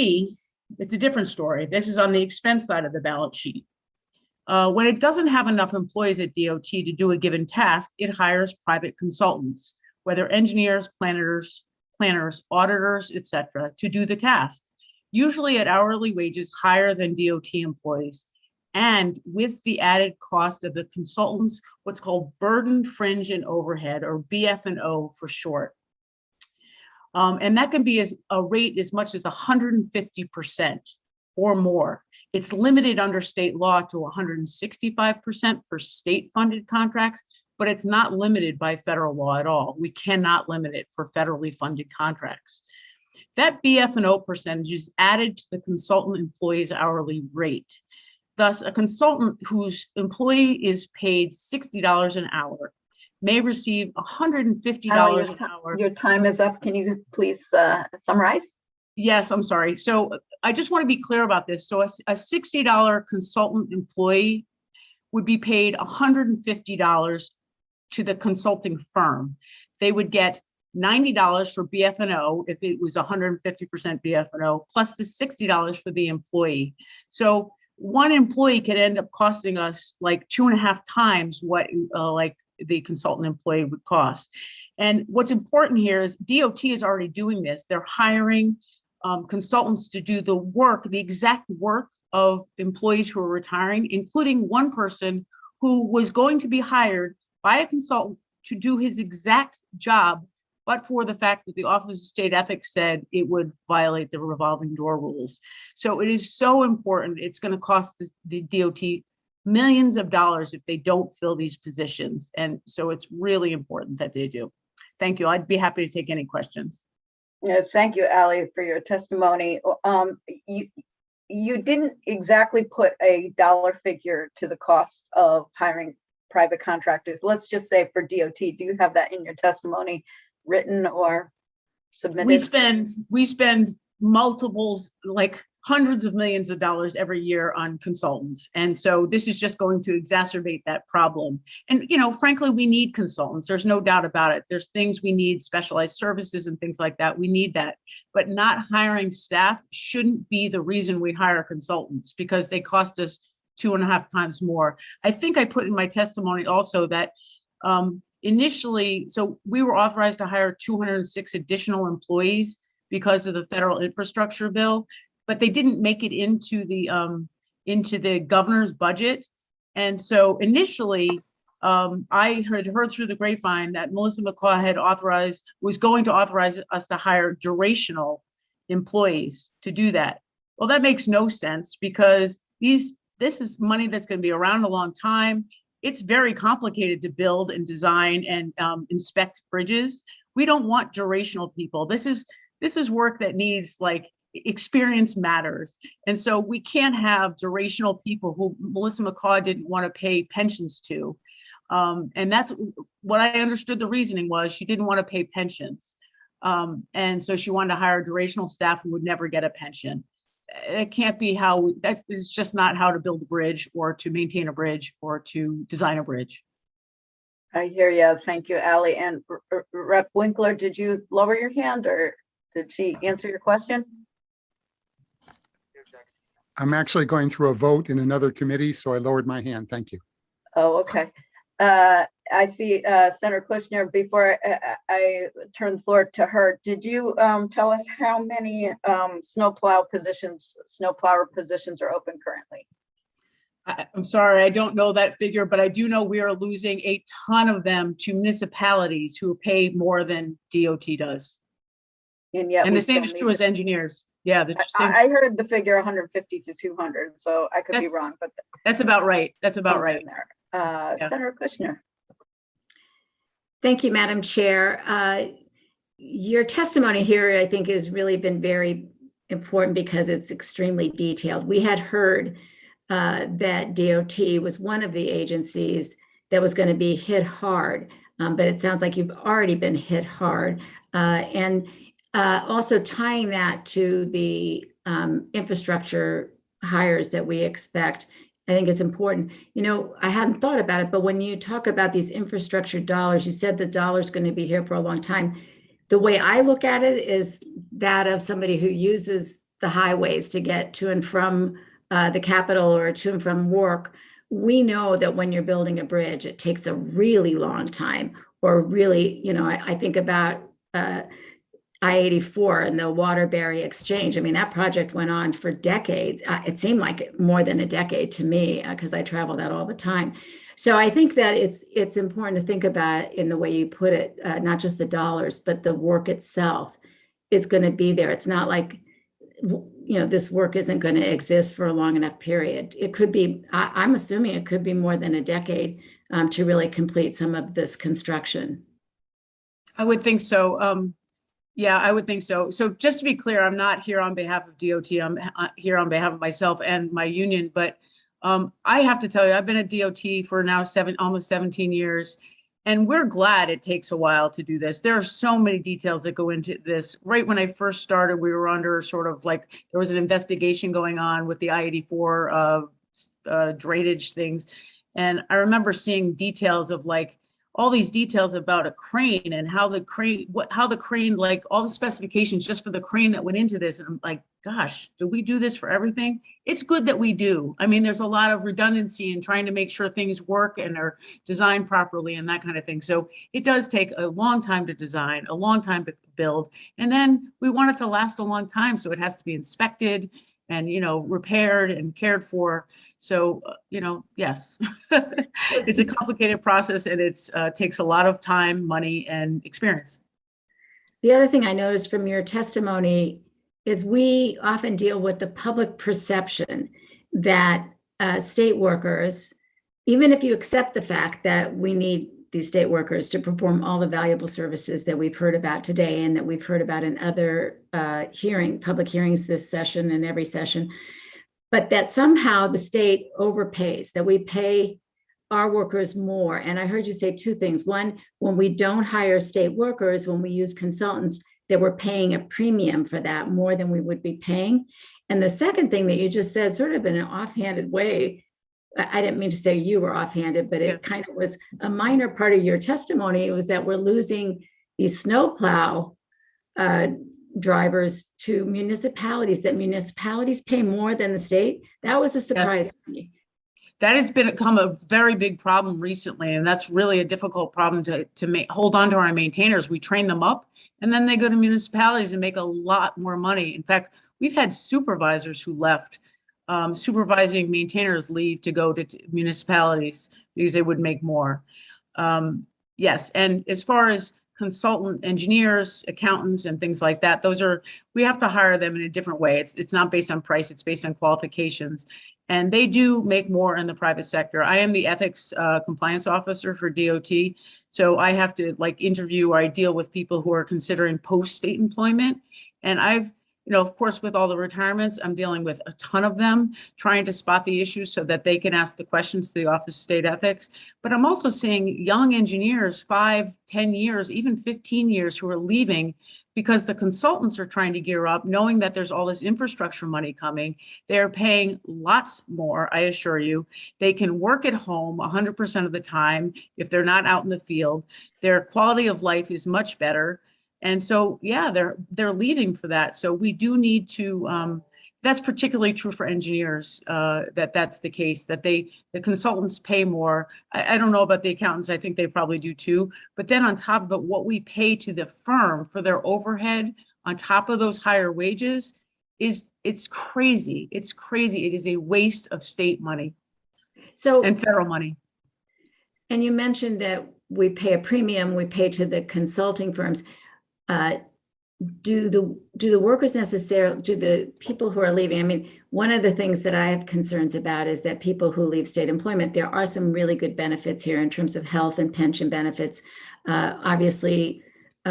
it's a different story. This is on the expense side of the balance sheet. When it doesn't have enough employees at DOT to do a given task, it hires private consultants, whether engineers, planners, auditors, etc., to do the task, usually at hourly wages higher than DOT employees, and with the added cost of the consultants, what's called burden, fringe, and overhead, or BF&O for short. And that can be a rate as much as 150% or more. It's limited under state law to 165% for state-funded contracts, but it's not limited by federal law at all. We cannot limit it for federally funded contracts. That BF&O percentage is added to the consultant employee's hourly rate. Thus, a consultant whose employee is paid $60 an hour may receive $150 an hour. Your time is up. Can you please summarize? Yes, I'm sorry. So I just want to be clear about this. So a $60 consultant employee would be paid $150 to the consulting firm. They would get $90 for BF&O if it was 150% BF&O, plus the $60 for the employee. So one employee could end up costing us like 2.5 times what like the consultant employee would cost. And what's important here is DOT is already doing this. They're hiring consultants to do the work, the exact work of employees who are retiring, including one person who was going to be hired by a consultant to do his exact job, but for the fact that the Office of State Ethics said it would violate the revolving door rules. So it is so important. It's going to cost the DOT millions of dollars if they don't fill these positions. And so it's really important that they do. Thank you. I'd be happy to take any questions. Yeah, thank you, Allie, for your testimony. You didn't exactly put a dollar figure to the cost of hiring private contractors. Let's just say for DOT, do you have that in your testimony, written or submitted? We spend multiples, like hundreds of millions of dollars every year on consultants. And so this is just going to exacerbate that problem. And, you know, frankly, we need consultants. There's no doubt about it. There's things we need, specialized services and things like that. We need that. But not hiring staff shouldn't be the reason we hire consultants, because they cost us 2.5 times more. I think I put in my testimony also that initially, so we were authorized to hire 206 additional employees. because of the federal infrastructure bill, but they didn't make it into the governor's budget. And so initially, I had heard through the grapevine that Melissa McCaw was going to authorize us to hire durational employees to do that. Well, that makes no sense because this is money that's going to be around a long time. It's very complicated to build and design and inspect bridges. We don't want durational people. This is work that needs, like, experience matters. And so we can't have durational people who Melissa McCaw didn't want to pay pensions to. And that's what I understood the reasoning was. She didn't want to pay pensions. And so she wanted to hire durational staff who would never get a pension. It can't be it's just not how to build a bridge or to maintain a bridge or to design a bridge. I hear you. Thank you, Ally. And Rep. Winkler, did you lower your hand or did she answer your question? I'm actually going through a vote in another committee, so I lowered my hand. Thank you. Oh, okay. I see Senator Kushner. Before I turn the floor to her, did you tell us how many snowplower positions are open currently? I'm sorry, I don't know that figure, but I do know we are losing a ton of them to municipalities who pay more than DOT does. And yet, the same is true as engineers. Yeah, I heard the figure 150 to 200, so I could be wrong, but that's about right. That's about right. Senator Kushner. Thank you, Madam Chair. Your testimony here, I think, has really been very important because it's extremely detailed. We had heard that DOT was one of the agencies that was going to be hit hard, but it sounds like you've already been hit hard. And also tying that to the infrastructure hires that we expect, I think it's important. You know, I hadn't thought about it, but when you talk about these infrastructure dollars, you said the dollar's going to be here for a long time. The way I look at it is that of somebody who uses the highways to get to and from the Capitol or to and from work. We know that when you're building a bridge, it takes a really long time, or really, you know, I think about I-84 and the Waterbury Exchange. I mean, that project went on for decades. It seemed like more than a decade to me because I travel that all the time. So I think that it's important to think about in the way you put it, not just the dollars, but the work itself is going to be there. It's not like, you know, this work isn't going to exist for a long enough period. It could be, I'm assuming it could be more than a decade to really complete some of this construction. I would think so. Yeah, I would think so. So just to be clear, I'm not here on behalf of DOT. I'm here on behalf of myself and my union. But I have to tell you, I've been at DOT for now almost 17 years, and we're glad it takes a while to do this. There are so many details that go into this. Right when I first started, we were under sort of like, there was an investigation going on with the I-84 drainage things. And I remember seeing details of like, all these details about a crane and how the crane, like all the specifications just for the crane that went into this. And I'm like, gosh, do we do this for everything? It's good that we do. I mean, there's a lot of redundancy in trying to make sure things work and are designed properly and that kind of thing. So it does take a long time to design, a long time to build. And then we want it to last a long time. So it has to be inspected and, you know, repaired and cared for. So, you know, yes, it's a complicated process and it's takes a lot of time, money, and experience. The other thing I noticed from your testimony is we often deal with the public perception that state workers, even if you accept the fact that we need these state workers to perform all the valuable services that we've heard about today and that we've heard about in other public hearings this session and every session, but that somehow the state overpays, that we pay our workers more. And I heard you say two things. One, when we don't hire state workers, when we use consultants, that we're paying a premium for that more than we would be paying. And the second thing that you just said, sort of in an offhanded way, I didn't mean to say you were offhanded, but it kind of was a minor part of your testimony. It was that we're losing these snowplow drivers to municipalities, that municipalities pay more than the state. That was a surprise for me. That has become a very big problem recently, and that's really a difficult problem to hold on to our maintainers. We train them up And then they go to municipalities and make a lot more money. In fact, we've had supervisors who left, supervising maintainers leave to go to municipalities because they would make more. Yes, and as far as consultant engineers, accountants, and things like that, we have to hire them in a different way. It's not based on price, it's based on qualifications. And they do make more in the private sector. I am the ethics compliance officer for DOT. So I have to interview, or I deal with people who are considering post-state employment. And I've, of course, with all the retirements, I'm dealing with a ton of them, trying to spot the issues so that they can ask the questions to the Office of State Ethics. But I'm also seeing young engineers, 5, 10 years, even 15 years, who are leaving because the consultants are trying to gear up, knowing that there's all this infrastructure money coming. They're paying lots more, I assure you. They can work at home 100% of the time if they're not out in the field. Their quality of life is much better. And so, yeah, they're leaving for that. So we do need to, that's particularly true for engineers, that's the case, that the consultants pay more. I don't know about the accountants. I think they probably do too. But then on top of it, what we pay to the firm for their overhead on top of those higher wages it's crazy. It's crazy. It is a waste of state money and federal money. And you mentioned that we pay a premium, we pay to the consulting firms. Do the workers necessarily, do the people who are leaving, I mean, one of the things that I have concerns about is that people who leave state employment, there are some really good benefits here in terms of health and pension benefits. Obviously,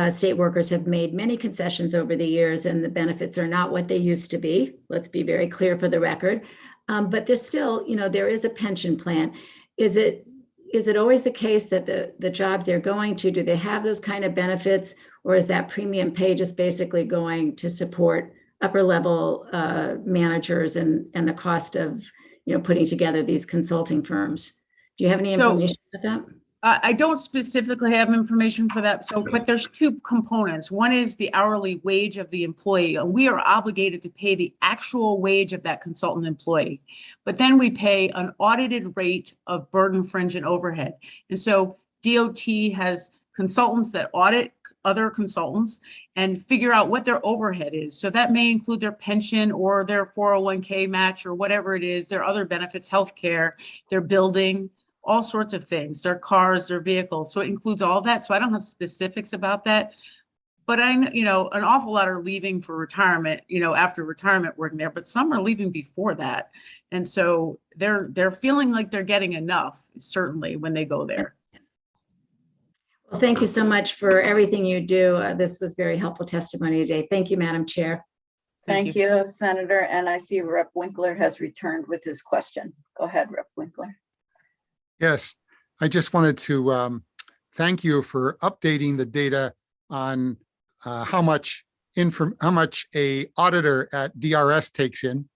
state workers have made many concessions over the years, and the benefits are not what they used to be. Let's be very clear for the record. But there's still, there is a pension plan. Is it always the case that the jobs they're going to, do they have those kind of benefits? Or is that premium pay just basically going to support upper level managers and the cost of, putting together these consulting firms? Do you have any information about that? I don't specifically have information for that. But there's two components. One is the hourly wage of the employee, and we are obligated to pay the actual wage of that consultant employee. But then we pay an audited rate of burden, fringe, and overhead. And so DOT has consultants that audit other consultants and figure out what their overhead is. So that may include their pension or their 401k match or whatever it is, their other benefits, healthcare, their building, all sorts of things, their cars, their vehicles. So it includes all that. So I don't have specifics about that, but an awful lot are leaving for retirement, after retirement working there, but some are leaving before that. And so they're feeling like they're getting enough, certainly, when they go there. Well, thank you so much for everything you do. This was very helpful testimony today. Thank you, Madam Chair. Thank you, Senator. And I see Rep. Winkler has returned with his question. Go ahead, Rep. Winkler. Yes, I just wanted to thank you for updating the data on how much a auditor at DRS takes in.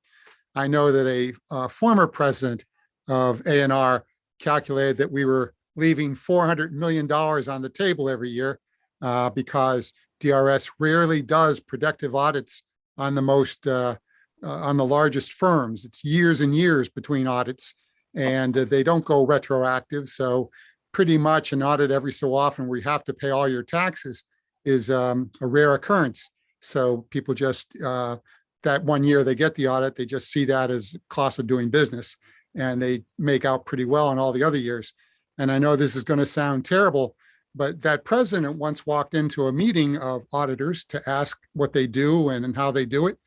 I know that a former president of A&R calculated that we were leaving $400 million on the table every year because DRS rarely does predictive audits on the largest firms. It's years and years between audits, and they don't go retroactive. So pretty much an audit every so often where you have to pay all your taxes is a rare occurrence. So people just, that one year they get the audit, they just see that as cost of doing business, and they make out pretty well in all the other years. And I know this is going to sound terrible, but that president once walked into a meeting of auditors to ask what they do and how they do it,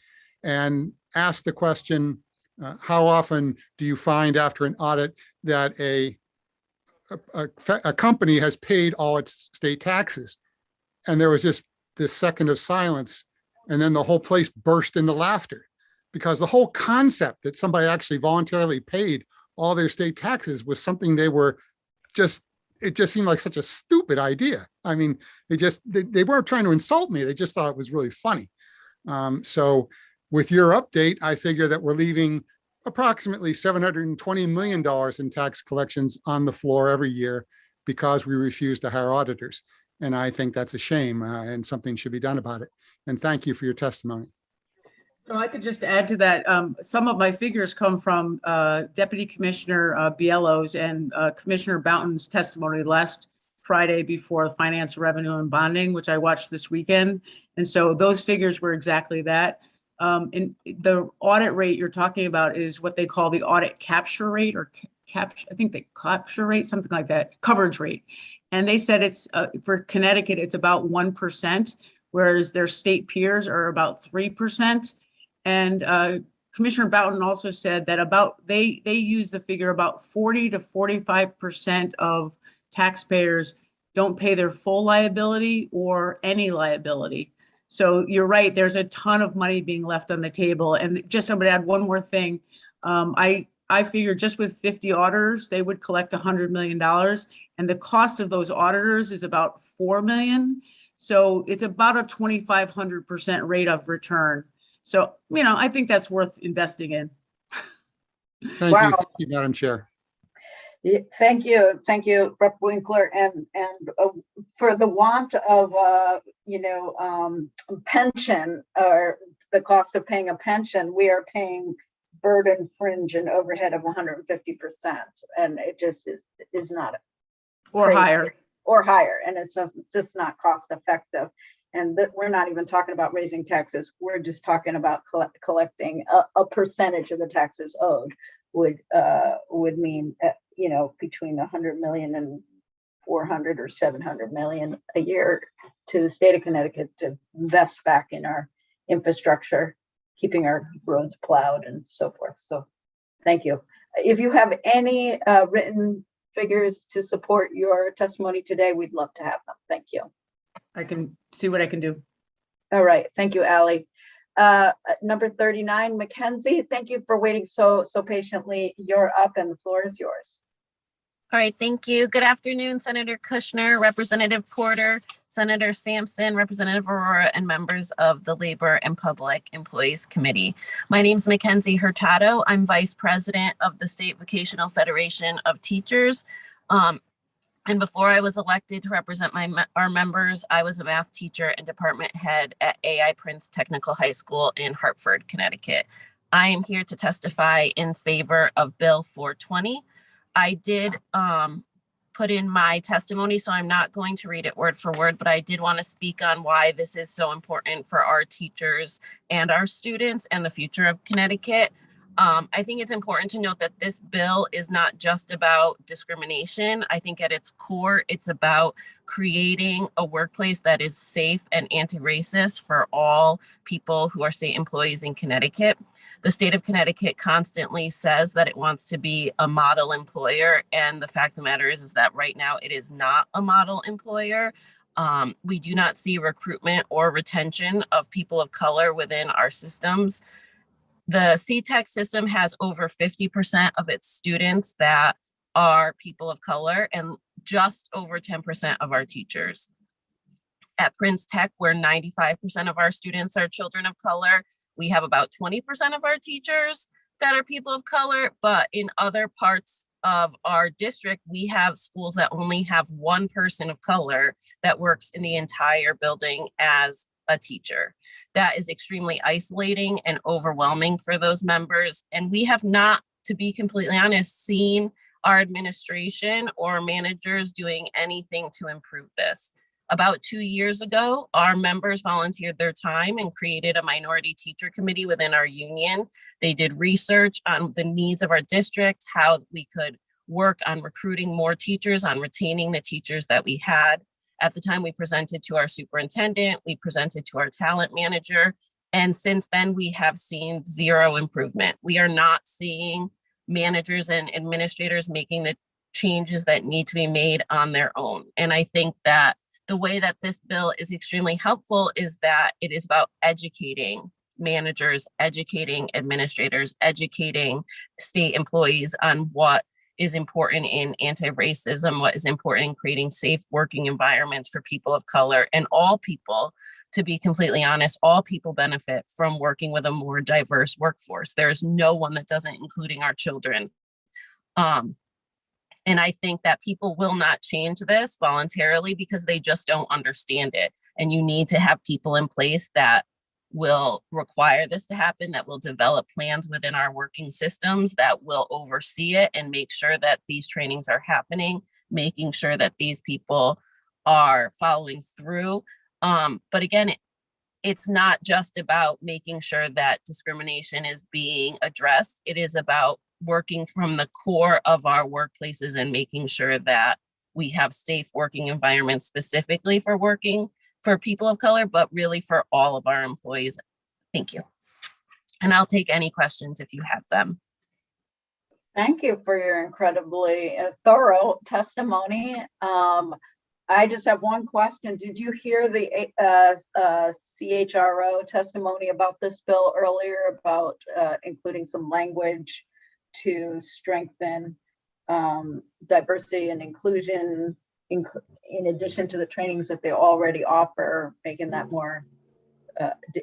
and asked the question, how often do you find after an audit that a company has paid all its state taxes? And there was just this second of silence, and then the whole place burst into laughter, because the whole concept that somebody actually voluntarily paid all their state taxes was something they were it just seemed like such a stupid idea. I mean, they weren't trying to insult me. They just thought it was really funny. So with your update, I figure that we're leaving approximately $720 million in tax collections on the floor every year because we refuse to hire auditors. And I think that's a shame, and something should be done about it. And thank you for your testimony. So I could just add to that. Some of my figures come from Deputy Commissioner Biello's and Commissioner Boughton's testimony last Friday before Finance, Revenue, and Bonding, which I watched this weekend. And so those figures were exactly that. And the audit rate you're talking about is what they call the audit capture rate, or I think the capture rate, something like that, coverage rate. And they said it's for Connecticut, it's about 1%, whereas their state peers are about 3%. And Commissioner Boughton also said that they use the figure about 40 to 45% of taxpayers don't pay their full liability or any liability. So you're right, there's a ton of money being left on the table. And just I'm gonna add one more thing. I figured just with 50 auditors, they would collect $100 million. And the cost of those auditors is about $4 million. So it's about a 2,500% rate of return. So, I think that's worth investing in. Thank you. Thank you, Madam Chair. Yeah, thank you, Rep. Winkler, and for the want of pension, or the cost of paying a pension, we are paying burden, fringe, and overhead of 150%, and it just is not or crazy. higher, and it's just not cost effective. And we're not even talking about raising taxes. We're just talking about collecting a percentage of the taxes owed would mean between 100 million and 400 or 700 million a year to the state of Connecticut to invest back in our infrastructure, keeping our roads plowed and so forth. So thank you. If you have any written figures to support your testimony today, we'd love to have them. Thank you. I can see what I can do. All right. Thank you, Allie. Number 39, Mackenzie, thank you for waiting so patiently. You're up and the floor is yours. All right, thank you. Good afternoon, Senator Kushner, Representative Porter, Senator Sampson, Representative Aurora, and members of the Labor and Public Employees Committee. My name is Mackenzie Hurtado. I'm Vice President of the State Vocational Federation of Teachers. And before I was elected to represent our members, I was a math teacher and department head at AI Prince Technical High School in Hartford, Connecticut. I am here to testify in favor of Bill 420. I did put in my testimony, so I'm not going to read it word for word, but I did want to speak on why this is so important for our teachers and our students and the future of Connecticut. I think it's important to note that this bill is not just about discrimination. I think at its core, it's about creating a workplace that is safe and anti-racist for all people who are state employees in Connecticut. The state of Connecticut constantly says that it wants to be a model employer. And the fact of the matter is that right now it is not a model employer. We do not see recruitment or retention of people of color within our systems. The CTEC system has over 50% of its students that are people of color and just over 10% of our teachers. At Prince Tech, where 95% of our students are children of color, we have about 20% of our teachers that are people of color, but in other parts of our district, we have schools that only have one person of color that works in the entire building as a teacher. That is extremely isolating and overwhelming for those members. And we have not, to be completely honest, seen our administration or managers doing anything to improve this. About 2 years ago, our members volunteered their time and created a minority teacher committee within our union. They did research on the needs of our district, how we could work on recruiting more teachers, on retaining the teachers that we had. At the time, we presented to our superintendent, we presented to our talent manager, and since then we have seen zero improvement. We are not seeing managers and administrators making the changes that need to be made on their own. And I think that the way that this bill is extremely helpful is that it is about educating managers, educating administrators, educating state employees on what is important in anti-racism, what is important in creating safe working environments for people of color and all people. To be completely honest, all people benefit from working with a more diverse workforce. There's no one that doesn't, including our children. And I think that people will not change this voluntarily because they just don't understand it. And you need to have people in place that will require this to happen, that will develop plans within our working systems, that will oversee it and make sure that these trainings are happening, making sure that these people are following through. But again, it's not just about making sure that discrimination is being addressed. It is about working from the core of our workplaces and making sure that we have safe working environments specifically for people of color, but really for all of our employees. Thank you. And I'll take any questions if you have them. Thank you for your incredibly thorough testimony. I just have one question. Did you hear the CHRO testimony about this bill earlier about including some language to strengthen diversity and inclusion in addition to the trainings that they already offer, making that more?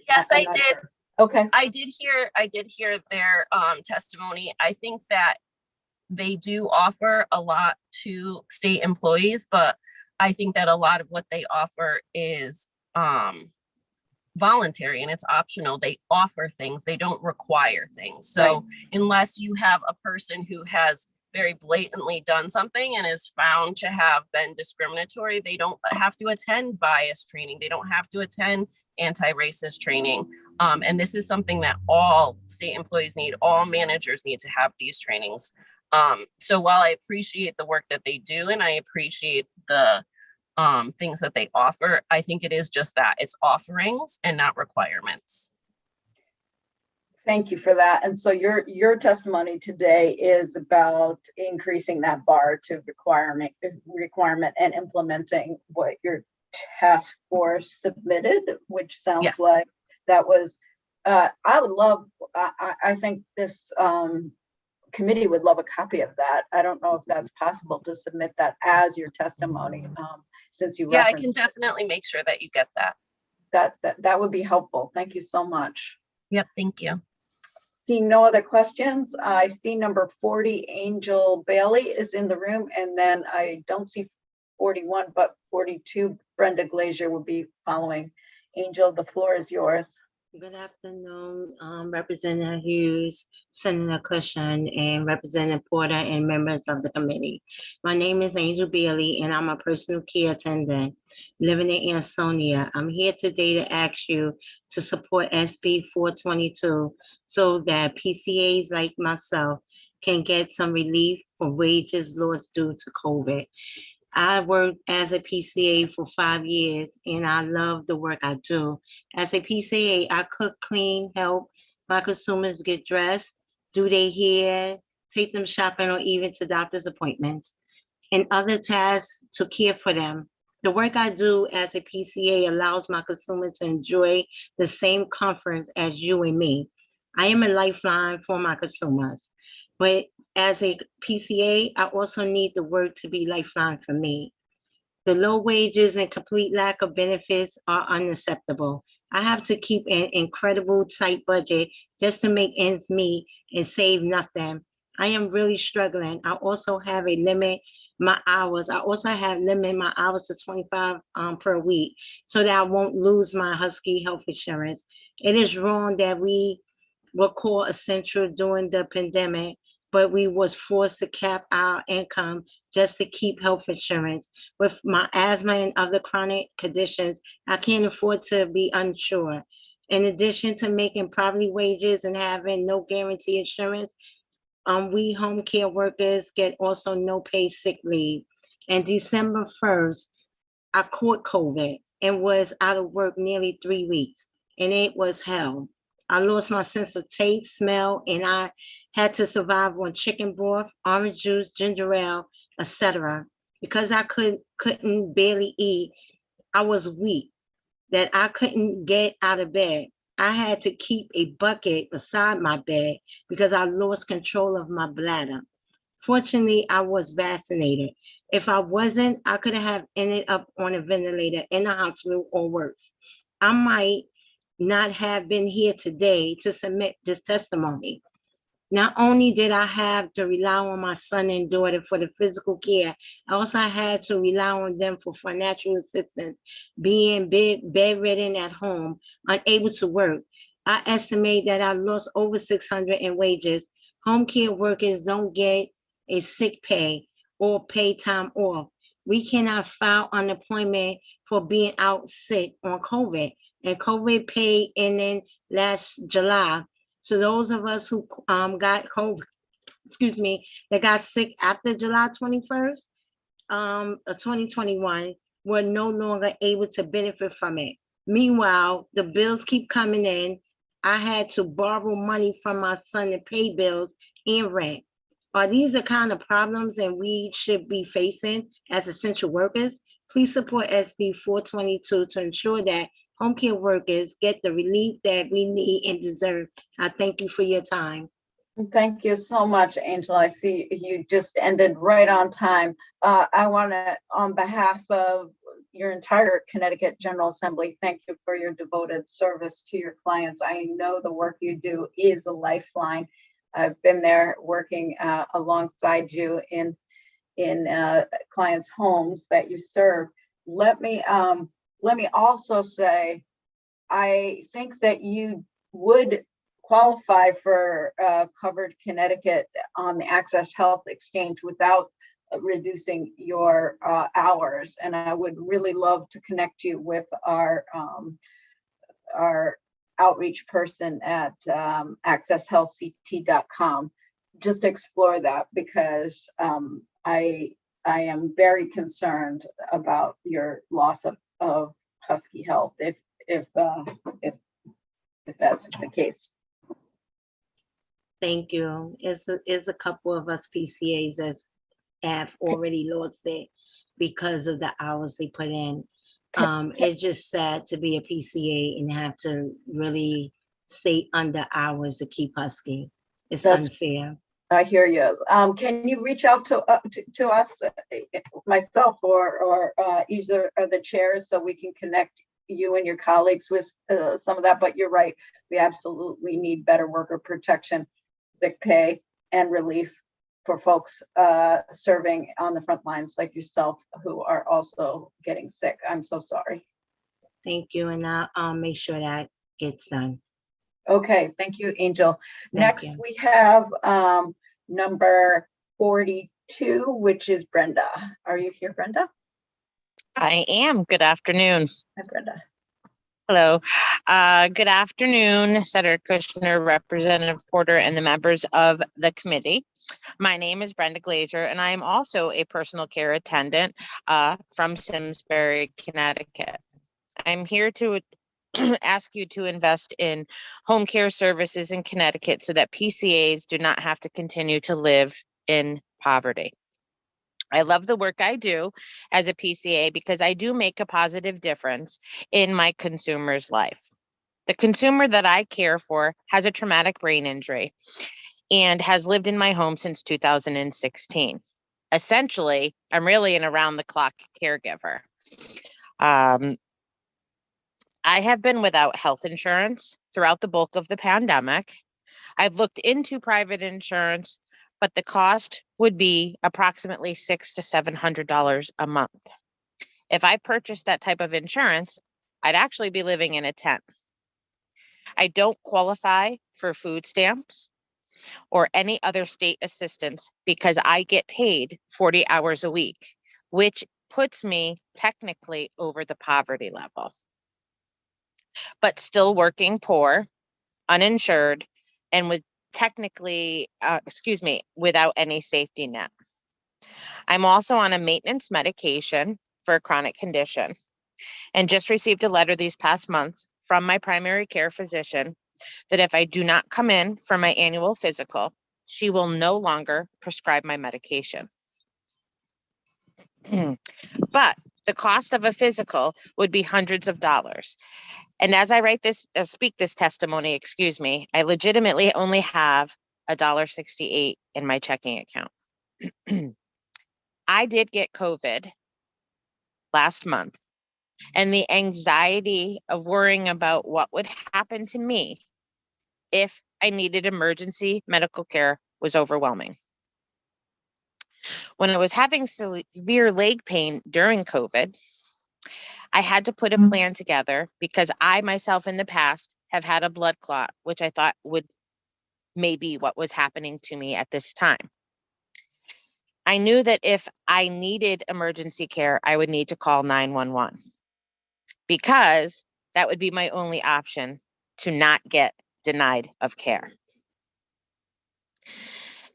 Yes, I did. Sure. Okay. I did hear their testimony. I think that they do offer a lot to state employees, but I think that a lot of what they offer is voluntary and it's optional. They offer things, they don't require things. So right. Unless you have a person who has very blatantly done something and is found to have been discriminatory, they don't have to attend bias training. They don't have to attend anti-racist training. And this is something that all state employees need, all managers need to have these trainings. So while I appreciate the work that they do and I appreciate the things that they offer, I think it is just that, it's offerings and not requirements. Thank you for that. And so your testimony today is about increasing that bar to requirement and implementing what your task force submitted, which sounds yes. like that was, I would love, I think this committee would love a copy of that. I don't know if that's possible to submit that as your testimony, since you I can definitely make sure that you get that. That would be helpful. Thank you so much. Yep, thank you. Seeing no other questions, I see number 40, Angel Bailey is in the room, and then I don't see 41, but 42, Brenda Glazier will be following. Angel, the floor is yours. Good afternoon, Representative Hughes, Senator Cushion, and Representative Porter, and members of the committee. My name is Angel Bailey, and I'm a personal care attendant living in Ansonia. I'm here today to ask you to support SB 422 so that PCAs like myself can get some relief for wages lost due to COVID. I worked as a PCA for 5 years and I love the work I do. As a PCA, I cook, clean, help my consumers get dressed, do their hair, take them shopping or even to doctor's appointments, and other tasks to care for them. The work I do as a PCA allows my consumers to enjoy the same comforts as you and me. I am a lifeline for my consumers, but as a PCA, I also need the work to be lifeline for me. The low wages and complete lack of benefits are unacceptable. I have to keep an incredible tight budget just to make ends meet and save nothing. I am really struggling. I also have a limit my hours. I also have limit my hours to 25 per week so that I won't lose my Husky health insurance. It is wrong that we were called essential during the pandemic, but we was forced to cap our income just to keep health insurance. With my asthma and other chronic conditions, I can't afford to be unsure. In addition to making poverty wages and having no guarantee insurance, we home care workers get also no pay sick leave. And December 1st, I caught COVID and was out of work nearly 3 weeks, and it was hell. I lost my sense of taste, smell, and I had to survive on chicken broth, orange juice, ginger ale, etc. Because I couldn't barely eat, I was weak, that I couldn't get out of bed. I had to keep a bucket beside my bed because I lost control of my bladder. Fortunately, I was vaccinated. If I wasn't, I could have ended up on a ventilator in the hospital or worse. I might not have been here today to submit this testimony. Not only did I have to rely on my son and daughter for the physical care, I also had to rely on them for financial assistance, being bedridden at home, unable to work. I estimate that I lost over $600 in wages. Home care workers don't get a sick pay. or paid time off. We cannot file unemployment for being out sick on COVID, and COVID paid in last July. So those of us who got COVID, that got sick after July 21st, of 2021, were no longer able to benefit from it. Meanwhile, the bills keep coming in. I had to borrow money from my son to pay bills and rent. Are these the kind of problems that we should be facing as essential workers? Please support SB 422 to ensure that home care workers get the relief that we need and deserve. I thank you for your time. Thank you so much, Angel. I see you just ended right on time. I want to, on behalf of your entire Connecticut General Assembly, thank you for your devoted service to your clients. I know the work you do is a lifeline. I've been there working alongside you in clients' homes that you serve. Let me also say, I think that you would qualify for covered Connecticut on the Access Health Exchange without reducing your hours. And I would really love to connect you with our outreach person at accesshealthct.com. Just explore that, because I am very concerned about your loss of Husky Health if that's the case. Thank you. It's a couple of us PCAs that have already lost it because of the hours they put in. It's just sad to be a PCA and have to really stay under hours to keep Husky. It's unfair. I hear you. Can you reach out to us, myself or either of the chairs, so we can connect you and your colleagues with some of that? But you're right. We absolutely need better worker protection, sick pay, and relief for folks serving on the front lines like yourself, who are also getting sick. I'm so sorry. Thank you, and I'll make sure that gets done. Okay, thank you, Angel. Next, we have number 42, which is Brenda. Are you here, Brenda? I am. Good afternoon. Hi, Brenda. Hello. Good afternoon, Senator Kushner, Representative Porter, and the members of the committee. My name is Brenda Glazier, and I am also a personal care attendant from Simsbury, Connecticut. I'm here to ask you to invest in home care services in Connecticut so that PCAs do not have to continue to live in poverty. I love the work I do as a PCA because I do make a positive difference in my consumer's life. The consumer that I care for has a traumatic brain injury and has lived in my home since 2016. Essentially, I'm really an around-the-clock caregiver. I have been without health insurance throughout the bulk of the pandemic. I've looked into private insurance, but the cost would be approximately $600 to $700 a month. If I purchased that type of insurance, I'd actually be living in a tent. I don't qualify for food stamps or any other state assistance because I get paid 40 hours a week, which puts me technically over the poverty level, but still working poor, uninsured, and with without any safety net. I'm also on a maintenance medication for a chronic condition and just received a letter these past months from my primary care physician that if I do not come in for my annual physical, she will no longer prescribe my medication. But the cost of a physical would be hundreds of dollars. And as I speak this testimony, I legitimately only have $1.68 in my checking account. I did get COVID last month, and the anxiety of worrying about what would happen to me if I needed emergency medical care was overwhelming. When I was having severe leg pain during COVID, I had to put a plan together because I myself in the past have had a blood clot, which I thought would maybe what was happening to me at this time. I knew that if I needed emergency care, I would need to call 911 because that would be my only option to not get denied of care.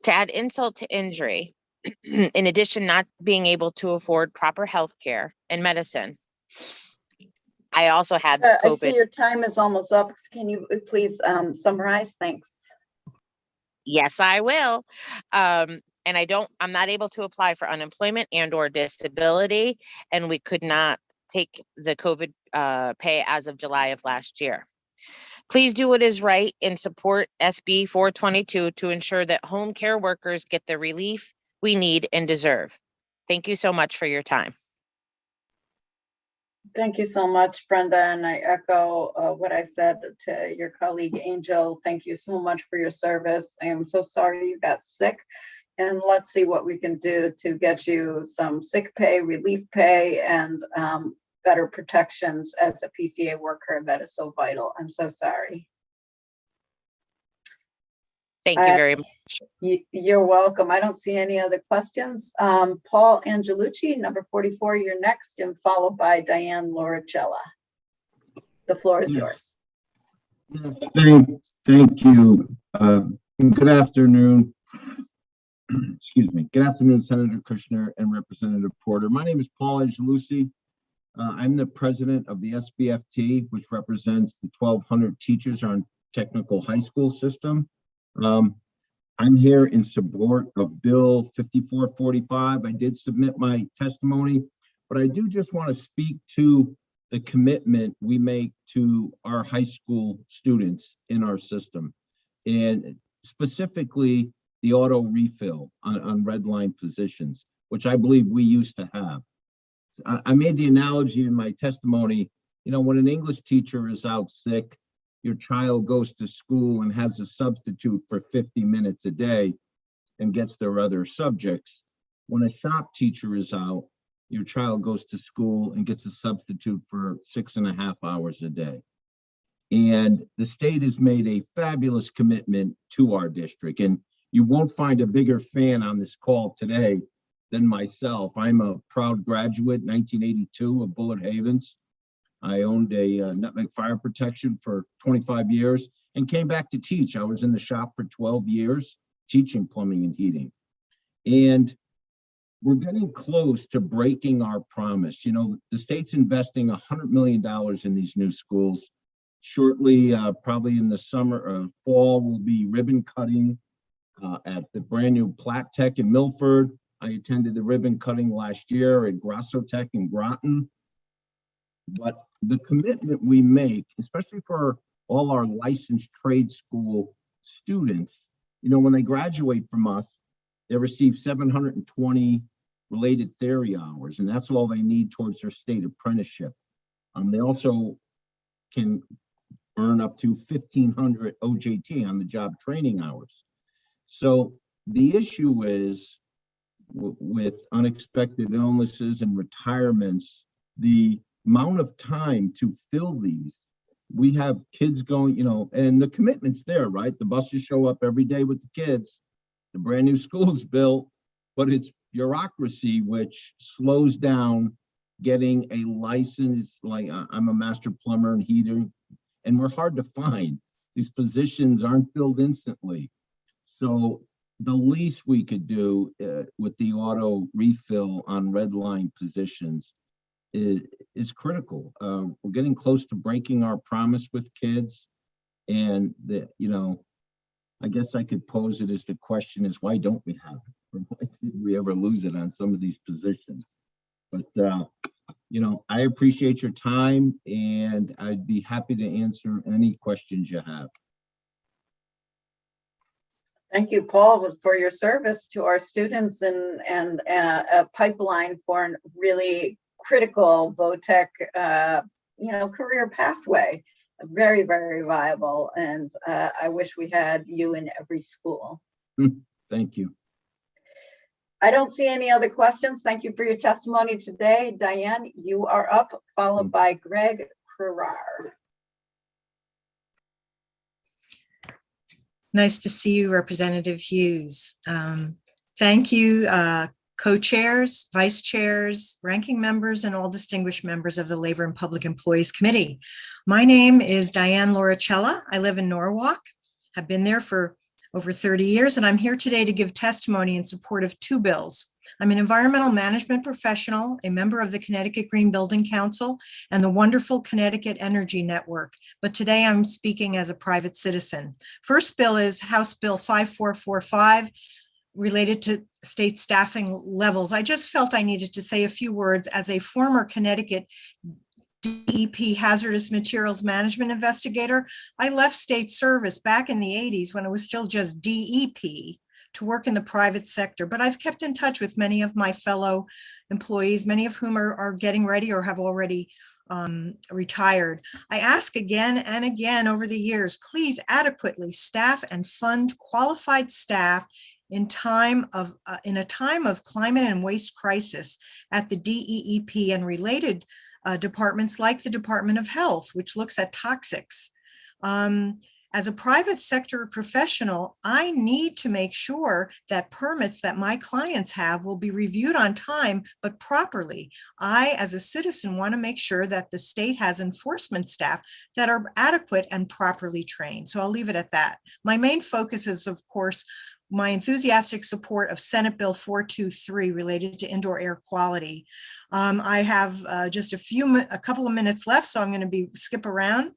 To add insult to injury, in addition not being able to afford proper health care and medicine, I also had I see COVID. your time is almost up. Can you please summarize? Thanks. Yes, I will. And I'm not able to apply for unemployment and or disability, and we could not take the COVID pay as of July of last year. Please do what is right and support SB 422 to ensure that home care workers get the relief we need and deserve. Thank you so much for your time. Thank you so much, Brenda, and I echo what I said to your colleague Angel. Thank you so much for your service. I am so sorry you got sick, and let's see what we can do to get you some sick pay, relief pay, and better protections as a PCA worker. That is so vital. I'm so sorry. Thank you very much. You're welcome. I don't see any other questions. Paul Angelucci, number 44, you're next, and followed by Diane Lauricella. The floor is yours. Thank you. Good afternoon. Excuse me. Good afternoon, Senator Kushner and Representative Porter. My name is Paul Angelucci. I'm the president of the SBFT, which represents the 1,200 teachers on technical high school system. I'm here in support of Bill 5445. I did submit my testimony, but I do just want to speak to the commitment we make to our high school students in our system, and specifically the auto refill on red line positions, which I believe we used to have. I made the analogy in my testimony, you know, when an English teacher is out sick, your child goes to school and has a substitute for 50 minutes a day and gets their other subjects. When a shop teacher is out, your child goes to school and gets a substitute for 6.5 hours a day. And the state has made a fabulous commitment to our district. And you won't find a bigger fan on this call today than myself. I'm a proud graduate, 1982 of Bullet Havens. I owned a Nutmeg Fire Protection for 25 years and came back to teach. I was in the shop for 12 years, teaching plumbing and heating. And we're getting close to breaking our promise. You know, the state's investing $100 million in these new schools. Shortly, probably in the summer or fall, will be ribbon cutting at the brand new Platt Tech in Milford. I attended the ribbon cutting last year at Grasso Tech in Groton. But the commitment we make, especially for all our licensed trade school students, you know, when they graduate from us, they receive 720 related theory hours, and that's all they need towards their state apprenticeship. They also can earn up to 1,500 OJT on the job training hours. So the issue is with unexpected illnesses and retirements, the amount of time to fill these, we have kids going, you know, and the commitment's there, right? The buses show up every day with the kids, the brand new school's built, but it's bureaucracy which slows down getting a license. Like I'm a master plumber and heater, and we're hard to find. These positions aren't filled instantly. So the least we could do with the auto refill on red line positions is critical. We're getting close to breaking our promise with kids, and you know, I guess I could pose it as the question is, why don't we have it? Or why did we ever lose it on some of these positions? But you know, I appreciate your time, and I'd be happy to answer any questions you have. Thank you, Paul, for your service to our students and a pipeline for a really critical VOTEC, you know, career pathway. Very, very viable, and I wish we had you in every school. Thank you. I don't see any other questions. Thank you for your testimony today. Diane, you are up, followed by Greg Farrar. Nice to see you, Representative Hughes. Thank you, co-chairs, vice chairs, ranking members, and all distinguished members of the Labor and Public Employees Committee. My name is Diane Lauricella. I live in Norwalk. I've been there for over 30 years, and I'm here today to give testimony in support of two bills. I'm an environmental management professional, a member of the Connecticut Green Building Council and the wonderful Connecticut Energy Network, but today I'm speaking as a private citizen. First bill is House Bill 5445, related to state staffing levels. I just felt I needed to say a few words as a former Connecticut DEP hazardous materials management investigator. I left state service back in the 80s when it was still just DEP to work in the private sector, but I've kept in touch with many of my fellow employees, many of whom are getting ready or have already retired. I ask again and again over the years, please adequately staff and fund qualified staff in a time of climate and waste crisis at the DEEP and related departments like the Department of Health, which looks at toxics. As a private sector professional, I need to make sure that permits that my clients have will be reviewed on time, but properly. I, as a citizen, want to make sure that the state has enforcement staff that are adequate and properly trained. So I'll leave it at that. My main focus is, of course, my enthusiastic support of Senate Bill 423 related to indoor air quality. I have just a couple of minutes left, so I'm going to skip around.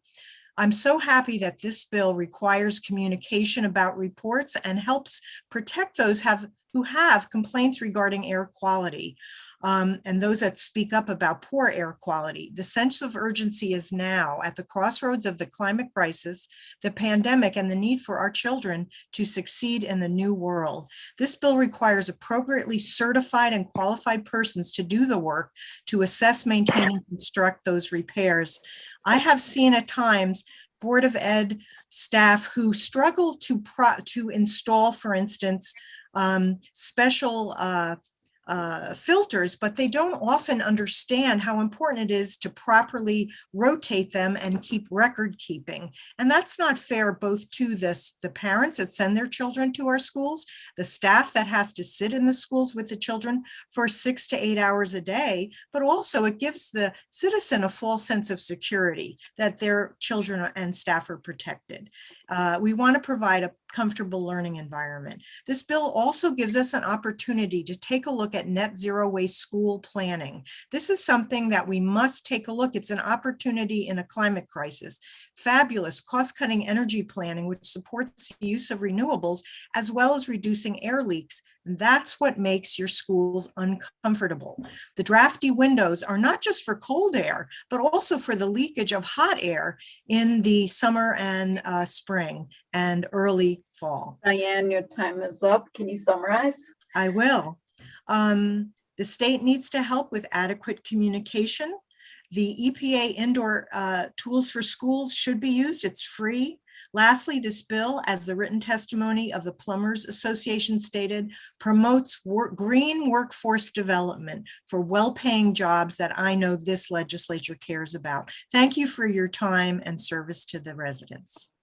I'm so happy that this bill requires communication about reports and helps protect those who have complaints regarding air quality and those that speak up about poor air quality. The sense of urgency is now at the crossroads of the climate crisis, the pandemic, and the need for our children to succeed in the new world. This bill requires appropriately certified and qualified persons to do the work to assess, maintain, and construct those repairs. I have seen at times Board of Ed staff who struggle to install, for instance, special filters, but they don't often understand how important it is to properly rotate them and keep record keeping. And that's not fair both to the parents that send their children to our schools, the staff that has to sit in the schools with the children for 6 to 8 hours a day, but also it gives the citizen a false sense of security that their children and staff are protected. We want to provide a comfortable learning environment. This bill also gives us an opportunity to take a look at net zero waste school planning. This is something that we must take a look. It's an opportunity in a climate crisis. Fabulous cost-cutting energy planning, which supports the use of renewables, as well as reducing air leaks. And that's what makes your schools uncomfortable. The drafty windows are not just for cold air, but also for the leakage of hot air in the summer and spring and early fall. Diane, your time is up. Can you summarize? I will. The state needs to help with adequate communication. The EPA indoor tools for schools should be used. It's free. Lastly, this bill, as the written testimony of the Plumbers Association stated, promotes green workforce development for well-paying jobs that I know this legislature cares about. Thank you for your time and service to the residents.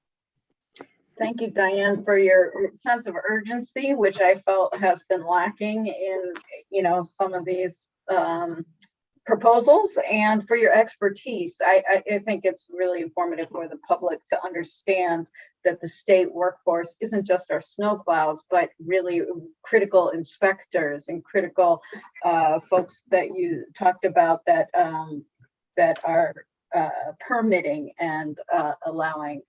Thank you, Diane, for your sense of urgency, which I felt has been lacking in, some of these proposals, and for your expertise. I think it's really informative for the public to understand that the state workforce isn't just our snowplows, but really critical inspectors and critical folks that you talked about that are permitting and allowing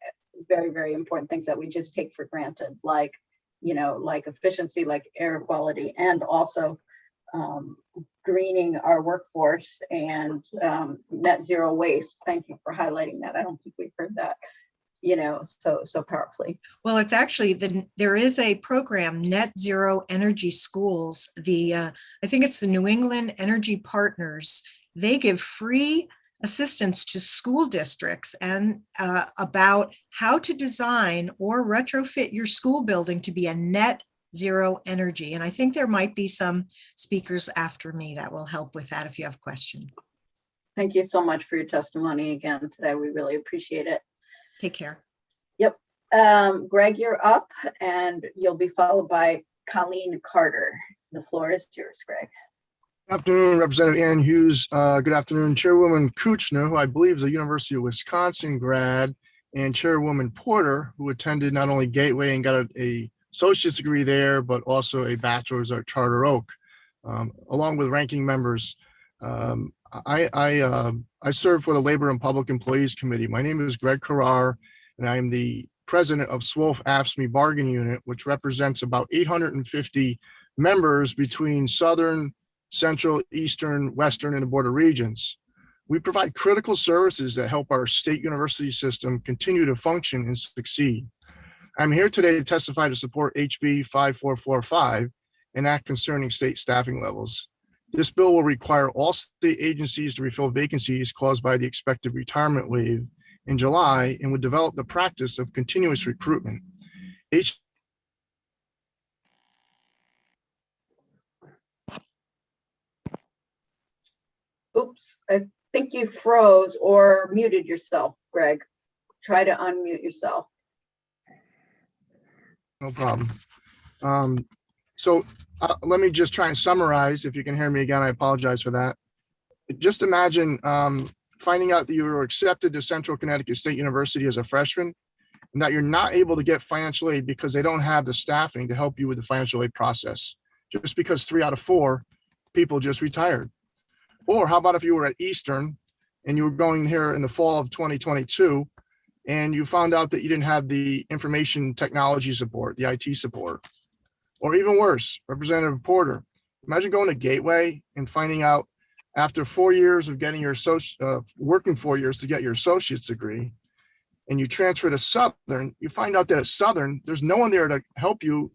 very, very important things that we just take for granted, like efficiency, like air quality, and also greening our workforce and net zero waste. Thank you for highlighting that. I don't think we've heard that, so powerfully. Well, it's actually there is a program, Net Zero Energy Schools. I think it's the New England Energy Partners. They give free assistance to school districts and about how to design or retrofit your school building to be a net zero energy. And I think there might be some speakers after me that will help with that if you have questions. Thank you so much for your testimony again today. We really appreciate it. Take care. Yep. Greg, you're up, and you'll be followed by Colleen Carter. The floor is yours, Greg. Good afternoon, Representative Ann Hughes. Good afternoon, Chairwoman Kuchner, who I believe is a University of Wisconsin grad, and Chairwoman Porter, who attended not only Gateway and got a associate's degree there, but also a bachelor's at Charter Oak, along with ranking members. I serve for the Labor and Public Employees Committee. My name is Greg Chro, and I am the president of SWOLF AFSCME Bargain Unit, which represents about 850 members between Southern, Central, Eastern, Western, and the border regions. We provide critical services that help our state university system continue to function and succeed. I'm here today to testify to support HB 5445, an act concerning state staffing levels. This bill will require all state agencies to refill vacancies caused by the expected retirement wave in July and would develop the practice of continuous recruitment. Oops, I think you froze or muted yourself, Greg. Try to unmute yourself. No problem. Let me just try and summarize. If you can hear me again, I apologize for that. Just imagine finding out that you were accepted to Central Connecticut State University as a freshman and that you're not able to get financial aid because they don't have the staffing to help you with the financial aid process, just because 3 out of 4 people just retired. Or how about if you were at Eastern and you were going here in the fall of 2022 and you found out that you didn't have the information technology support, the IT support? Or even worse, Representative Porter, imagine going to Gateway and finding out after 4 years of getting your working 4 years to get your associate's degree, and you transfer to Southern, you find out that at Southern, there's no one there to help you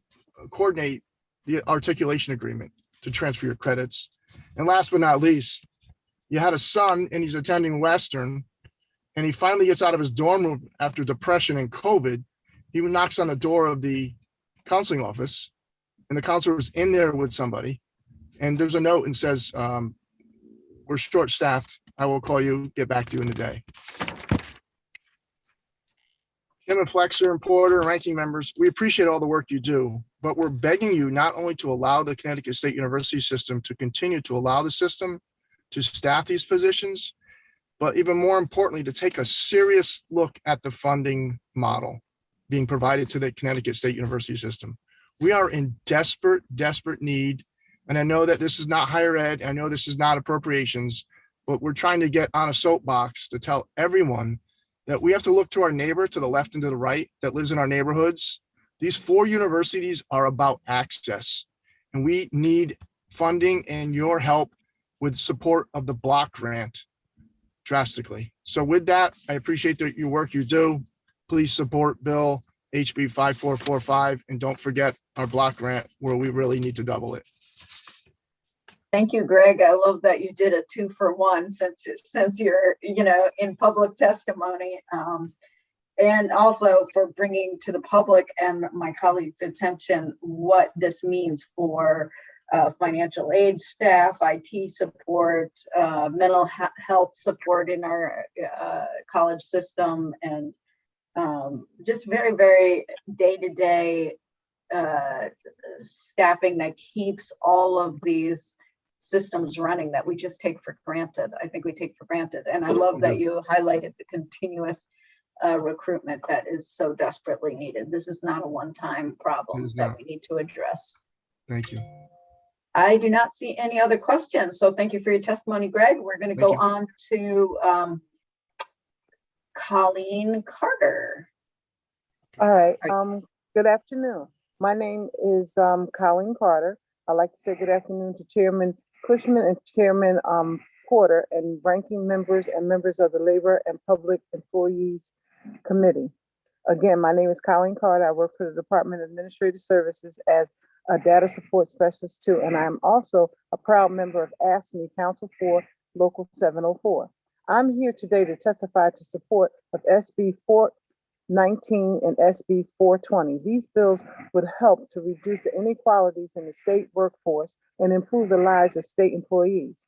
coordinate the articulation agreement to transfer your credits. And last but not least, you had a son and he's attending Western, and he finally gets out of his dorm room after depression and COVID. He knocks on the door of the counseling office, and the counselor is in there with somebody, and there's a note and says, we're short-staffed. I will call you, get back to you in the day. Chairman Flexer and Porter and ranking members, we appreciate all the work you do, but we're begging you not only to allow the Connecticut State University system to continue to allow the system to staff these positions, but even more importantly, to take a serious look at the funding model being provided to the Connecticut State University system. We are in desperate need. And I know that this is not higher ed. I know this is not appropriations, but we're trying to get on a soapbox to tell everyone that we have to look to our neighbor to the left and to the right that lives in our neighborhoods. These 4 universities are about access, and we need funding and your help with support of the block grant drastically. So with that, I appreciate your work you do. Please support Bill HB 5445, and don't forget our block grant where we really need to double it. Thank you, Greg. I love that you did a 2-for-1 since you're, in public testimony, and also for bringing to the public and my colleagues' attention what this means for financial aid staff, IT support, mental health support in our college system, and just very, very day-to-day staffing that keeps all of these systems running that we just take for granted. I think we take for granted. And I love that you highlighted the continuous recruitment that is so desperately needed. This is not a one-time problem that we need to address. Thank you. I do not see any other questions. So thank you for your testimony, Greg. We're going to go on to Colleen Carter. All right. Good afternoon. My name is Colleen Carter. I'd like to say good afternoon to Chairman Cushman and Chairman Porter and ranking members and members of the Labor and Public Employees Committee. Again, my name is Colleen Carter. I work for the Department of Administrative Services as a data support specialist too, and I'm also a proud member of AFSCME Council 4 Local 704. I'm here today to testify to support of SB 419 and SB 420. These bills would help to reduce the inequalities in the state workforce and improve the lives of state employees.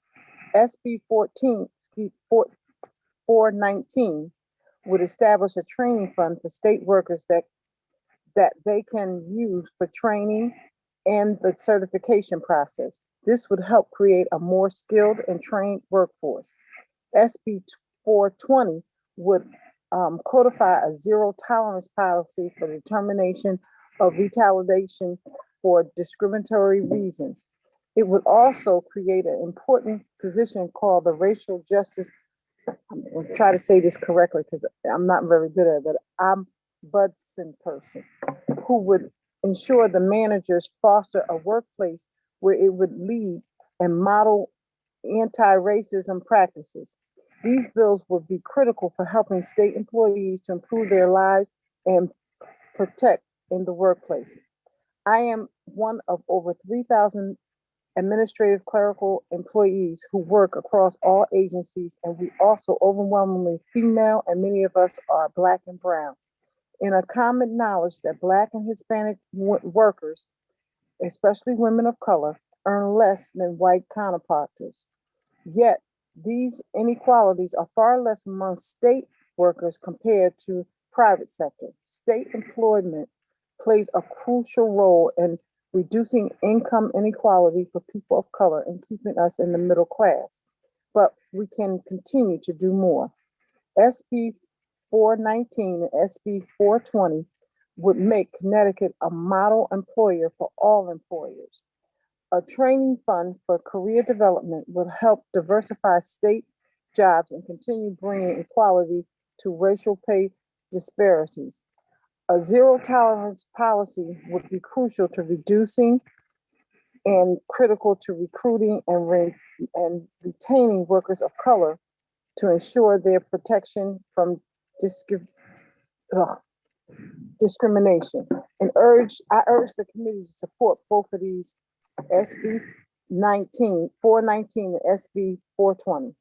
SB 419 would establish a training fund for state workers that they can use for training and the certification process. This would help create a more skilled and trained workforce. SB 420 would codify a zero tolerance policy for determination of retaliation for discriminatory reasons. It would also create an important position called the racial justice. I'm going to try to say this correctly because I'm not very good at it, but I'm Budson person who would ensure the managers foster a workplace where it would lead and model anti-racism practices. These bills would be critical for helping state employees to improve their lives and protect in the workplace. I am one of over 3,000 administrative clerical employees who work across all agencies, and we also overwhelmingly female, and many of us are Black and brown. In a common knowledge that Black and Hispanic workers, especially women of color, earn less than white counterparts. Yet, these inequalities are far less among state workers compared to private sector. State employment plays a crucial role in reducing income inequality for people of color and keeping us in the middle class. But we can continue to do more. SB 419 and SB 420 would make Connecticut a model employer for all employers. A training fund for career development will help diversify state jobs and continue bringing equality to racial pay disparities. A zero tolerance policy would be crucial to reducing and critical to recruiting and retaining workers of color to ensure their protection from discrimination. And I urge the committee to support both of these SB 419 and SB 420.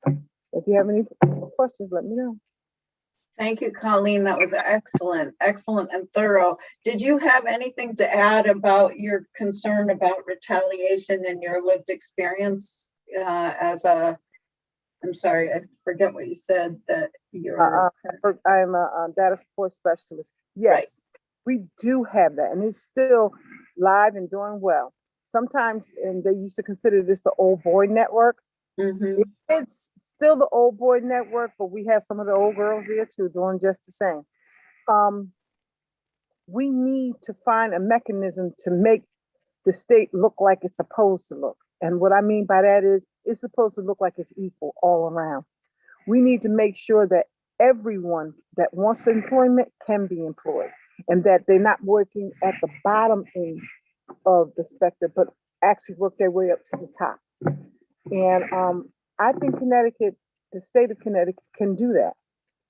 If you have any questions, let me know. Thank you, Colleen. That was excellent, excellent and thorough. Did you have anything to add about your concern about retaliation and your lived experience I'm sorry, I forget what you said that you're. I'm a data support specialist. Yes, right. We do have that, and it's still live and doing well. Sometimes, and they used to consider this the old boy network. Mm-hmm. It's still the old boy network, but we have some of the old girls there too doing just the same. We need to find a mechanism to make the state look like it's supposed to look. And what I mean by that is it's supposed to look like it's equal all around. We need to make sure that everyone that wants employment can be employed and that they're not working at the bottom end of the spectrum, but actually work their way up to the top. And I think Connecticut, the state of Connecticut can do that.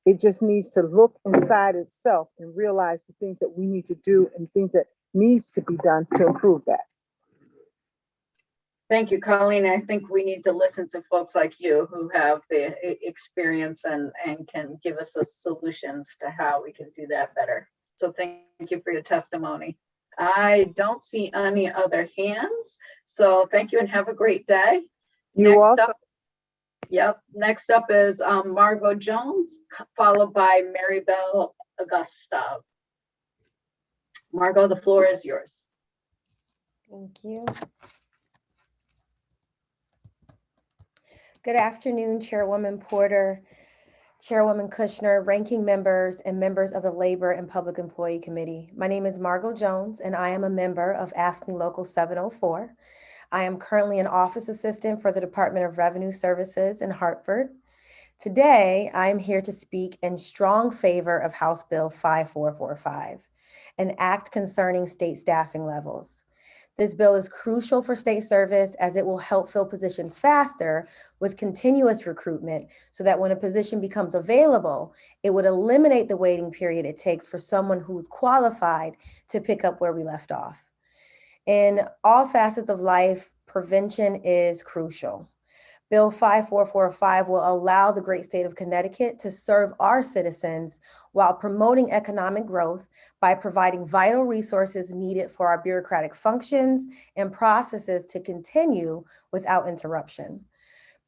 It just needs to look inside itself and realize the things that we need to do and things that needs to be done to improve that. Thank you, Colleen. I think we need to listen to folks like you who have the experience and can give us the solutions to how we can do that better. So thank you for your testimony. I don't see any other hands. So thank you and have a great day. Next up is Margot Jones, followed by Maribel Augusta. Margot, the floor is yours. Thank you. Good afternoon, Chairwoman Porter, Chairwoman Kushner, ranking members, and members of the Labor and Public Employee Committee. My name is Margot Jones, and I am a member of AFSCME Local 704. I am currently an office assistant for the Department of Revenue Services in Hartford. Today, I am here to speak in strong favor of House Bill 5445, an act concerning state staffing levels. This bill is crucial for state service as it will help fill positions faster with continuous recruitment so that when a position becomes available, it would eliminate the waiting period it takes for someone who's qualified to pick up where we left off. In all facets of life, prevention is crucial. Bill 5445 will allow the great state of Connecticut to serve our citizens while promoting economic growth by providing vital resources needed for our bureaucratic functions and processes to continue without interruption.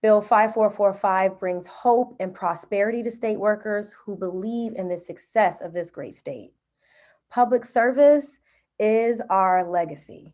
Bill 5445 brings hope and prosperity to state workers who believe in the success of this great state. Public service is our legacy.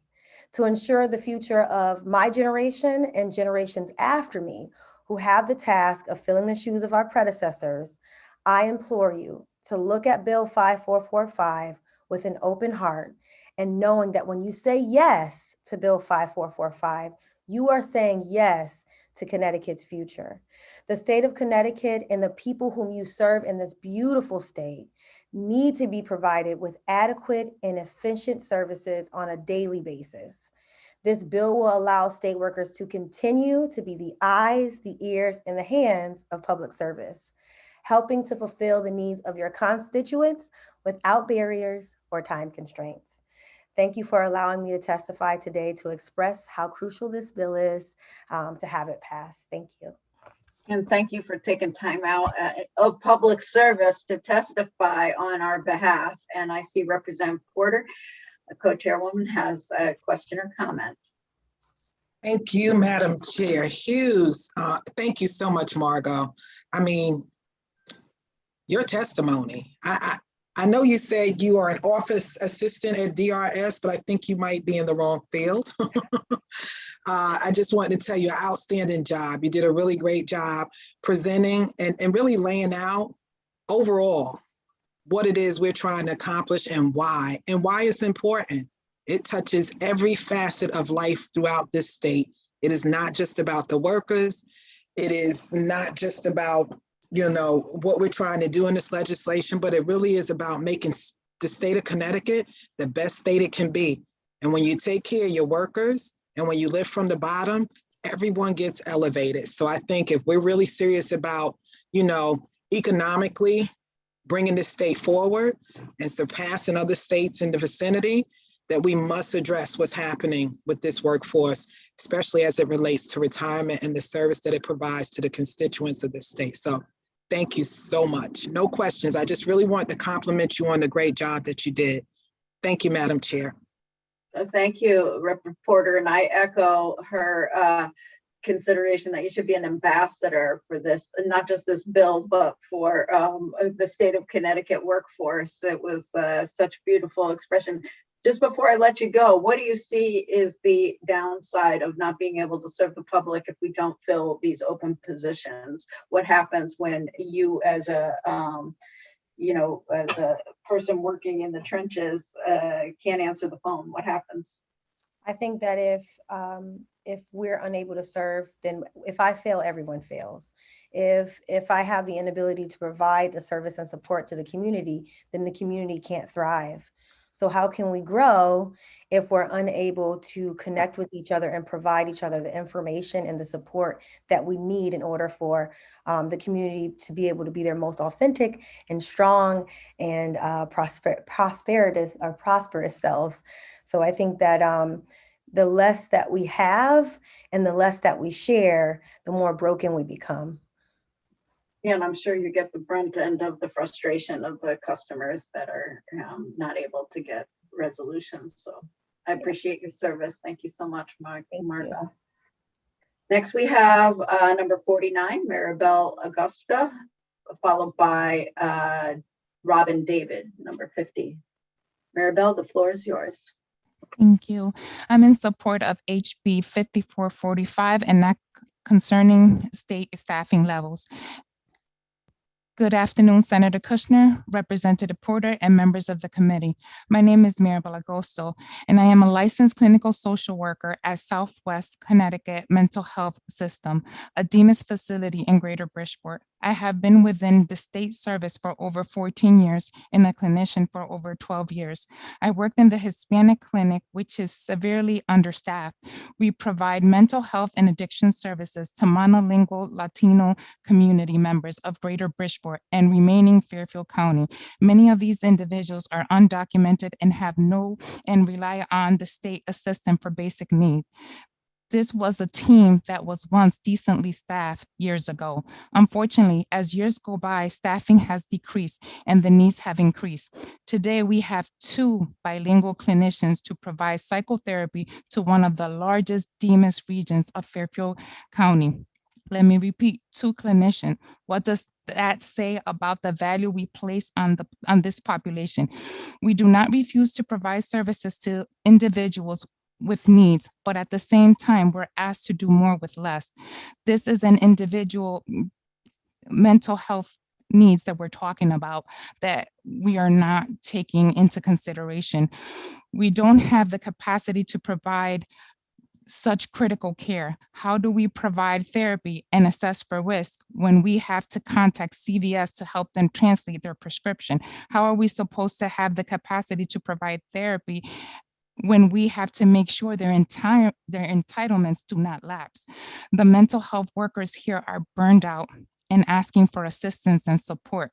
To ensure the future of my generation and generations after me who have the task of filling the shoes of our predecessors, I implore you to look at Bill 5445 with an open heart and knowing that when you say yes to Bill 5445, you are saying yes to Connecticut's future. The state of Connecticut and the people whom you serve in this beautiful state need to be provided with adequate and efficient services on a daily basis. This bill will allow state workers to continue to be the eyes, the ears, and the hands of public service, helping to fulfill the needs of your constituents without barriers or time constraints. Thank you for allowing me to testify today to express how crucial this bill is to have it passed. Thank you. And thank you for taking time out of public service to testify on our behalf. And I see Representative Porter, the co-chairwoman, has a question or comment. Thank you, Madam Chair Hughes. Thank you so much, Margot. I mean, your testimony. I know you said you are an office assistant at DRS, but I think you might be in the wrong field. I just wanted to tell you an outstanding job. You did a really great job presenting and really laying out overall what it is we're trying to accomplish and why it's important. It touches every facet of life throughout this state. It is not just about the workers. It is not just about, you know, what we're trying to do in this legislation, but it really is about making the state of Connecticut the best state it can be. And when you take care of your workers and when you live from the bottom, everyone gets elevated. So I think if we're really serious about, you know, economically bringing the state forward and surpassing other states in the vicinity, that we must address what's happening with this workforce, especially as it relates to retirement and the service that it provides to the constituents of the state. So thank you so much. No questions. I just really want to compliment you on the great job that you did. Thank you, Madam Chair. Thank you, Representative Porter, and I echo her consideration that you should be an ambassador for this, and not just this bill, but for the state of Connecticut workforce. It was such beautiful expression. Just before I let you go, what do you see is the downside of not being able to serve the public if we don't fill these open positions? What happens when you, as a as a person working in the trenches, can't answer the phone? What happens? I think that if we're unable to serve, then if I fail, everyone fails. If I have the inability to provide the service and support to the community, then the community can't thrive. So how can we grow if we're unable to connect with each other and provide each other the information and the support that we need in order for the community to be able to be their most authentic and strong and prosperous selves? So I think that the less that we have and the less that we share, the more broken we become. Yeah, and I'm sure you get the brunt end of the frustration of the customers that are not able to get resolutions. So I appreciate your service. Thank you so much, Margo. Next, we have number 49, Maribel Augusta, followed by Robin David, number 50. Maribel, the floor is yours. Thank you. I'm in support of HB 5445 and not concerning state staffing levels. Good afternoon, Senator Kushner, Representative Porter, and members of the committee. My name is Maribel Agosto, and I am a licensed clinical social worker at Southwest Connecticut Mental Health System, a DEMIS facility in Greater Bridgeport. I have been within the state service for over 14 years and a clinician for over 12 years. I worked in the Hispanic clinic, which is severely understaffed. We provide mental health and addiction services to monolingual Latino community members of Greater Bridgeport and remaining Fairfield County. Many of these individuals are undocumented and rely on the state assistance for basic needs. This was a team that was once decently staffed years ago. Unfortunately, as years go by, staffing has decreased and the needs have increased. Today, we have 2 bilingual clinicians to provide psychotherapy to one of the largest DEMIS regions of Fairfield County. Let me repeat, 2 clinicians. What does that say about the value we place on this population? We do not refuse to provide services to individuals with needs, but at the same time, we're asked to do more with less. This is an individual mental health needs that we're talking about that we are not taking into consideration. We don't have the capacity to provide such critical care. How do we provide therapy and assess for risk when we have to contact CVS to help them translate their prescription? How are we supposed to have the capacity to provide therapy when we have to make sure their entitlements do not lapse? The mental health workers here are burned out and asking for assistance and support.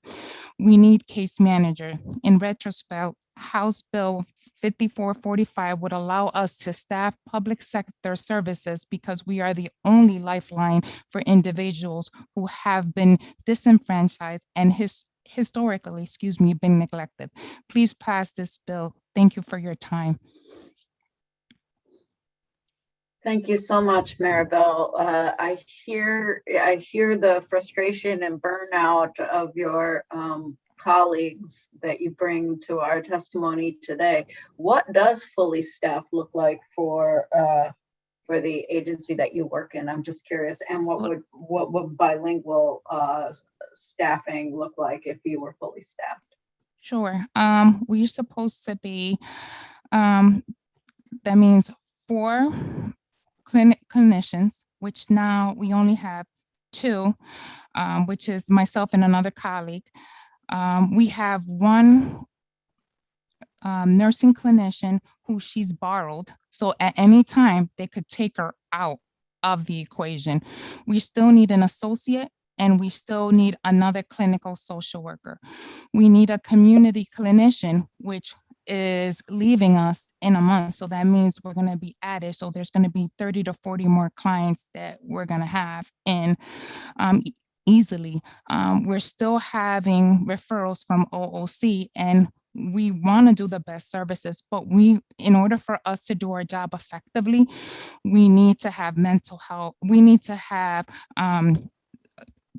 We need case manager. In retrospect, House Bill 5445 would allow us to staff public sector services because we are the only lifeline for individuals who have been disenfranchised and historically, been neglected. Please pass this bill. Thank you for your time. Thank you so much, Maribel. I hear the frustration and burnout of your colleagues that you bring to our testimony today. What does fully staffed look like for the agency that you work in? I'm just curious. And what would bilingual staffing look like if you were fully staffed? Sure. We're supposed to be, that means 4 clinicians, which now we only have 2, which is myself and another colleague. We have 1 nursing clinician who she's borrowed. So at any time they could take her out of the equation. We still need an associate and we still need another clinical social worker. We need a community clinician, which is leaving us in a month. So that means we're going to be added. So there's going to be 30 to 40 more clients that we're going to have in easily. We're still having referrals from OOC, and we want to do the best services, but in order for us to do our job effectively, we need to have mental health. We need to have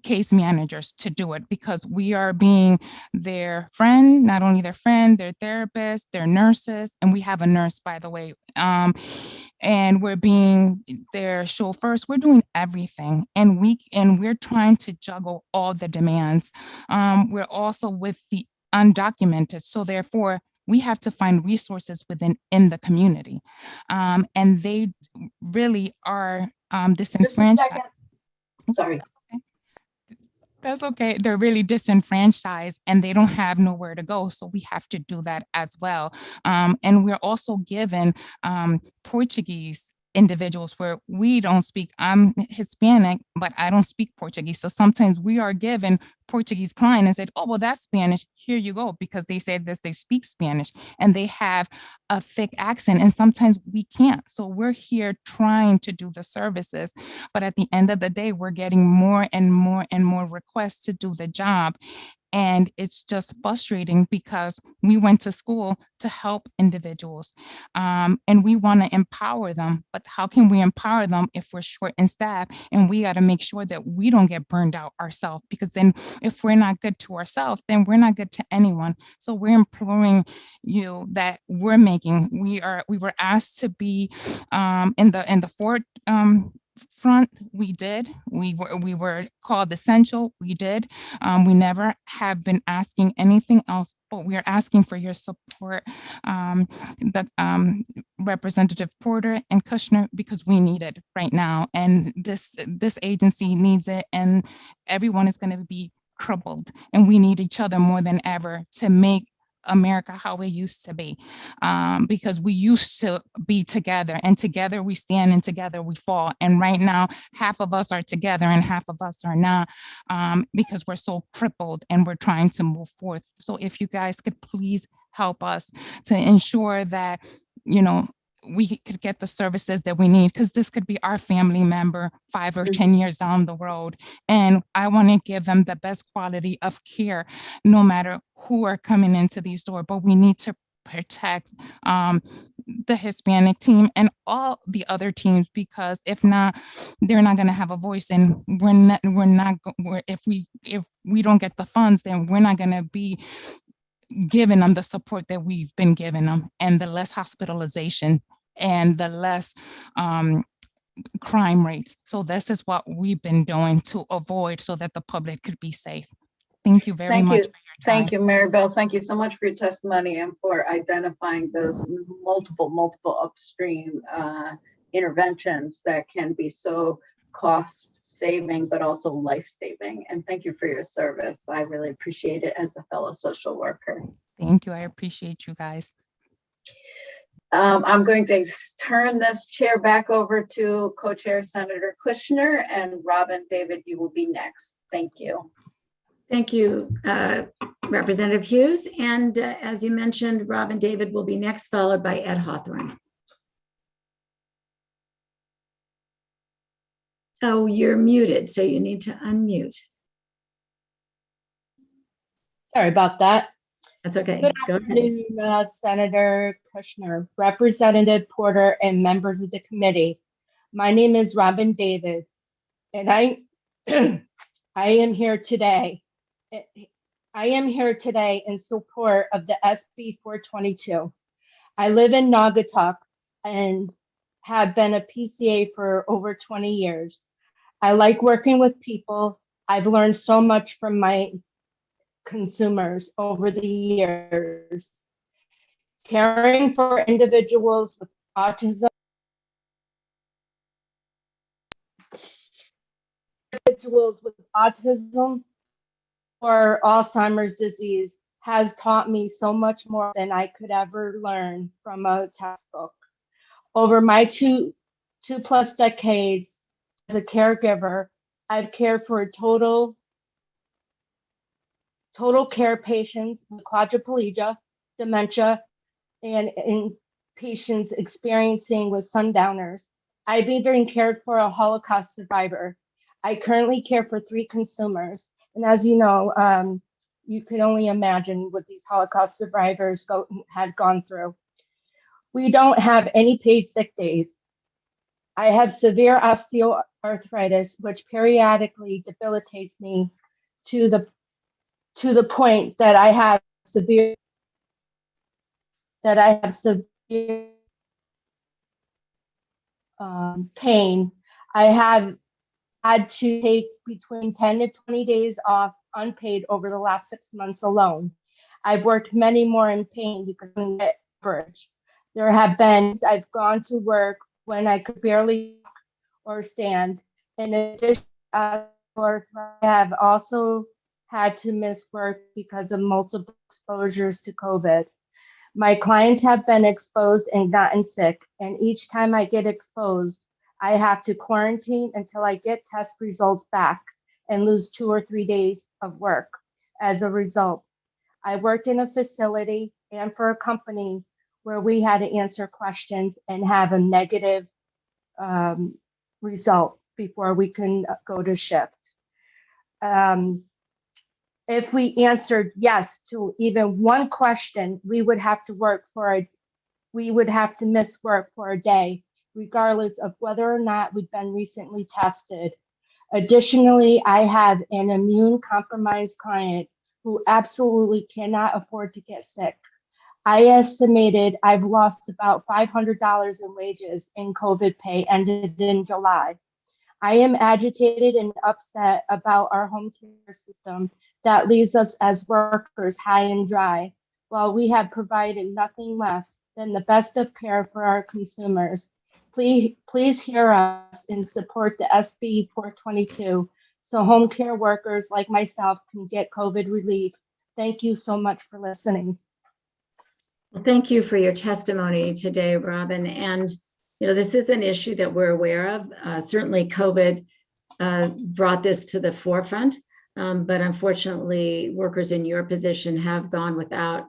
case managers to do it because we are being their friend, not only their friend, their therapist, their nurses, and we have a nurse, by the way, and we're being their chauffeurs. We're doing everything, and we're trying to juggle all the demands. We're also with the undocumented, so therefore we have to find resources in the community, and they really are disenfranchised. Sorry. That's okay. They're really disenfranchised and they don't have nowhere to go. So we have to do that as well. And we're also given Portuguese individuals where we don't speak. I'm Hispanic, but I don't speak Portuguese. So sometimes we are given Portuguese client and said, oh, well, that's Spanish. Here you go, because they said this, they speak Spanish and they have a thick accent. And sometimes we can't. So we're here trying to do the services. But at the end of the day, we're getting more and more and more requests to do the job. And it's just frustrating because we went to school to help individuals and we want to empower them. But how can we empower them if we're short in staff? And we got to make sure that we don't get burned out ourselves, because then if we're not good to ourselves, then we're not good to anyone. So we're imploring you that we were asked to be in the front. We did. We were called essential. We did. We never have been asking anything else, but we are asking for your support, Representative Porter and Kushner, because we need it right now. And this agency needs it, and everyone is going to be crippled, and we need each other more than ever to make America how it used to be, because we used to be together, and together we stand and together we fall. And right now, half of us are together and half of us are not, because we're so crippled and we're trying to move forth. So if you guys could please help us to ensure that, we could get the services that we need, because this could be our family member 5 or 10 years down the road. And I want to give them the best quality of care, no matter who are coming into these doors. But we need to protect the Hispanic team and all the other teams, because if not, they're not going to have a voice. And if we don't get the funds, then we're not going to be giving them the support that we've been giving them, and the less hospitalization and the less crime rates. So this is what we've been doing to avoid so that the public could be safe. Thank you very Thank much you. for your time. Thank you, Maribel. Thank you so much for your testimony and for identifying those multiple upstream interventions that can be so cost saving, but also life saving. And thank you for your service. I really appreciate it as a fellow social worker. Thank you. I appreciate you guys. I'm going to turn this chair back over to co-chair Senator Kushner, and Robin David, you will be next. Thank you. Thank you, Representative Hughes. And as you mentioned, Robin David will be next, followed by Ed Hawthorne. Oh, you're muted, so you need to unmute. Sorry about that. That's okay. Good Go ahead. afternoon, Senator Kushner, Representative Porter, and members of the committee. My name is Robin David, and I am here today. I am here today in support of the SB 422. I live in Naugatuck and have been a PCA for over 20 years. I like working with people. I've learned so much from my consumers over the years. Caring for individuals with autism, or Alzheimer's disease has taught me so much more than I could ever learn from a textbook. Over my two plus decades as a caregiver, I've cared for total care patients with quadriplegia, dementia, and in patients experiencing with sundowners. I've even cared for a Holocaust survivor. I currently care for 3 consumers. And as you know, you can only imagine what these Holocaust survivors had gone through. We don't have any paid sick days. I have severe osteoarthritis, which periodically debilitates me to the point that I have severe pain. I have had to take between 10 to 20 days off unpaid over the last 6 months alone. I've worked many more in pain because of the coverage. There have been, I've gone to work when I could barely walk or stand. In addition, I have also had to miss work because of multiple exposures to COVID. My clients have been exposed and gotten sick, and each time I get exposed, I have to quarantine until I get test results back and lose 2 or 3 days of work as a result. I worked in a facility and for a company where we had to answer questions and have a negative result before we can go to shift. If we answered yes to even one question, we would have to miss work for a day, regardless of whether or not we've been recently tested. Additionally, I have an immune compromised client who absolutely cannot afford to get sick. I estimated I've lost about $500 in wages in COVID pay ended in July. I am agitated and upset about our home care system that leaves us as workers high and dry, while we have provided nothing less than the best of care for our consumers. Please hear us and support the SB 422 so home care workers like myself can get COVID relief. Thank you so much for listening. Well, thank you for your testimony today, Robin. And this is an issue that we're aware of. Certainly COVID brought this to the forefront, but unfortunately workers in your position have gone without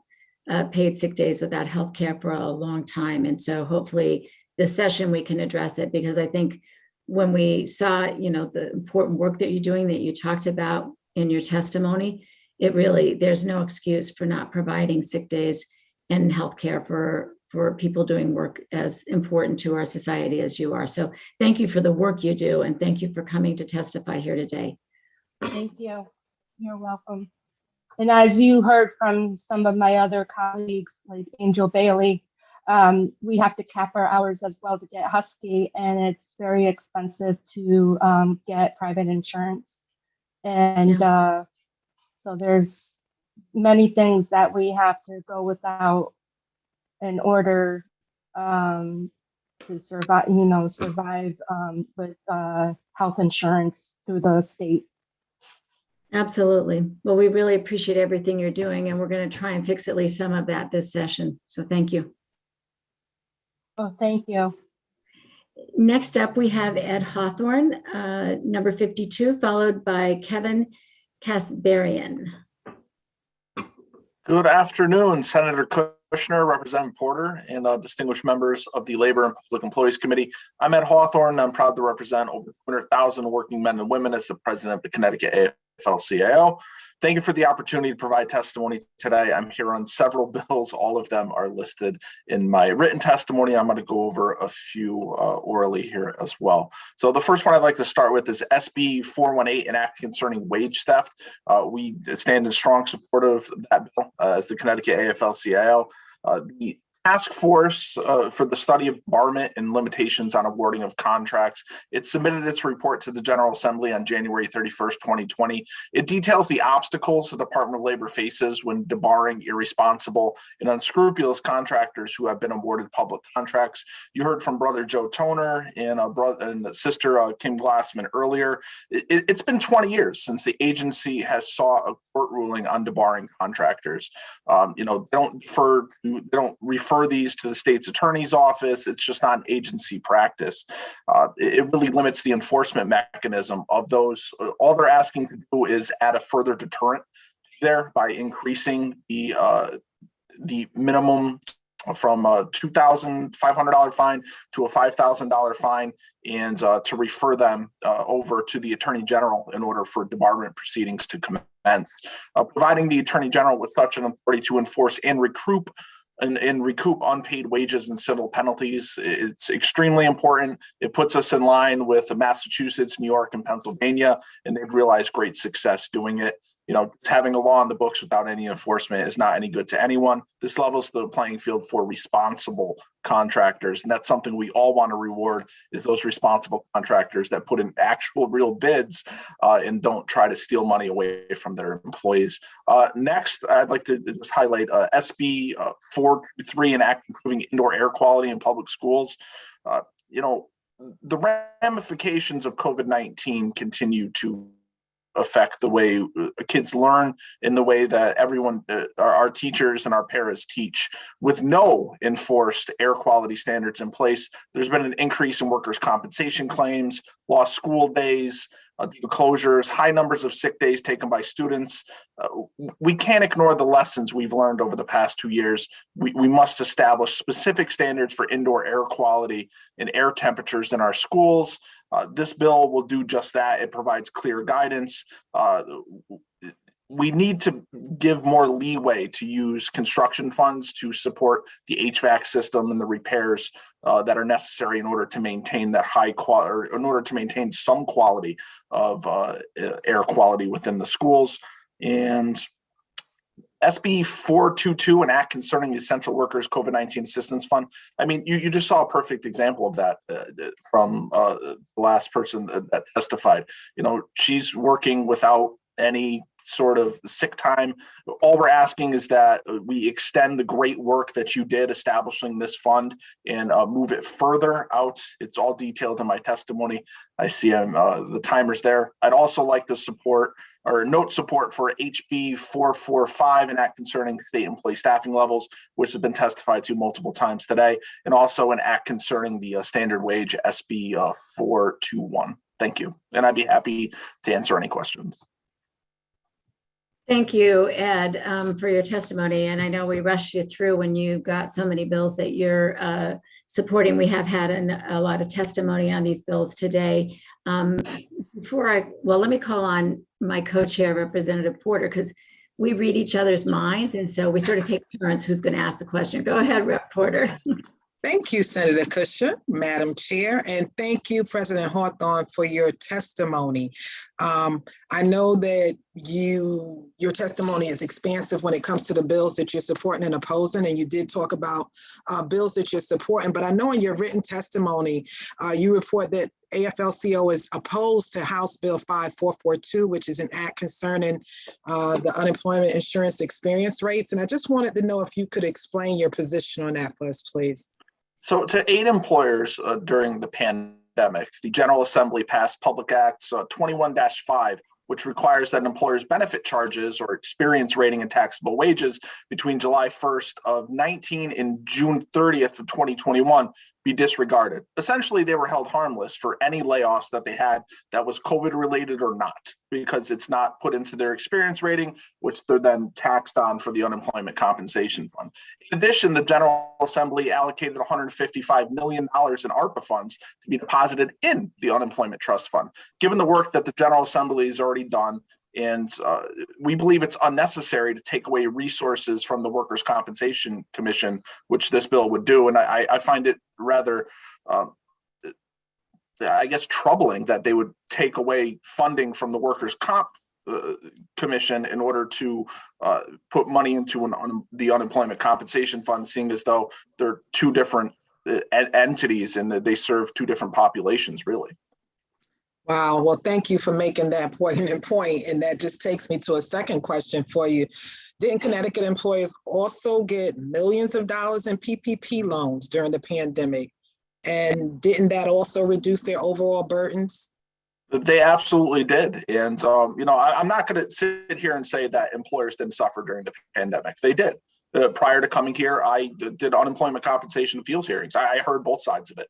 paid sick days, without health care for a long time. And so hopefully this session we can address it, because I think when we saw, the important work that you're doing that you talked about in your testimony, there's no excuse for not providing sick days and health care for people doing work as important to our society as you are. So thank you for the work you do, and thank you for coming to testify here today. Thank you. You're welcome. And as you heard from some of my other colleagues, like Angel Bailey, we have to cap our hours as well to get Husky, and it's very expensive to get private insurance. And so there's many things that we have to go without in order to survive, with health insurance through the state. Absolutely. Well, we really appreciate everything you're doing, and we're going to try and fix at least some of that this session. So thank you. Oh, thank you. Next up, we have Ed Hawthorne, number 52, followed by Kevin Kasbarian. Good afternoon, Senator Kushner, Representative Porter, and distinguished members of the Labor and Public Employees Committee. I'm Ed Hawthorne. I'm proud to represent over 200,000 working men and women as the president of the Connecticut AFL-CIO. Thank you for the opportunity to provide testimony today. I'm here on several bills. All of them are listed in my written testimony. I'm going to go over a few orally here as well. So the first one I'd like to start with is SB 418, Enact concerning wage theft. We stand in strong support of that bill as the Connecticut AFL-CIO. The task force for the study of barment and limitations on awarding of contracts. It submitted its report to the General Assembly on January 31st, 2020. It details the obstacles the Department of Labor faces when debarring irresponsible and unscrupulous contractors who have been awarded public contracts. You heard from Brother Joe Toner and Sister Kim Glassman earlier. It's been 20 years since the agency has sought a court ruling on debarring contractors. They don't refer these to the state's attorney's office. It's just not an agency practice. It really limits the enforcement mechanism of those. All they're asking to do is add a further deterrent there by increasing the minimum from a $2,500 fine to a $5,000 fine, and to refer them over to the Attorney General in order for debarment proceedings to commence. Providing the Attorney General with such an authority to enforce and recoup unpaid wages and civil penalties. It's extremely important. It puts us in line with Massachusetts, New York, and Pennsylvania, and they've realized great success doing it. Having a law in the books without any enforcement is not any good to anyone. This levels the playing field for responsible contractors, and that's something we all want to reward, is those responsible contractors that put in actual real bids and don't try to steal money away from their employees. Next, I'd like to just highlight SB 423, Enact improving indoor air quality in public schools. The ramifications of COVID-19 continue to affect the way kids learn, in the way that everyone, our teachers and our paras teach. With no enforced air quality standards in place, there's been an increase in workers' compensation claims, lost school days, closures, high numbers of sick days taken by students. We can't ignore the lessons we've learned over the past 2 years. We must establish specific standards for indoor air quality and air temperatures in our schools. This bill will do just that. It provides clear guidance. We need to give more leeway to use construction funds to support the HVAC system and the repairs that are necessary in order to maintain that high quality, or in order to maintain some quality of air quality within the schools. And SB 422, Enact concerning the Essential Workers COVID-19 Assistance Fund. I mean, you just saw a perfect example of that from the last person that testified. She's working without any sort of sick time. All we're asking is that we extend the great work that you did establishing this fund and move it further out. It's all detailed in my testimony. I see the timers there. I'd also like to note support for HB 445, Enact concerning state employee staffing levels, which has been testified to multiple times today, and also an act concerning the standard wage, SB 421. Thank you. And I'd be happy to answer any questions. Thank you, Ed, for your testimony. And I know we rushed you through when you got so many bills that you're supporting. We have had a lot of testimony on these bills today. Let me call on my co-chair, Representative Porter, because we read each other's minds. And so we sort of take turns who's going to ask the question. Go ahead, Rep. Porter. Thank you, Senator Kushner, Madam Chair, and thank you, President Hawthorne, for your testimony. I know that your testimony is expansive when it comes to the bills that you're supporting and opposing, and you did talk about bills that you're supporting, but I know in your written testimony, you report that AFL-CIO is opposed to House Bill 5442, which is an act concerning the unemployment insurance experience rates. And I just wanted to know if you could explain your position on that for us, please. So to aid employers during the pandemic, the General Assembly passed Public Act 21-5, which requires that employers' benefit charges or experience rating and taxable wages between July 1st of 19 and June 30th of 2021 be disregarded. Essentially, they were held harmless for any layoffs that they had that was COVID related or not, because it's not put into their experience rating, which they're then taxed on for the unemployment compensation fund. In addition, the General Assembly allocated $155 million in ARPA funds to be deposited in the unemployment trust fund. Given the work that the General Assembly has already done, and we believe it's unnecessary to take away resources from the Workers' Compensation Commission, which this bill would do. And I find it rather, I guess, troubling that they would take away funding from the Workers' Comp Commission in order to put money into the Unemployment Compensation Fund, seeing as though they're two different entities and that they serve two different populations, really. Wow. Well, thank you for making that poignant point. And that just takes me to a second question for you. Didn't Connecticut employers also get millions of dollars in PPP loans during the pandemic? And didn't that also reduce their overall burdens? They absolutely did. And, I'm not going to sit here and say that employers didn't suffer during the pandemic. They did. Prior to coming here, I did unemployment compensation appeals hearings. I heard both sides of it.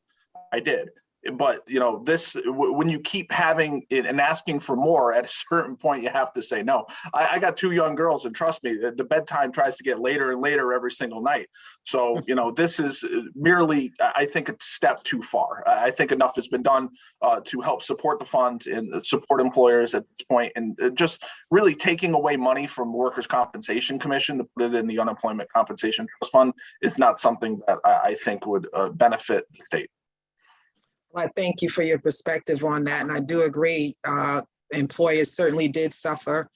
I did. But, when you keep having it and asking for more, at a certain point, you have to say no. I got two young girls, and trust me, the bedtime tries to get later and later every single night. So, this is merely, I think, a step too far. I think enough has been done to help support the fund and support employers at this point, and just really taking away money from Workers' Compensation Commission to put it in the Unemployment Compensation Trust Fund is not something that I think would benefit the state. Well, I thank you for your perspective on that. And I do agree, employers certainly did suffer.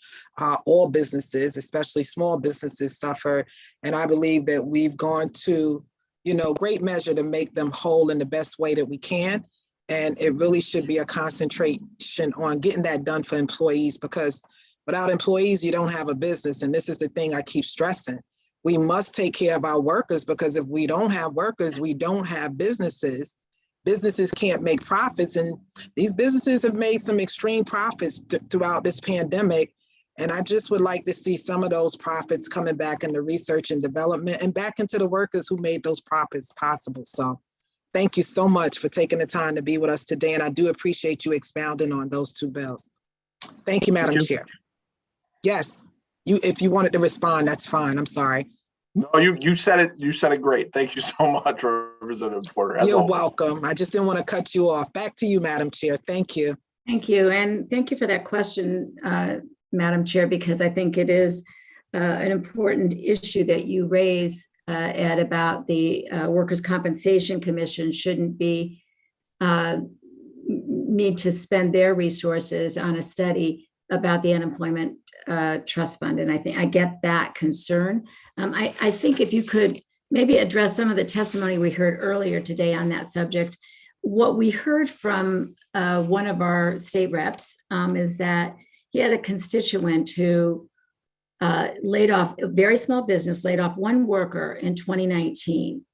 All businesses, especially small businesses, suffer. And I believe that we've gone to, great measure to make them whole in the best way that we can. And it really should be a concentration on getting that done for employees, because without employees, you don't have a business. And this is the thing I keep stressing. We must take care of our workers, because if we don't have workers, we don't have businesses. Businesses can't make profits, and these businesses have made some extreme profits throughout this pandemic. And I just would like to see some of those profits coming back into research and development and back into the workers who made those profits possible. So thank you so much for taking the time to be with us today. And I do appreciate you expounding on those two bills. Thank you, Madam Chair. Yes, if you wanted to respond, that's fine. I'm sorry. No, you said it. You said it great. Thank you so much, Representative Porter. You're welcome. I just didn't want to cut you off. Back to you, Madam Chair. Thank you. Thank you. And thank you for that question, Madam Chair, because I think it is an important issue that you raise, Ed, about the Workers' Compensation Commission shouldn't be need to spend their resources on a study about the unemployment trust fund. And I think I get that concern. I think if you could maybe address some of the testimony we heard earlier today on that subject. What we heard from one of our state reps is that he had a constituent who laid off a very small business, laid off one worker in 2019.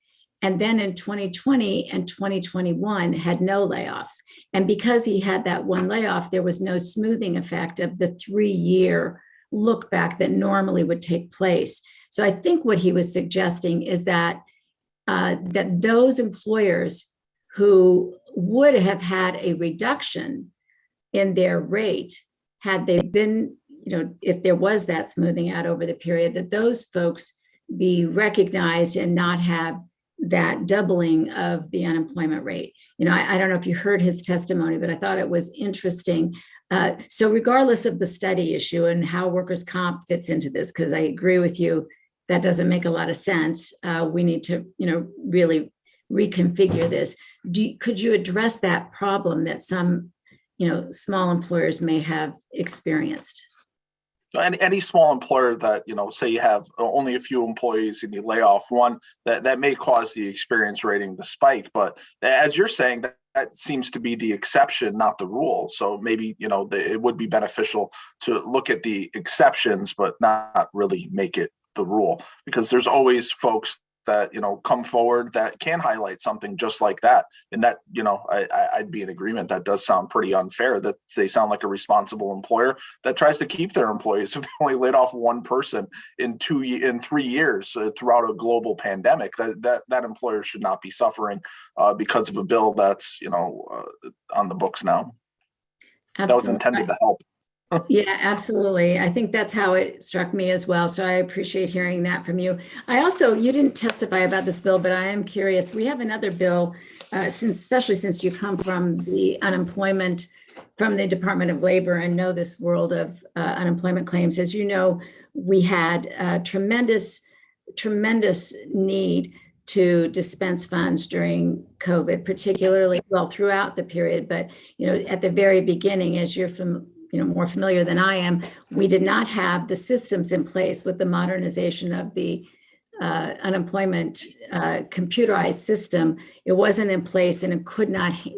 And then in 2020 and 2021 had no layoffs. And because he had that one layoff, there was no smoothing effect of the 3-year look back that normally would take place. So I think what he was suggesting is that that those employers who would have had a reduction in their rate had they been, if there was that smoothing out over the period, that those folks be recognized and not have that doubling of the unemployment rate. I don't know if you heard his testimony, but I thought it was interesting. So regardless of the study issue and how workers' comp fits into this, because I agree with you, that doesn't make a lot of sense. We need to, really reconfigure this. Could you address that problem that some small employers may have experienced. Any small employer that, say you have only a few employees and you lay off one, that may cause the experience rating to spike. But as you're saying, that seems to be the exception, not the rule. So maybe, it would be beneficial to look at the exceptions, but not really make it the rule, because there's always folks that, come forward that can highlight something just like that. And that, I'd be in agreement. That does sound pretty unfair, that they sound like a responsible employer that tries to keep their employees. If they only laid off one person in 3 years throughout a global pandemic, that employer should not be suffering because of a bill that's, on the books now. Absolutely. That was intended to help. Yeah, absolutely. I think that's how it struck me as well. So I appreciate hearing that from you. You didn't testify about this bill, but I am curious. We have another bill, especially since you come from the unemployment, from the Department of Labor and know this world of unemployment claims. As you know, we had tremendous need to dispense funds during COVID, particularly, throughout the period. But, at the very beginning, as you're more familiar than I am, we did not have the systems in place with the modernization of the unemployment computerized system. It wasn't in place, and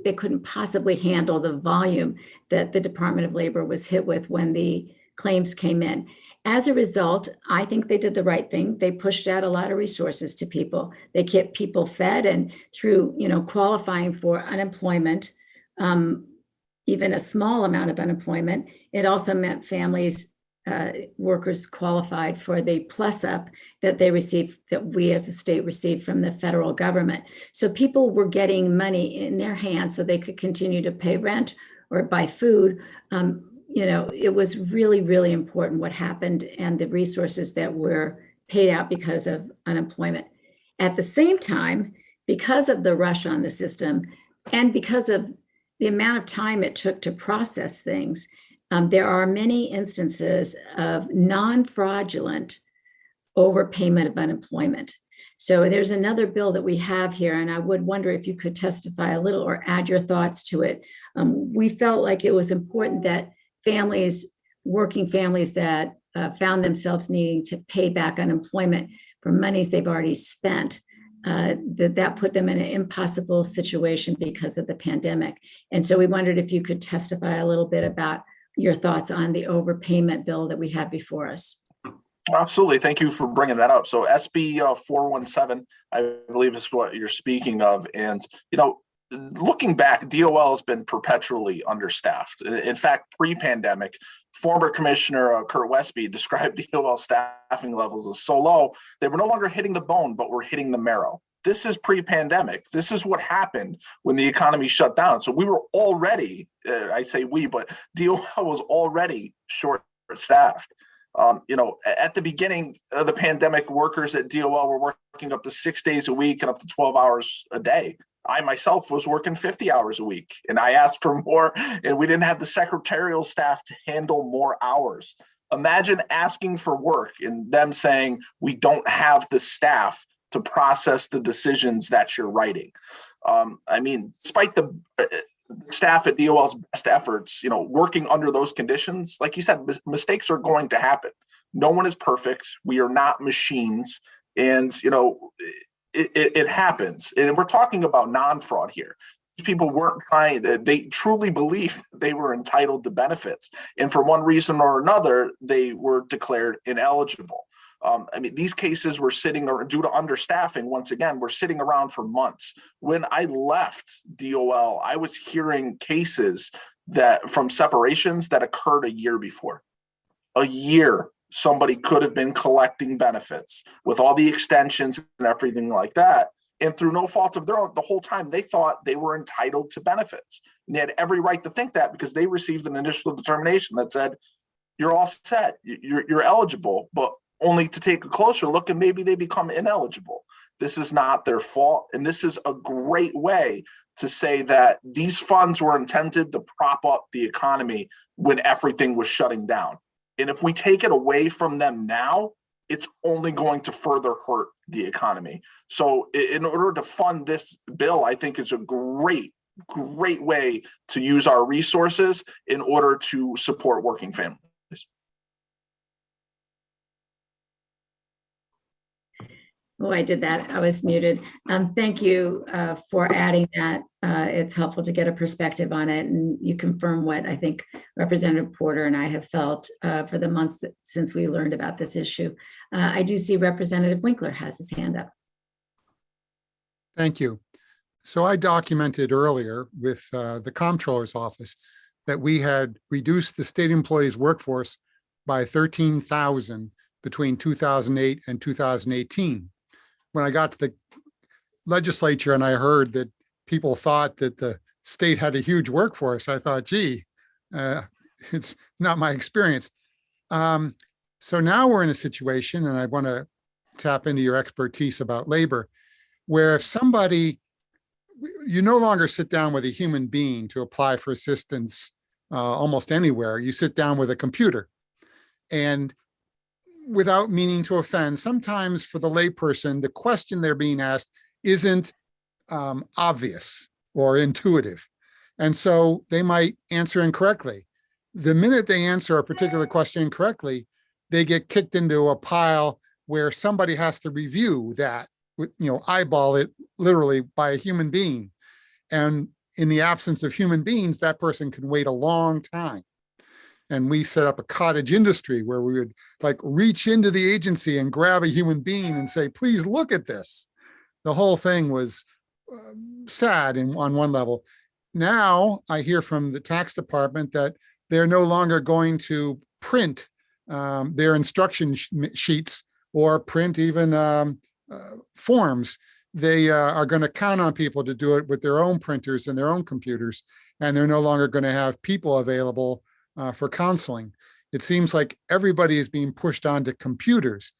they couldn't possibly handle the volume that the Department of Labor was hit with when the claims came in. As a result, I think they did the right thing. They pushed out a lot of resources to people. They kept people fed, and through, qualifying for unemployment, even a small amount of unemployment, it also meant families, workers qualified for the plus up that they received, that we as a state received from the federal government. So people were getting money in their hands so they could continue to pay rent or buy food. It was really, really important what happened and the resources that were paid out because of unemployment. At the same time, because of the rush on the system and because of the amount of time it took to process things, there are many instances of non-fraudulent overpayment of unemployment. So there's another bill that we have here, and I would wonder if you could testify a little or add your thoughts to it. We felt like it was important that working families that found themselves needing to pay back unemployment for monies they've already spent, that put them in an impossible situation because of the pandemic. And so we wondered if you could testify a little bit about your thoughts on the overpayment bill that we have before us. Absolutely. Thank you for bringing that up. So SB 417, I believe, is what you're speaking of. And, looking back, DOL has been perpetually understaffed. In fact, pre-pandemic, former Commissioner Kurt Westby described DOL staffing levels as so low, they were no longer hitting the bone, but were hitting the marrow. This is pre-pandemic. This is what happened when the economy shut down. So we were already, I say we, but DOL was already short-staffed. At the beginning of the pandemic, workers at DOL were working up to 6 days a week and up to 12 hours a day. I myself was working 50 hours a week, and I asked for more, and we didn't have the secretarial staff to handle more hours. Imagine asking for work and them saying, we don't have the staff to process the decisions that you're writing. Despite the staff at DOL's best efforts, working under those conditions, like you said, mistakes are going to happen. No one is perfect. We are not machines. And, it happens. And we're talking about non-fraud here. People weren't trying, they truly believed they were entitled to benefits. And for one reason or another, they were declared ineligible. These cases were sitting, or due to understaffing, once again, were sitting around for months. When I left DOL, I was hearing cases from separations that occurred a year before. A year somebody could have been collecting benefits with all the extensions and everything like that. And through no fault of their own, the whole time they thought they were entitled to benefits. And they had every right to think that because they received an initial determination that said, you're all set, you're eligible, but only to take a closer look and maybe they become ineligible. This is not their fault. And this is a great way to say that these funds were intended to prop up the economy when everything was shutting down. And if we take it away from them now, it's only going to further hurt the economy. So in order to fund this bill, I think is a great great way to use our resources in order to support working families. Oh, I did that. I was muted. Thank you for adding that. It's helpful to get a perspective on it. And you confirm what I think Representative Porter and I have felt for the months since we learned about this issue. I do see Representative Winkler has his hand up. Thank you. So I documented earlier with the Comptroller's office that we had reduced the state employees workforce by 13,000 between 2008 and 2018. When I got to the legislature and I heard that people thought that the state had a huge workforce, I thought, gee, it's not my experience. So now we're in a situation, and I want to tap into your expertise about labor, where if somebody, you no longer sit down with a human being to apply for assistance almost anywhere. You sit down with a computer. And without meaning to offend, sometimes for the layperson, the question they're being asked isn't obvious or intuitive. And so they might answer incorrectly. The minute they answer a particular question incorrectly, they get kicked into a pile where somebody has to review that, eyeball it literally by a human being. And in the absence of human beings, that person can wait a long time. And we set up a cottage industry where we would reach into the agency and grab a human being and say, please look at this. The whole thing was sad on one level. Now I hear from the tax department that they're no longer going to print their instruction sheets or print even forms. They are going to count on people to do it with their own printers and their own computers. And they're no longer going to have people available for counseling. It seems like everybody is being pushed onto computers.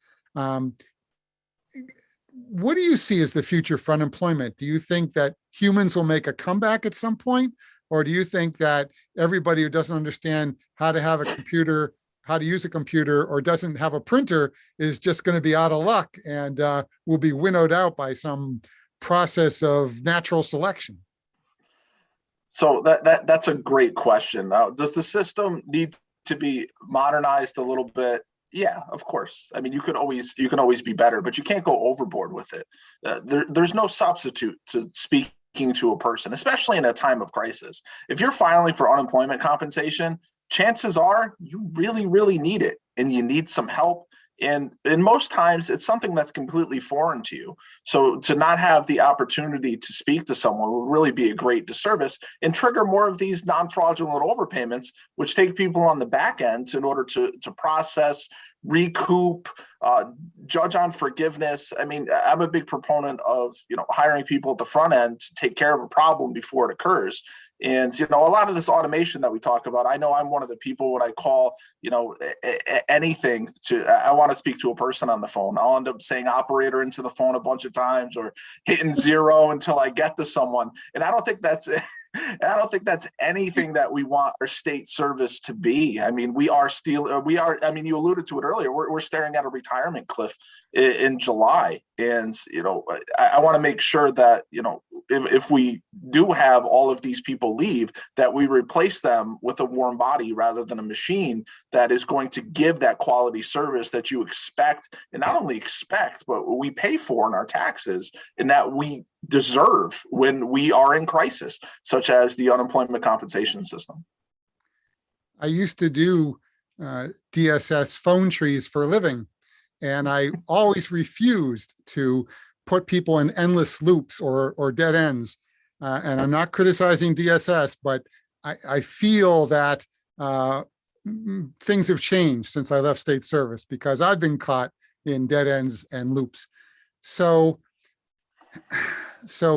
What do you see as the future for unemployment? Do you think that humans will make a comeback at some point? Or do you think that everybody who doesn't understand how to have a computer, how to use a computer, or doesn't have a printer is just going to be out of luck and will be winnowed out by some process of natural selection? So that's a great question. Does the system need to be modernized a little bit? Yeah, of course. I mean, you can always be better, but you can't go overboard with it. There's no substitute to speaking to a person, especially in a time of crisis. If you're filing for unemployment compensation, chances are you really, really need it, and you need some help. And most times it's something that's completely foreign to you. So to not have the opportunity to speak to someone would really be a great disservice and trigger more of these non-fraudulent overpayments, which take people on the back end in order to process, recoup, judge on forgiveness. I mean, I'm a big proponent of, hiring people at the front end to take care of a problem before it occurs. And, a lot of this automation that we talk about, I know I'm one of the people when I call, anything I want to speak to a person on the phone, I'll end up saying operator into the phone a bunch of times or hitting 0 until I get to someone. And I don't think that's anything that we want our state service to be. I mean, you alluded to it earlier. We're staring at a retirement cliff in July. And, I want to make sure that, if we do have all of these people leave, that we replace them with a warm body rather than a machine that is going to give that quality service that you expect, and not only expect, but we pay for in our taxes, and that we deserve when we are in crisis, such as the unemployment compensation system. I used to do DSS phone trees for a living, and I always refused to put people in endless loops or dead ends. And I'm not criticizing DSS, but I feel that things have changed since I left state service because I've been caught in dead ends and loops. So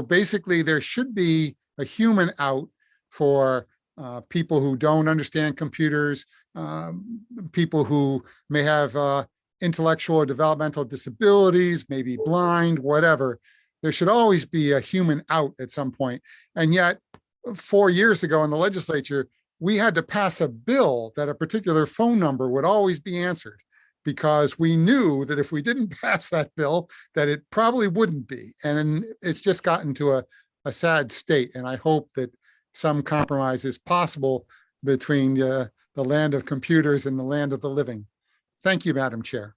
basically there should be a human out for people who don't understand computers, people who may have intellectual or developmental disabilities, maybe blind, whatever. There should always be a human out at some point. And yet 4 years ago in the legislature, we had to pass a bill that a particular phone number would always be answered, because we knew that if we didn't pass that bill, that it probably wouldn't be. And it's just gotten to a sad state. And I hope that some compromise is possible between the land of computers and the land of the living. Thank you, Madam Chair.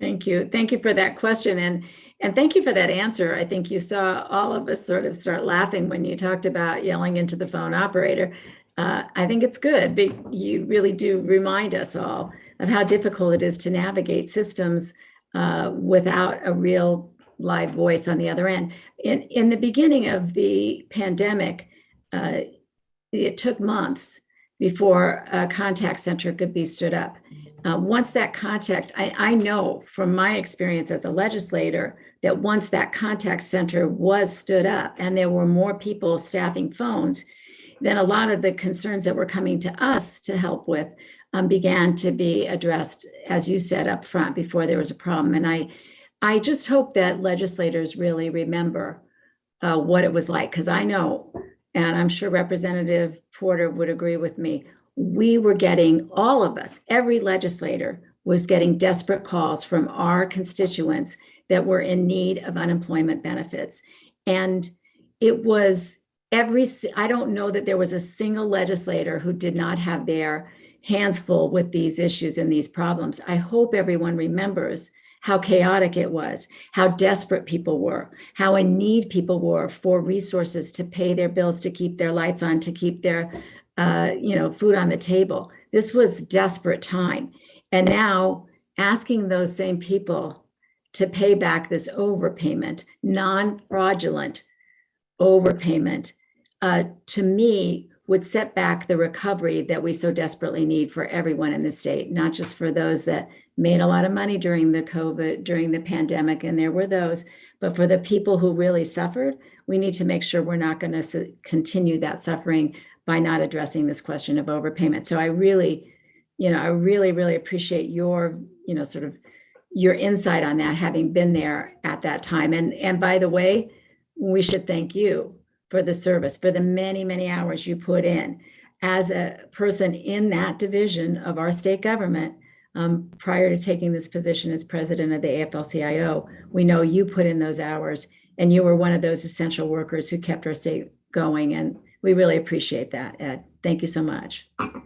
Thank you. Thank you for that question. And thank you for that answer. I think you saw all of us sort of start laughing when you talked about yelling into the phone operator. I think it's good, but you really do remind us all of how difficult it is to navigate systems without a real live voice on the other end. In the beginning of the pandemic, it took months before a contact center could be stood up. Once that contact, I know from my experience as a legislator that once that contact center was stood up and there were more people staffing phones, then a lot of the concerns that were coming to us to help with began to be addressed, as you said, up front before there was a problem. And I just hope that legislators really remember what it was like, because I know, and I'm sure Representative Porter would agree with me, we were getting, all of us, every legislator was getting desperate calls from our constituents that were in need of unemployment benefits. And it was I don't know that there was a single legislator who did not have their hands full with these issues and these problems. I hope everyone remembers how chaotic it was, how desperate people were, how in need people were for resources to pay their bills, to keep their lights on, to keep their food on the table. This was desperate time. And now asking those same people to pay back this overpayment, non-fraudulent overpayment, to me would set back the recovery that we so desperately need for everyone in the state, not just for those that made a lot of money during the pandemic, and there were those, but for the people who really suffered. We need to make sure we're not going to continue that suffering by not addressing this question of overpayment. So I really appreciate your, sort of your insight on that, having been there at that time. And by the way, we should thank you for the service, for the many, many hours you put in as a person in that division of our state government. Prior to taking this position as president of the AFL-CIO, we know you put in those hours, and you were one of those essential workers who kept our state going. And we really appreciate that, Ed. Thank you so much. Well,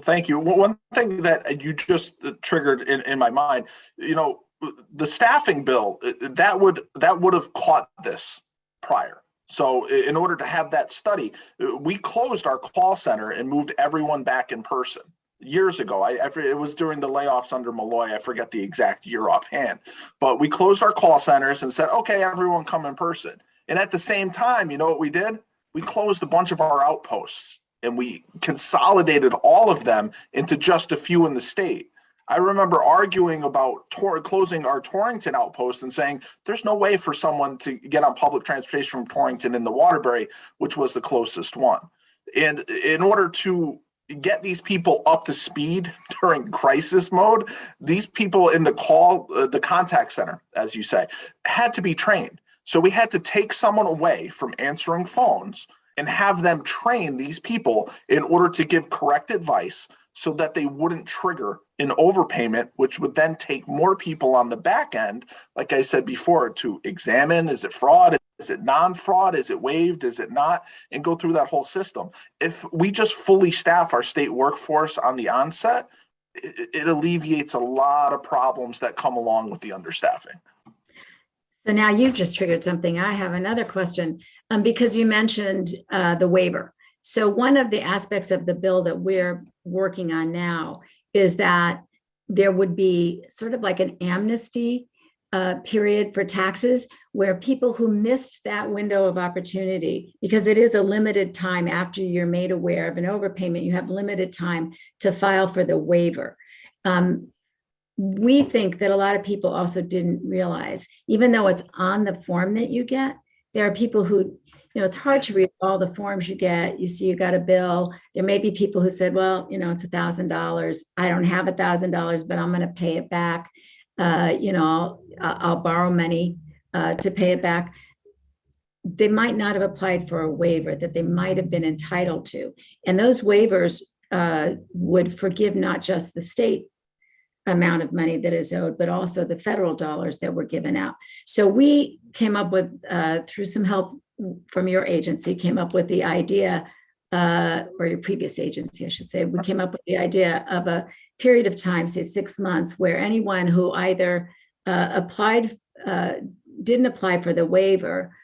thank you. Well, one thing that you just triggered in my mind, the staffing bill, that would have caught this prior. So in order to have that study, we closed our call center and moved everyone back in person years ago. It was during the layoffs under Malloy. I forget the exact year offhand, but we closed our call centers and said, okay, everyone come in person. And at the same time, you know what we did? We closed a bunch of our outposts and we consolidated all of them into just a few in the state. I remember arguing about closing our Torrington outpost and saying, there's no way for someone to get on public transportation from Torrington into Waterbury, which was the closest one. And in order to get these people up to speed during crisis mode, these people in the contact center, as you say, had to be trained. So we had to take someone away from answering phones and have them train these people in order to give correct advice so that they wouldn't trigger an overpayment, which would then take more people on the back end, like I said before, to examine, is it fraud? Is it non-fraud? Is it waived? Is it not? And go through that whole system. If we just fully staff our state workforce on the onset, it alleviates a lot of problems that come along with the understaffing. So now you've just triggered something. I have another question because you mentioned the waiver. So one of the aspects of the bill that we're working on now is that there would be sort of like an amnesty period for taxes where people who missed that window of opportunity, because it is a limited time after you're made aware of an overpayment, you have limited time to file for the waiver. We think that a lot of people also didn't realize, even though it's on the form that you get, there are people who, it's hard to read all the forms you get. You see, you got a bill. There may be people who said, well, it's $1,000. I don't have $1,000, but I'm going to pay it back. I'll borrow money to pay it back. They might not have applied for a waiver that they might have been entitled to. And those waivers would forgive not just the state amount of money that is owed, but also the federal dollars that were given out. So we came up with, through some help from your agency came up with the idea, or your previous agency, I should say, we came up with the idea of a period of time, say 6 months, where anyone who either didn't apply for the waiver,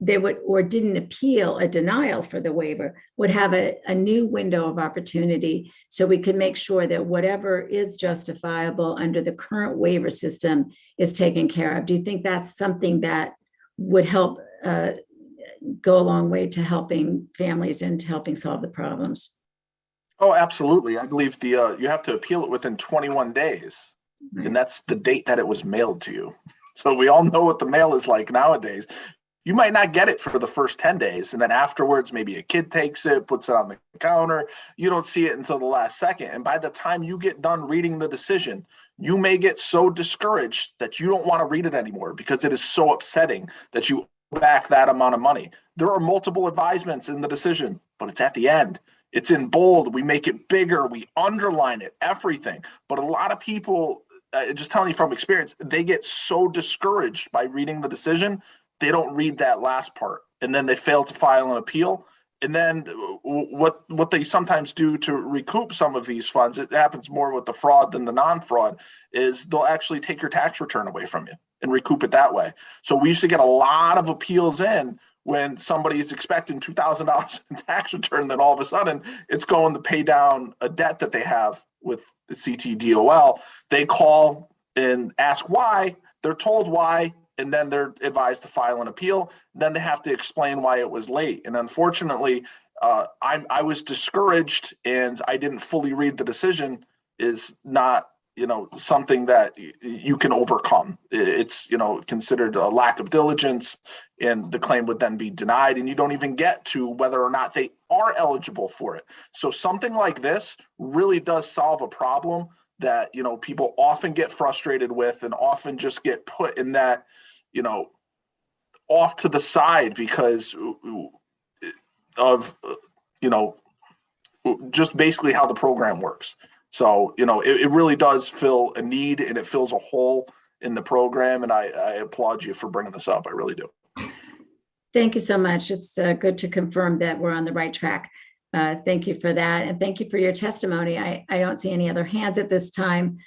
they would, or didn't appeal a denial for the waiver, would have a new window of opportunity, so we can make sure that whatever is justifiable under the current waiver system is taken care of. Do you think that's something that would help go a long way to helping families and to helping solve the problems? Oh, absolutely. I believe you have to appeal it within 21 days, and that's the date that it was mailed to you. So we all know what the mail is like nowadays. You might not get it for the first 10 days, and then afterwards, maybe a kid takes it, puts it on the counter. You don't see it until the last second. And by the time you get done reading the decision, you may get so discouraged that you don't want to read it anymore because it is so upsetting that you owe back that amount of money. There are multiple advisements in the decision, but it's at the end. It's in bold. We make it bigger. We underline it, everything. But a lot of people, just telling you from experience, they get so discouraged by reading the decision, they don't read that last part, and then they fail to file an appeal. And then what they sometimes do to recoup some of these funds, it happens more with the fraud than the non-fraud, is they'll actually take your tax return away from you and recoup it that way. So we used to get a lot of appeals in when somebody is expecting $2,000 in tax return, then all of a sudden it's going to pay down a debt that they have with the CTDOL. They call and ask why, they're told why, and then they're advised to file an appeal. Then they have to explain why it was late. And unfortunately, I was discouraged and I didn't fully read the decision is not, something that you can overcome. It's, considered a lack of diligence, and the claim would then be denied, and you don't even get to whether or not they are eligible for it. So something like this really does solve a problem that, people often get frustrated with and often just get put in that, off to the side because of, just basically how the program works. So, it really does fill a need, and it fills a hole in the program. And I applaud you for bringing this up. I really do. Thank you so much. It's good to confirm that we're on the right track. Thank you for that. And thank you for your testimony. I don't see any other hands at this time.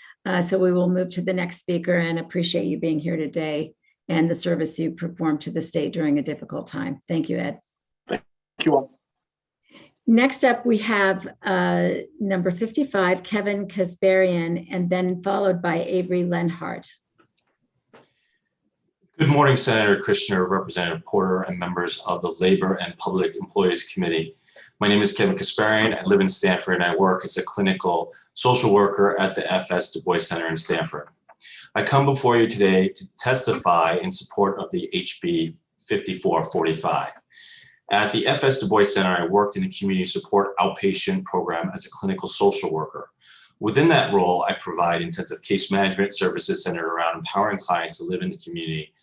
So we will move to the next speaker, and appreciate you being here today and the service you performed to the state during a difficult time. Thank you, Ed. Thank you all. Next up, we have number 55, Kevin Kasparian, and then followed by Avery Lenhart. Good morning, Senator Kushner, Representative Porter, and members of the Labor and Public Employees Committee. My name is Kevin Kasparian. I live in Stanford, and I work as a clinical social worker at the FS Du Bois Center in Stanford. I come before you today to testify in support of the HB 5445. At the FS Du Bois Center, I worked in the community support outpatient program as a clinical social worker. Within that role, I provide intensive case management services centered around empowering clients to live in the community.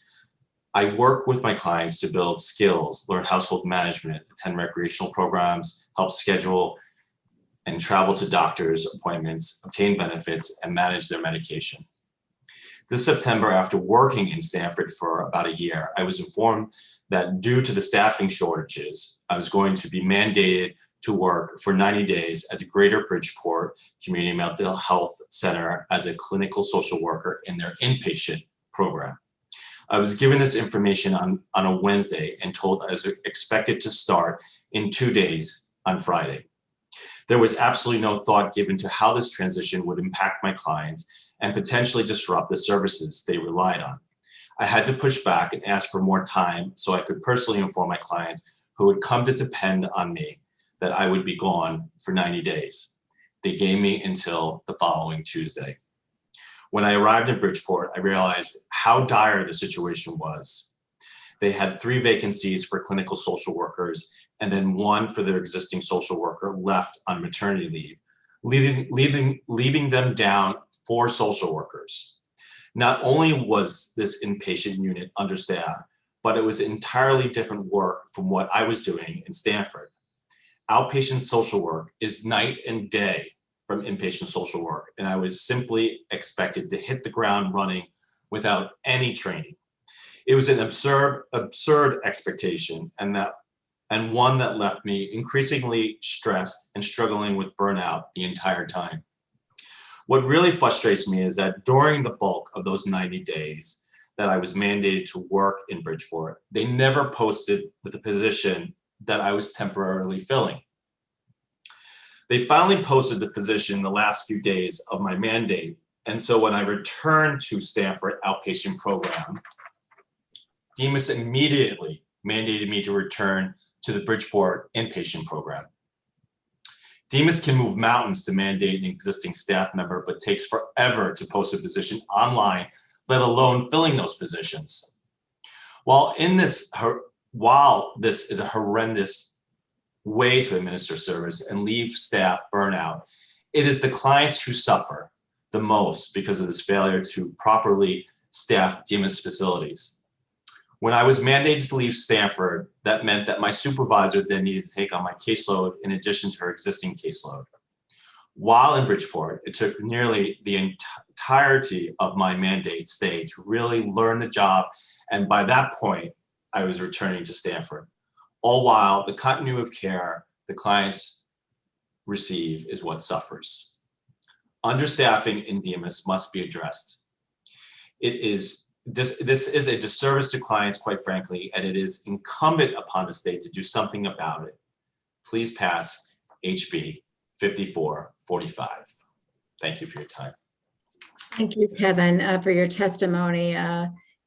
I work with my clients to build skills, learn household management, attend recreational programs, help schedule and travel to doctor's appointments, obtain benefits, and manage their medication. This September, after working in Stanford for about a year, I was informed that due to the staffing shortages, I was going to be mandated to work for 90 days at the Greater Bridgeport Community Mental Health Center as a clinical social worker in their inpatient program. I was given this information on a Wednesday and told I was expected to start in 2 days on Friday. There was absolutely no thought given to how this transition would impact my clients and potentially disrupt the services they relied on. I had to push back and ask for more time so I could personally inform my clients who would come to depend on me that I would be gone for 90 days. They gave me until the following Tuesday. When I arrived in Bridgeport, I realized how dire the situation was. They had 3 vacancies for clinical social workers, and then 1 for their existing social worker left on maternity leave, leaving them down 4 social workers. Not only was this inpatient unit understaffed, but it was entirely different work from what I was doing in Stanford. Outpatient social work is night and day from inpatient social work, and I was simply expected to hit the ground running without any training. It was an absurd expectation, and one that left me increasingly stressed and struggling with burnout the entire time. What really frustrates me is that during the bulk of those 90 days that I was mandated to work in Bridgeport, they never posted the position that I was temporarily filling. They finally posted the position the last few days of my mandate. And so when I returned to Stanford outpatient program, Demas immediately mandated me to return to the Bridgeport inpatient program. Demas can move mountains to mandate an existing staff member, but takes forever to post a position online, let alone filling those positions. While this is a horrendous way to administer service and leave staff burnout, it is the clients who suffer the most because of this failure to properly staff Demas facilities. When I was mandated to leave Stanford, that meant that my supervisor then needed to take on my caseload in addition to her existing caseload. While in Bridgeport, it took nearly the entirety of my mandate stay to really learn the job, and by that point, I was returning to Stanford. All while the continuity of care the clients receive is what suffers. Understaffing in Demas must be addressed. This is a disservice to clients, quite frankly, and it is incumbent upon the state to do something about it. Please pass HB 5445. Thank you for your time. Thank you, Kevin, for your testimony.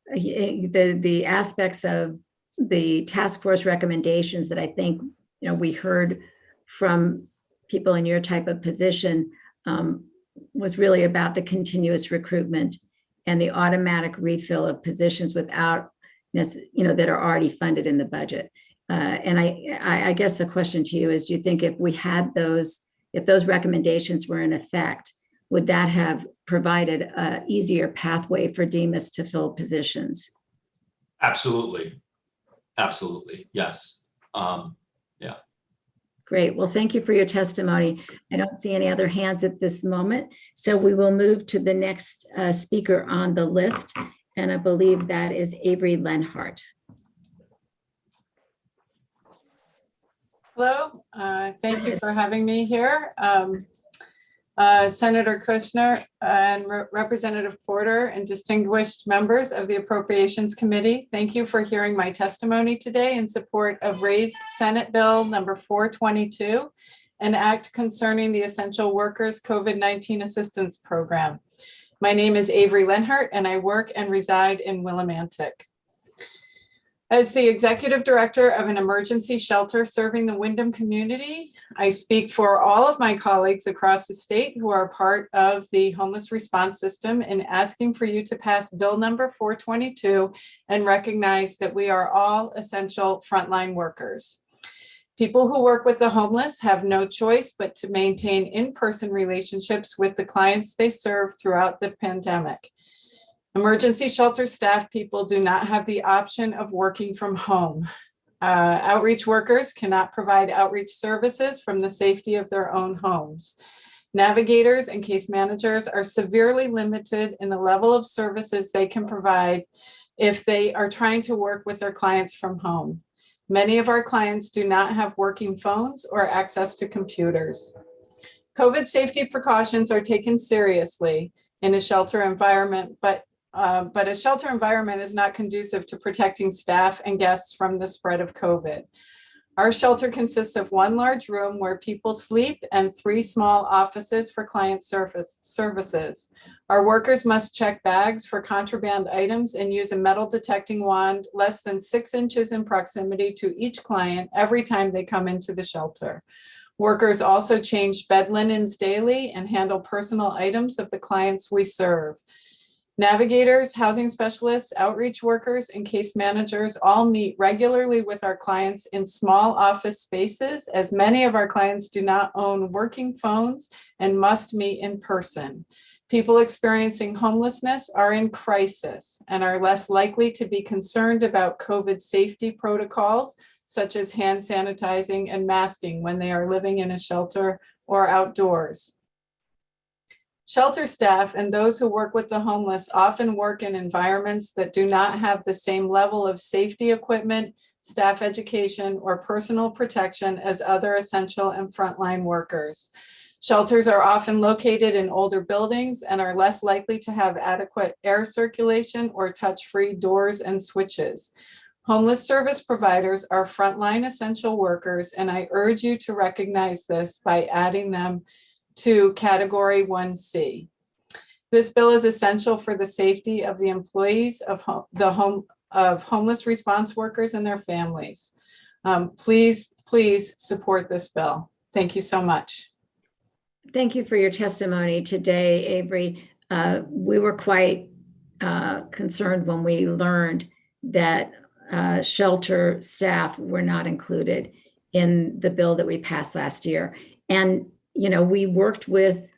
The aspects of the task force recommendations that I think we heard from people in your type of position was really about the continuous recruitment and the automatic refill of positions without, that are already funded in the budget. And I guess the question to you is, do you think if we had if those recommendations were in effect, would that have provided an easier pathway for Demas to fill positions? Absolutely. Absolutely. Yes. Yeah. Great. Well, thank you for your testimony. I don't see any other hands at this moment. So we will move to the next speaker on the list. And I believe that is Avery Lenhart. Hello. Thank you for having me here. Senator Kushner and Representative Porter and distinguished members of the Appropriations Committee, thank you for hearing my testimony today in support of raised Senate Bill number 422, an act concerning the Essential Workers COVID-19 Assistance Program. My name is Avery Lenhart and I work and reside in Willimantic. As the executive director of an emergency shelter serving the Windham community, I speak for all of my colleagues across the state who are part of the homeless response system in asking for you to pass bill number 422 and recognize that we are all essential frontline workers. People who work with the homeless have no choice but to maintain in-person relationships with the clients they serve throughout the pandemic. Emergency shelter staff people do not have the option of working from home. Outreach workers cannot provide outreach services from the safety of their own homes. Navigators and case managers are severely limited in the level of services they can provide if they are trying to work with their clients from home. Many of our clients do not have working phones or access to computers. COVID safety precautions are taken seriously in a shelter environment, but a shelter environment is not conducive to protecting staff and guests from the spread of COVID. Our shelter consists of one large room where people sleep and 3 small offices for client services. Our workers must check bags for contraband items and use a metal detecting wand less than 6 inches in proximity to each client every time they come into the shelter. Workers also change bed linens daily and handle personal items of the clients we serve. Navigators, housing specialists, outreach workers, and case managers all meet regularly with our clients in small office spaces, as many of our clients do not own working phones and must meet in person. People experiencing homelessness are in crisis and are less likely to be concerned about COVID safety protocols, such as hand sanitizing and masking when they are living in a shelter or outdoors. Shelter staff and those who work with the homeless often work in environments that do not have the same level of safety equipment, staff education, or personal protection as other essential and frontline workers. Shelters are often located in older buildings and are less likely to have adequate air circulation or touch-free doors and switches. Homeless service providers are frontline essential workers, and I urge you to recognize this by adding them to Category 1C. This bill is essential for the safety of the employees of homeless response workers and their families. Please support this bill. Thank you so much. Thank you for your testimony today, Avery. We were quite concerned when we learned that shelter staff were not included in the bill that we passed last year. And, you know, we worked with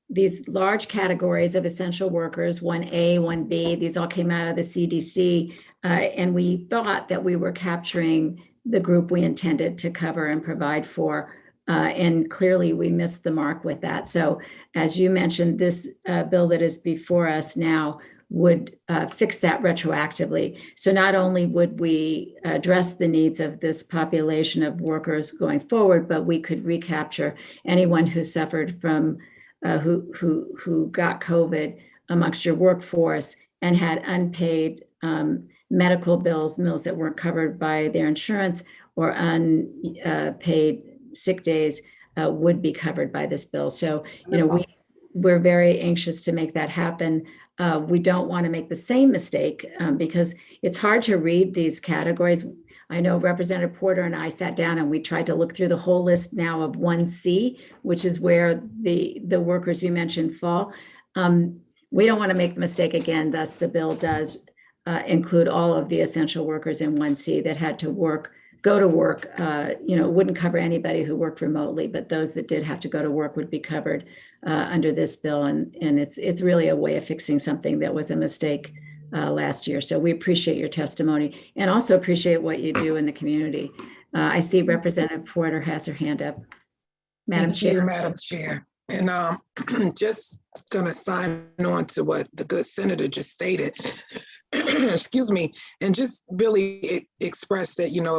these large categories of essential workers, 1A, 1B, these all came out of the CDC, and we thought that we were capturing the group we intended to cover and provide for. And clearly we missed the mark with that. So as you mentioned, this bill that is before us now would fix that retroactively. So not only would we address the needs of this population of workers going forward, but we could recapture anyone who suffered from, who got COVID amongst your workforce and had unpaid medical bills that weren't covered by their insurance, or unpaid sick days would be covered by this bill. So, you know, we're very anxious to make that happen. We don't want to make the same mistake because it's hard to read these categories. I know Representative Porter and I sat down and we tried to look through the whole list now of 1C, which is where the workers you mentioned fall. We don't want to make the mistake again. Thus, the bill does include all of the essential workers in 1C that had to go to work. You know, it wouldn't cover anybody who worked remotely, but those that did have to go to work would be covered under this bill. And it's really a way of fixing something that was a mistake last year. So we appreciate your testimony and also appreciate what you do in the community. I see Representative Porter has her hand up. Madam Chair. Thank you, Madam Chair. And just gonna sign on to what the good senator just stated. Excuse me, and just really express that, you know,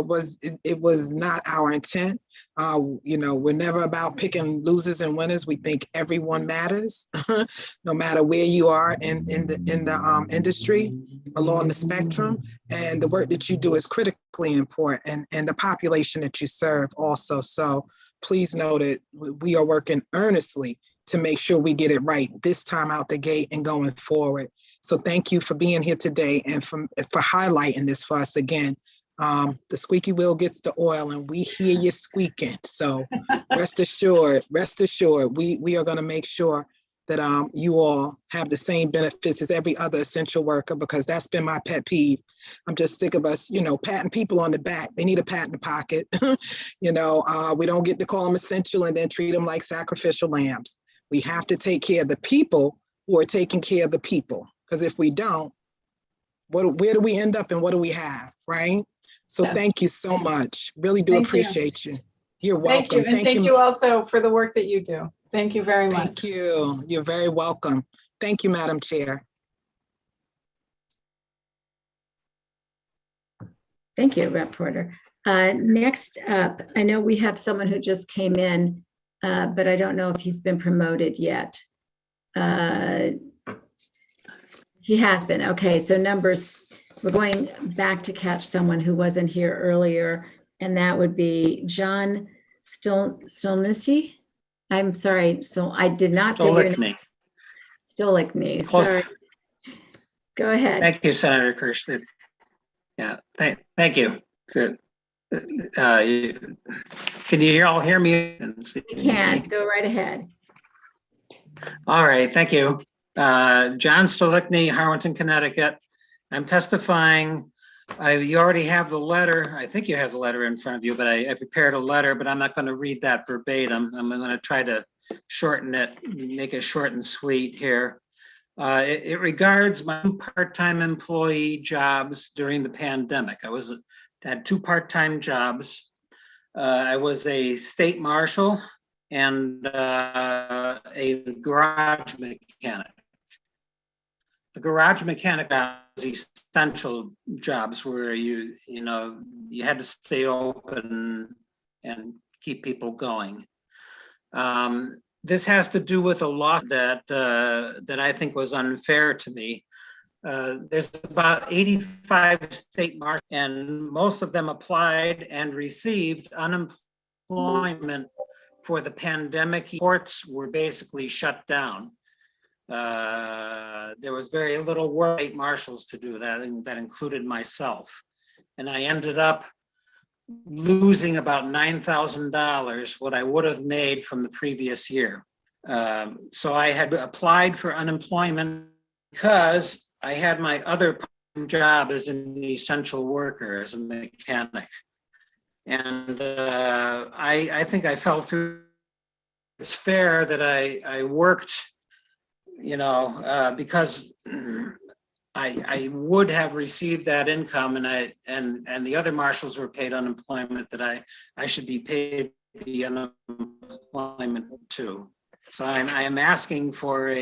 it was not our intent. You know, we're never about picking losers and winners. We think everyone matters, no matter where you are in the industry along the spectrum. And the work that you do is critically important, and the population that you serve also. So please know that we are working earnestly to make sure we get it right this time out the gate and going forward. So thank you for being here today and for highlighting this for us again. The squeaky wheel gets the oil and we hear you squeaking. So rest assured, we are going to make sure that you all have the same benefits as every other essential worker, because that's been my pet peeve. I'm just sick of us, you know, patting people on the back. They need a pat in the pocket. You know, we don't get to call them essential and then treat them like sacrificial lambs. We have to take care of the people who are taking care of the people. Because if we don't, where do we end up and what do we have, right? So thank you so much. Really do appreciate you. You're welcome. Thank you. And thank you also for the work that you do. Thank you very much. Thank you. You're very welcome. Thank you, Madam Chair. Thank you, Rep. Porter. Next up, I know we have someone who just came in, but I don't know if he's been promoted yet. He has been. Okay, so we're going back to catch someone who wasn't here earlier, and that would be John Stolnisky. I'm sorry, so I did not say your name. Stolnikny. Sorry. Go ahead. Thank you, Senator Kirschner. Yeah, thank you. Can you all hear me? You can. Go right ahead. All right, thank you. John Stolnikny, Harwinton, Connecticut. I'm testifying. You already have the letter. I think you have the letter in front of you, but I prepared a letter, but I'm not going to read that verbatim. I'm going to try to shorten it, make it short and sweet here. It regards my part-time employee jobs during the pandemic. I had 2 part-time jobs. I was a state marshal and a garage mechanic. The garage mechanic is essential jobs where you had to stay open and keep people going. This has to do with a law that I think was unfair to me. There's about 85 state marshals, and most of them applied and received unemployment for the pandemic. Courts were basically shut down. There was very little work for state marshals to do that, and that included myself. And I ended up losing about $9,000, what I would have made from the previous year. So I had applied for unemployment because I had my other job as an essential worker, as a mechanic. And I think I fell through. It's fair that I worked, because I would have received that income, and the other marshals were paid unemployment, that I should be paid the unemployment too. So I am asking for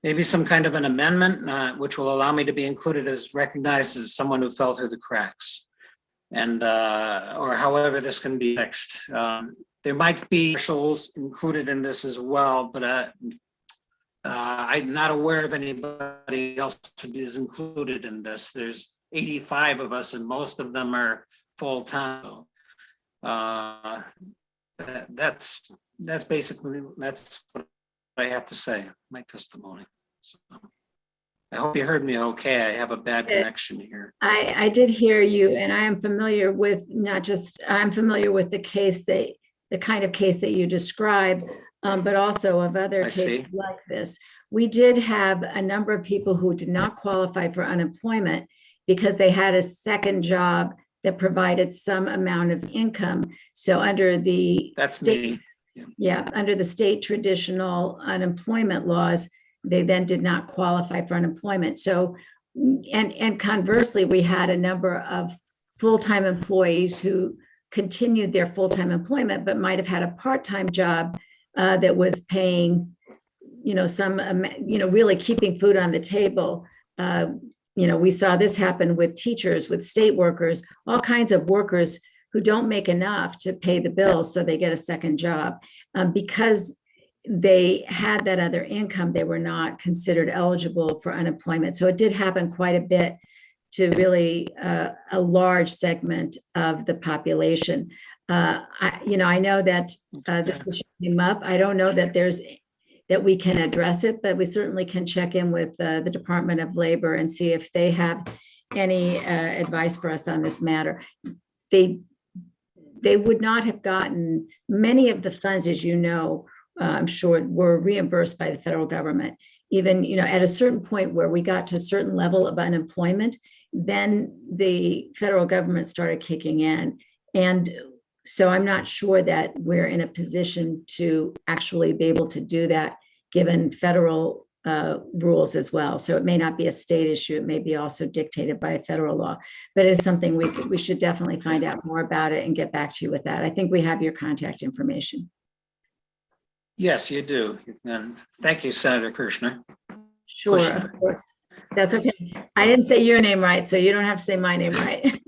maybe some kind of an amendment, which will allow me to be included as recognized as someone who fell through the cracks, and or however this can be fixed. There might be marshals included in this as well, but I'm not aware of anybody else who is included in this. There's 85 of us, and most of them are full-time. That's basically what I have to say, my testimony. So, I hope you heard me okay. I have a bad connection here. I did hear you, and I am familiar with I'm familiar with the kind of case that you describe, but also of other cases like this. We did have a number of people who did not qualify for unemployment because they had a second job that provided some amount of income. So under the under the state traditional unemployment laws, they then did not qualify for unemployment. So, and conversely, we had a number of full-time employees who continued their full-time employment, but might have had a part-time job that was paying, some, really keeping food on the table. We saw this happen with teachers, with state workers, all kinds of workers who don't make enough to pay the bills, so they get a second job. Because they had that other income, they were not considered eligible for unemployment. So it did happen quite a bit to really a large segment of the population. I know that this issue came up. I don't know that we can address it, but we certainly can check in with the Department of Labor and see if they have any advice for us on this matter. They would not have gotten many of the funds, as you know, I'm sure, were reimbursed by the federal government. Even, at a certain point where we got to a certain level of unemployment, then the federal government started kicking in. And so I'm not sure that we're in a position to actually be able to do that, given federal rules as well. So it may not be a state issue. It may be also dictated by a federal law, but it's something we should definitely find out more about it and get back to you with that. I think we have your contact information. Yes, you do. And thank you, Senator Kirshner. Sure, of course. That's okay. I didn't say your name right, so you don't have to say my name right.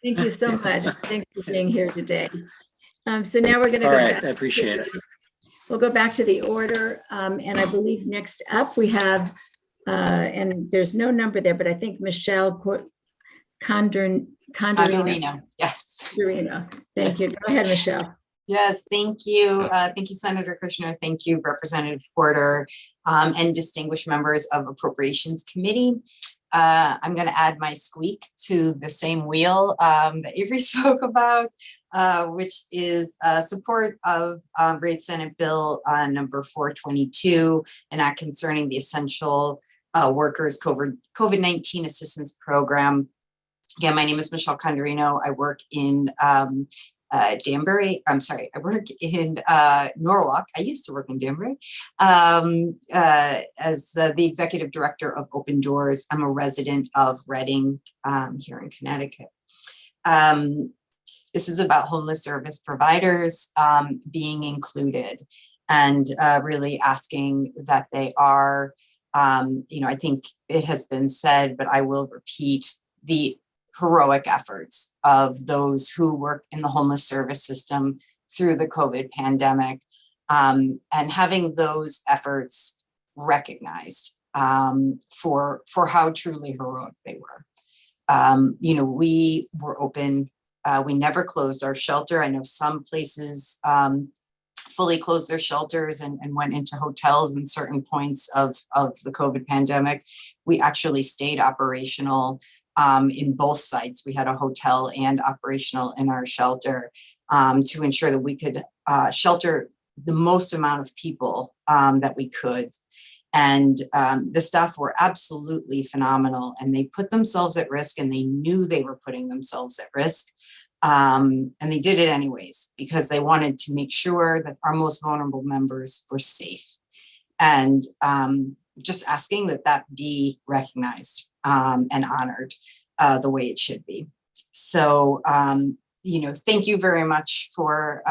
Thank you so much. Thanks for being here today. So now we're going to go back. I appreciate it. We'll go back to the order. And I believe next up we have, and there's no number there, but I think Michelle Condorino. Yes. Condorino. Thank you. Go ahead, Michelle. Yes, thank you. Thank you, Senator Kushner. Thank you, Representative Porter, and distinguished members of Appropriations Committee. I'm going to add my squeak to the same wheel that Avery spoke about, which is support of Raised Senate Bill number 422, Enact concerning the Essential Workers COVID-19 Assistance Program. Again, my name is Michelle Condorino. I work in Danbury. I'm sorry, I work in Norwalk. I used to work in Danbury as the executive director of Open Doors. I'm a resident of Reading here in Connecticut. This is about homeless service providers being included and really asking that they are, I think it has been said, but I will repeat the heroic efforts of those who work in the homeless service system through the COVID pandemic, and having those efforts recognized for how truly heroic they were. We were open. We never closed our shelter. I know some places fully closed their shelters and went into hotels in certain points of the COVID pandemic. We actually stayed operational in both sites. We had a hotel and operational in our shelter to ensure that we could shelter the most amount of people that we could. And the staff were absolutely phenomenal, and they put themselves at risk, and they knew they were putting themselves at risk. And they did it anyways, because they wanted to make sure that our most vulnerable members were safe. And just asking that be recognized and honored the way it should be. So, thank you very much for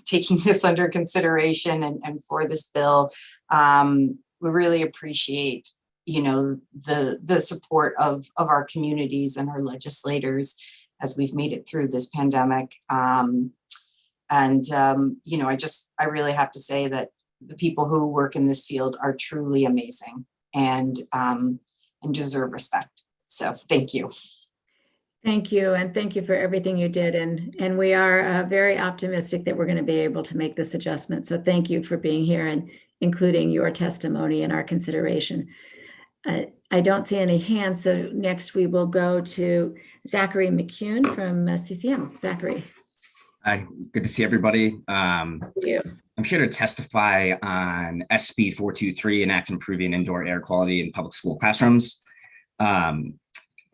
taking this under consideration and for this bill. We really appreciate, the support of our communities and our legislators as we've made it through this pandemic. I really have to say that the people who work in this field are truly amazing and deserve respect. So thank you. Thank you. And thank you for everything you did. And we are very optimistic that we're going to be able to make this adjustment. So thank you for being here and including your testimony in our consideration. I don't see any hands. So next we will go to Zachary McCune from CCM. Zachary. Hi, good to see everybody. Thank you. I'm here to testify on SB 423, Enact Improving Indoor Air Quality in Public School Classrooms.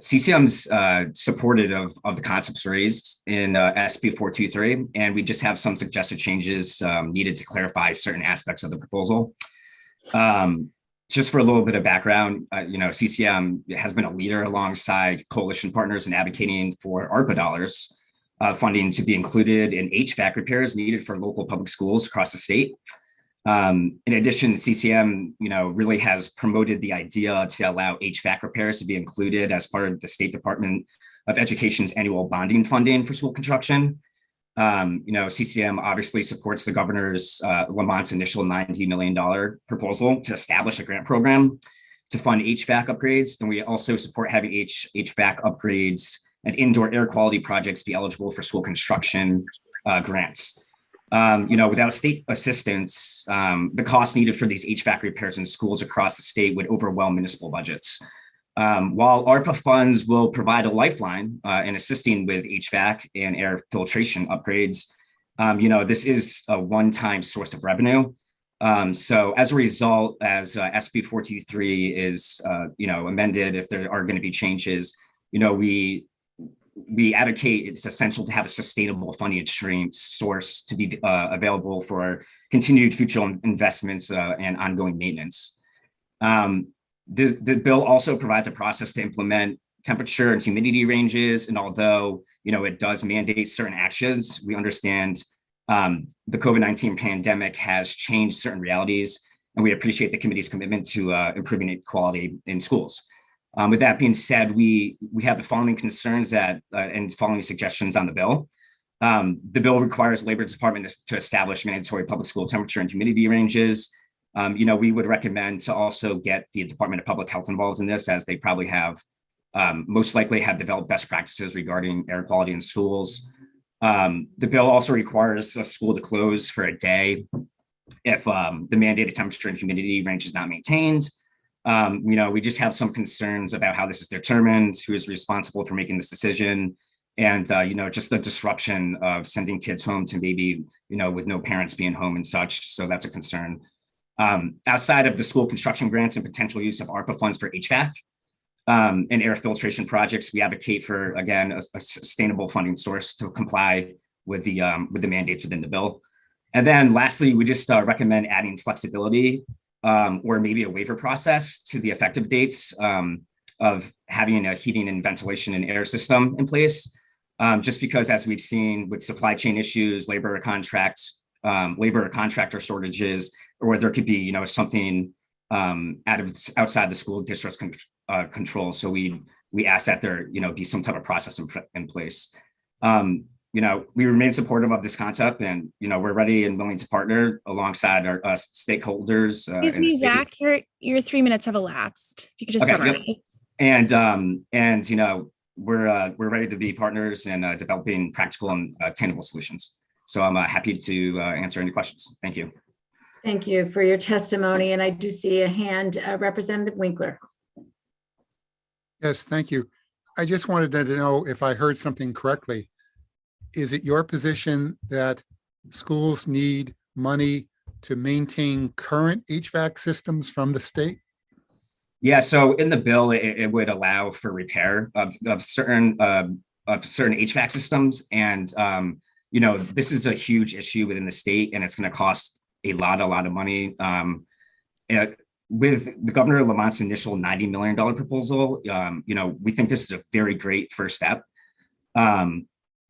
CCM's supportive of the concepts raised in SB 423, and we just have some suggested changes needed to clarify certain aspects of the proposal. Just for a little bit of background, CCM has been a leader alongside coalition partners in advocating for ARPA dollars funding to be included in HVAC repairs needed for local public schools across the state. In addition, CCM, really has promoted the idea to allow HVAC repairs to be included as part of the State Department of Education's annual bonding funding for school construction. CCM obviously supports the governor's Lamont's initial $90 million proposal to establish a grant program to fund HVAC upgrades. And we also support having HVAC upgrades and indoor air quality projects be eligible for school construction grants. Without state assistance, the cost needed for these HVAC repairs in schools across the state would overwhelm municipal budgets. While ARPA funds will provide a lifeline in assisting with HVAC and air filtration upgrades, this is a one-time source of revenue. So as a result, as SB 423 is, amended, if there are going to be changes, we advocate it's essential to have a sustainable funding stream source to be available for continued future investments and ongoing maintenance. The bill also provides a process to implement temperature and humidity ranges. And although, it does mandate certain actions, we understand the COVID-19 pandemic has changed certain realities, and we appreciate the committee's commitment to improving equality in schools. With that being said, we have the following concerns and following suggestions on the bill. The bill requires Labor Department to establish mandatory public school temperature and humidity ranges. We would recommend to also get the Department of Public Health involved in this, as they probably have most likely have developed best practices regarding air quality in schools. The bill also requires a school to close for a day if the mandated temperature and humidity range is not maintained. We just have some concerns about how this is determined, who is responsible for making this decision, and, just the disruption of sending kids home to maybe, with no parents being home and such. So that's a concern. Outside of the school construction grants and potential use of ARPA funds for HVAC and air filtration projects, we advocate for, again, a sustainable funding source to comply with the mandates within the bill. And then lastly, we just recommend adding flexibility or maybe a waiver process to the effective dates of having a heating and ventilation and air system in place. just because, as we've seen with supply chain issues, labor contractor shortages, or there could be, something outside the school district's control. So we ask that there, be some type of process in place. We remain supportive of this concept, and we're ready and willing to partner alongside our stakeholders. Excuse me, Zach, your 3 minutes have elapsed. If you could just Okay, summarize. yep. And we're ready to be partners in developing practical and attainable solutions. So I'm happy to answer any questions. Thank you. Thank you for your testimony. And I do see a hand, Representative Winkler. Yes, thank you. I just wanted to know if I heard something correctly. Is it your position that schools need money to maintain current HVAC systems from the state? Yeah, so in the bill, it would allow for repair of certain HVAC systems. And, this is a huge issue within the state, and it's going to cost a lot of money. With the Governor Lamont's initial $90 million proposal, we think this is a very great first step.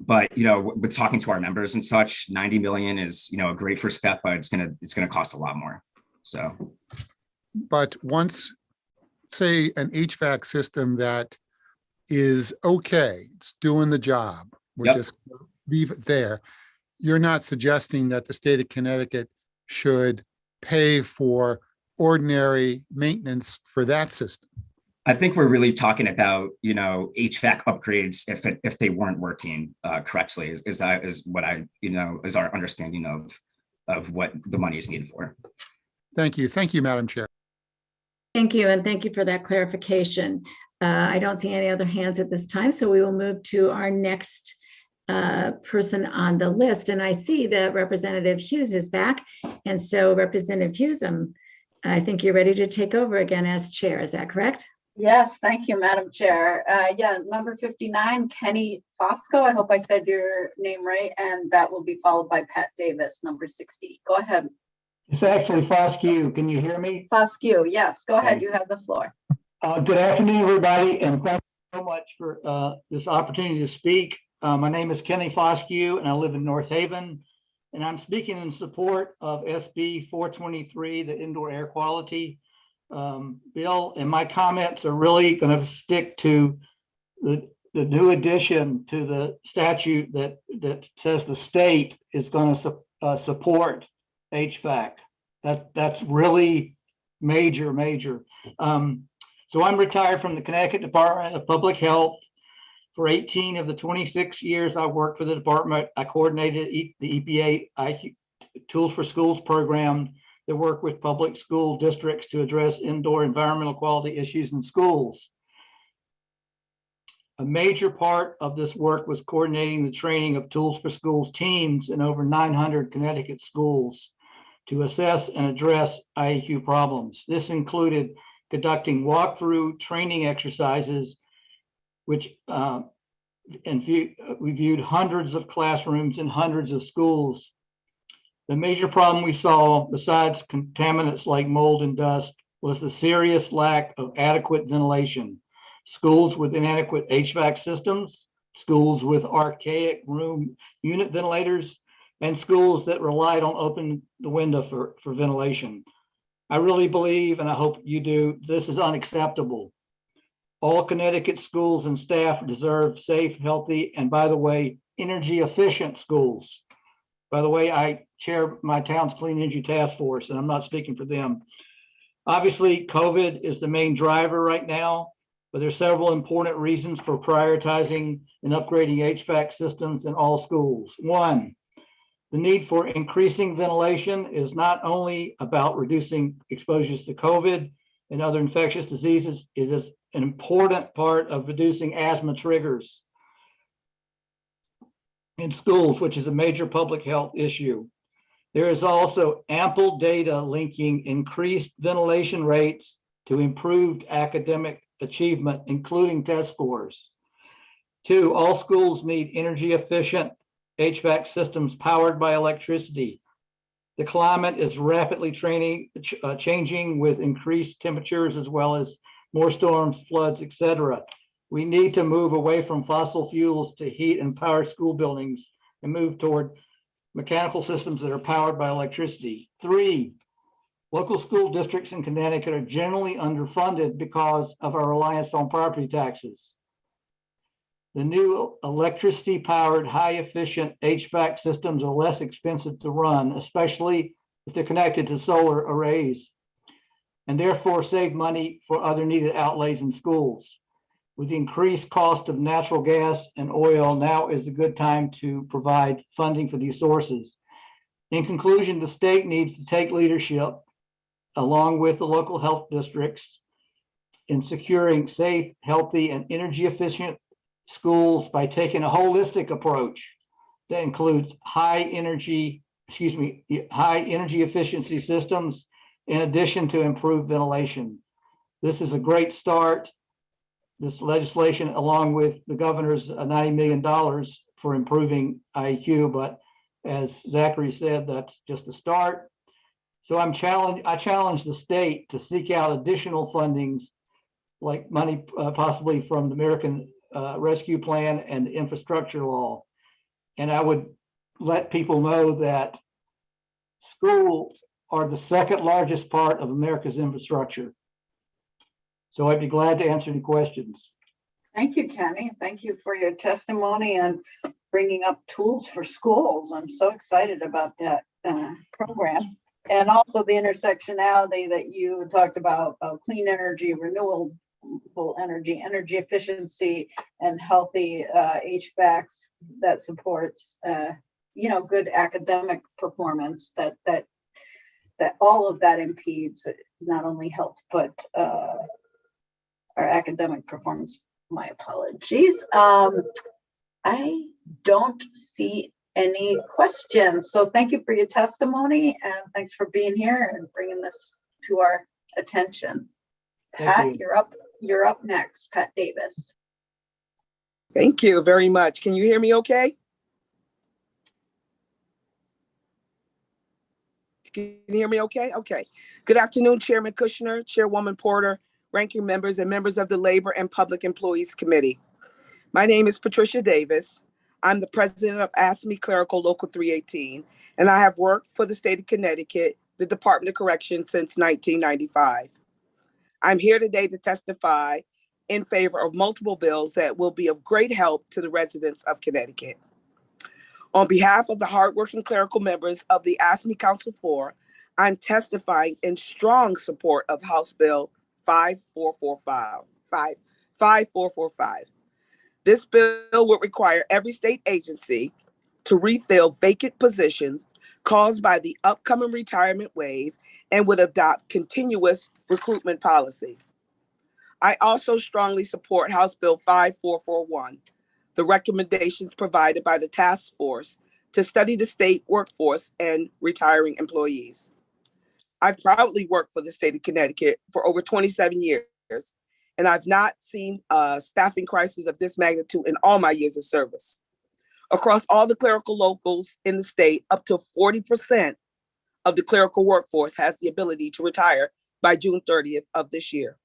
But with talking to our members and such, 90 million is a great first step, but it's gonna cost a lot more. So, but once, say, an HVAC system that is okay, it's doing the job, we're just leave it there. You're not suggesting that the state of Connecticut should pay for ordinary maintenance for that system? I think we're really talking about, HVAC upgrades if they weren't working correctly is what I, is our understanding of what the money is needed for. Thank you. Thank you, Madam Chair. Thank you. And thank you for that clarification. I don't see any other hands at this time, so we will move to our next person on the list. And I see that Representative Hughes is back. And so Representative Hughes, I think you're ready to take over again as chair. Is that correct? Yes, thank you, Madam Chair. Number 59, Kenny Fosco. I hope I said your name right. And that will be followed by Pat Davis, number 60. Go ahead. It's actually Fosque. Can you hear me? Fosque, yes. Go ahead. You have the floor. Good afternoon, everybody, and thank you so much for this opportunity to speak. My name is Kenny Fosque, and I live in North Haven, and I'm speaking in support of SB 423, the Indoor Air Quality bill. And my comments are really going to stick to the new addition to the statute that says the state is going to support HVAC. That's really major. So I'm retired from the Connecticut Department of Public Health. For 18 of the 26 years I worked for the department, I coordinated the EPA IQ Tools for Schools program that work with public school districts to address indoor environmental quality issues in schools. A major part of this work was coordinating the training of Tools for Schools teams in over 900 Connecticut schools to assess and address IAQ problems. This included conducting walkthrough training exercises, which we viewed hundreds of classrooms in hundreds of schools. The major problem we saw, besides contaminants like mold and dust, was the serious lack of adequate ventilation. Schools with inadequate HVAC systems, schools with archaic room unit ventilators, and schools that relied on open the window for ventilation. I really believe, and I hope you do, this is unacceptable. All Connecticut schools and staff deserve safe, healthy, and by the way, energy efficient schools. By the way, I chair my town's Clean Energy Task Force, and I'm not speaking for them. Obviously, COVID is the main driver right now, but there's several important reasons for prioritizing and upgrading HVAC systems in all schools. One, the need for increasing ventilation is not only about reducing exposures to COVID and other infectious diseases, it is an important part of reducing asthma triggers in schools, which is a major public health issue. There is also ample data linking increased ventilation rates to improved academic achievement, including test scores. Two, all schools need energy efficient HVAC systems powered by electricity. The climate is rapidly changing with increased temperatures as well as more storms, floods, etc. We need to move away from fossil fuels to heat and power school buildings and move toward mechanical systems that are powered by electricity. 3, local school districts in Connecticut are generally underfunded because of our reliance on property taxes. The new electricity-powered, high-efficient HVAC systems are less expensive to run, especially if they're connected to solar arrays, and therefore save money for other needed outlays in schools. With the increased cost of natural gas and oil, now is a good time to provide funding for these sources. In conclusion, the state needs to take leadership along with the local health districts in securing safe, healthy, and energy efficient schools by taking a holistic approach that includes high energy efficiency systems in addition to improved ventilation. This is a great start. This legislation, along with the governor's $90 million for improving IEQ, but as Zachary said, that's just a start. So I challenge the state to seek out additional fundings, like money possibly from the American Rescue Plan and the infrastructure law. And I would let people know that schools are the second largest part of America's infrastructure. So I'd be glad to answer any questions. Thank you, Kenny. Thank you for your testimony and bringing up tools for schools. I'm so excited about that program. And also the intersectionality that you talked about, clean energy, renewable energy, energy efficiency, and healthy HVACs that supports, good academic performance. That all of that impedes not only health but our academic performance. My apologies. I don't see any questions. So thank you for your testimony and thanks for being here and bringing this to our attention. Pat, you're up next, Pat Davis. Thank you very much. Can you hear me okay? Can you hear me okay? Okay. Good afternoon, Chairman Kushner, Chairwoman Porter, ranking members and members of the Labor and Public Employees Committee. My name is Patricia Davis. I'm the president of AFSCME Clerical Local 318, and I have worked for the state of Connecticut, the Department of Corrections since 1995. I'm here today to testify in favor of multiple bills that will be of great help to the residents of Connecticut. On behalf of the hardworking clerical members of the AFSCME Council 4, I'm testifying in strong support of House Bill 5445. This bill would require every state agency to refill vacant positions caused by the upcoming retirement wave and would adopt continuous recruitment policy. I also strongly support House Bill 5441, the recommendations provided by the task force to study the state workforce and retiring employees. I've proudly worked for the state of Connecticut for over 27 years, and I've not seen a staffing crisis of this magnitude in all my years of service. Across all the clerical locals in the state, up to 40% of the clerical workforce has the ability to retire by June 30th of this year.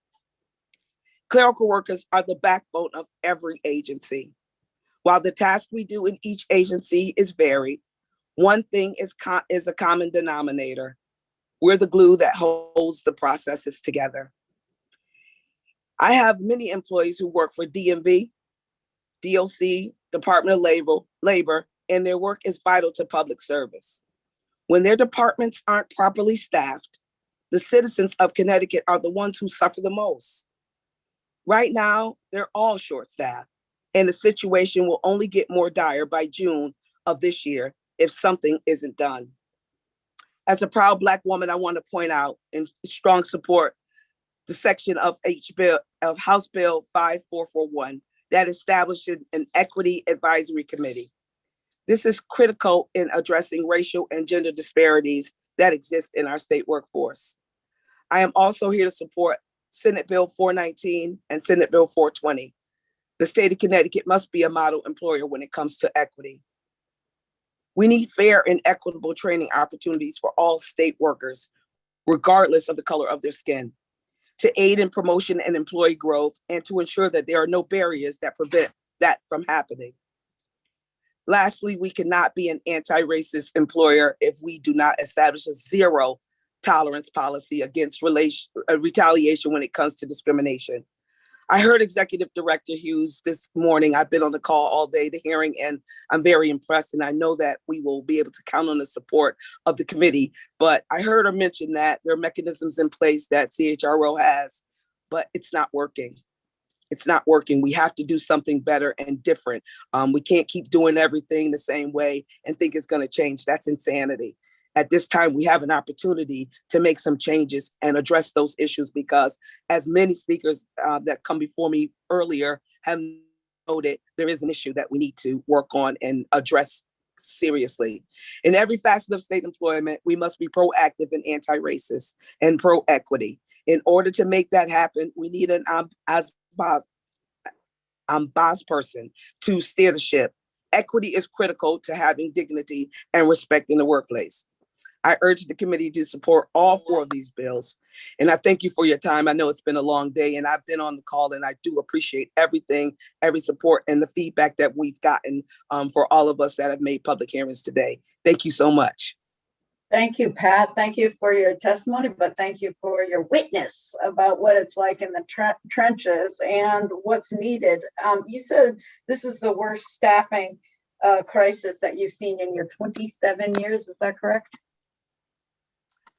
Clerical workers are the backbone of every agency. While the task we do in each agency is varied, one thing is a common denominator. We're the glue that holds the processes together. I have many employees who work for DMV, DOC, Department of Labor, and their work is vital to public service. When their departments aren't properly staffed, the citizens of Connecticut are the ones who suffer the most. Right now, they're all short-staffed, and the situation will only get more dire by June of this year if something isn't done. As a proud Black woman, I want to point out in strong support the section of House Bill 5441 that established an Equity Advisory Committee. This is critical in addressing racial and gender disparities that exist in our state workforce. I am also here to support Senate Bill 419 and Senate Bill 420. The state of Connecticut must be a model employer when it comes to equity. We need fair and equitable training opportunities for all state workers, regardless of the color of their skin. to aid in promotion and employee growth, and to ensure that there are no barriers that prevent that from happening. Lastly, we cannot be an anti-racist employer if we do not establish a zero tolerance policy against retaliation when it comes to discrimination. I heard Executive Director Hughes this morning. I've been on the call all day, the hearing, and I'm very impressed. And I know that we will be able to count on the support of the committee. But I heard her mention that there are mechanisms in place that CHRO has, but it's not working. It's not working. We have to do something better and different. We can't keep doing everything the same way and think it's going to change. That's insanity. At this time, we have an opportunity to make some changes and address those issues, because as many speakers that come before me earlier have noted, there is an issue that we need to work on and address seriously. In every facet of state employment, we must be proactive and anti-racist and pro-equity. In order to make that happen, we need an boss person to steer the ship. Equity is critical to having dignity and respect in the workplace. I urge the committee to support all 4 of these bills. And I thank you for your time. I know it's been a long day, and I've been on the call, and I do appreciate everything, every support and the feedback that we've gotten for all of us that have made public hearings today. Thank you so much. Thank you, Pat. Thank you for your testimony, but thank you for your witness about what it's like in the trenches and what's needed. You said this is the worst staffing crisis that you've seen in your 27 years. Is that correct?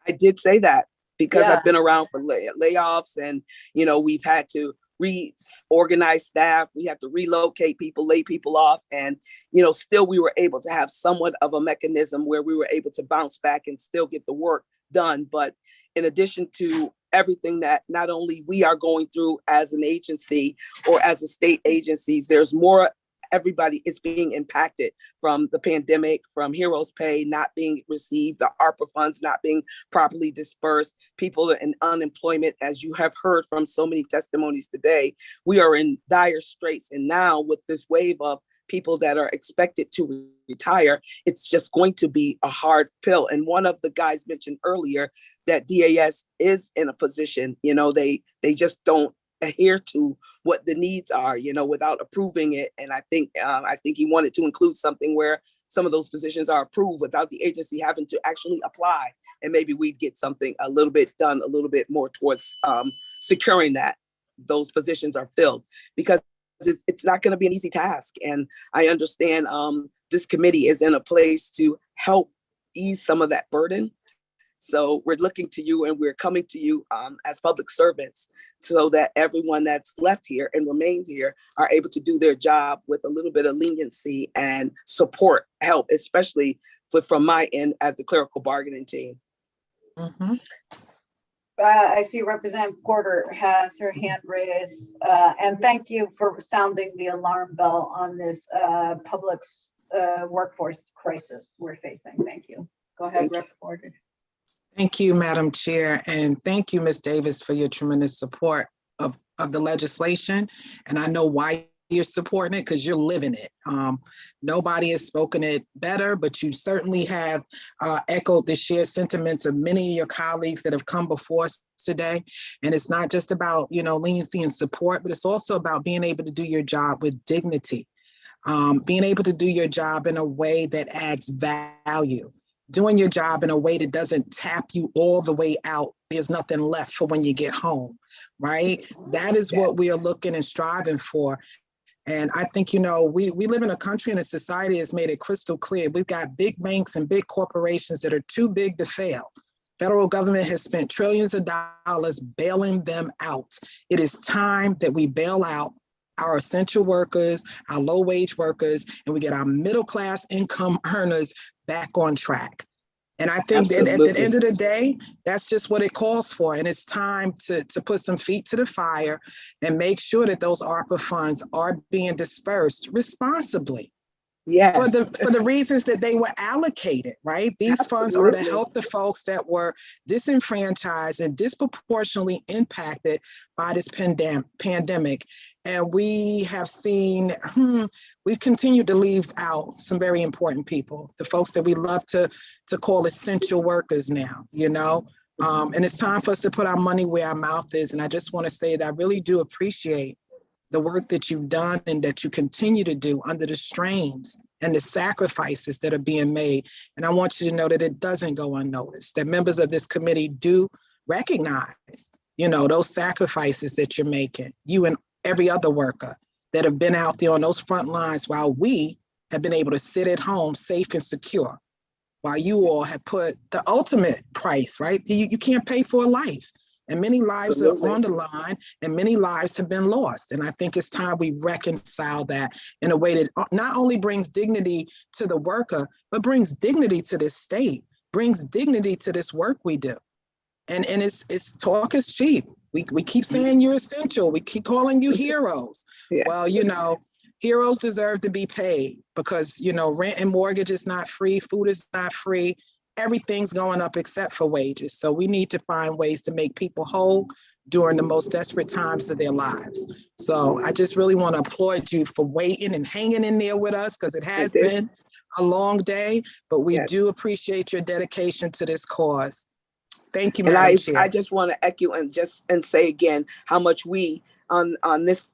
I did say that because I've been around for layoffs, and, you know, we've had to reorganize staff. We have to relocate people, lay people off. And, you know, still we were able to have somewhat of a mechanism where we were able to bounce back and still get the work done. But in addition to everything that not only we are going through as an agency or as a state agencies, there's more. Everybody is being impacted from the pandemic, from heroes pay not being received, the ARPA funds not being properly dispersed, people in unemployment. As you have heard from so many testimonies today, we are in dire straits. And now with this wave of people that are expected to retire, it's just going to be a hard pill. And one of the guys mentioned earlier that DAS is in a position, you know, they just don't adhere to what the needs are, you know, without approving it. And I think he wanted to include something where some of those positions are approved without the agency having to actually apply. And maybe we'd get something a little bit done, a little bit more towards securing that those positions are filled, because it's not going to be an easy task. And I understand this committee is in a place to help ease some of that burden. So we're looking to you, and we're coming to you as public servants, so that everyone that's left here and remains here are able to do their job with a little bit of leniency and support, help, especially from my end as the clerical bargaining team. I see Representative Porter has her hand raised, and thank you for sounding the alarm bell on this public workforce crisis we're facing. Thank you. Go ahead, Rep. Porter. Thank you, Madam Chair, and thank you, Ms. Davis, for your tremendous support of the legislation. And I know why you're supporting it, because you're living it. Nobody has spoken it better, but you certainly have echoed the shared sentiments of many of your colleagues that have come before us today. And it's not just about, you know, leniency and support, but it's also about being able to do your job with dignity, being able to do your job in a way that adds value. Doing your job in a way that doesn't tap you all the way out. There's nothing left for when you get home, right? That is what we are looking and striving for. And I think, you know, we live in a country and a society has made it crystal clear. We've got big banks and big corporations that are too big to fail. Federal government has spent trillions of dollars bailing them out. It is time that we bail out our essential workers, our low-wage workers, and we get our middle-class income earners back on track. And I think that at the end of the day, that's just what it calls for. And it's time to put some feet to the fire and make sure that those ARPA funds are being dispersed responsibly. Yes. For the reasons that they were allocated, right? These funds are to help the folks that were disenfranchised and disproportionately impacted by this pandemic. And we have seen, we've continued to leave out some very important people, the folks that we love to call essential workers now, you know? And it's time for us to put our money where our mouth is. And I just want to say that I really do appreciate the work that you've done and that you continue to do under the strains and the sacrifices that are being made. And I want you to know that it doesn't go unnoticed, that members of this committee do recognize, those sacrifices that you're making, you and every other worker that have been out there on those front lines while we have been able to sit at home safe and secure, while you all have put the ultimate price, right? You can't pay for a life. And many lives Absolutely. are on the line and many lives have been lost. And I think it's time we reconcile that in a way that not only brings dignity to the worker, but brings dignity to this state, brings dignity to this work we do. And it's talk is cheap. We keep saying you're essential. We keep calling you heroes. Yes. Well, heroes deserve to be paid because, rent and mortgage is not free. Food is not free. Everything's going up except for wages. So we need to find ways to make people whole during the most desperate times of their lives. So I just really want to applaud you for waiting and hanging in there with us because it has been a long day, but we do appreciate your dedication to this cause. Thank you, Madam Chair. I just want to echo and say again how much we on this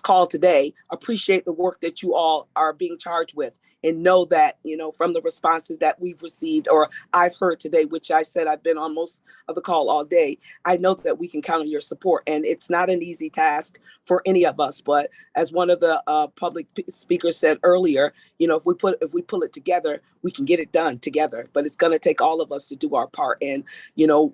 call today appreciate the work that you all are being charged with, and know that, from the responses that we've received or I've heard today, which I said I've been on most of the call all day, I know that we can count on your support. And it's not an easy task for any of us, but as one of the public speakers said earlier, if we pull it together, we can get it done together. But it's going to take all of us to do our part. And,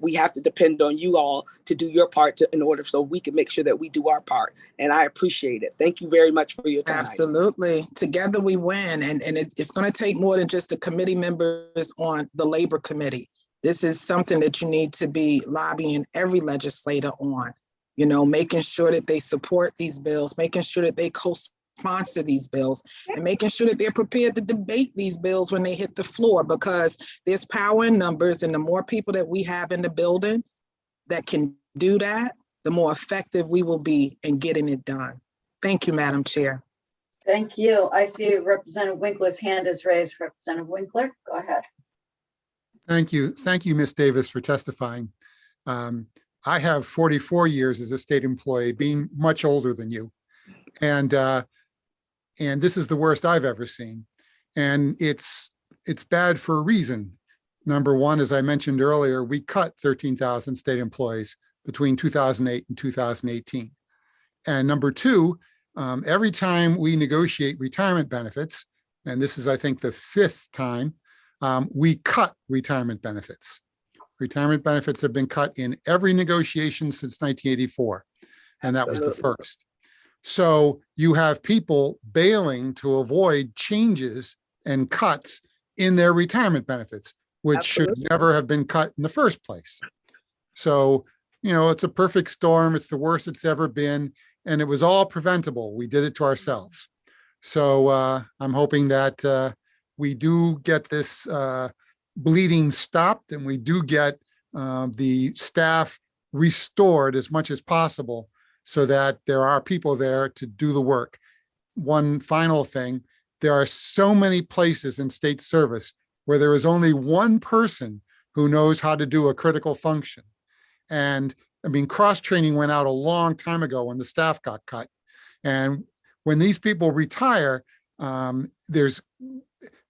we have to depend on you all to do your part in order so we can make sure that we do our part. And I appreciate it. Thank you very much for your time. Absolutely. Together we win. And it's going to take more than just the committee members on the Labor Committee. This is something that you need to be lobbying every legislator on, making sure that they support these bills, making sure that they co-sponsor these bills, and making sure that they're prepared to debate these bills when they hit the floor, because there's power in numbers. And the more people that we have in the building that can do that, the more effective we will be in getting it done. Thank you, Madam Chair. Thank you. I see Representative Winkler's hand is raised. Representative Winkler, go ahead. Thank you. Thank you, Ms. Davis, for testifying. I have 44 years as a state employee, being much older than you. And this is the worst I've ever seen. And it's bad for a reason. Number one, as I mentioned earlier, we cut 13,000 state employees between 2008 and 2018. And number two, every time we negotiate retirement benefits, and this is, I think, the fifth time, we cut retirement benefits. Retirement benefits have been cut in every negotiation since 1984, and that was the first. So you have people bailing to avoid changes and cuts in their retirement benefits, which should never have been cut in the first place. So, it's a perfect storm. It's the worst it's ever been. And it was all preventable. We did it to ourselves. So I'm hoping that we do get this bleeding stopped and we do get the staff restored as much as possible so that there are people there to do the work. One final thing, there are so many places in state service where there is only one person who knows how to do a critical function. And cross-training went out a long time ago when the staff got cut. And when these people retire,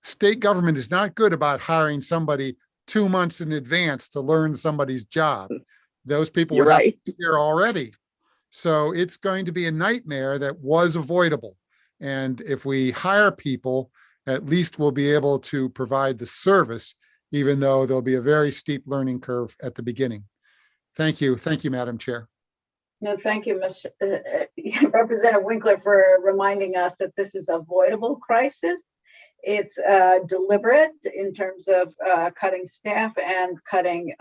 state government is not good about hiring somebody 2 months in advance to learn somebody's job. Those people would have to be here already. So it's going to be a nightmare that was avoidable. And if we hire people, at least we'll be able to provide the service, even though there'll be a very steep learning curve at the beginning. Thank you. Thank you, Madam Chair. No, thank you, Mr. Representative Winkler, for reminding us that this is an avoidable crisis. It's deliberate in terms of cutting staff and cutting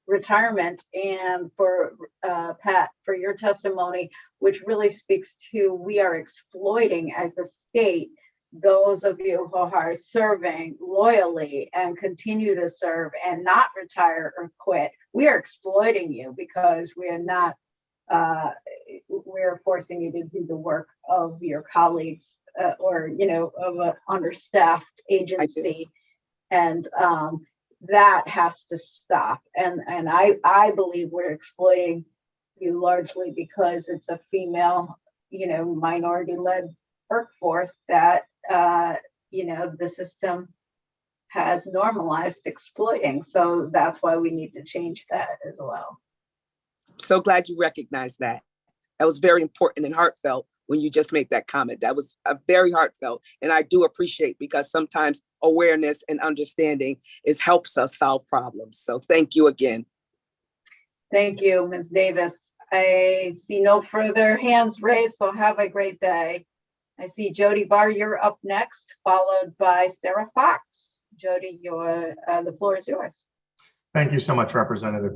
retirement. And for Pat, for your testimony, which really speaks to we are exploiting as a state those of you who are serving loyally and continue to serve and not retire or quit. We are exploiting you because we are not, we're forcing you to do the work of your colleagues of an understaffed agency. And that has to stop. And I believe we're exploiting you largely because it's a female, minority-led workforce that, the system has normalized exploiting. So that's why we need to change that as well. So glad you recognize that. That was very important and heartfelt when you just made that comment. That was very heartfelt. And I do appreciate, because sometimes awareness and understanding helps us solve problems. So thank you again. Thank you, Ms. Davis. I see no further hands raised, so have a great day. I see Jody Barr, you're up next, followed by Sarah Fox. Jody, the floor is yours. Thank you so much, Representative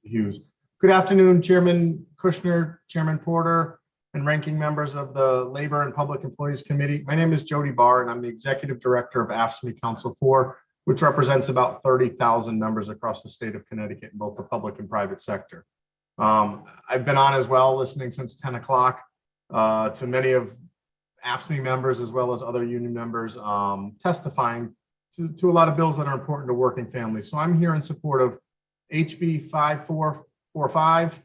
Hughes. Good afternoon, Chairman Kushner, Chairman Porter, and ranking members of the Labor and Public Employees Committee. My name is Jody Barr, and I'm the Executive Director of AFSCME Council 4, which represents about 30,000 members across the state of Connecticut in both the public and private sector. I've been on as well, listening since 10 o'clock to many of AFSCME members as well as other union members testifying to a lot of bills that are important to working families. So I'm here in support of HB 5445,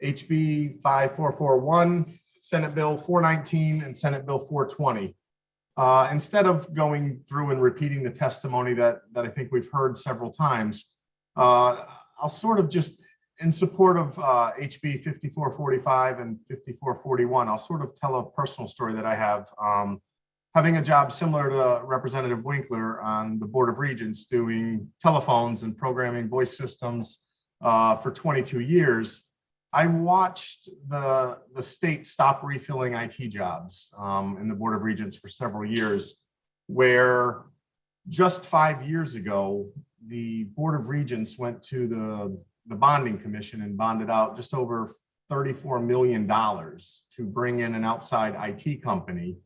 HB 5441, Senate Bill 419, and Senate Bill 420. Instead of going through and repeating the testimony that I think we've heard several times, I'll sort of just, in support of HB 5445 and 5441, I'll sort of tell a personal story that I have. Having a job similar to Representative Winkler on the Board of Regents, doing telephones and programming voice systems for 22 years, I watched the state stop refilling IT jobs in the Board of Regents for several years, where just 5 years ago, the Board of Regents went to the bonding commission and bonded out just over $34 million to bring in an outside IT company.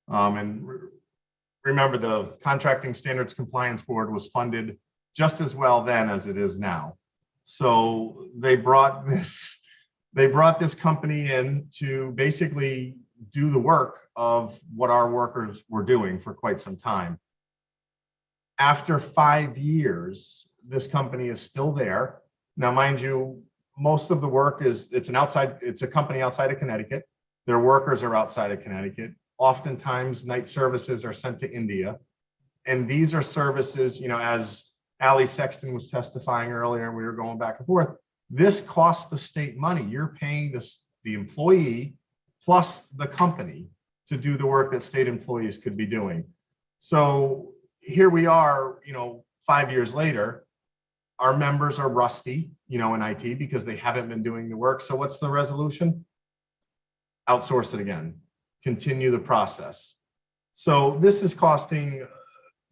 Remember, the Contracting Standards Compliance Board was funded just as well then as it is now. So they brought this company in to basically do the work of what our workers were doing for quite some time. After 5 years, this company is still there. Now, mind you, most of the work it's a company outside of Connecticut. Their workers are outside of Connecticut. Oftentimes night services are sent to India. And these are services, as Allie Sexton was testifying earlier, and we were going back and forth, this costs the state money. You're paying the employee plus the company to do the work that state employees could be doing. So here we are, 5 years later, our members are rusty, in IT because they haven't been doing the work. So what's the resolution? Outsource it again, continue the process. So this is costing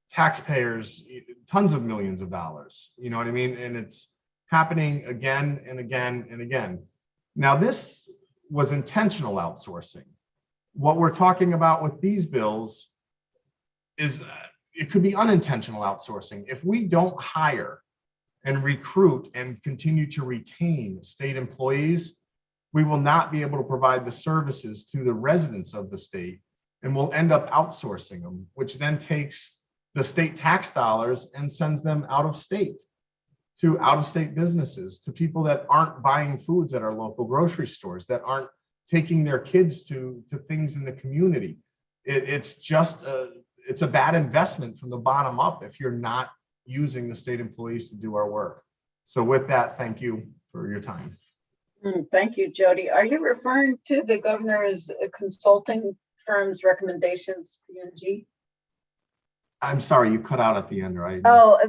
taxpayers tons of millions of dollars, you know what I mean? And it's happening again and again and again. Now, this was intentional outsourcing. What we're talking about with these bills is it could be unintentional outsourcing. If we don't hire and recruit and continue to retain state employees, we will not be able to provide the services to the residents of the state, and we'll end up outsourcing them, which then takes the state tax dollars and sends them out of state to out-of-state businesses, to people that aren't buying foods at our local grocery stores, that aren't taking their kids to things in the community. It's a bad investment from the bottom up if you're not using the state employees to do our work. So with that, thank you for your time. Thank you, Jody. Are you referring to the governor's consulting firm's recommendations, P&G? I'm sorry, you cut out at the end, right? Oh,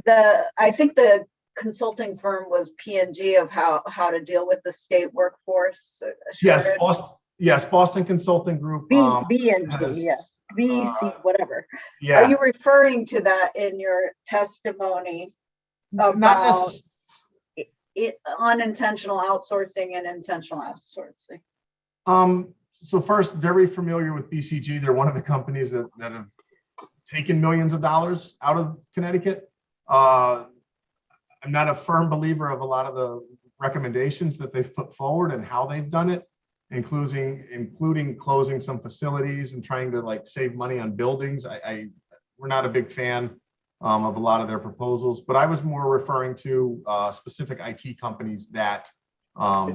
I think the consulting firm was P&G of how to deal with the state workforce shortage. Yes, Boston Consulting Group. B&G, yes, BC, whatever. Yeah. Are you referring to that in your testimony about unintentional outsourcing and intentional outsourcing? So first, very familiar with BCG. They're one of the companies that have taken millions of dollars out of Connecticut. I'm not a firm believer of a lot of the recommendations that they've put forward and how they've done it, including closing some facilities and trying to save money on buildings. We're not a big fan of a lot of their proposals, but I was more referring to specific IT companies that are,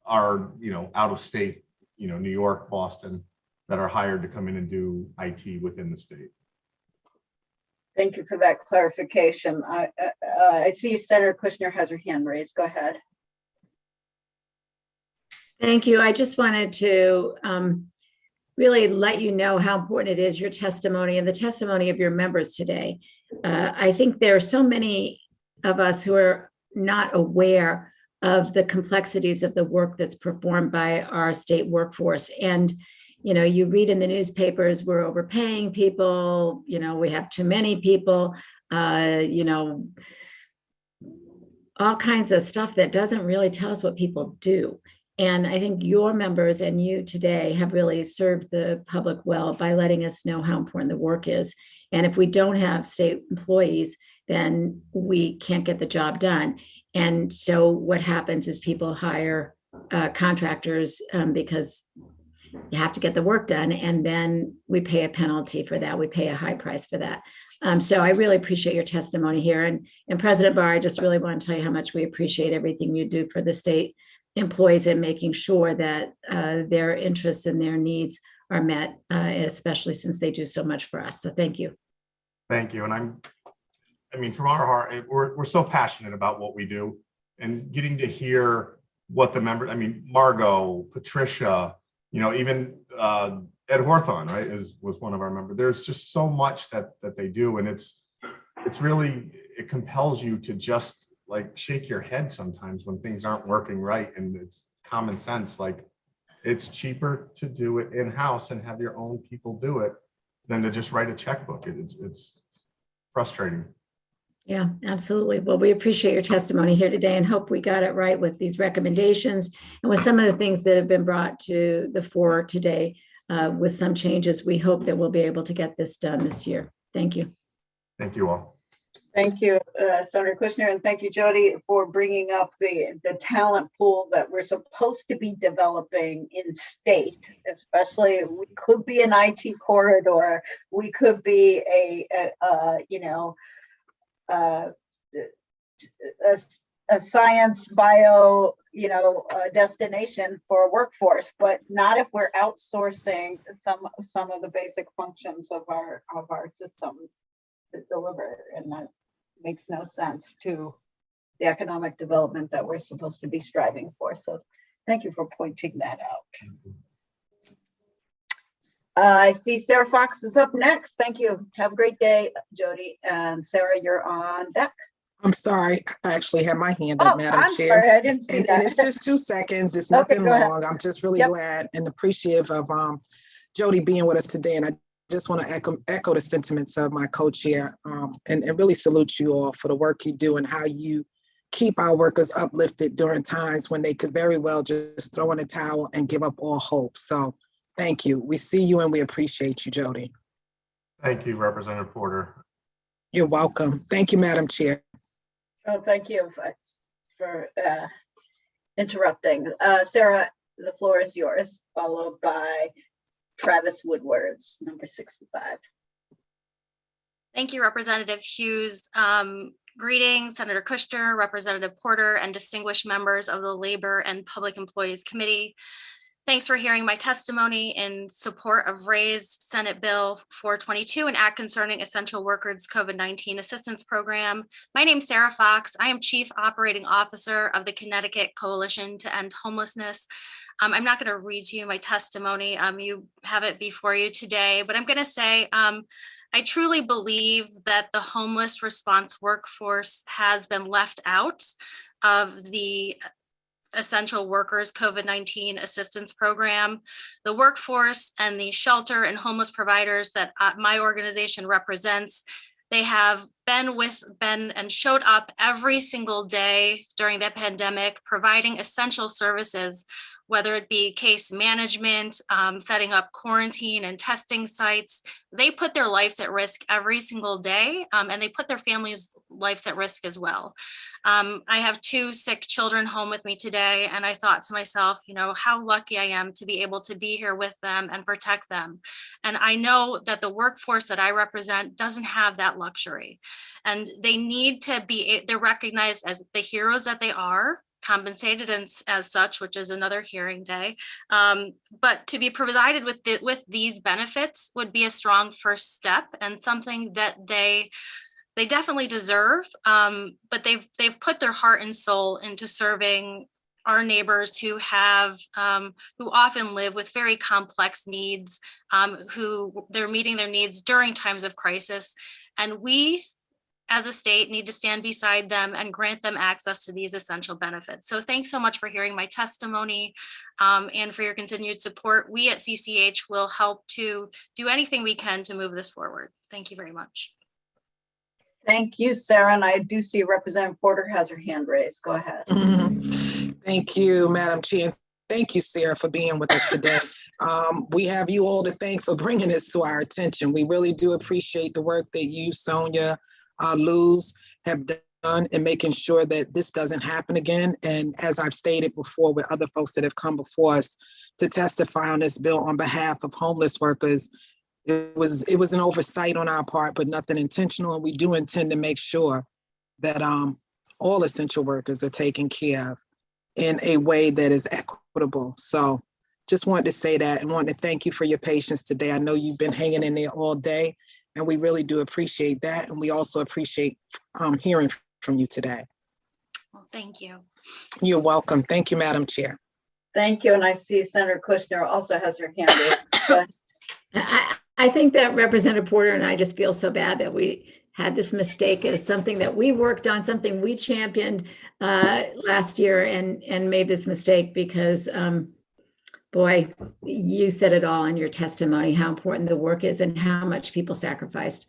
out of state, New York, Boston, that are hired to come in and do IT within the state. Thank you for that clarification. I see Senator Kushner has her hand raised. Go ahead. Thank you. I just wanted to really let you know how important it is, your testimony and the testimony of your members today. I think there are so many of us who are not aware of the complexities of the work that's performed by our state workforce. And, you read in the newspapers, we're overpaying people, we have too many people, all kinds of stuff that doesn't really tell us what people do. And I think your members and you today have really served the public well by letting us know how important the work is. And if we don't have state employees, then we can't get the job done. And so what happens is people hire contractors because you have to get the work done. And then we pay a penalty for that. We pay a high price for that. So I really appreciate your testimony here. And President Barr, I just really want to tell you how much we appreciate everything you do for the state employees and making sure that their interests and their needs are met, especially since they do so much for us. So thank you. Thank you. And from our heart, we're so passionate about what we do, and getting to hear what the members, Margot, Patricia, even Ed Hawthorne, right, was one of our members. There's just so much that they do, and it's really, it compels you to just shake your head sometimes when things aren't working right. And it's common sense. It's cheaper to do it in-house and have your own people do it than to just write a checkbook. It's frustrating. Yeah, absolutely. Well, we appreciate your testimony here today and hope we got it right with these recommendations and with some of the things that have been brought to the fore today with some changes. We hope that we'll be able to get this done this year. Thank you. Thank you all. Thank you, Senator Kushner, and thank you, Jody, for bringing up the talent pool that we're supposed to be developing in state. Especially, we could be an IT corridor, we could be a science bio destination for a workforce, but not if we're outsourcing some of the basic functions of our systems to deliver, and that makes no sense to the economic development that we're supposed to be striving for. So thank you for pointing that out. I see Sarah Fox is up next. Thank you. Have a great day, Jody. And Sarah, you're on deck. I'm sorry, I actually have my hand up, Madam Chair. Sorry, I didn't see that. And it's just 2 seconds. It's nothing long. I'm just really glad and appreciative of Jody being with us today. And I just want to echo the sentiments of my co-chair and really salute you all for the work you do and how you keep our workers uplifted during times when they could very well just throw in the towel and give up all hope. So thank you. We see you and we appreciate you, Jody. Thank you, Representative Porter. You're welcome. Thank you, Madam Chair. Oh, thank you for interrupting. Sarah, the floor is yours, followed by Travis Woodwards, number 65. Thank you, Representative Hughes. Greetings, Senator Kushner, Representative Porter, and distinguished members of the Labor and Public Employees Committee. Thanks for hearing my testimony in support of raised Senate Bill 422, an act concerning essential workers COVID-19 assistance program. My name is Sarah Fox. I am Chief Operating Officer of the Connecticut Coalition to End Homelessness. I'm not going to read to you my testimony. You have it before you today, but I'm going to say I truly believe that the homeless response workforce has been left out of the essential workers COVID-19 assistance program. The workforce and the shelter and homeless providers that my organization represents, they have been and showed up every single day during the pandemic, providing essential services whether it be case management, setting up quarantine and testing sites. They put their lives at risk every single day, and they put their families' lives at risk as well. I have 2 sick children home with me today, and I thought to myself, you know, how lucky I am to be able to be here with them and protect them. And I know that the workforce that I represent doesn't have that luxury, and they need to be, they're recognized as the heroes that they are, compensated as such, which is another hearing day. But to be provided with these benefits would be a strong first step, and something that they definitely deserve. But they've put their heart and soul into serving our neighbors who often live with very complex needs, who they're meeting their needs during times of crisis. And we, as a state, need to stand beside them and grant them access to these essential benefits. So thanks so much for hearing my testimony, and for your continued support. We at CCH will help to do anything we can to move this forward. Thank you very much. Thank you, Sarah. And I do see Representative Porter has her hand raised. Go ahead. Thank you, Madam Chair. Thank you, Sarah, for being with us today. We have you all to thank for bringing this to our attention. We really do appreciate the work that you, Sonia, Luz, have done in making sure that this doesn't happen again. And as I've stated before with other folks that have come before us to testify on this bill on behalf of homeless workers, it was an oversight on our part, but nothing intentional. And we do intend to make sure that all essential workers are taken care of in a way that is equitable. So just wanted to say that and wanted to thank you for your patience today. I know you've been hanging in there all day, and we really do appreciate that. And we also appreciate hearing from you today. Well, thank you. You're welcome. Thank you, Madam Chair. Thank you. And I see Senator Kushner also has her hand raised. I think that Representative Porter and I just feel so bad that we had this mistake as something that we worked on, something we championed last year, and made this mistake because, boy, you said it all in your testimony, how important the work is and how much people sacrificed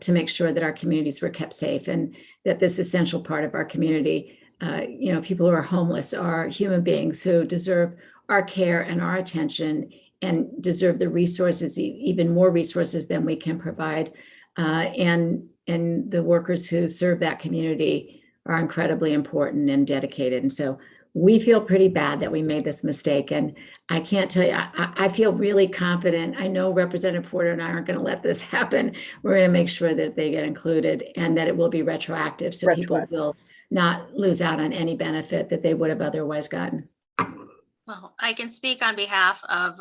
to make sure that our communities were kept safe, and that this essential part of our community, people who are homeless are human beings who deserve our care and our attention, and deserve the resources, even more resources than we can provide. And the workers who serve that community are incredibly important and dedicated. And so we feel pretty bad that we made this mistake. And I can't tell you, I feel really confident. I know Representative Porter and I aren't going to let this happen. We're going to make sure that they get included and that it will be retroactive, so people will not lose out on any benefit that they would have otherwise gotten. Well, I can speak on behalf of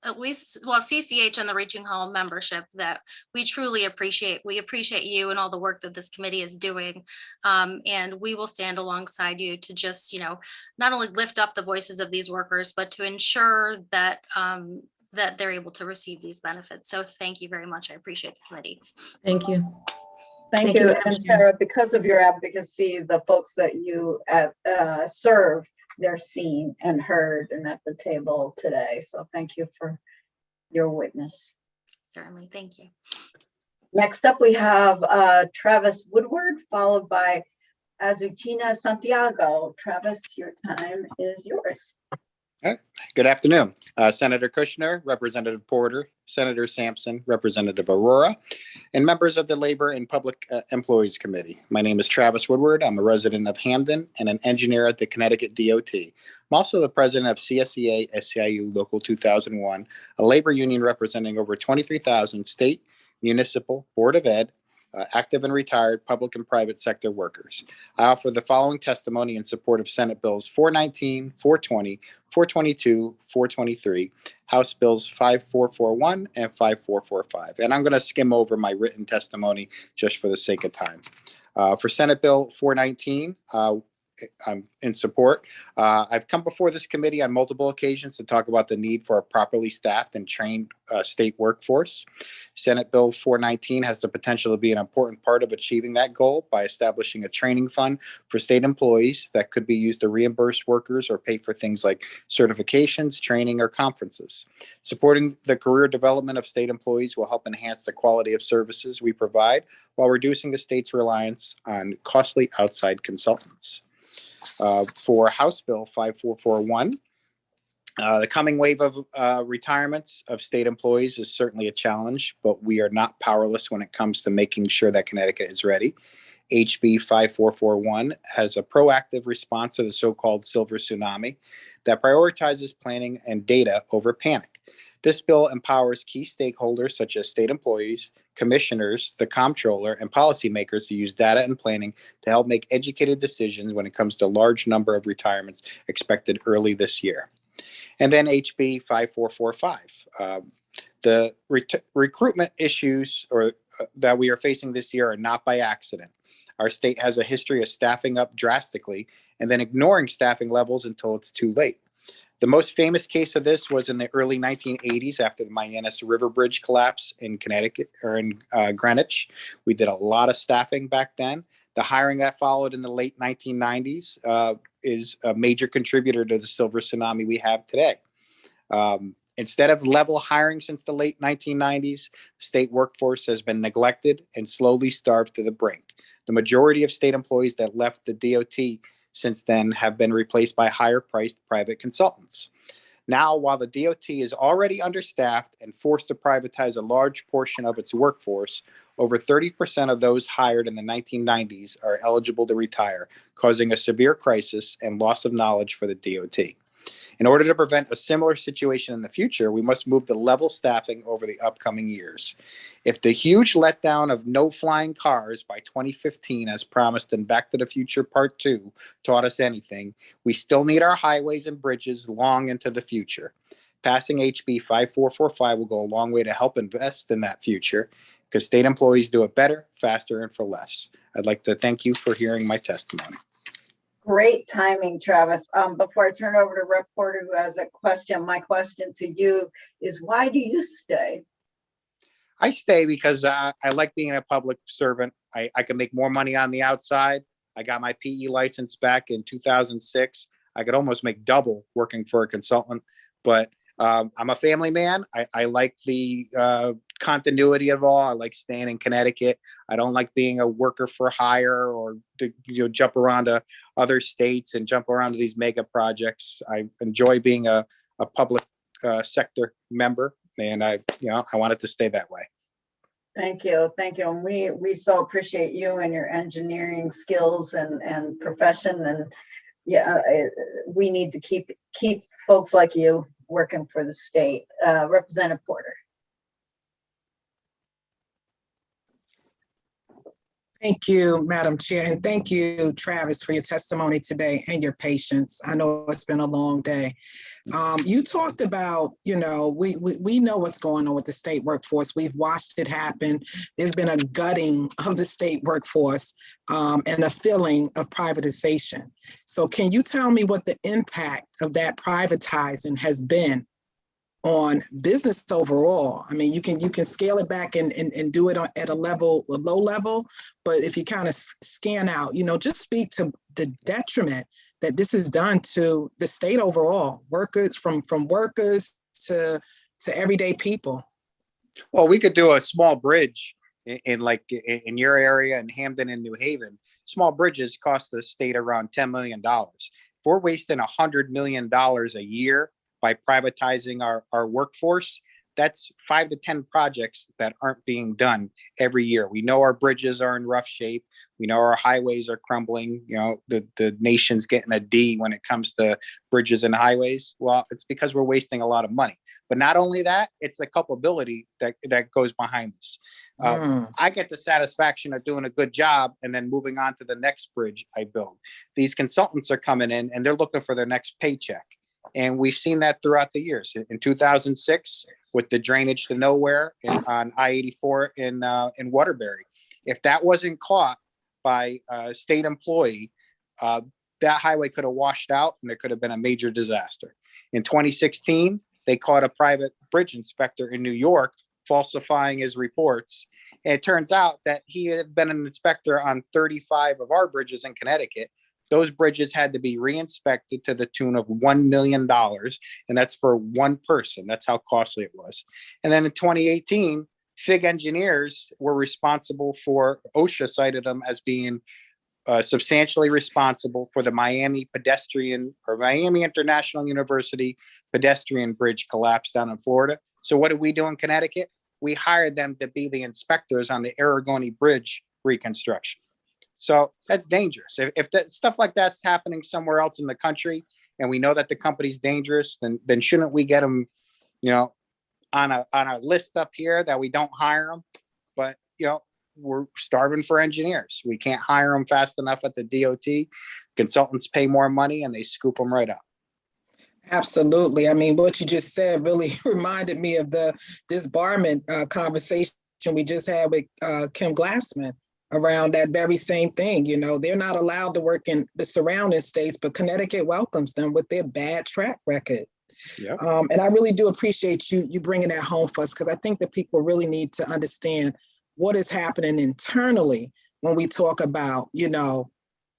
at least, well, CCH and the Reaching Home membership, that we truly appreciate. We appreciate you and all the work that this committee is doing. And we will stand alongside you to just, not only lift up the voices of these workers, but to ensure that that they're able to receive these benefits. So thank you very much. I appreciate the committee. Thank you. Thank you. And Sarah, because of your advocacy, the folks that you serve, they're seen and heard and at the table today. So thank you for your witness. Certainly, thank you. Next up, we have Travis Woodward, followed by Azucena Santiago. Travis, your time is yours. Okay. Good afternoon. Senator Kushner, Representative Porter, Senator Sampson, Representative Aurora, and members of the Labor and Public Employees Committee. My name is Travis Woodward. I'm a resident of Hamden and an engineer at the Connecticut DOT. I'm also the president of CSEA SEIU Local 2001, a labor union representing over 23,000 state, municipal, Board of Ed, active and retired public and private sector workers. I offer the following testimony in support of Senate Bills 419, 420, 422, 423, House Bills 5441 and 5445. And I'm going to skim over my written testimony just for the sake of time. For Senate Bill 419, I'm in support. I've come before this committee on multiple occasions to talk about the need for a properly staffed and trained state workforce. Senate Bill 419 has the potential to be an important part of achieving that goal by establishing a training fund for state employees that could be used to reimburse workers or pay for things like certifications, training, or conferences. Supporting the career development of state employees will help enhance the quality of services we provide while reducing the state's reliance on costly outside consultants. For House Bill 5441, The coming wave of retirements of state employees is certainly a challenge, but we are not powerless when it comes to making sure that Connecticut is ready. HB 5441 has a proactive response to the so-called silver tsunami that prioritizes planning and data over panic. This bill empowers key stakeholders such as state employees, commissioners, the comptroller, and policymakers to use data and planning to help make educated decisions when it comes to large number of retirements expected early this year. And then HB 5445. The recruitment issues that we are facing this year are not by accident. Our state has a history of staffing up drastically and then ignoring staffing levels until it's too late. The most famous case of this was in the early 1980s after the Mianus River Bridge collapse in Connecticut or in Greenwich. We did a lot of staffing back then. The hiring that followed in the late 1990s is a major contributor to the silver tsunami we have today. Instead of level hiring since the late 1990s, state workforce has been neglected and slowly starved to the brink. The majority of state employees that left the DOT since then have been replaced by higher priced private consultants. Now, while the DOT is already understaffed and forced to privatize a large portion of its workforce, over 30% of those hired in the 1990s are eligible to retire, causing a severe crisis and loss of knowledge for the DOT. In order to prevent a similar situation in the future, we must move to level staffing over the upcoming years. If the huge letdown of no flying cars by 2015, as promised in Back to the Future Part 2, taught us anything, we still need our highways and bridges long into the future. Passing HB 5445 will go a long way to help invest in that future because state employees do it better, faster, and for less. I'd like to thank you for hearing my testimony. Great timing, Travis. Before I turn over to Rep. Porter, who has a question, my question to you is, why do you stay? I stay because I like being a public servant. I can make more money on the outside. I got my PE license back in 2006. I could almost make double working for a consultant, but I'm a family man. I like the continuity of all. I like staying in Connecticut. I don't like being a worker for hire or to jump around to other states and jump around to these mega projects. I enjoy being a public sector member, and I want it to stay that way. Thank you. And we so appreciate you and your engineering skills and profession. And yeah, we need to keep folks like you working for the state. Representative Porter. Thank you, Madam Chair, and thank you, Travis, for your testimony today and your patience. I know it's been a long day. You talked about, we know what's going on with the state workforce. We've watched it happen. There's been a gutting of the state workforce and a feeling of privatization. So can you tell me what the impact of that privatizing has been on business overall? I mean, you can scale it back and do it at a low level, but if you kind of scan out, just speak to the detriment that this has done to the state overall, workers from workers to everyday people. Well, we could do a small bridge in your area in Hamden and New Haven. Small bridges cost the state around $10 million. If we're wasting $100 million a year by privatizing our workforce, that's 5 to 10 projects that aren't being done every year. We know our bridges are in rough shape. We know our highways are crumbling. The nation's getting a D when it comes to bridges and highways. Well, it's because we're wasting a lot of money. But not only that, it's the culpability that goes behind this. I get the satisfaction of doing a good job and then moving on to the next bridge I build. These consultants are coming in and they're looking for their next paycheck. And we've seen that throughout the years. In 2006, with the drainage to nowhere on I-84 in Waterbury, if that wasn't caught by a state employee, that highway could have washed out and there could have been a major disaster. In 2016, they caught a private bridge inspector in New York falsifying his reports. And it turns out that he had been an inspector on 35 of our bridges in Connecticut. Those bridges had to be re-inspected to the tune of $1 million. And that's for one person. That's how costly it was. And then in 2018, FIG engineers were responsible for, OSHA cited them as being substantially responsible for the Miami International University pedestrian bridge collapse down in Florida. So what did we do in Connecticut? We hired them to be the inspectors on the Aragoni Bridge reconstruction. So that's dangerous. If that stuff like that's happening somewhere else in the country, and we know that the company's dangerous, then shouldn't we get them, on a list up here that we don't hire them? But we're starving for engineers. We can't hire them fast enough at the DOT. Consultants pay more money and they scoop them right up. Absolutely. I mean, what you just said really reminded me of the disbarment conversation we just had with Kim Glassman around that very same thing. They're not allowed to work in the surrounding states, but Connecticut welcomes them with their bad track record. Yep. And I really do appreciate you bringing that home for us, because I think that people really need to understand what is happening internally when we talk about,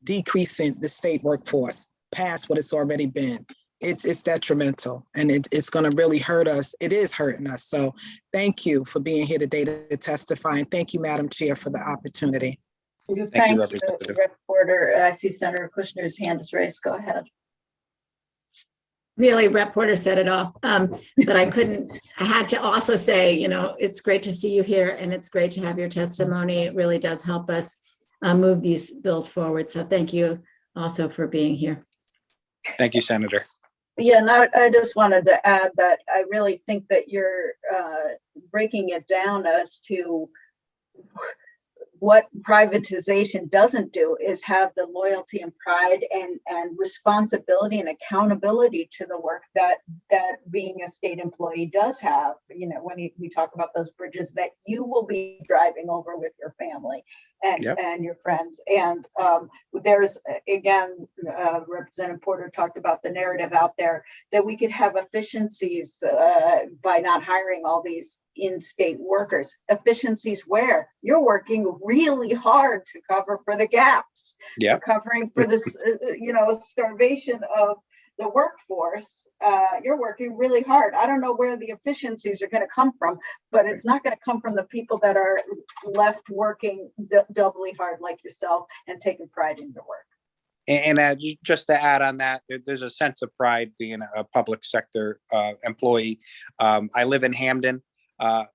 decreasing the state workforce past what it's already been. It's detrimental, and it's going to really hurt us. It is hurting us. So thank you for being here today to testify. And thank you, Madam Chair, for the opportunity. Thank you, Rep. Porter. I see Senator Kushner's hand is raised. Go ahead. Really, Rep. Porter said it all, but I had to also say, it's great to see you here, and it's great to have your testimony. It really does help us move these bills forward. So thank you also for being here. Thank you, Senator. Yeah, and I just wanted to add that I really think that you're breaking it down as to what privatization doesn't do is have the loyalty and pride and responsibility and accountability to the work that being a state employee does have. When we talk about those bridges that you will be driving over with your family and your friends. And there's, again, Representative Porter talked about the narrative out there that we could have efficiencies by not hiring all these in-state workers. Efficiencies where you're working really hard to cover for the gaps. Yeah, covering for this, starvation of the workforce. You're working really hard. I don't know where the efficiencies are going to come from, but it's not going to come from the people that are left working doubly hard like yourself and taking pride in their work. And just to add on that, there's a sense of pride being a public sector employee. I live in Hamden.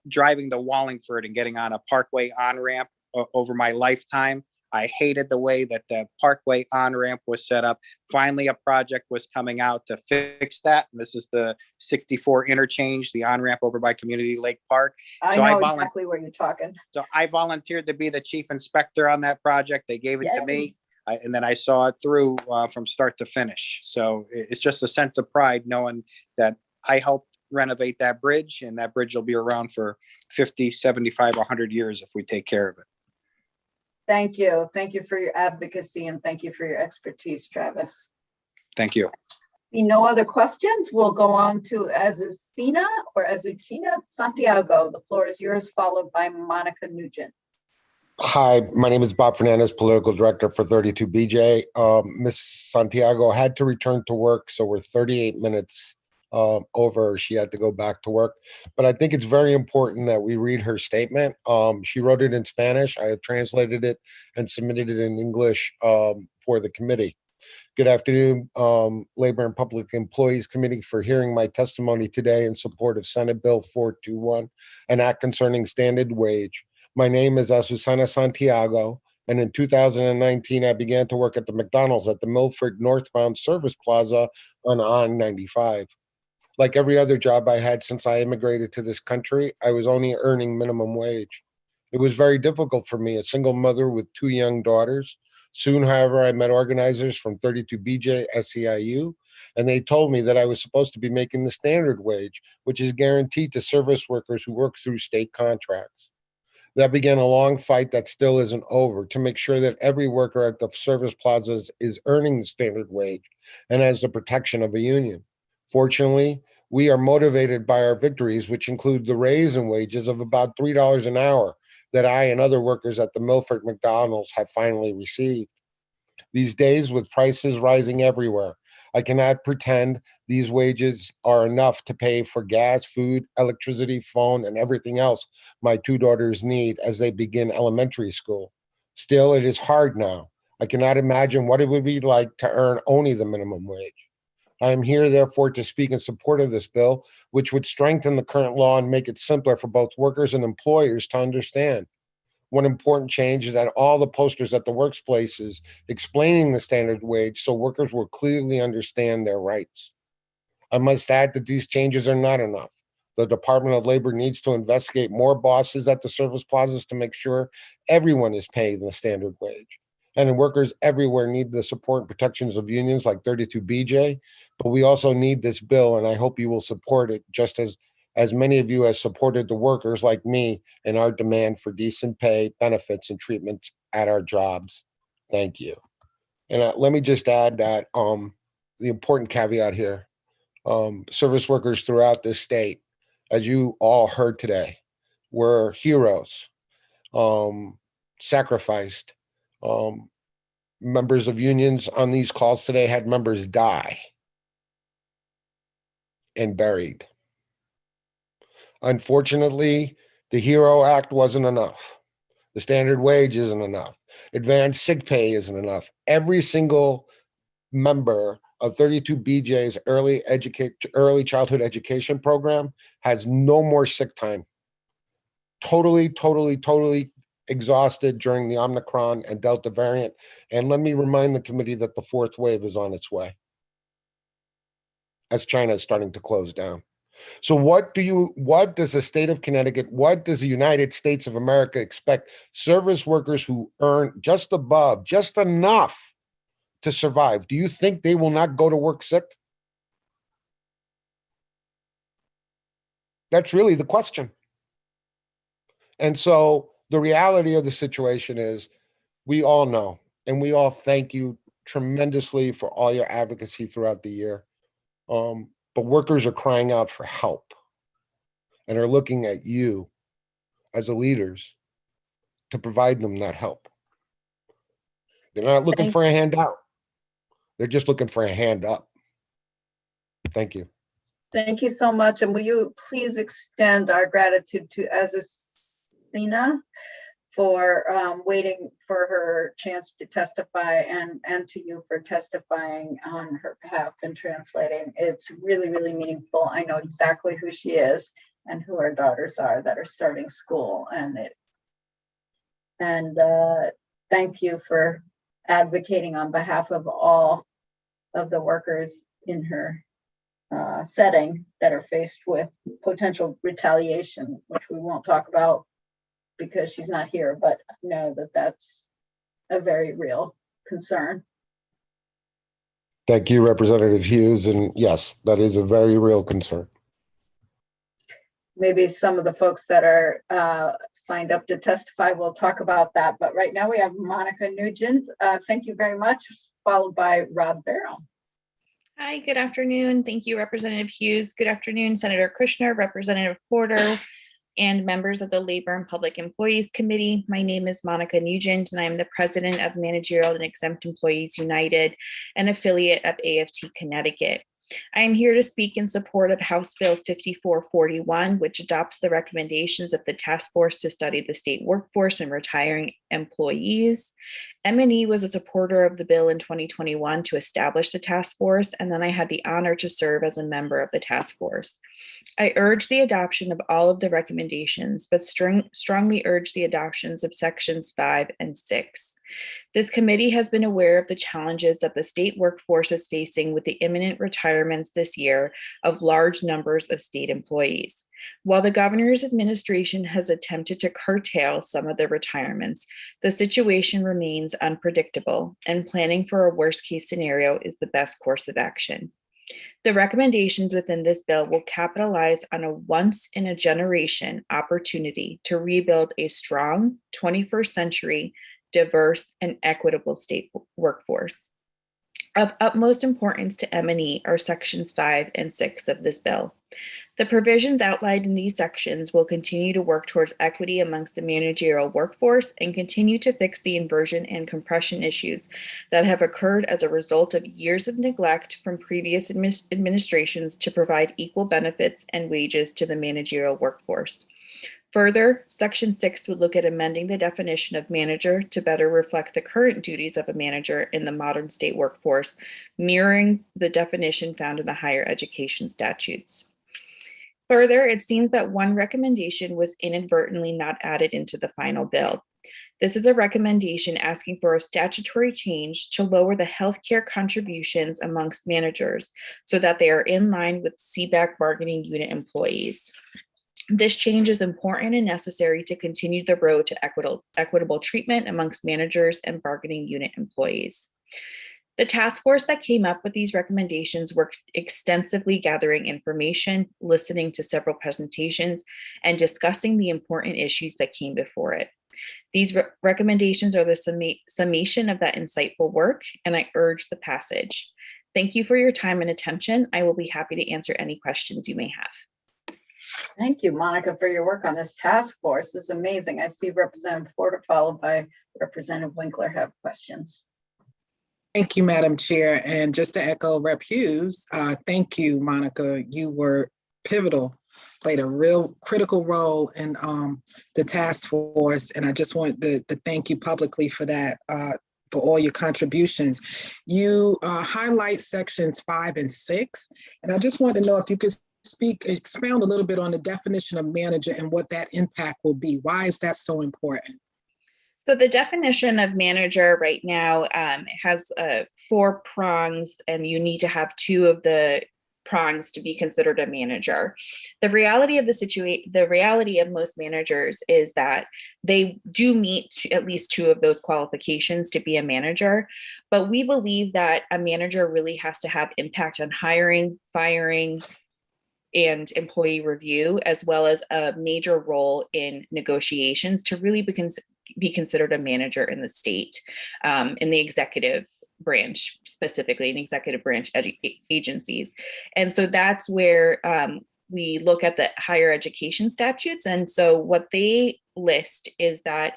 Driving to Wallingford and getting on a Parkway on-ramp over my lifetime, I hated the way that the Parkway on-ramp was set up. Finally, a project was coming out to fix that. And this is the 64 interchange, the on-ramp over by Community Lake Park. I know exactly where you're talking. So I volunteered to be the chief inspector on that project. They gave it to me. And then I saw it through from start to finish. So it's just a sense of pride knowing that I helped renovate that bridge, and that bridge will be around for 50, 75, 100 years if we take care of it. Thank you. Thank you for your advocacy, and thank you for your expertise, Travis. Thank you. No other questions. We'll go on to Azucena Santiago. The floor is yours, followed by Monica Nugent. Hi, my name is Bob Fernandez, Political Director for 32BJ. Ms. Santiago had to return to work, so we're 38 minutes over. She had to go back to work. But I think it's very important that we read her statement. She wrote it in Spanish. I have translated it and submitted it in English for the committee. Good afternoon, Labor and Public Employees Committee, for hearing my testimony today in support of Senate Bill 421, an act concerning standard wage. My name is Azucena Santiago, and in 2019, I began to work at the McDonald's at the Milford Northbound Service Plaza on I-95. Like every other job I had since I immigrated to this country, I was only earning minimum wage. It was very difficult for me, a single mother with 2 young daughters. Soon, however, I met organizers from 32BJ SEIU, and they told me that I was supposed to be making the standard wage, which is guaranteed to service workers who work through state contracts. That began a long fight that still isn't over to make sure that every worker at the service plazas is earning the standard wage and has the protection of a union. Fortunately, we are motivated by our victories, which include the raise in wages of about $3 an hour that I and other workers at the Milford McDonald's have finally received. These days, with prices rising everywhere, I cannot pretend these wages are enough to pay for gas, food, electricity, phone, and everything else my 2 daughters need as they begin elementary school. Still, it is hard now. I cannot imagine what it would be like to earn only the minimum wage. I am here therefore to speak in support of this bill, which would strengthen the current law and make it simpler for both workers and employers to understand. One important change is that all the posters at the workplaces explaining the standard wage so workers will clearly understand their rights. I must add that these changes are not enough. The Department of Labor needs to investigate more bosses at the service plazas to make sure everyone is paying the standard wage. And workers everywhere need the support and protections of unions like 32BJ, but we also need this bill, and I hope you will support it just as many of you have supported the workers like me in our demand for decent pay, benefits, and treatments at our jobs. Thank you. And let me just add that the important caveat here, service workers throughout this state, as you all heard today, were heroes, sacrificed. Members of unions on these calls today had members die and buried. Unfortunately, the HERO Act wasn't enough. The standard wage isn't enough. Advanced sick pay isn't enough. Every single member of 32BJ's early childhood education program has no more sick time. Totally exhausted during the Omicron and Delta variant. And let me remind the committee that the fourth wave is on its way as China is starting to close down. So what does the state of Connecticut, what does the United States of America expect service workers who earn just above, just enough to survive? Do you think they will not go to work sick? That's really the question. And so the reality of the situation is we all know, and we all thank you tremendously for all your advocacy throughout the year. But workers are crying out for help and are looking at you as the leaders to provide them that help. They're not looking for a handout. They're just looking for a hand up. Thank you. Thank you so much. And will you please extend our gratitude to Azucena for waiting for her chance to testify, and to you for testifying on her behalf and translating. It's really meaningful. I know exactly who she is and who her daughters are that are starting school, and thank you for advocating on behalf of all of the workers in her setting that are faced with potential retaliation, which we won't talk about because she's not here, but know that that's a very real concern. Thank you, Representative Hughes. And yes, that is a very real concern. Maybe some of the folks that are signed up to testify will talk about that. But right now we have Monica Nugent. Thank you very much, followed by Rob Barrow. Hi, good afternoon. Thank you, Representative Hughes. Good afternoon, Senator Kushner, Representative Porter, and members of the Labor and Public Employees Committee. My name is Monica Nugent, and I am the president of Managerial and Exempt Employees United, an affiliate of AFT Connecticut. I am here to speak in support of House Bill 5441, which adopts the recommendations of the task force to study the state workforce and retiring employees. M&E was a supporter of the bill in 2021 to establish the task force, and then I had the honor to serve as a member of the task force. I urge the adoption of all of the recommendations, but strongly urge the adoptions of sections 5 and 6. This committee has been aware of the challenges that the state workforce is facing with the imminent retirements this year of large numbers of state employees. While the governor's administration has attempted to curtail some of the retirements, the situation remains unpredictable, and planning for a worst-case scenario is the best course of action. The recommendations within this bill will capitalize on a once-in-a-generation opportunity to rebuild a strong 21st century, diverse, and equitable state workforce. Of utmost importance to M&E are sections 5 and 6 of this bill. The provisions outlined in these sections will continue to work towards equity amongst the managerial workforce and continue to fix the inversion and compression issues that have occurred as a result of years of neglect from previous administrations to provide equal benefits and wages to the managerial workforce. Further, Section 6 would look at amending the definition of manager to better reflect the current duties of a manager in the modern state workforce, mirroring the definition found in the higher education statutes. Further, it seems that one recommendation was inadvertently not added into the final bill. This is a recommendation asking for a statutory change to lower the healthcare contributions amongst managers so that they are in line with CBAC bargaining unit employees. This change is important and necessary to continue the road to equitable treatment amongst managers and bargaining unit employees. The task force that came up with these recommendations worked extensively gathering information, listening to several presentations, and discussing the important issues that came before it. These recommendations are the summation of that insightful work, and I urge the passage. Thank you for your time and attention. I will be happy to answer any questions you may have. Thank you, Monica, for your work on this task force. This is amazing. I see Representative Porter followed by Representative Winkler have questions. Thank you, Madam Chair. And just to echo Rep. Hughes, thank you, Monica. You were pivotal, played a real critical role in the task force. And I just want to thank you publicly for that, for all your contributions. You highlight sections 5 and 6. And I just want to know if you could expound a little bit on the definition of manager and what that impact will be. Why is that so important? So the definition of manager right now has 4 prongs, and you need to have 2 of the prongs to be considered a manager. The reality of the reality of most managers is that they do meet at least 2 of those qualifications to be a manager, but we believe that a manager really has to have impact on hiring, firing, and employee review, as well as a major role in negotiations to really be considered a manager in the state, in the executive branch, specifically in executive branch agencies. And so that's where we look at the higher education statutes. And so what they list is that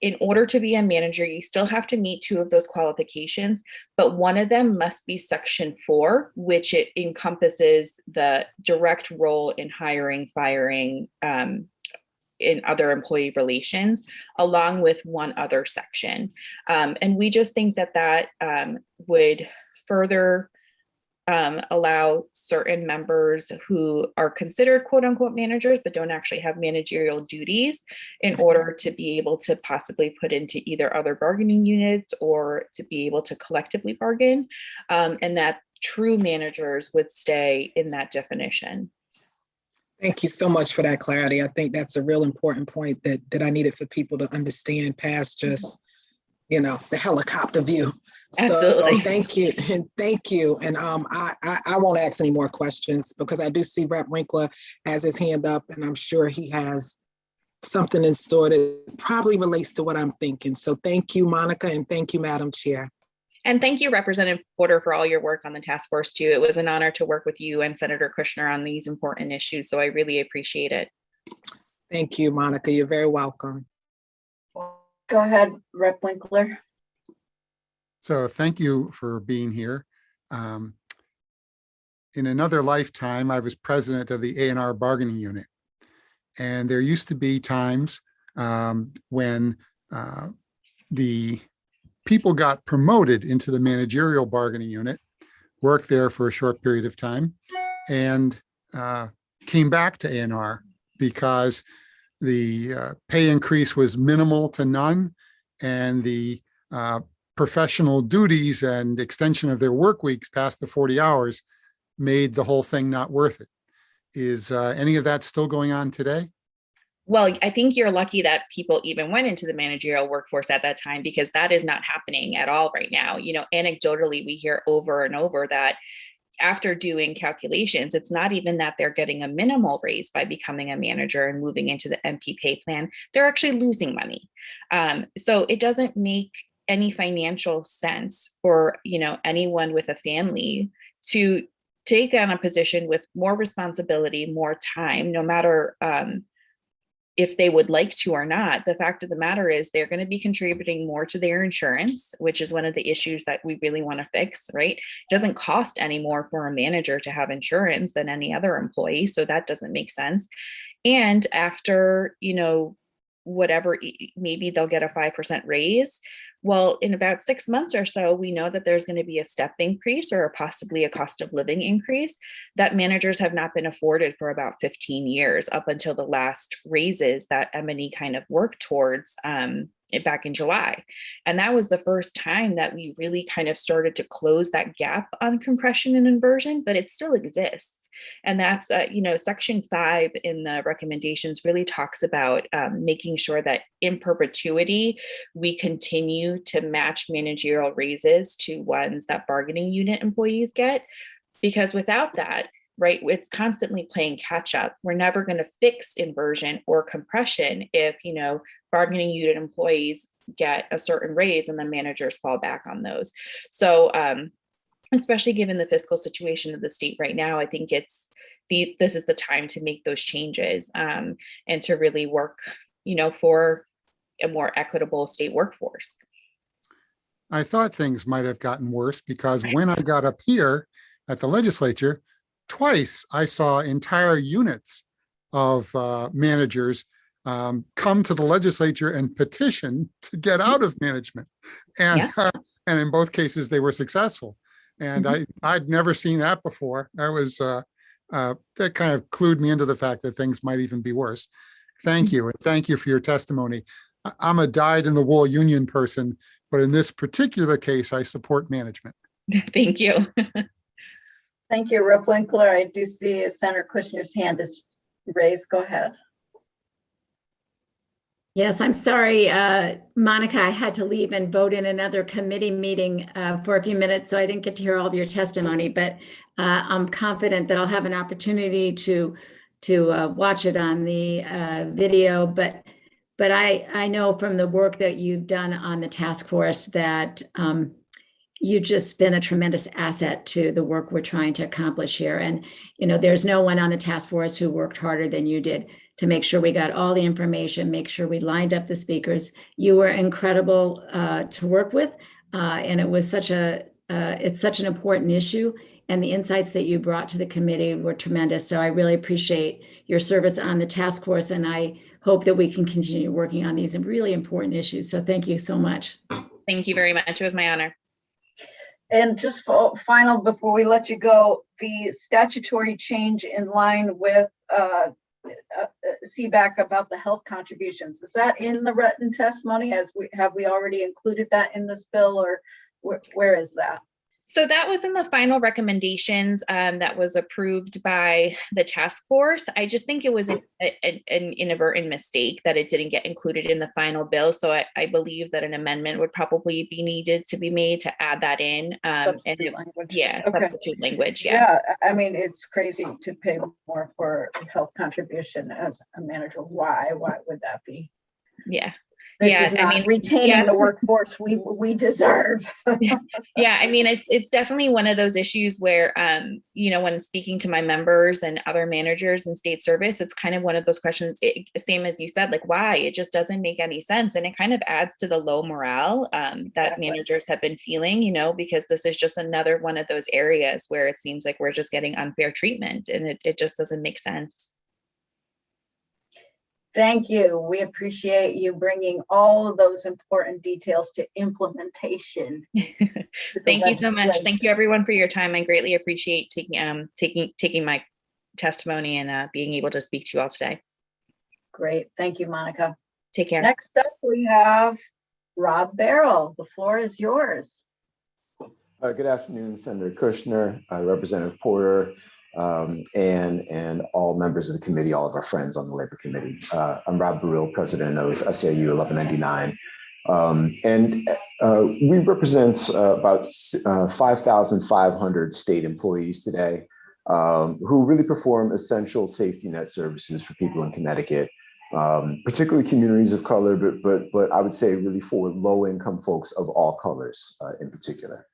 in order to be a manager, you still have to meet 2 of those qualifications, but one of them must be section 4, which it encompasses the direct role in hiring, firing, in other employee relations, along with one other section. And we just think that that would further allow certain members who are considered quote unquote managers, but don't actually have managerial duties in order to be able to possibly put into either other bargaining units or to be able to collectively bargain, and that true managers would stay in that definition. Thank you so much for that clarity. I think that's a real important point that I needed for people to understand past just, the helicopter view. Absolutely. So thank you. And thank you. And I won't ask any more questions because I do see Rep. Winkler has his hand up and I'm sure he has something in store that probably relates to what I'm thinking. So thank you, Monica, and thank you, Madam Chair. And thank you, Representative Porter, for all your work on the task force too. It was an honor to work with you and Senator Kushner on these important issues. So I really appreciate it. Thank you, Monica. You're very welcome. Go ahead, Rep. Winkler. So thank you for being here. In another lifetime, I was president of the A&R bargaining unit. And there used to be times when the people got promoted into the managerial bargaining unit, worked there for a short period of time, and came back to A&R because the pay increase was minimal to none, and the professional duties and extension of their work weeks past the 40 hours made the whole thing not worth it. Is any of that still going on today? Well, I think you're lucky that people even went into the managerial workforce at that time, because that is not happening at all right now. Anecdotally, we hear over and over that after doing calculations, it's not even that they're getting a minimal raise by becoming a manager and moving into the MP pay plan. They're actually losing money. So it doesn't make any financial sense for anyone with a family to take on a position with more responsibility, more time, no matter if they would like to or not. The fact of the matter is they're going to be contributing more to their insurance, which is one of the issues that we really want to fix, right? It doesn't cost any more for a manager to have insurance than any other employee. So that doesn't make sense. And after, whatever, maybe they'll get a 5% raise. Well, in about 6 months or so, we know that there's going to be a step increase or possibly a cost of living increase that managers have not been afforded for about 15 years, up until the last raises that M&E kind of worked towards back in July. And that was the first time that we really kind of started to close that gap on compression and inversion, but it still exists. And that's, Section 5 in the recommendations really talks about making sure that in perpetuity, we continue to match managerial raises to ones that bargaining unit employees get. Because without that, right, it's constantly playing catch up. We're never going to fix inversion or compression if, bargaining unit employees get a certain raise and the managers fall back on those. So, especially given the fiscal situation of the state right now, I think this is the time to make those changes and to really work, for a more equitable state workforce. I thought things might have gotten worse because when I got up here at the legislature, twice I saw entire units of managers come to the legislature and petition to get out of management. And, and in both cases, they were successful. And I'd never seen that before. That was that kind of clued me into the fact that things might even be worse. Thank you. And thank you for your testimony. I'm a dyed-in-the-wool union person, but in this particular case, I support management. Thank you. Thank you, Rep. Winkler. I do see Senator Kushner's hand is raised. Go ahead. Yes, I'm sorry, Monica, I had to leave and vote in another committee meeting for a few minutes, so I didn't get to hear all of your testimony, but I'm confident that I'll have an opportunity to watch it on the video. But I know from the work that you've done on the task force that you've just been a tremendous asset to the work we're trying to accomplish here. And, there's no one on the task force who worked harder than you did to make sure we got all the information, make sure we lined up the speakers. You were incredible to work with. And it was it's such an important issue. And the insights that you brought to the committee were tremendous. So I really appreciate your service on the task force. And I hope that we can continue working on these really important issues. So thank you so much. Thank you very much. It was my honor. And just for final, before we let you go, the statutory change in line with CBAC about the health contributions, is that in the written testimony? Have we already included that in this bill, or where is that? So that was in the final recommendations that was approved by the task force. I just think it was an inadvertent mistake that it didn't get included in the final bill. So I believe that an amendment would probably be needed to be made to add that in. Substitute language. Yeah, okay. Substitute language. Yeah, I mean, it's crazy to pay more for health contribution as a manager. Why would that be? Yeah. This is not retaining the workforce we deserve. Yeah, I mean, it's definitely one of those issues where, when speaking to my members and other managers in state service, it's kind of one of those questions, same as you said, like why? It just doesn't make any sense. And it kind of adds to the low morale that managers have been feeling, because this is just another one of those areas where it seems like we're just getting unfair treatment and it just doesn't make sense. Thank you. We appreciate you bringing all of those important details to implementation. Thank you so much. Thank you everyone for your time. I greatly appreciate taking my testimony and being able to speak to you all today. Great. Thank you, Monica. Take care. Next up, we have Rob Barrel. The floor is yours. Good afternoon, Senator Kushner, Representative Porter, and all members of the committee, all of our friends on the Labor Committee. I'm Rob Barrel, president of SAU 1199. We represent about 5,500 state employees today who really perform essential safety net services for people in Connecticut, particularly communities of color, but I would say really for low-income folks of all colors in particular.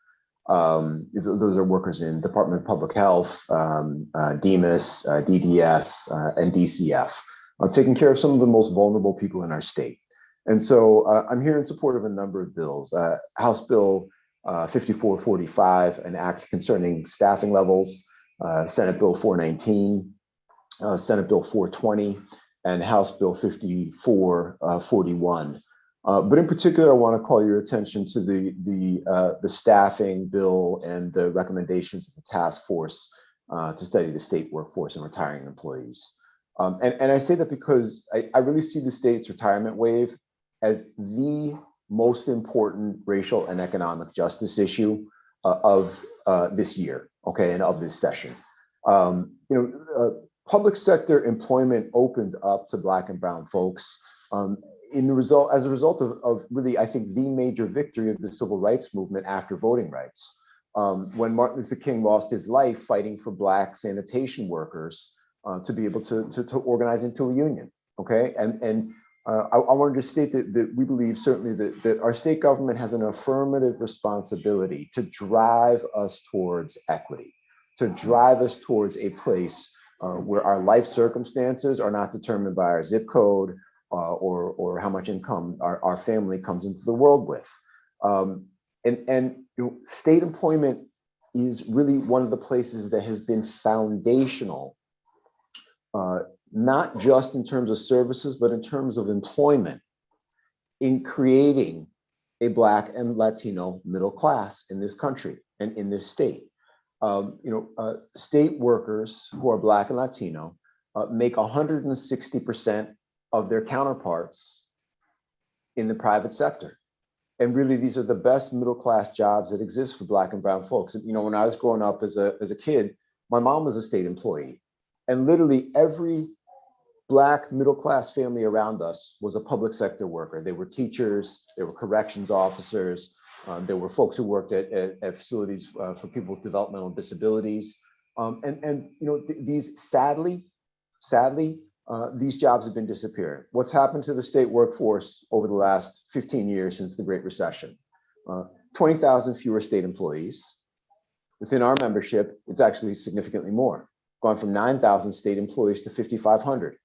Those are workers in Department of Public Health, DEMIS, DDS, and DCF, taking care of some of the most vulnerable people in our state. And so I'm here in support of a number of bills. House Bill 5445, an act concerning staffing levels, Senate Bill 419, Senate Bill 420, and House Bill 5441. But in particular, I want to call your attention to the staffing bill and the recommendations of the task force to study the state workforce and retiring employees. And I say that because I really see the state's retirement wave as the most important racial and economic justice issue of this year, okay, and of this session. Public sector employment opened up to Black and brown folks as a result of really, I think, the major victory of the civil rights movement after voting rights. When Martin Luther King lost his life fighting for Black sanitation workers to be able to organize into a union, okay? And I wanted to state that we believe certainly that our state government has an affirmative responsibility to drive us towards equity, to drive us towards a place where our life circumstances are not determined by our zip code or how much income our family comes into the world with. State employment is really one of the places that has been foundational, not just in terms of services, but in terms of employment, in creating a Black and Latino middle class in this country and in this state. State workers who are Black and Latino make 160% of their counterparts in the private sector. And really, these are the best middle class jobs that exist for Black and brown folks. When I was growing up as a kid, my mom was a state employee. And literally every Black middle class family around us was a public sector worker. They were teachers, they were corrections officers, there were folks who worked at facilities for people with developmental disabilities. These sadly, these jobs have been disappearing. What's happened to the state workforce over the last 15 years since the Great Recession? 20,000 fewer state employees. Within our membership, it's actually significantly more, gone from 9,000 state employees to 5,500.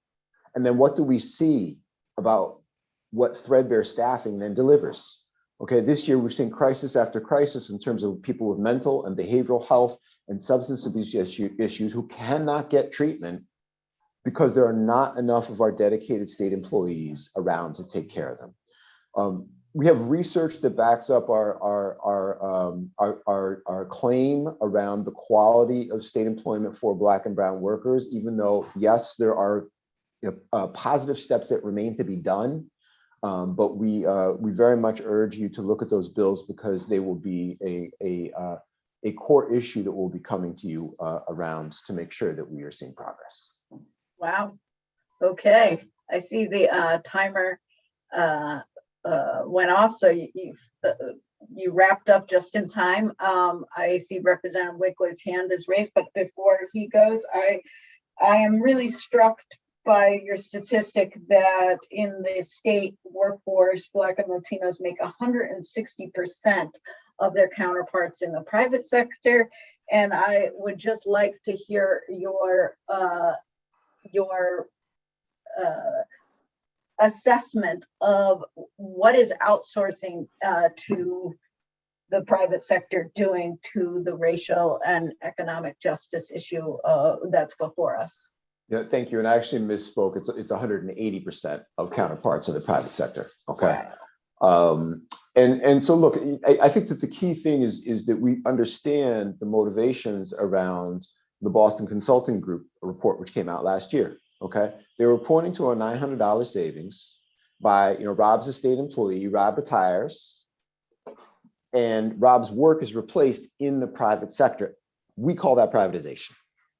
And then what do we see about what threadbare staffing then delivers? Okay, this year we've seen crisis after crisis in terms of people with mental and behavioral health and substance abuse issues who cannot get treatment because there are not enough of our dedicated state employees around to take care of them. We have research that backs up our claim around the quality of state employment for Black and brown workers, even though, yes, there are positive steps that remain to be done. But we very much urge you to look at those bills because they will be a core issue that will be coming to you around to make sure that we are seeing progress. Wow. Okay. I see the timer went off, so you wrapped up just in time. I see Representative Winkler's hand is raised, but before he goes, I am really struck by your statistic that in the state workforce, Black and Latinos make 160% of their counterparts in the private sector. And I would just like to hear your assessment of what is outsourcing to the private sector doing to the racial and economic justice issue that's before us. Yeah, thank you. And I actually misspoke. It's 180% of counterparts in the private sector. Okay. Wow. And so look, I think that the key thing is that we understand the motivations around the Boston Consulting Group report, which came out last year. Okay. They were pointing to a $900 savings by, Rob's a state employee, Rob retires, and Rob's work is replaced in the private sector. We call that privatization.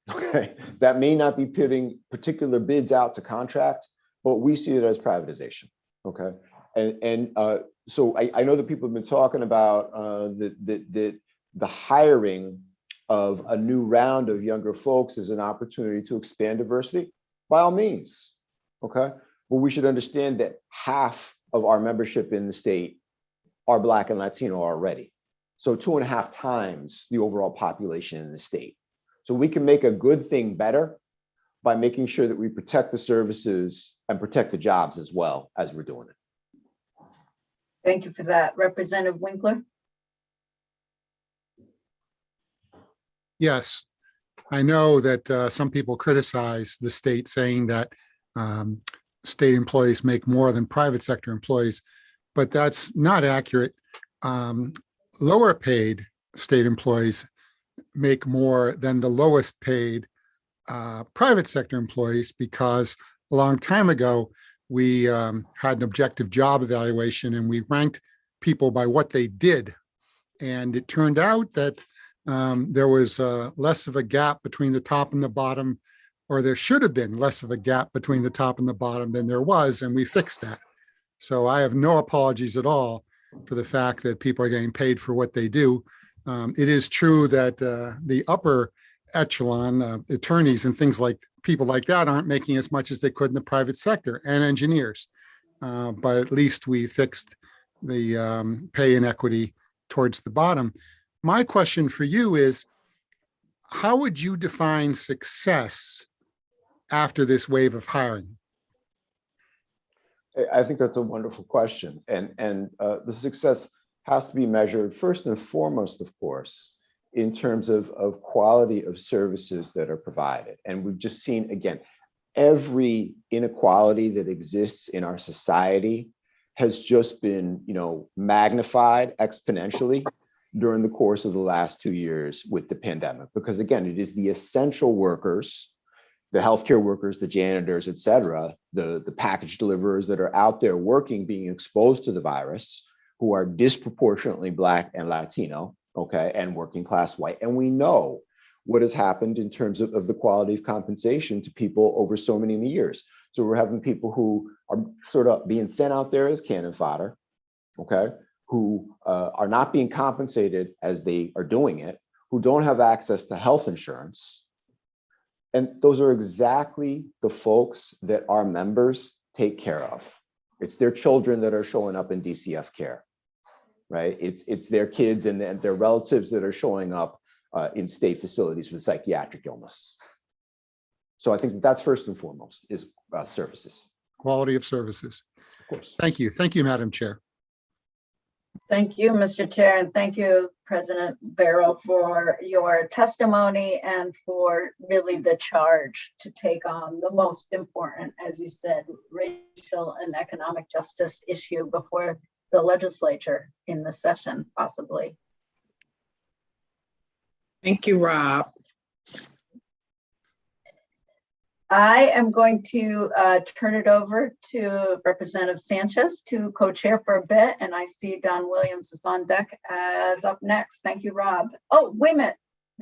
Okay, that may not be putting particular bids out to contract, but we see it as privatization. Okay, so I know that people have been talking about the hiring of a new round of younger folks as an opportunity to expand diversity. By all means, okay, but we should understand that half of our membership in the state are Black and Latino already, so 2.5 times the overall population in the state. So we can make a good thing better by making sure that we protect the services and protect the jobs as well as we're doing it. Thank you for that. Representative Winkler? Yes, I know that some people criticize the state saying that state employees make more than private sector employees, but that's not accurate. Lower paid state employees make more than the lowest paid private sector employees, because a long time ago, we had an objective job evaluation and we ranked people by what they did. And it turned out that there was less of a gap between the top and the bottom, or there should have been less of a gap between the top and the bottom than there was, and we fixed that. So I have no apologies at all for the fact that people are getting paid for what they do. It is true that the upper echelon attorneys and things like people like that aren't making as much as they could in the private sector, and engineers. But at least we fixed the pay inequity towards the bottom. My question for you is, how would you define success after this wave of hiring? I think that's a wonderful question. And the success has to be measured first and foremost, of course, in terms of quality of services that are provided. And we've just seen, again, every inequality that exists in our society has just been, magnified exponentially during the course of the last 2 years with the pandemic. Because again, it is the essential workers, the healthcare workers, the janitors, et cetera, the package deliverers that are out there working, being exposed to the virus, who are disproportionately Black and Latino, okay, and working class white. And we know what has happened in terms of the quality of compensation to people over so many years. So we're having people who are sort of being sent out there as cannon fodder, okay, who are not being compensated as they are doing it, who don't have access to health insurance. And those are exactly the folks that our members take care of. It's their children that are showing up in DCF care, right? It's their kids and their relatives that are showing up in state facilities with psychiatric illness. So I think that's first and foremost is services. Quality of services. Of course. Thank you. Thank you, Madam Chair. Thank you, Mr. Chair, and thank you, President Barrow, for your testimony and for really the charge to take on the most important, as you said, racial and economic justice issue before the legislature in the session, possibly. Thank you, Rob. I am going to turn it over to Representative Sanchez to co-chair for a bit, and I see Don Williams is on deck as up next. Thank you, Rob. Oh, wait a minute.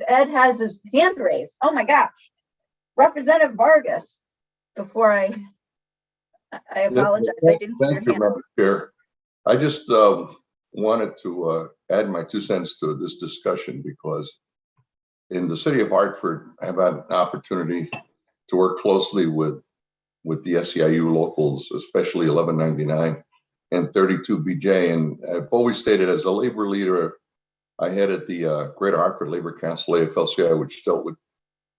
Ed has his hand raised. Oh my gosh. Representative Vargas, before I apologize. I didn't see your Thank you, hand. Madam Chair. I just wanted to add my 2 cents to this discussion, because in the city of Hartford, I've had an opportunity to work closely with the SEIU locals, especially 1199 and 32 BJ. And I've always stated, as a labor leader, I headed the Greater Hartford Labor Council, AFL-CIO, which dealt with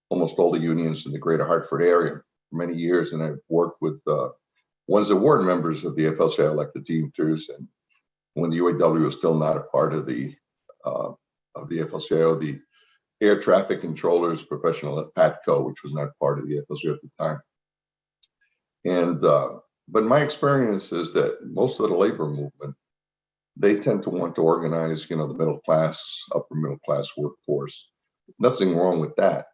almost all the unions in the Greater Hartford area for many years. And I've worked with ones that were members of the AFL-CIO, like the Teamsters, and when the UAW was still not a part of the AFL-CIO, the air traffic controllers professional at PATCO, which was not part of the AFL-CIO at the time. And but my experience is that most of the labor movement, they tend to want to organize, the middle class, upper middle class workforce. Nothing wrong with that.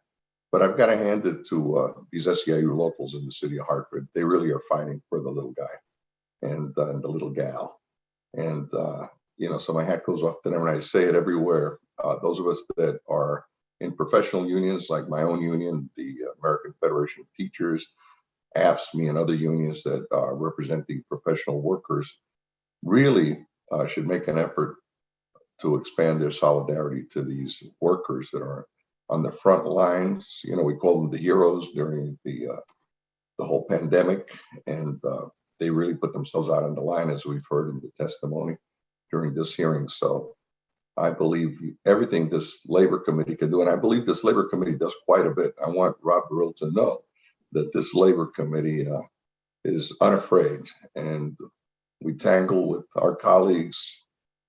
But I've got to hand it to these SEIU locals in the city of Hartford. They really are fighting for the little guy and the little gal. And, so my hat goes off to them, and I say it everywhere. Those of us that are in professional unions, like my own union, the American Federation of Teachers, AFSCME, and other unions that are representing professional workers, really should make an effort to expand their solidarity to these workers that are on the front lines. We call them the heroes during the whole pandemic, and they really put themselves out on the line, as we've heard in the testimony during this hearing. So I believe everything this labor committee can do, and I believe this labor committee does quite a bit. I want Rob Burrell to know that this labor committee is unafraid, and we tangle with our colleagues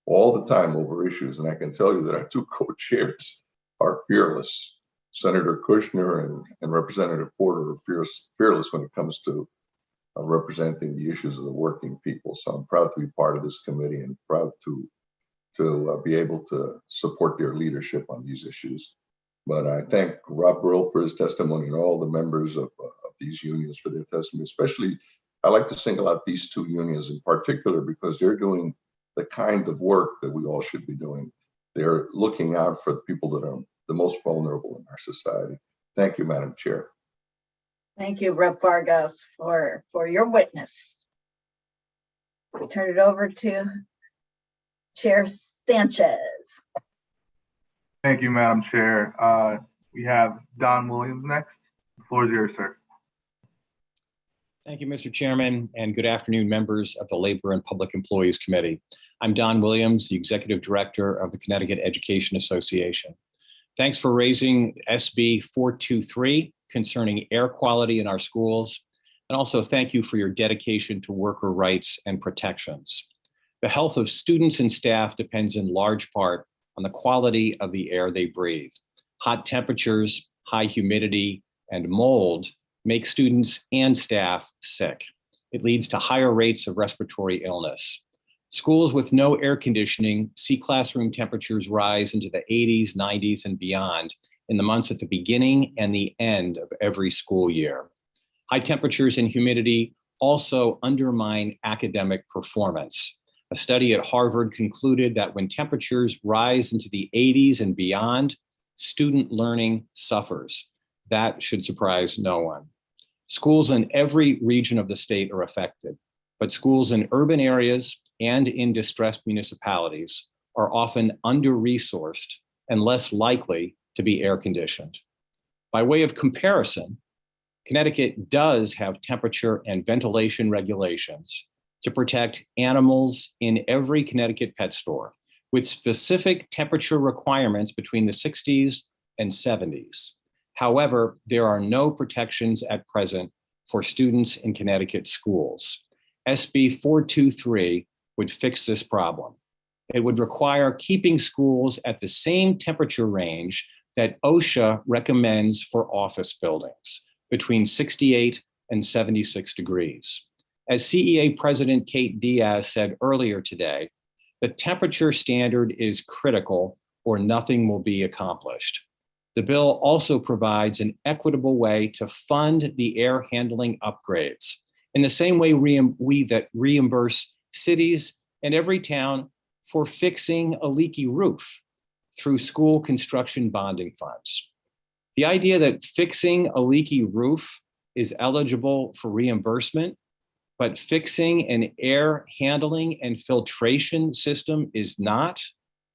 all the time over issues. And I can tell you that our 2 co-chairs are fearless. Senator Kushner and Representative Porter are fearless when it comes to representing the issues of the working people. So I'm proud to be part of this committee and proud to be able to support their leadership on these issues. But I thank Rob Burrell for his testimony and all the members of these unions for their testimony. Especially, I like to single out these two unions in particular because they're doing the kind of work that we all should be doing. They're looking out for the people that are the most vulnerable in our society. Thank you, Madam Chair. Thank you, Rep. Vargas, for your witness. We turn it over to Chair Sanchez. Thank you, Madam Chair. We have Don Williams next. The floor is yours, sir. Thank you, Mr. Chairman, and good afternoon, members of the Labor and Public Employees Committee. I'm Don Williams, the Executive Director of the Connecticut Education Association. Thanks for raising SB 423 concerning air quality in our schools, and also thank you for your dedication to worker rights and protections. The health of students and staff depends in large part on the quality of the air they breathe. Hot temperatures, high humidity, and mold make students and staff sick. It leads to higher rates of respiratory illness. Schools with no air conditioning see classroom temperatures rise into the 80s, 90s, and beyond in the months at the beginning and the end of every school year. High temperatures and humidity also undermine academic performance. A study at Harvard concluded that when temperatures rise into the 80s and beyond, student learning suffers. That should surprise no one. Schools in every region of the state are affected, but schools in urban areas and in distressed municipalities are often under-resourced and less likely to be air conditioned. By way of comparison, Connecticut does have temperature and ventilation regulations to protect animals in every Connecticut pet store, with specific temperature requirements between the 60s and 70s. However, there are no protections at present for students in Connecticut schools. SB 423 would fix this problem. It would require keeping schools at the same temperature range that OSHA recommends for office buildings, between 68 and 76 degrees. As CEA President Kate Diaz said earlier today, the temperature standard is critical or nothing will be accomplished. The bill also provides an equitable way to fund the air handling upgrades in the same way that reimburse cities and every town for fixing a leaky roof through school construction bonding funds. The idea that fixing a leaky roof is eligible for reimbursement, but fixing an air handling and filtration system is not,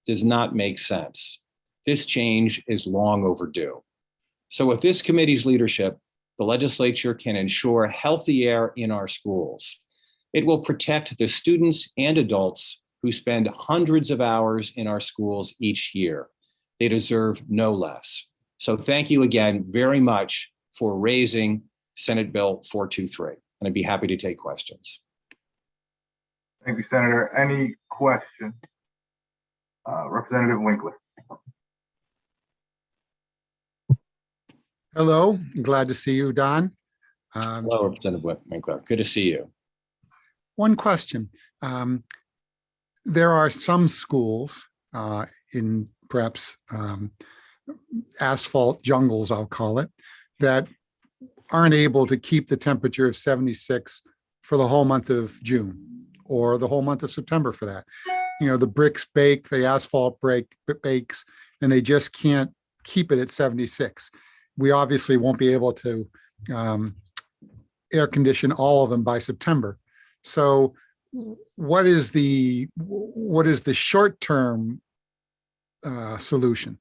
does not make sense. This change is long overdue. So with this committee's leadership, the legislature can ensure healthy air in our schools. It will protect the students and adults who spend hundreds of hours in our schools each year. They deserve no less. So thank you again very much for raising Senate Bill 423. And I'd be happy to take questions. Thank you, Senator. Any questions? Representative Winkler. Hello, glad to see you, Don. Hello, Representative Winkler. Good to see you. One question. There are some schools in perhaps asphalt jungles, I'll call it, that aren't able to keep the temperature of 76 for the whole month of June or the whole month of September for that. You know, the bricks bake, the asphalt bakes, and they just can't keep it at 76. We obviously won't be able to air condition all of them by September. So what is the short-term solution?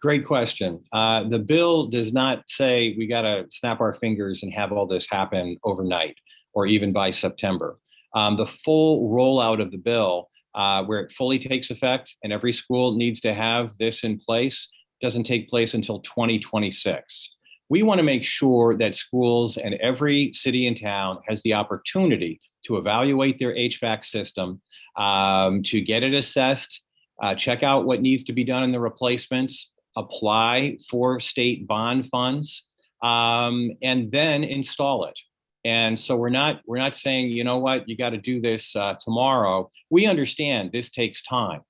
Great question. The bill does not say we got to snap our fingers and have all this happen overnight or even by September. The full rollout of the bill, where it fully takes effect and every school needs to have this in place, doesn't take place until 2026. We want to make sure that schools and every city and town has the opportunity to evaluate their HVAC system, to get it assessed, check out what needs to be done in the replacements, apply for state bond funds, and then install it. And so we're not saying, you know what, you got to do this tomorrow. We understand this takes time.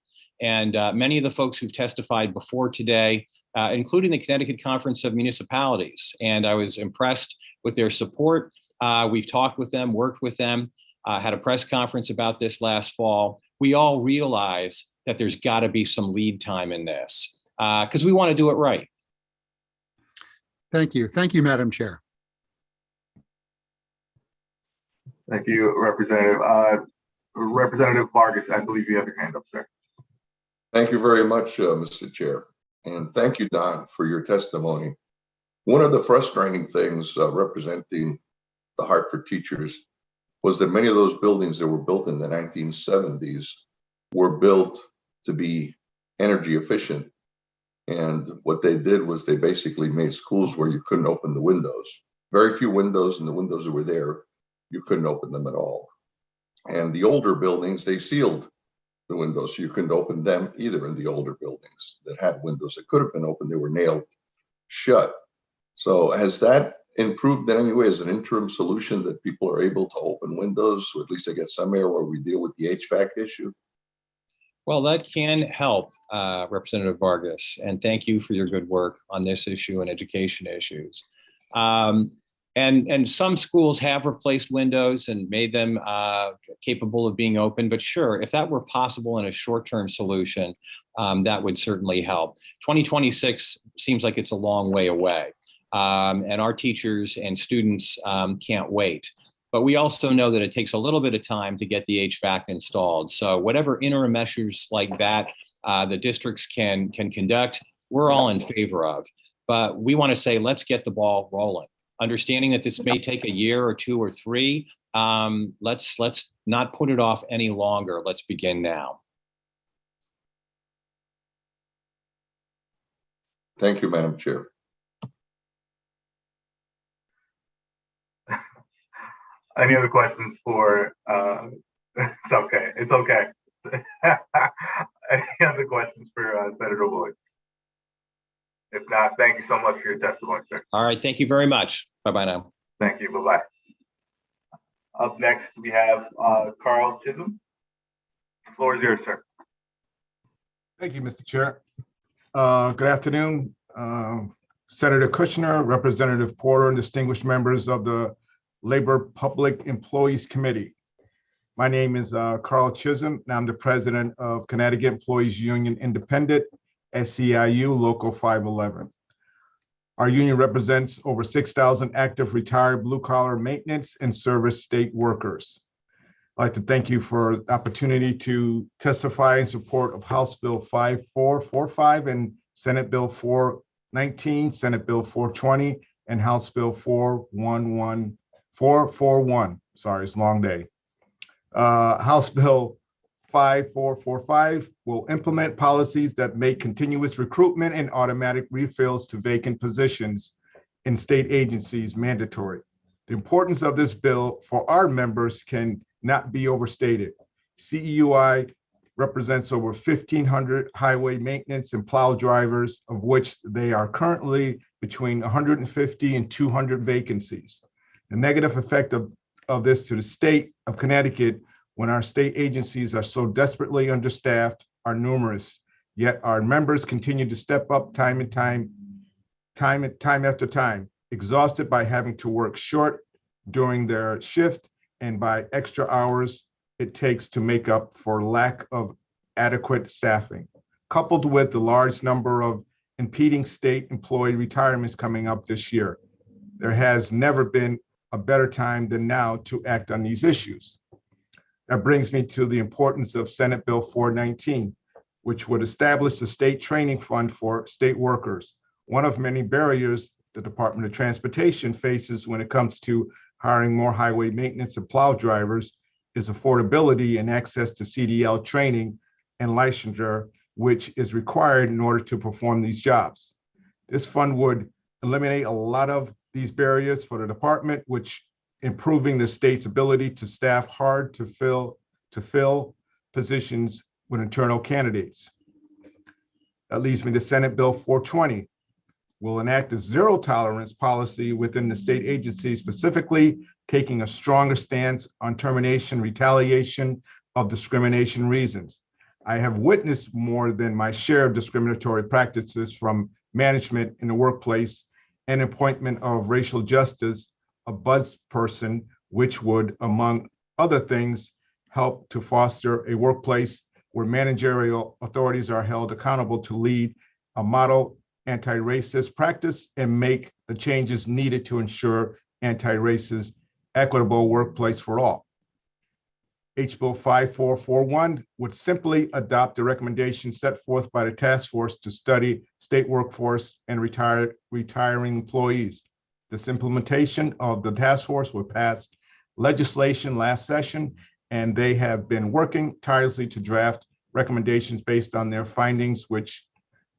And many of the folks who've testified before today, including the Connecticut Conference of Municipalities, and I was impressed with their support. We've talked with them, worked with them, had a press conference about this last fall. We all realize that there's got to be some lead time in this because we want to do it right. Thank you. Thank you, Madam Chair. Thank you, Representative. Representative Vargas, I believe you have your hand up, sir. Thank you very much, Mr. Chair. And thank you, Don, for your testimony. One of the frustrating things representing the Hartford teachers was that many of those buildings that were built in the 1970s were built to be energy efficient. And what they did was they basically made schools where you couldn't open the windows. Very few windows, and the windows that were there, you couldn't open them at all. And the older buildings, they sealed the windows, so you couldn't open them either in the older buildings that had windows that could have been opened. They were nailed shut. So has that improved in any way as an interim solution that people are able to open windows, so at least they get some air while we deal with the HVAC issue? Well, that can help, Representative Vargas, and thank you for your good work on this issue and education issues. And some schools have replaced windows and made them capable of being open, but sure, if that were possible in a short-term solution, that would certainly help. 2026 seems like it's a long way away, and our teachers and students can't wait. But we also know that it takes a little bit of time to get the HVAC installed. So whatever interim measures like that the districts can conduct, we're all in favor of. But we want to say, let's get the ball rolling. Understanding that this may take a year or two or three, let's not put it off any longer. Let's begin now. Thank you, Madam Chair. Any other questions for, it's okay, it's okay. Any other questions for Senator Williams? If not, thank you so much for your testimony, sir. All right, thank you very much. Bye-bye now. Thank you, bye-bye. Up next, we have Carl Chisholm. The floor is yours, sir. Thank you, Mr. Chair. Good afternoon, Senator Kushner, Representative Porter, and distinguished members of the Labor Public Employees Committee. My name is Carl Chisholm, and I'm the president of Connecticut Employees Union Independent, SEIU Local 511. Our union represents over 6,000 active retired blue-collar maintenance and service state workers. I'd like to thank you for the opportunity to testify in support of House Bill 5445 and Senate Bill 419, Senate Bill 420, and House Bill 441. Sorry, it's a long day. House Bill 5445 will implement policies that make continuous recruitment and automatic refills to vacant positions in state agencies mandatory. The importance of this bill for our members can not be overstated. CEUI represents over 1,500 highway maintenance and plow drivers, of which they are currently between 150 and 200 vacancies. The negative effect of this to the state of Connecticut when our state agencies are so desperately understaffed are numerous, yet our members continue to step up time after time, exhausted by having to work short during their shift and by extra hours it takes to make up for lack of adequate staffing. Coupled with the large number of impeding state employee retirements coming up this year, there has never been a better time than now to act on these issues. That brings me to the importance of Senate Bill 419, which would establish a state training fund for state workers. One of many barriers the Department of Transportation faces when it comes to hiring more highway maintenance and plow drivers is affordability and access to CDL training and licensure, which is required in order to perform these jobs. This fund would eliminate a lot of these barriers for the department, which improving the state's ability to staff hard to fill positions with internal candidates. That leads me to Senate Bill 420. Will enact a zero tolerance policy within the state agency, specifically taking a stronger stance on termination, retaliation of discrimination reasons. I have witnessed more than my share of discriminatory practices from management in the workplace and appointment of racial justice, a buds person, which would, among other things, help to foster a workplace where managerial authorities are held accountable to lead a model anti-racist practice and make the changes needed to ensure anti-racist equitable workplace for all. H-Bill 5441 would simply adopt the recommendations set forth by the task force to study state workforce and retiring employees. This implementation of the task force was passed legislation last session, and they have been working tirelessly to draft recommendations based on their findings, which,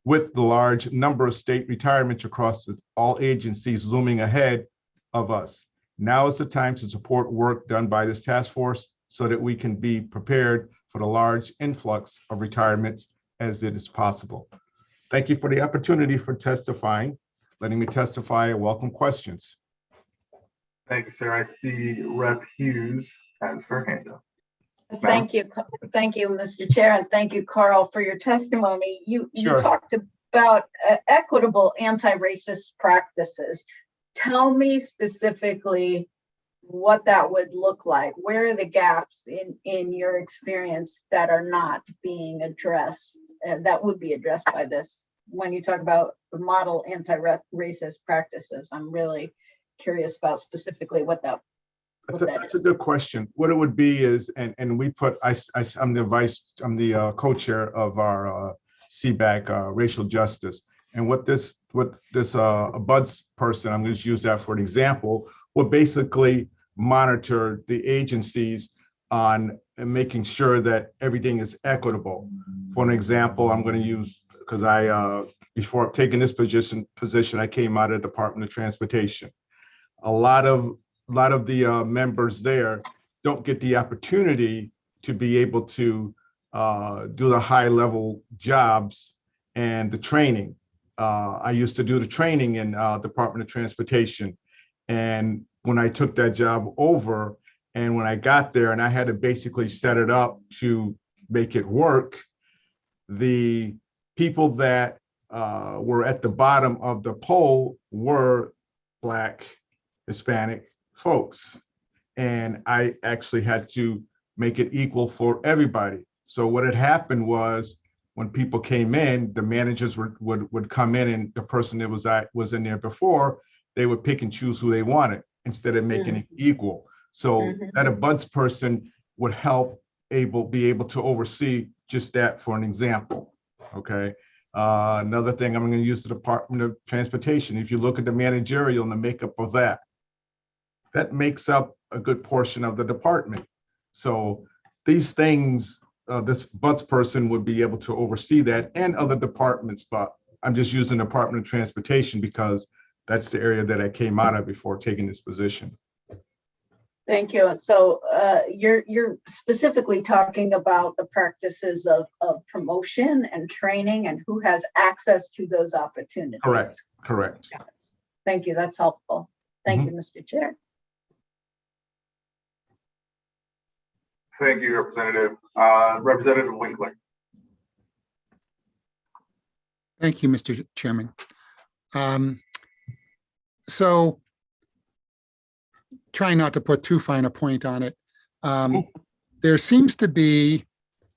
with the large number of state retirements across all agencies looming ahead of us, now is the time to support work done by this task force so that we can be prepared for the large influx of retirements as it is possible. Thank you for the opportunity for testifying. Letting me testify, I welcome questions. Thank you, sir. I see Rep. Hughes has her hand up. Thank you, Mr. Chair, and thank you, Carl, for your testimony. You talked about equitable anti-racist practices. Tell me specifically what that would look like. Where are the gaps in your experience that are not being addressed, that would be addressed by this? When you talk about the model anti-racist practices, I'm really curious about specifically what that. That's a good question. What it would be is, and we put, I'm the co-chair of our CBAC, racial justice, and what this buds person, I'm going to use that for an example, would basically monitor the agencies on making sure that everything is equitable. For an example, I'm going to use, because before taking this position, I came out of the Department of Transportation. A lot of the members there don't get the opportunity to be able to do the high level jobs and the training. I used to do the training in Department of Transportation. And when I took that job over, and when I got there and I had to basically set it up to make it work, the people that were at the bottom of the pole were Black, Hispanic folks. And I actually had to make it equal for everybody. So what had happened was when people came in, the managers would come in, and the person that was in there before, they would pick and choose who they wanted instead of making it equal. So that a buds person would help be able to oversee just that, for an example. Okay. Another thing, I'm going to use the Department of Transportation. If you look at the managerial and the makeup of that makes up a good portion of the department. So these things, this buds person would be able to oversee that, and other departments, but I'm just using the Department of Transportation because that's the area that I came out of before taking this position. Thank you. And so you're specifically talking about the practices of promotion and training and who has access to those opportunities. Correct. Yeah. Thank you. That's helpful. Thank you, Mr. Chair. Thank you, Representative. Representative Winkler. Thank you, Mr. Chairman. So trying not to put too fine a point on it, there seems to be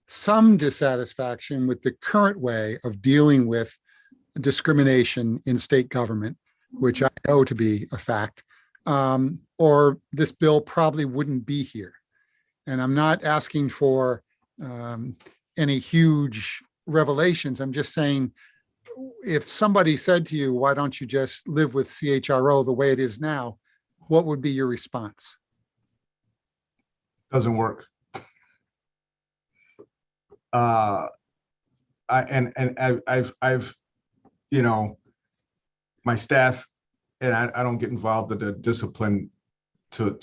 some dissatisfaction with the current way of dealing with discrimination in state government, which I know to be a fact, or this bill probably wouldn't be here. And I'm not asking for any huge revelations. I'm just saying, if somebody said to you, why don't you just live with CHRO the way it is now, what would be your response? Doesn't work. I've my staff, and I don't get involved in the discipline to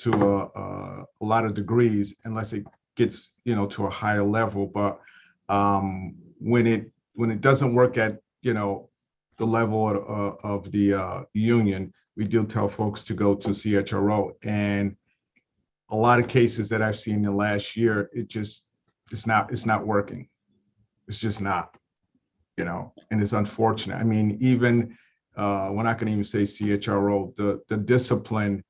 a lot of degrees unless it gets to a higher level. But when it doesn't work at the level of the union, we do tell folks to go to CHRO. And a lot of cases that I've seen in the last year, it's not working. It's just not, and it's unfortunate. I mean, even we're not going to even say CHRO, the discipline,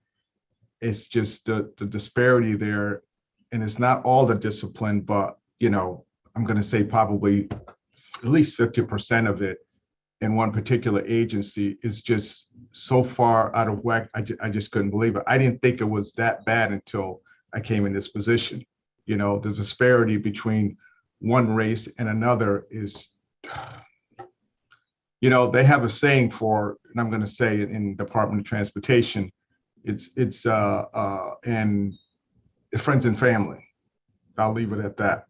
it's just the disparity there. And it's not all the discipline, but, I'm going to say probably at least 50% of it in one particular agency is just so far out of whack. I just couldn't believe it. I didn't think it was that bad until I came in this position. The disparity between one race and another is, they have a saying for, and I'm going to say it in Department of Transportation, it's and friends and family. I'll leave it at that.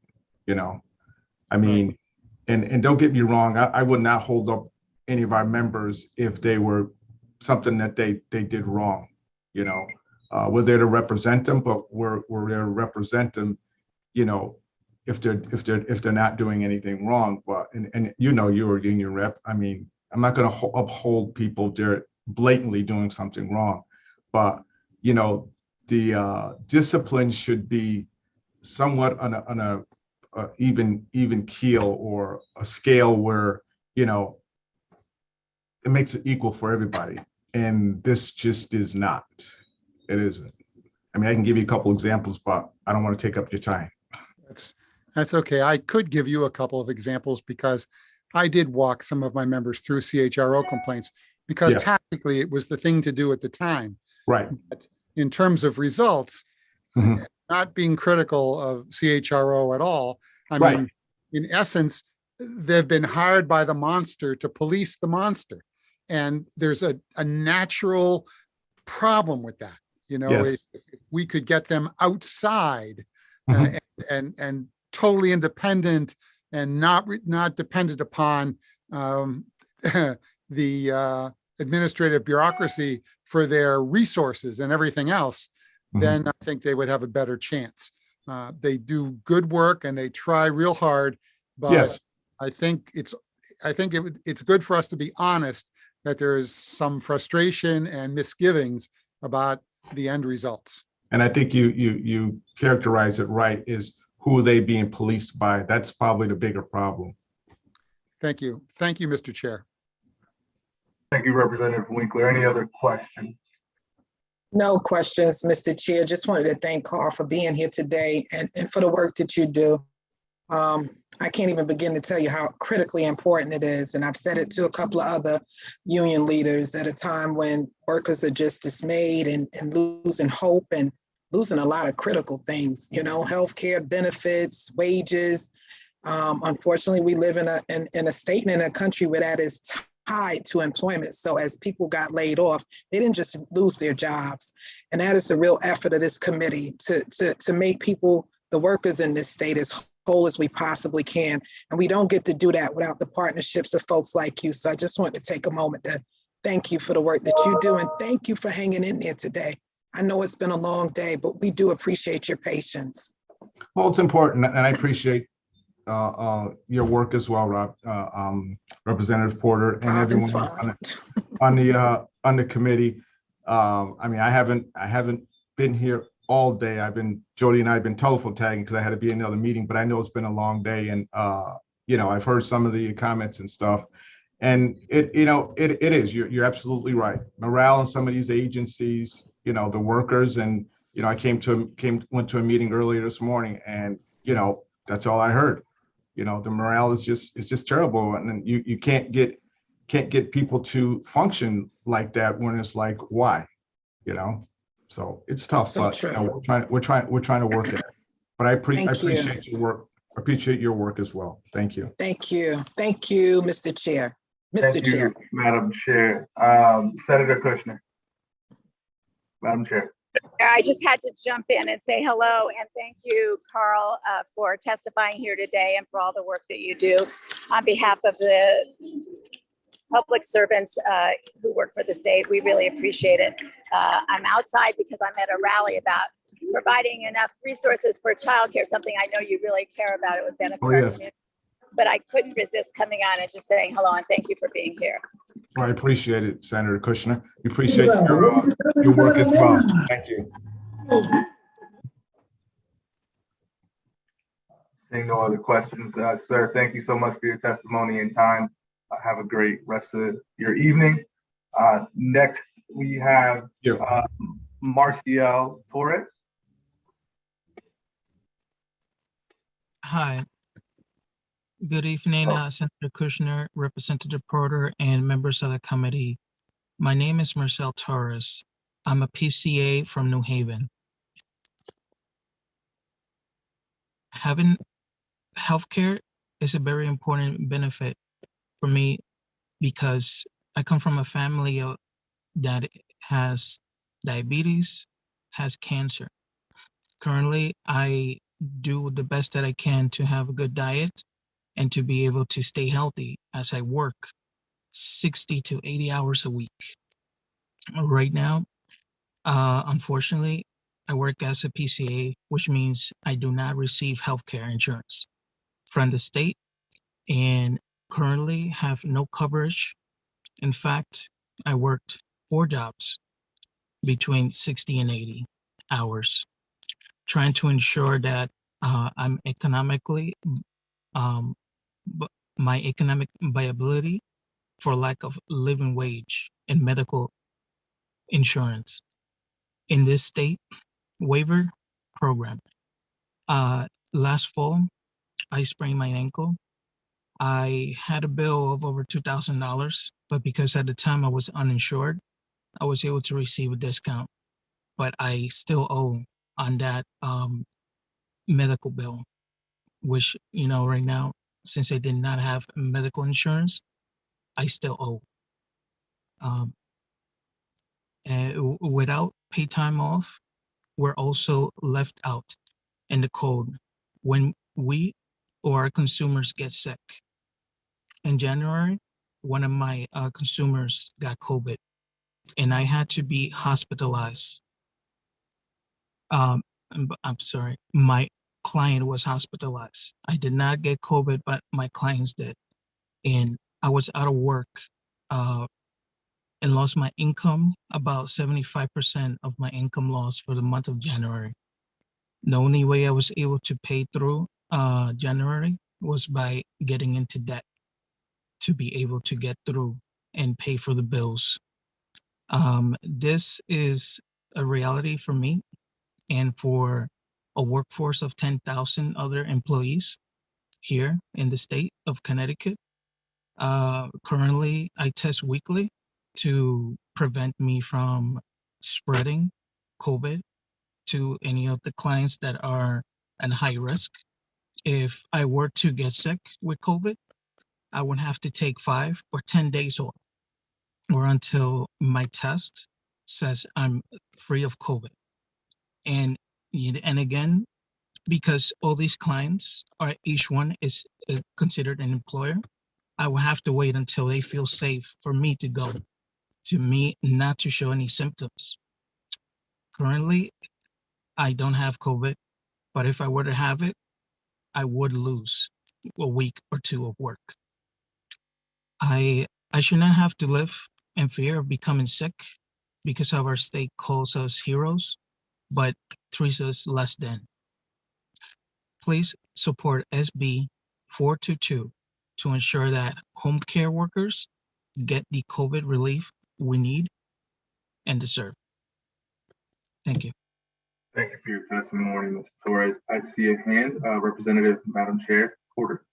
I mean, and don't get me wrong, I would not hold up any of our members if they were something that they did wrong. We're there to represent them, but we're there to represent them, if they're not doing anything wrong. But and you're a union rep. I mean, I'm not going to uphold people they're blatantly doing something wrong, but the discipline should be somewhat on a even keel, or a scale where it makes it equal for everybody. And this just is not. It isn't. I mean, I can give you a couple examples, but I don't want to take up your time. That's okay. I could give you a couple of examples because I did walk some of my members through CHRO complaints because tactically it was the thing to do at the time. Right. But in terms of results, not being critical of CHRO at all. I mean, in essence, they've been hired by the monster to police the monster. And there's a natural problem with that. If we could get them outside and totally independent and not dependent upon the administrative bureaucracy for their resources and everything else, then I think they would have a better chance. They do good work and they try real hard, but I think it's good for us to be honest that there is some frustration and misgivings about the end results. And I think you characterize it right, is who are they being policed by? That's probably the bigger problem. Thank you. Thank you, Mr. Chair. Thank you, Representative Winkler. Any other questions? No questions, Mr. Chair. Just wanted to thank Carl for being here today and for the work that you do. I can't even begin to tell you how critically important it is. And I've said it to a couple of other union leaders at a time when workers are just dismayed and losing hope and losing a lot of critical things, healthcare, benefits, wages. Unfortunately, we live in a state and in a country where that is tied to employment. So as people got laid off, they didn't just lose their jobs. And that is the real effort of this committee to make people, the workers in this state, as whole as we possibly can. And we don't get to do that without the partnerships of folks like you. So I just want to take a moment to thank you for the work that you do. And thank you for hanging in there today. I know it's been a long day, but we do appreciate your patience. Well, it's important, and I appreciate your work as well, Rob, Representative Porter, and everyone on the committee. I mean, I haven't been here all day. Jody and I have been telephone tagging because I had to be in another meeting, but I know it's been a long day, and I've heard some of the comments and stuff, and it is. You're absolutely right. Morale in some of these agencies, the workers, and I went to a meeting earlier this morning, and that's all I heard. The morale is just terrible, and you can't get people to function like that when it's like, why, so it's tough. So but we're trying to work at it. But I appreciate your work. Appreciate your work as well. Thank you. Thank you, Mr. Chair. Thank you, Madam Chair. Senator Kushner. Madam Chair. I just had to jump in and say hello and thank you, Carl, for testifying here today and for all the work that you do on behalf of the public servants who work for the state. We really appreciate it. I'm outside because I'm at a rally about providing enough resources for childcare, something I know you really care about. It would benefit our community. But I couldn't resist coming on and just saying hello and thank you for being here. Well, I appreciate it, Senator Kushner. We appreciate your work as well. Thank you. Seeing no other questions, sir, thank you so much for your testimony and time. Have a great rest of your evening. Next, we have Marcial Torres. Hi. Good evening, Senator Kushner, Representative Porter, and members of the committee. My name is Marcel Torres. I'm a PCA from New Haven. Having healthcare is a very important benefit for me because I come from a family that has diabetes, has cancer. Currently, I do the best that I can to have a good diet and to be able to stay healthy as I work 60 to 80 hours a week. Right now, unfortunately, I work as a PCA, which means I do not receive healthcare insurance from the state and currently have no coverage. In fact, I worked 4 jobs between 60 and 80 hours, trying to ensure that I'm economically, my economic viability for lack of living wage and medical insurance in this state waiver program. Last fall, I sprained my ankle. I had a bill of over $2,000, but because at the time I was uninsured, I was able to receive a discount, but I still owe on that medical bill, which, you know, right now, since I did not have medical insurance, I still owe. And without paid time off, we're also left out in the code when we or our consumers get sick. In January, one of my consumers got COVID and I had to be hospitalized. I'm sorry, my client was hospitalized. I did not get COVID, but my clients did. And I was out of work and lost my income, about 75% of my income loss for the month of January. The only way I was able to pay through January was by getting into debt to be able to get through and pay for the bills. This is a reality for me and for a workforce of 10,000 other employees here in the state of Connecticut. Currently, I test weekly to prevent me from spreading COVID to any of the clients that are at high risk. If I were to get sick with COVID, I would have to take 5 or 10 days off or until my test says I'm free of COVID. And again, because all these clients are, each one is considered an employer, I will have to wait until they feel safe for me to go, to me not to show any symptoms. Currently, I don't have COVID, but if I were to have it, I would lose a week or 2 of work. I should not have to live in fear of becoming sick because of our state calls us heroes, but treats us less than. Please support SB 422 to ensure that home care workers get the COVID relief we need and deserve. Thank you. Thank you for your testimony, Mr. Torres. I see a hand, Representative Madam Chair Porter.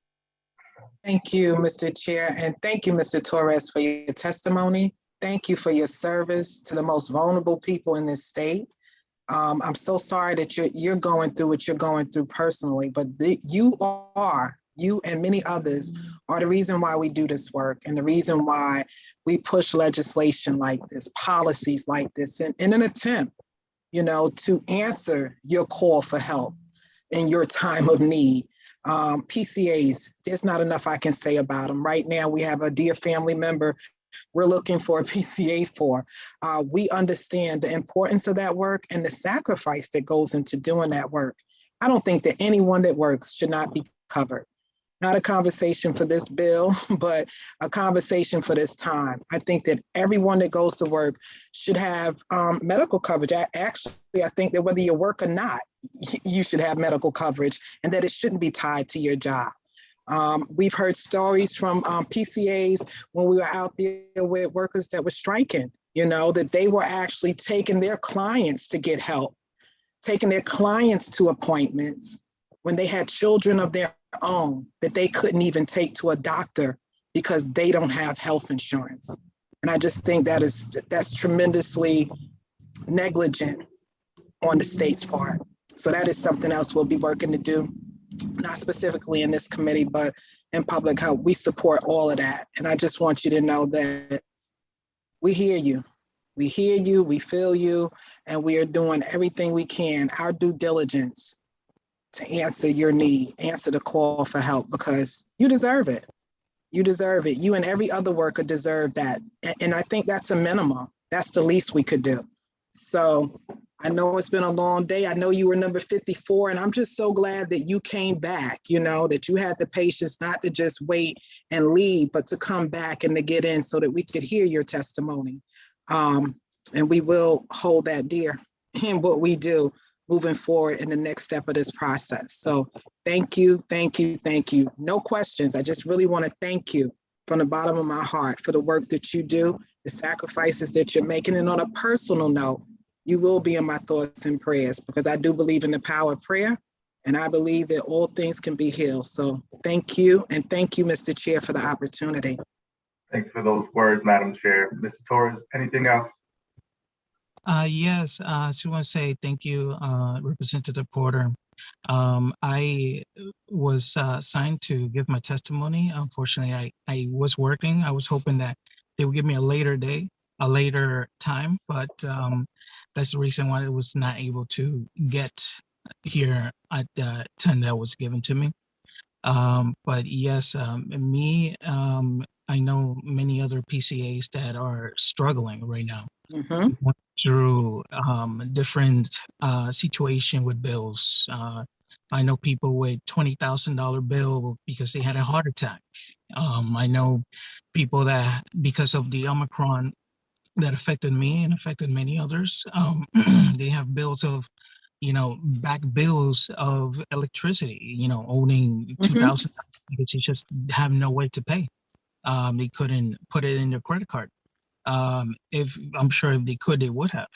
Thank you, Mr. Chair, and thank you, Mr. Torres, for your testimony. Thank you for your service to the most vulnerable people in this state. I'm so sorry that you're going through what you're going through personally, but you and many others are the reason why we do this work and the reason why we push legislation like this, policies like this, in an attempt, to answer your call for help in your time of need. PCAs, there's not enough I can say about them. Right now, we have a dear family member we're looking for a PCA for. We understand the importance of that work and the sacrifice that goes into doing that work. I don't think that anyone that works should not be covered. not a conversation for this bill, but a conversation for this time. I think that everyone that goes to work should have medical coverage. Actually, I think that whether you work or not, you should have medical coverage, and that it shouldn't be tied to your job. We've heard stories from PCAs when we were out there with workers that were striking, you know, that they were actually taking their clients to get help, taking their clients to appointments when they had children of their own that they couldn't even take to a doctor because they don't have health insurance. And I just think that's tremendously negligent on the state's part. So that is something else we'll be working to do, not specifically in this committee, but in public health. We support all of that. And I just want you to know that we hear you. We hear you, we feel you, and we are doing everything we can, our due diligence, to answer your need, answer the call for help, because you deserve it. You deserve it. You and every other worker deserve that. And I think that's a minimum. That's the least we could do. So I know it's been a long day. I know you were number 54, and I'm just so glad that you came back, you know, that you had the patience not to just wait and leave, but to come back and to get in so that we could hear your testimony. And we will hold that dear in what we do moving forward in the next step of this process. So thank you, thank you, thank you. No questions. I just really want to thank you from the bottom of my heart for the work that you do, the sacrifices that you're making. And on a personal note, you will be in my thoughts and prayers, because I do believe in the power of prayer, and I believe that all things can be healed. So thank you. And thank you, Mr. Chair, for the opportunity. Thanks for those words, Madam Chair. Mr. Torres, anything else? Yes, I just want to say thank you, Representative Porter. I was assigned to give my testimony. Unfortunately, I was working. I was hoping that they would give me a later day, a later time, but that's the reason why I was not able to get here at the time that was given to me. But yes, I know many other PCAs that are struggling right now. Mm-hmm. Through different situation with bills. I know people with $20,000 bill because they had a heart attack. I know people that, because of the Omicron that affected me and affected many others, they have bills of, back bills of electricity, owning $2,000 because they just have no way to pay. They couldn't put it in their credit card. If I'm sure if they could, they would have.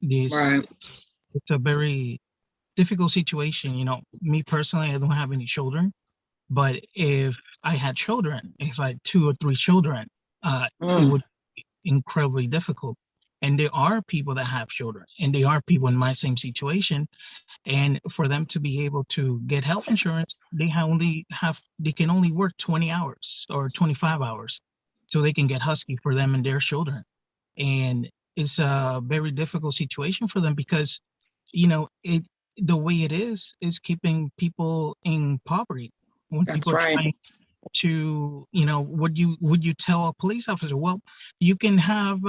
It's a very difficult situation. Me personally, I don't have any children, but if I had children, if I had 2 or 3 children, it would be incredibly difficult. And there are people that have children, and there are people in my same situation. And for them to be able to get health insurance, they can only work 20 hours or 25 hours. So they can get Husky for them and their children. And it's a very difficult situation for them because, the way it is keeping people in poverty. When That's people are right. trying to, would you tell a police officer, well, you can have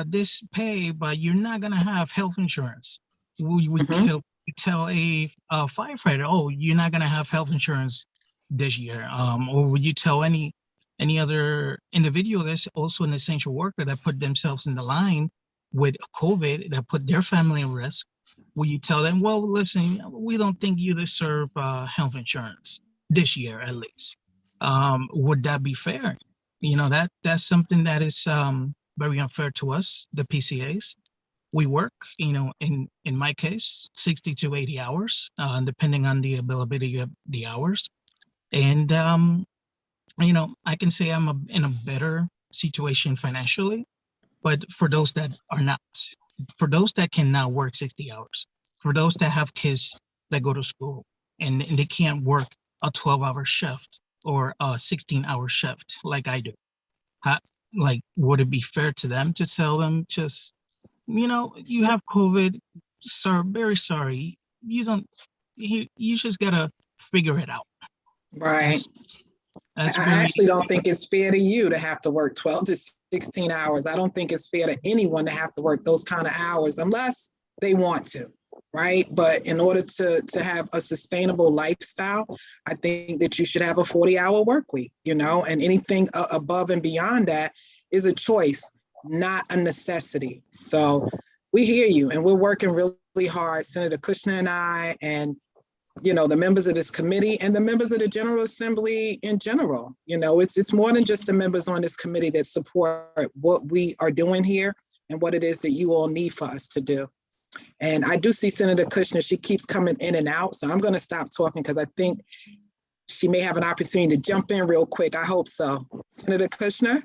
this pay, but you're not going to have health insurance? Would you tell a firefighter, oh, you're not going to have health insurance this year? Or would you tell any other individual that's also an essential worker that put themselves in the line with COVID, that put their family at risk? Will you tell them, well, listen, we don't think you deserve health insurance this year, at least? Would that be fair? That's something that is very unfair to us, the PCAs. We work, in my case, 60 to 80 hours, depending on the availability of the hours. And I can say I'm in a better situation financially, but for those that are not, for those that cannot work 60 hours, for those that have kids that go to school and they can't work a 12-hour shift or a 16-hour shift like I do, would it be fair to them to tell them just, you have COVID, sir, very sorry, you just gotta figure it out. Right. I actually don't think it's fair to you to have to work 12 to 16 hours. I don't think it's fair to anyone to have to work those kind of hours unless they want to, right? But in order to have a sustainable lifestyle, I think that you should have a 40-hour work week, you know, and anything above and beyond that is a choice, not a necessity. So we hear you, and we're working really hard, Senator Kushner and I, and you know, the members of this committee and the members of the General Assembly in general. You know, it's more than just the members on this committee that support what we are doing here and what it is that you all need for us to do. And I do see Senator Kushner, she keeps coming in and out. So I'm going to stop talking because I think she may have an opportunity to jump in real quick. I hope so. Senator Kushner?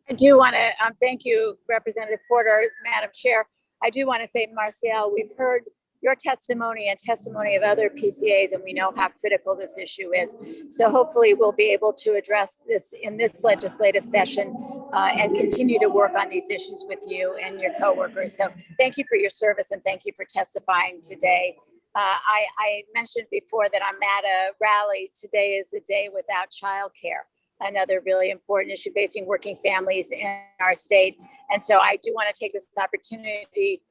I do want to thank you, Representative Porter, Madam Chair. I do want to say, Marcial, we've heard your testimony and testimony of other PCAs, and we know how critical this issue is. So hopefully we'll be able to address this in this legislative session and continue to work on these issues with you and your coworkers. So thank you for your service and thank you for testifying today. I mentioned before that I'm at a rally. Today is the day without childcare, another really important issue facing working families in our state. And so I do want to take this opportunity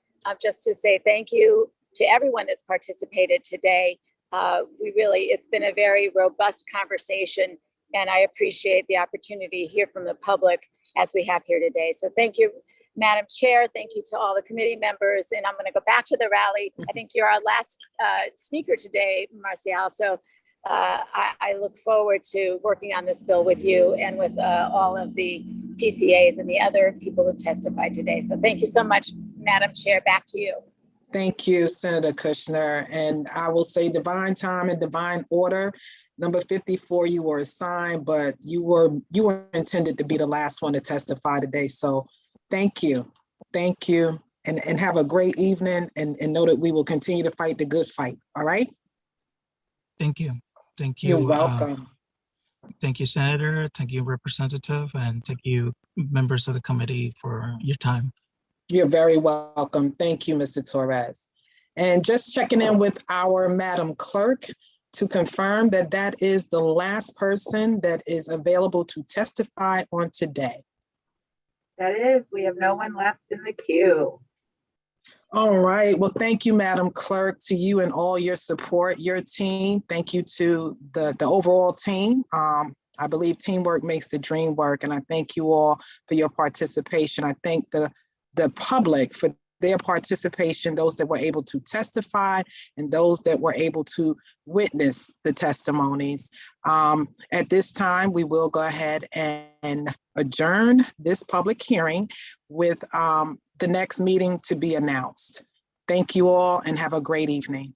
just to say thank you to everyone that's participated today. It's been a very robust conversation, and I appreciate the opportunity to hear from the public as we have here today. So thank you, Madam Chair. Thank you to all the committee members. And I'm going to go back to the rally. I think you're our last speaker today, Marcial. So I look forward to working on this bill with you and with all of the PCAs and the other people who testified today. So thank you so much, Madam Chair. Back to you. Thank you, Senator Kushner. And I will say divine time and divine order. Number 54, you were assigned, but you were intended to be the last one to testify today. So thank you. Thank you. And have a great evening and know that we will continue to fight the good fight. All right? Thank you. Thank you. You're welcome. Thank you, Senator. Thank you, Representative. And thank you, members of the committee, for your time. You're very welcome. Thank you, Mr. Torres. And just checking in with our Madam Clerk to confirm that that is the last person that is available to testify on today. That is, we have no one left in the queue. All right. Well, thank you, Madam Clerk, to you and all your support, your team. Thank you to the overall team. I believe teamwork makes the dream work, and I thank you all for your participation. I thank the public for their participation, those that were able to testify and those that were able to witness the testimonies. At this time, we will go ahead and adjourn this public hearing with the next meeting to be announced. Thank you all and have a great evening.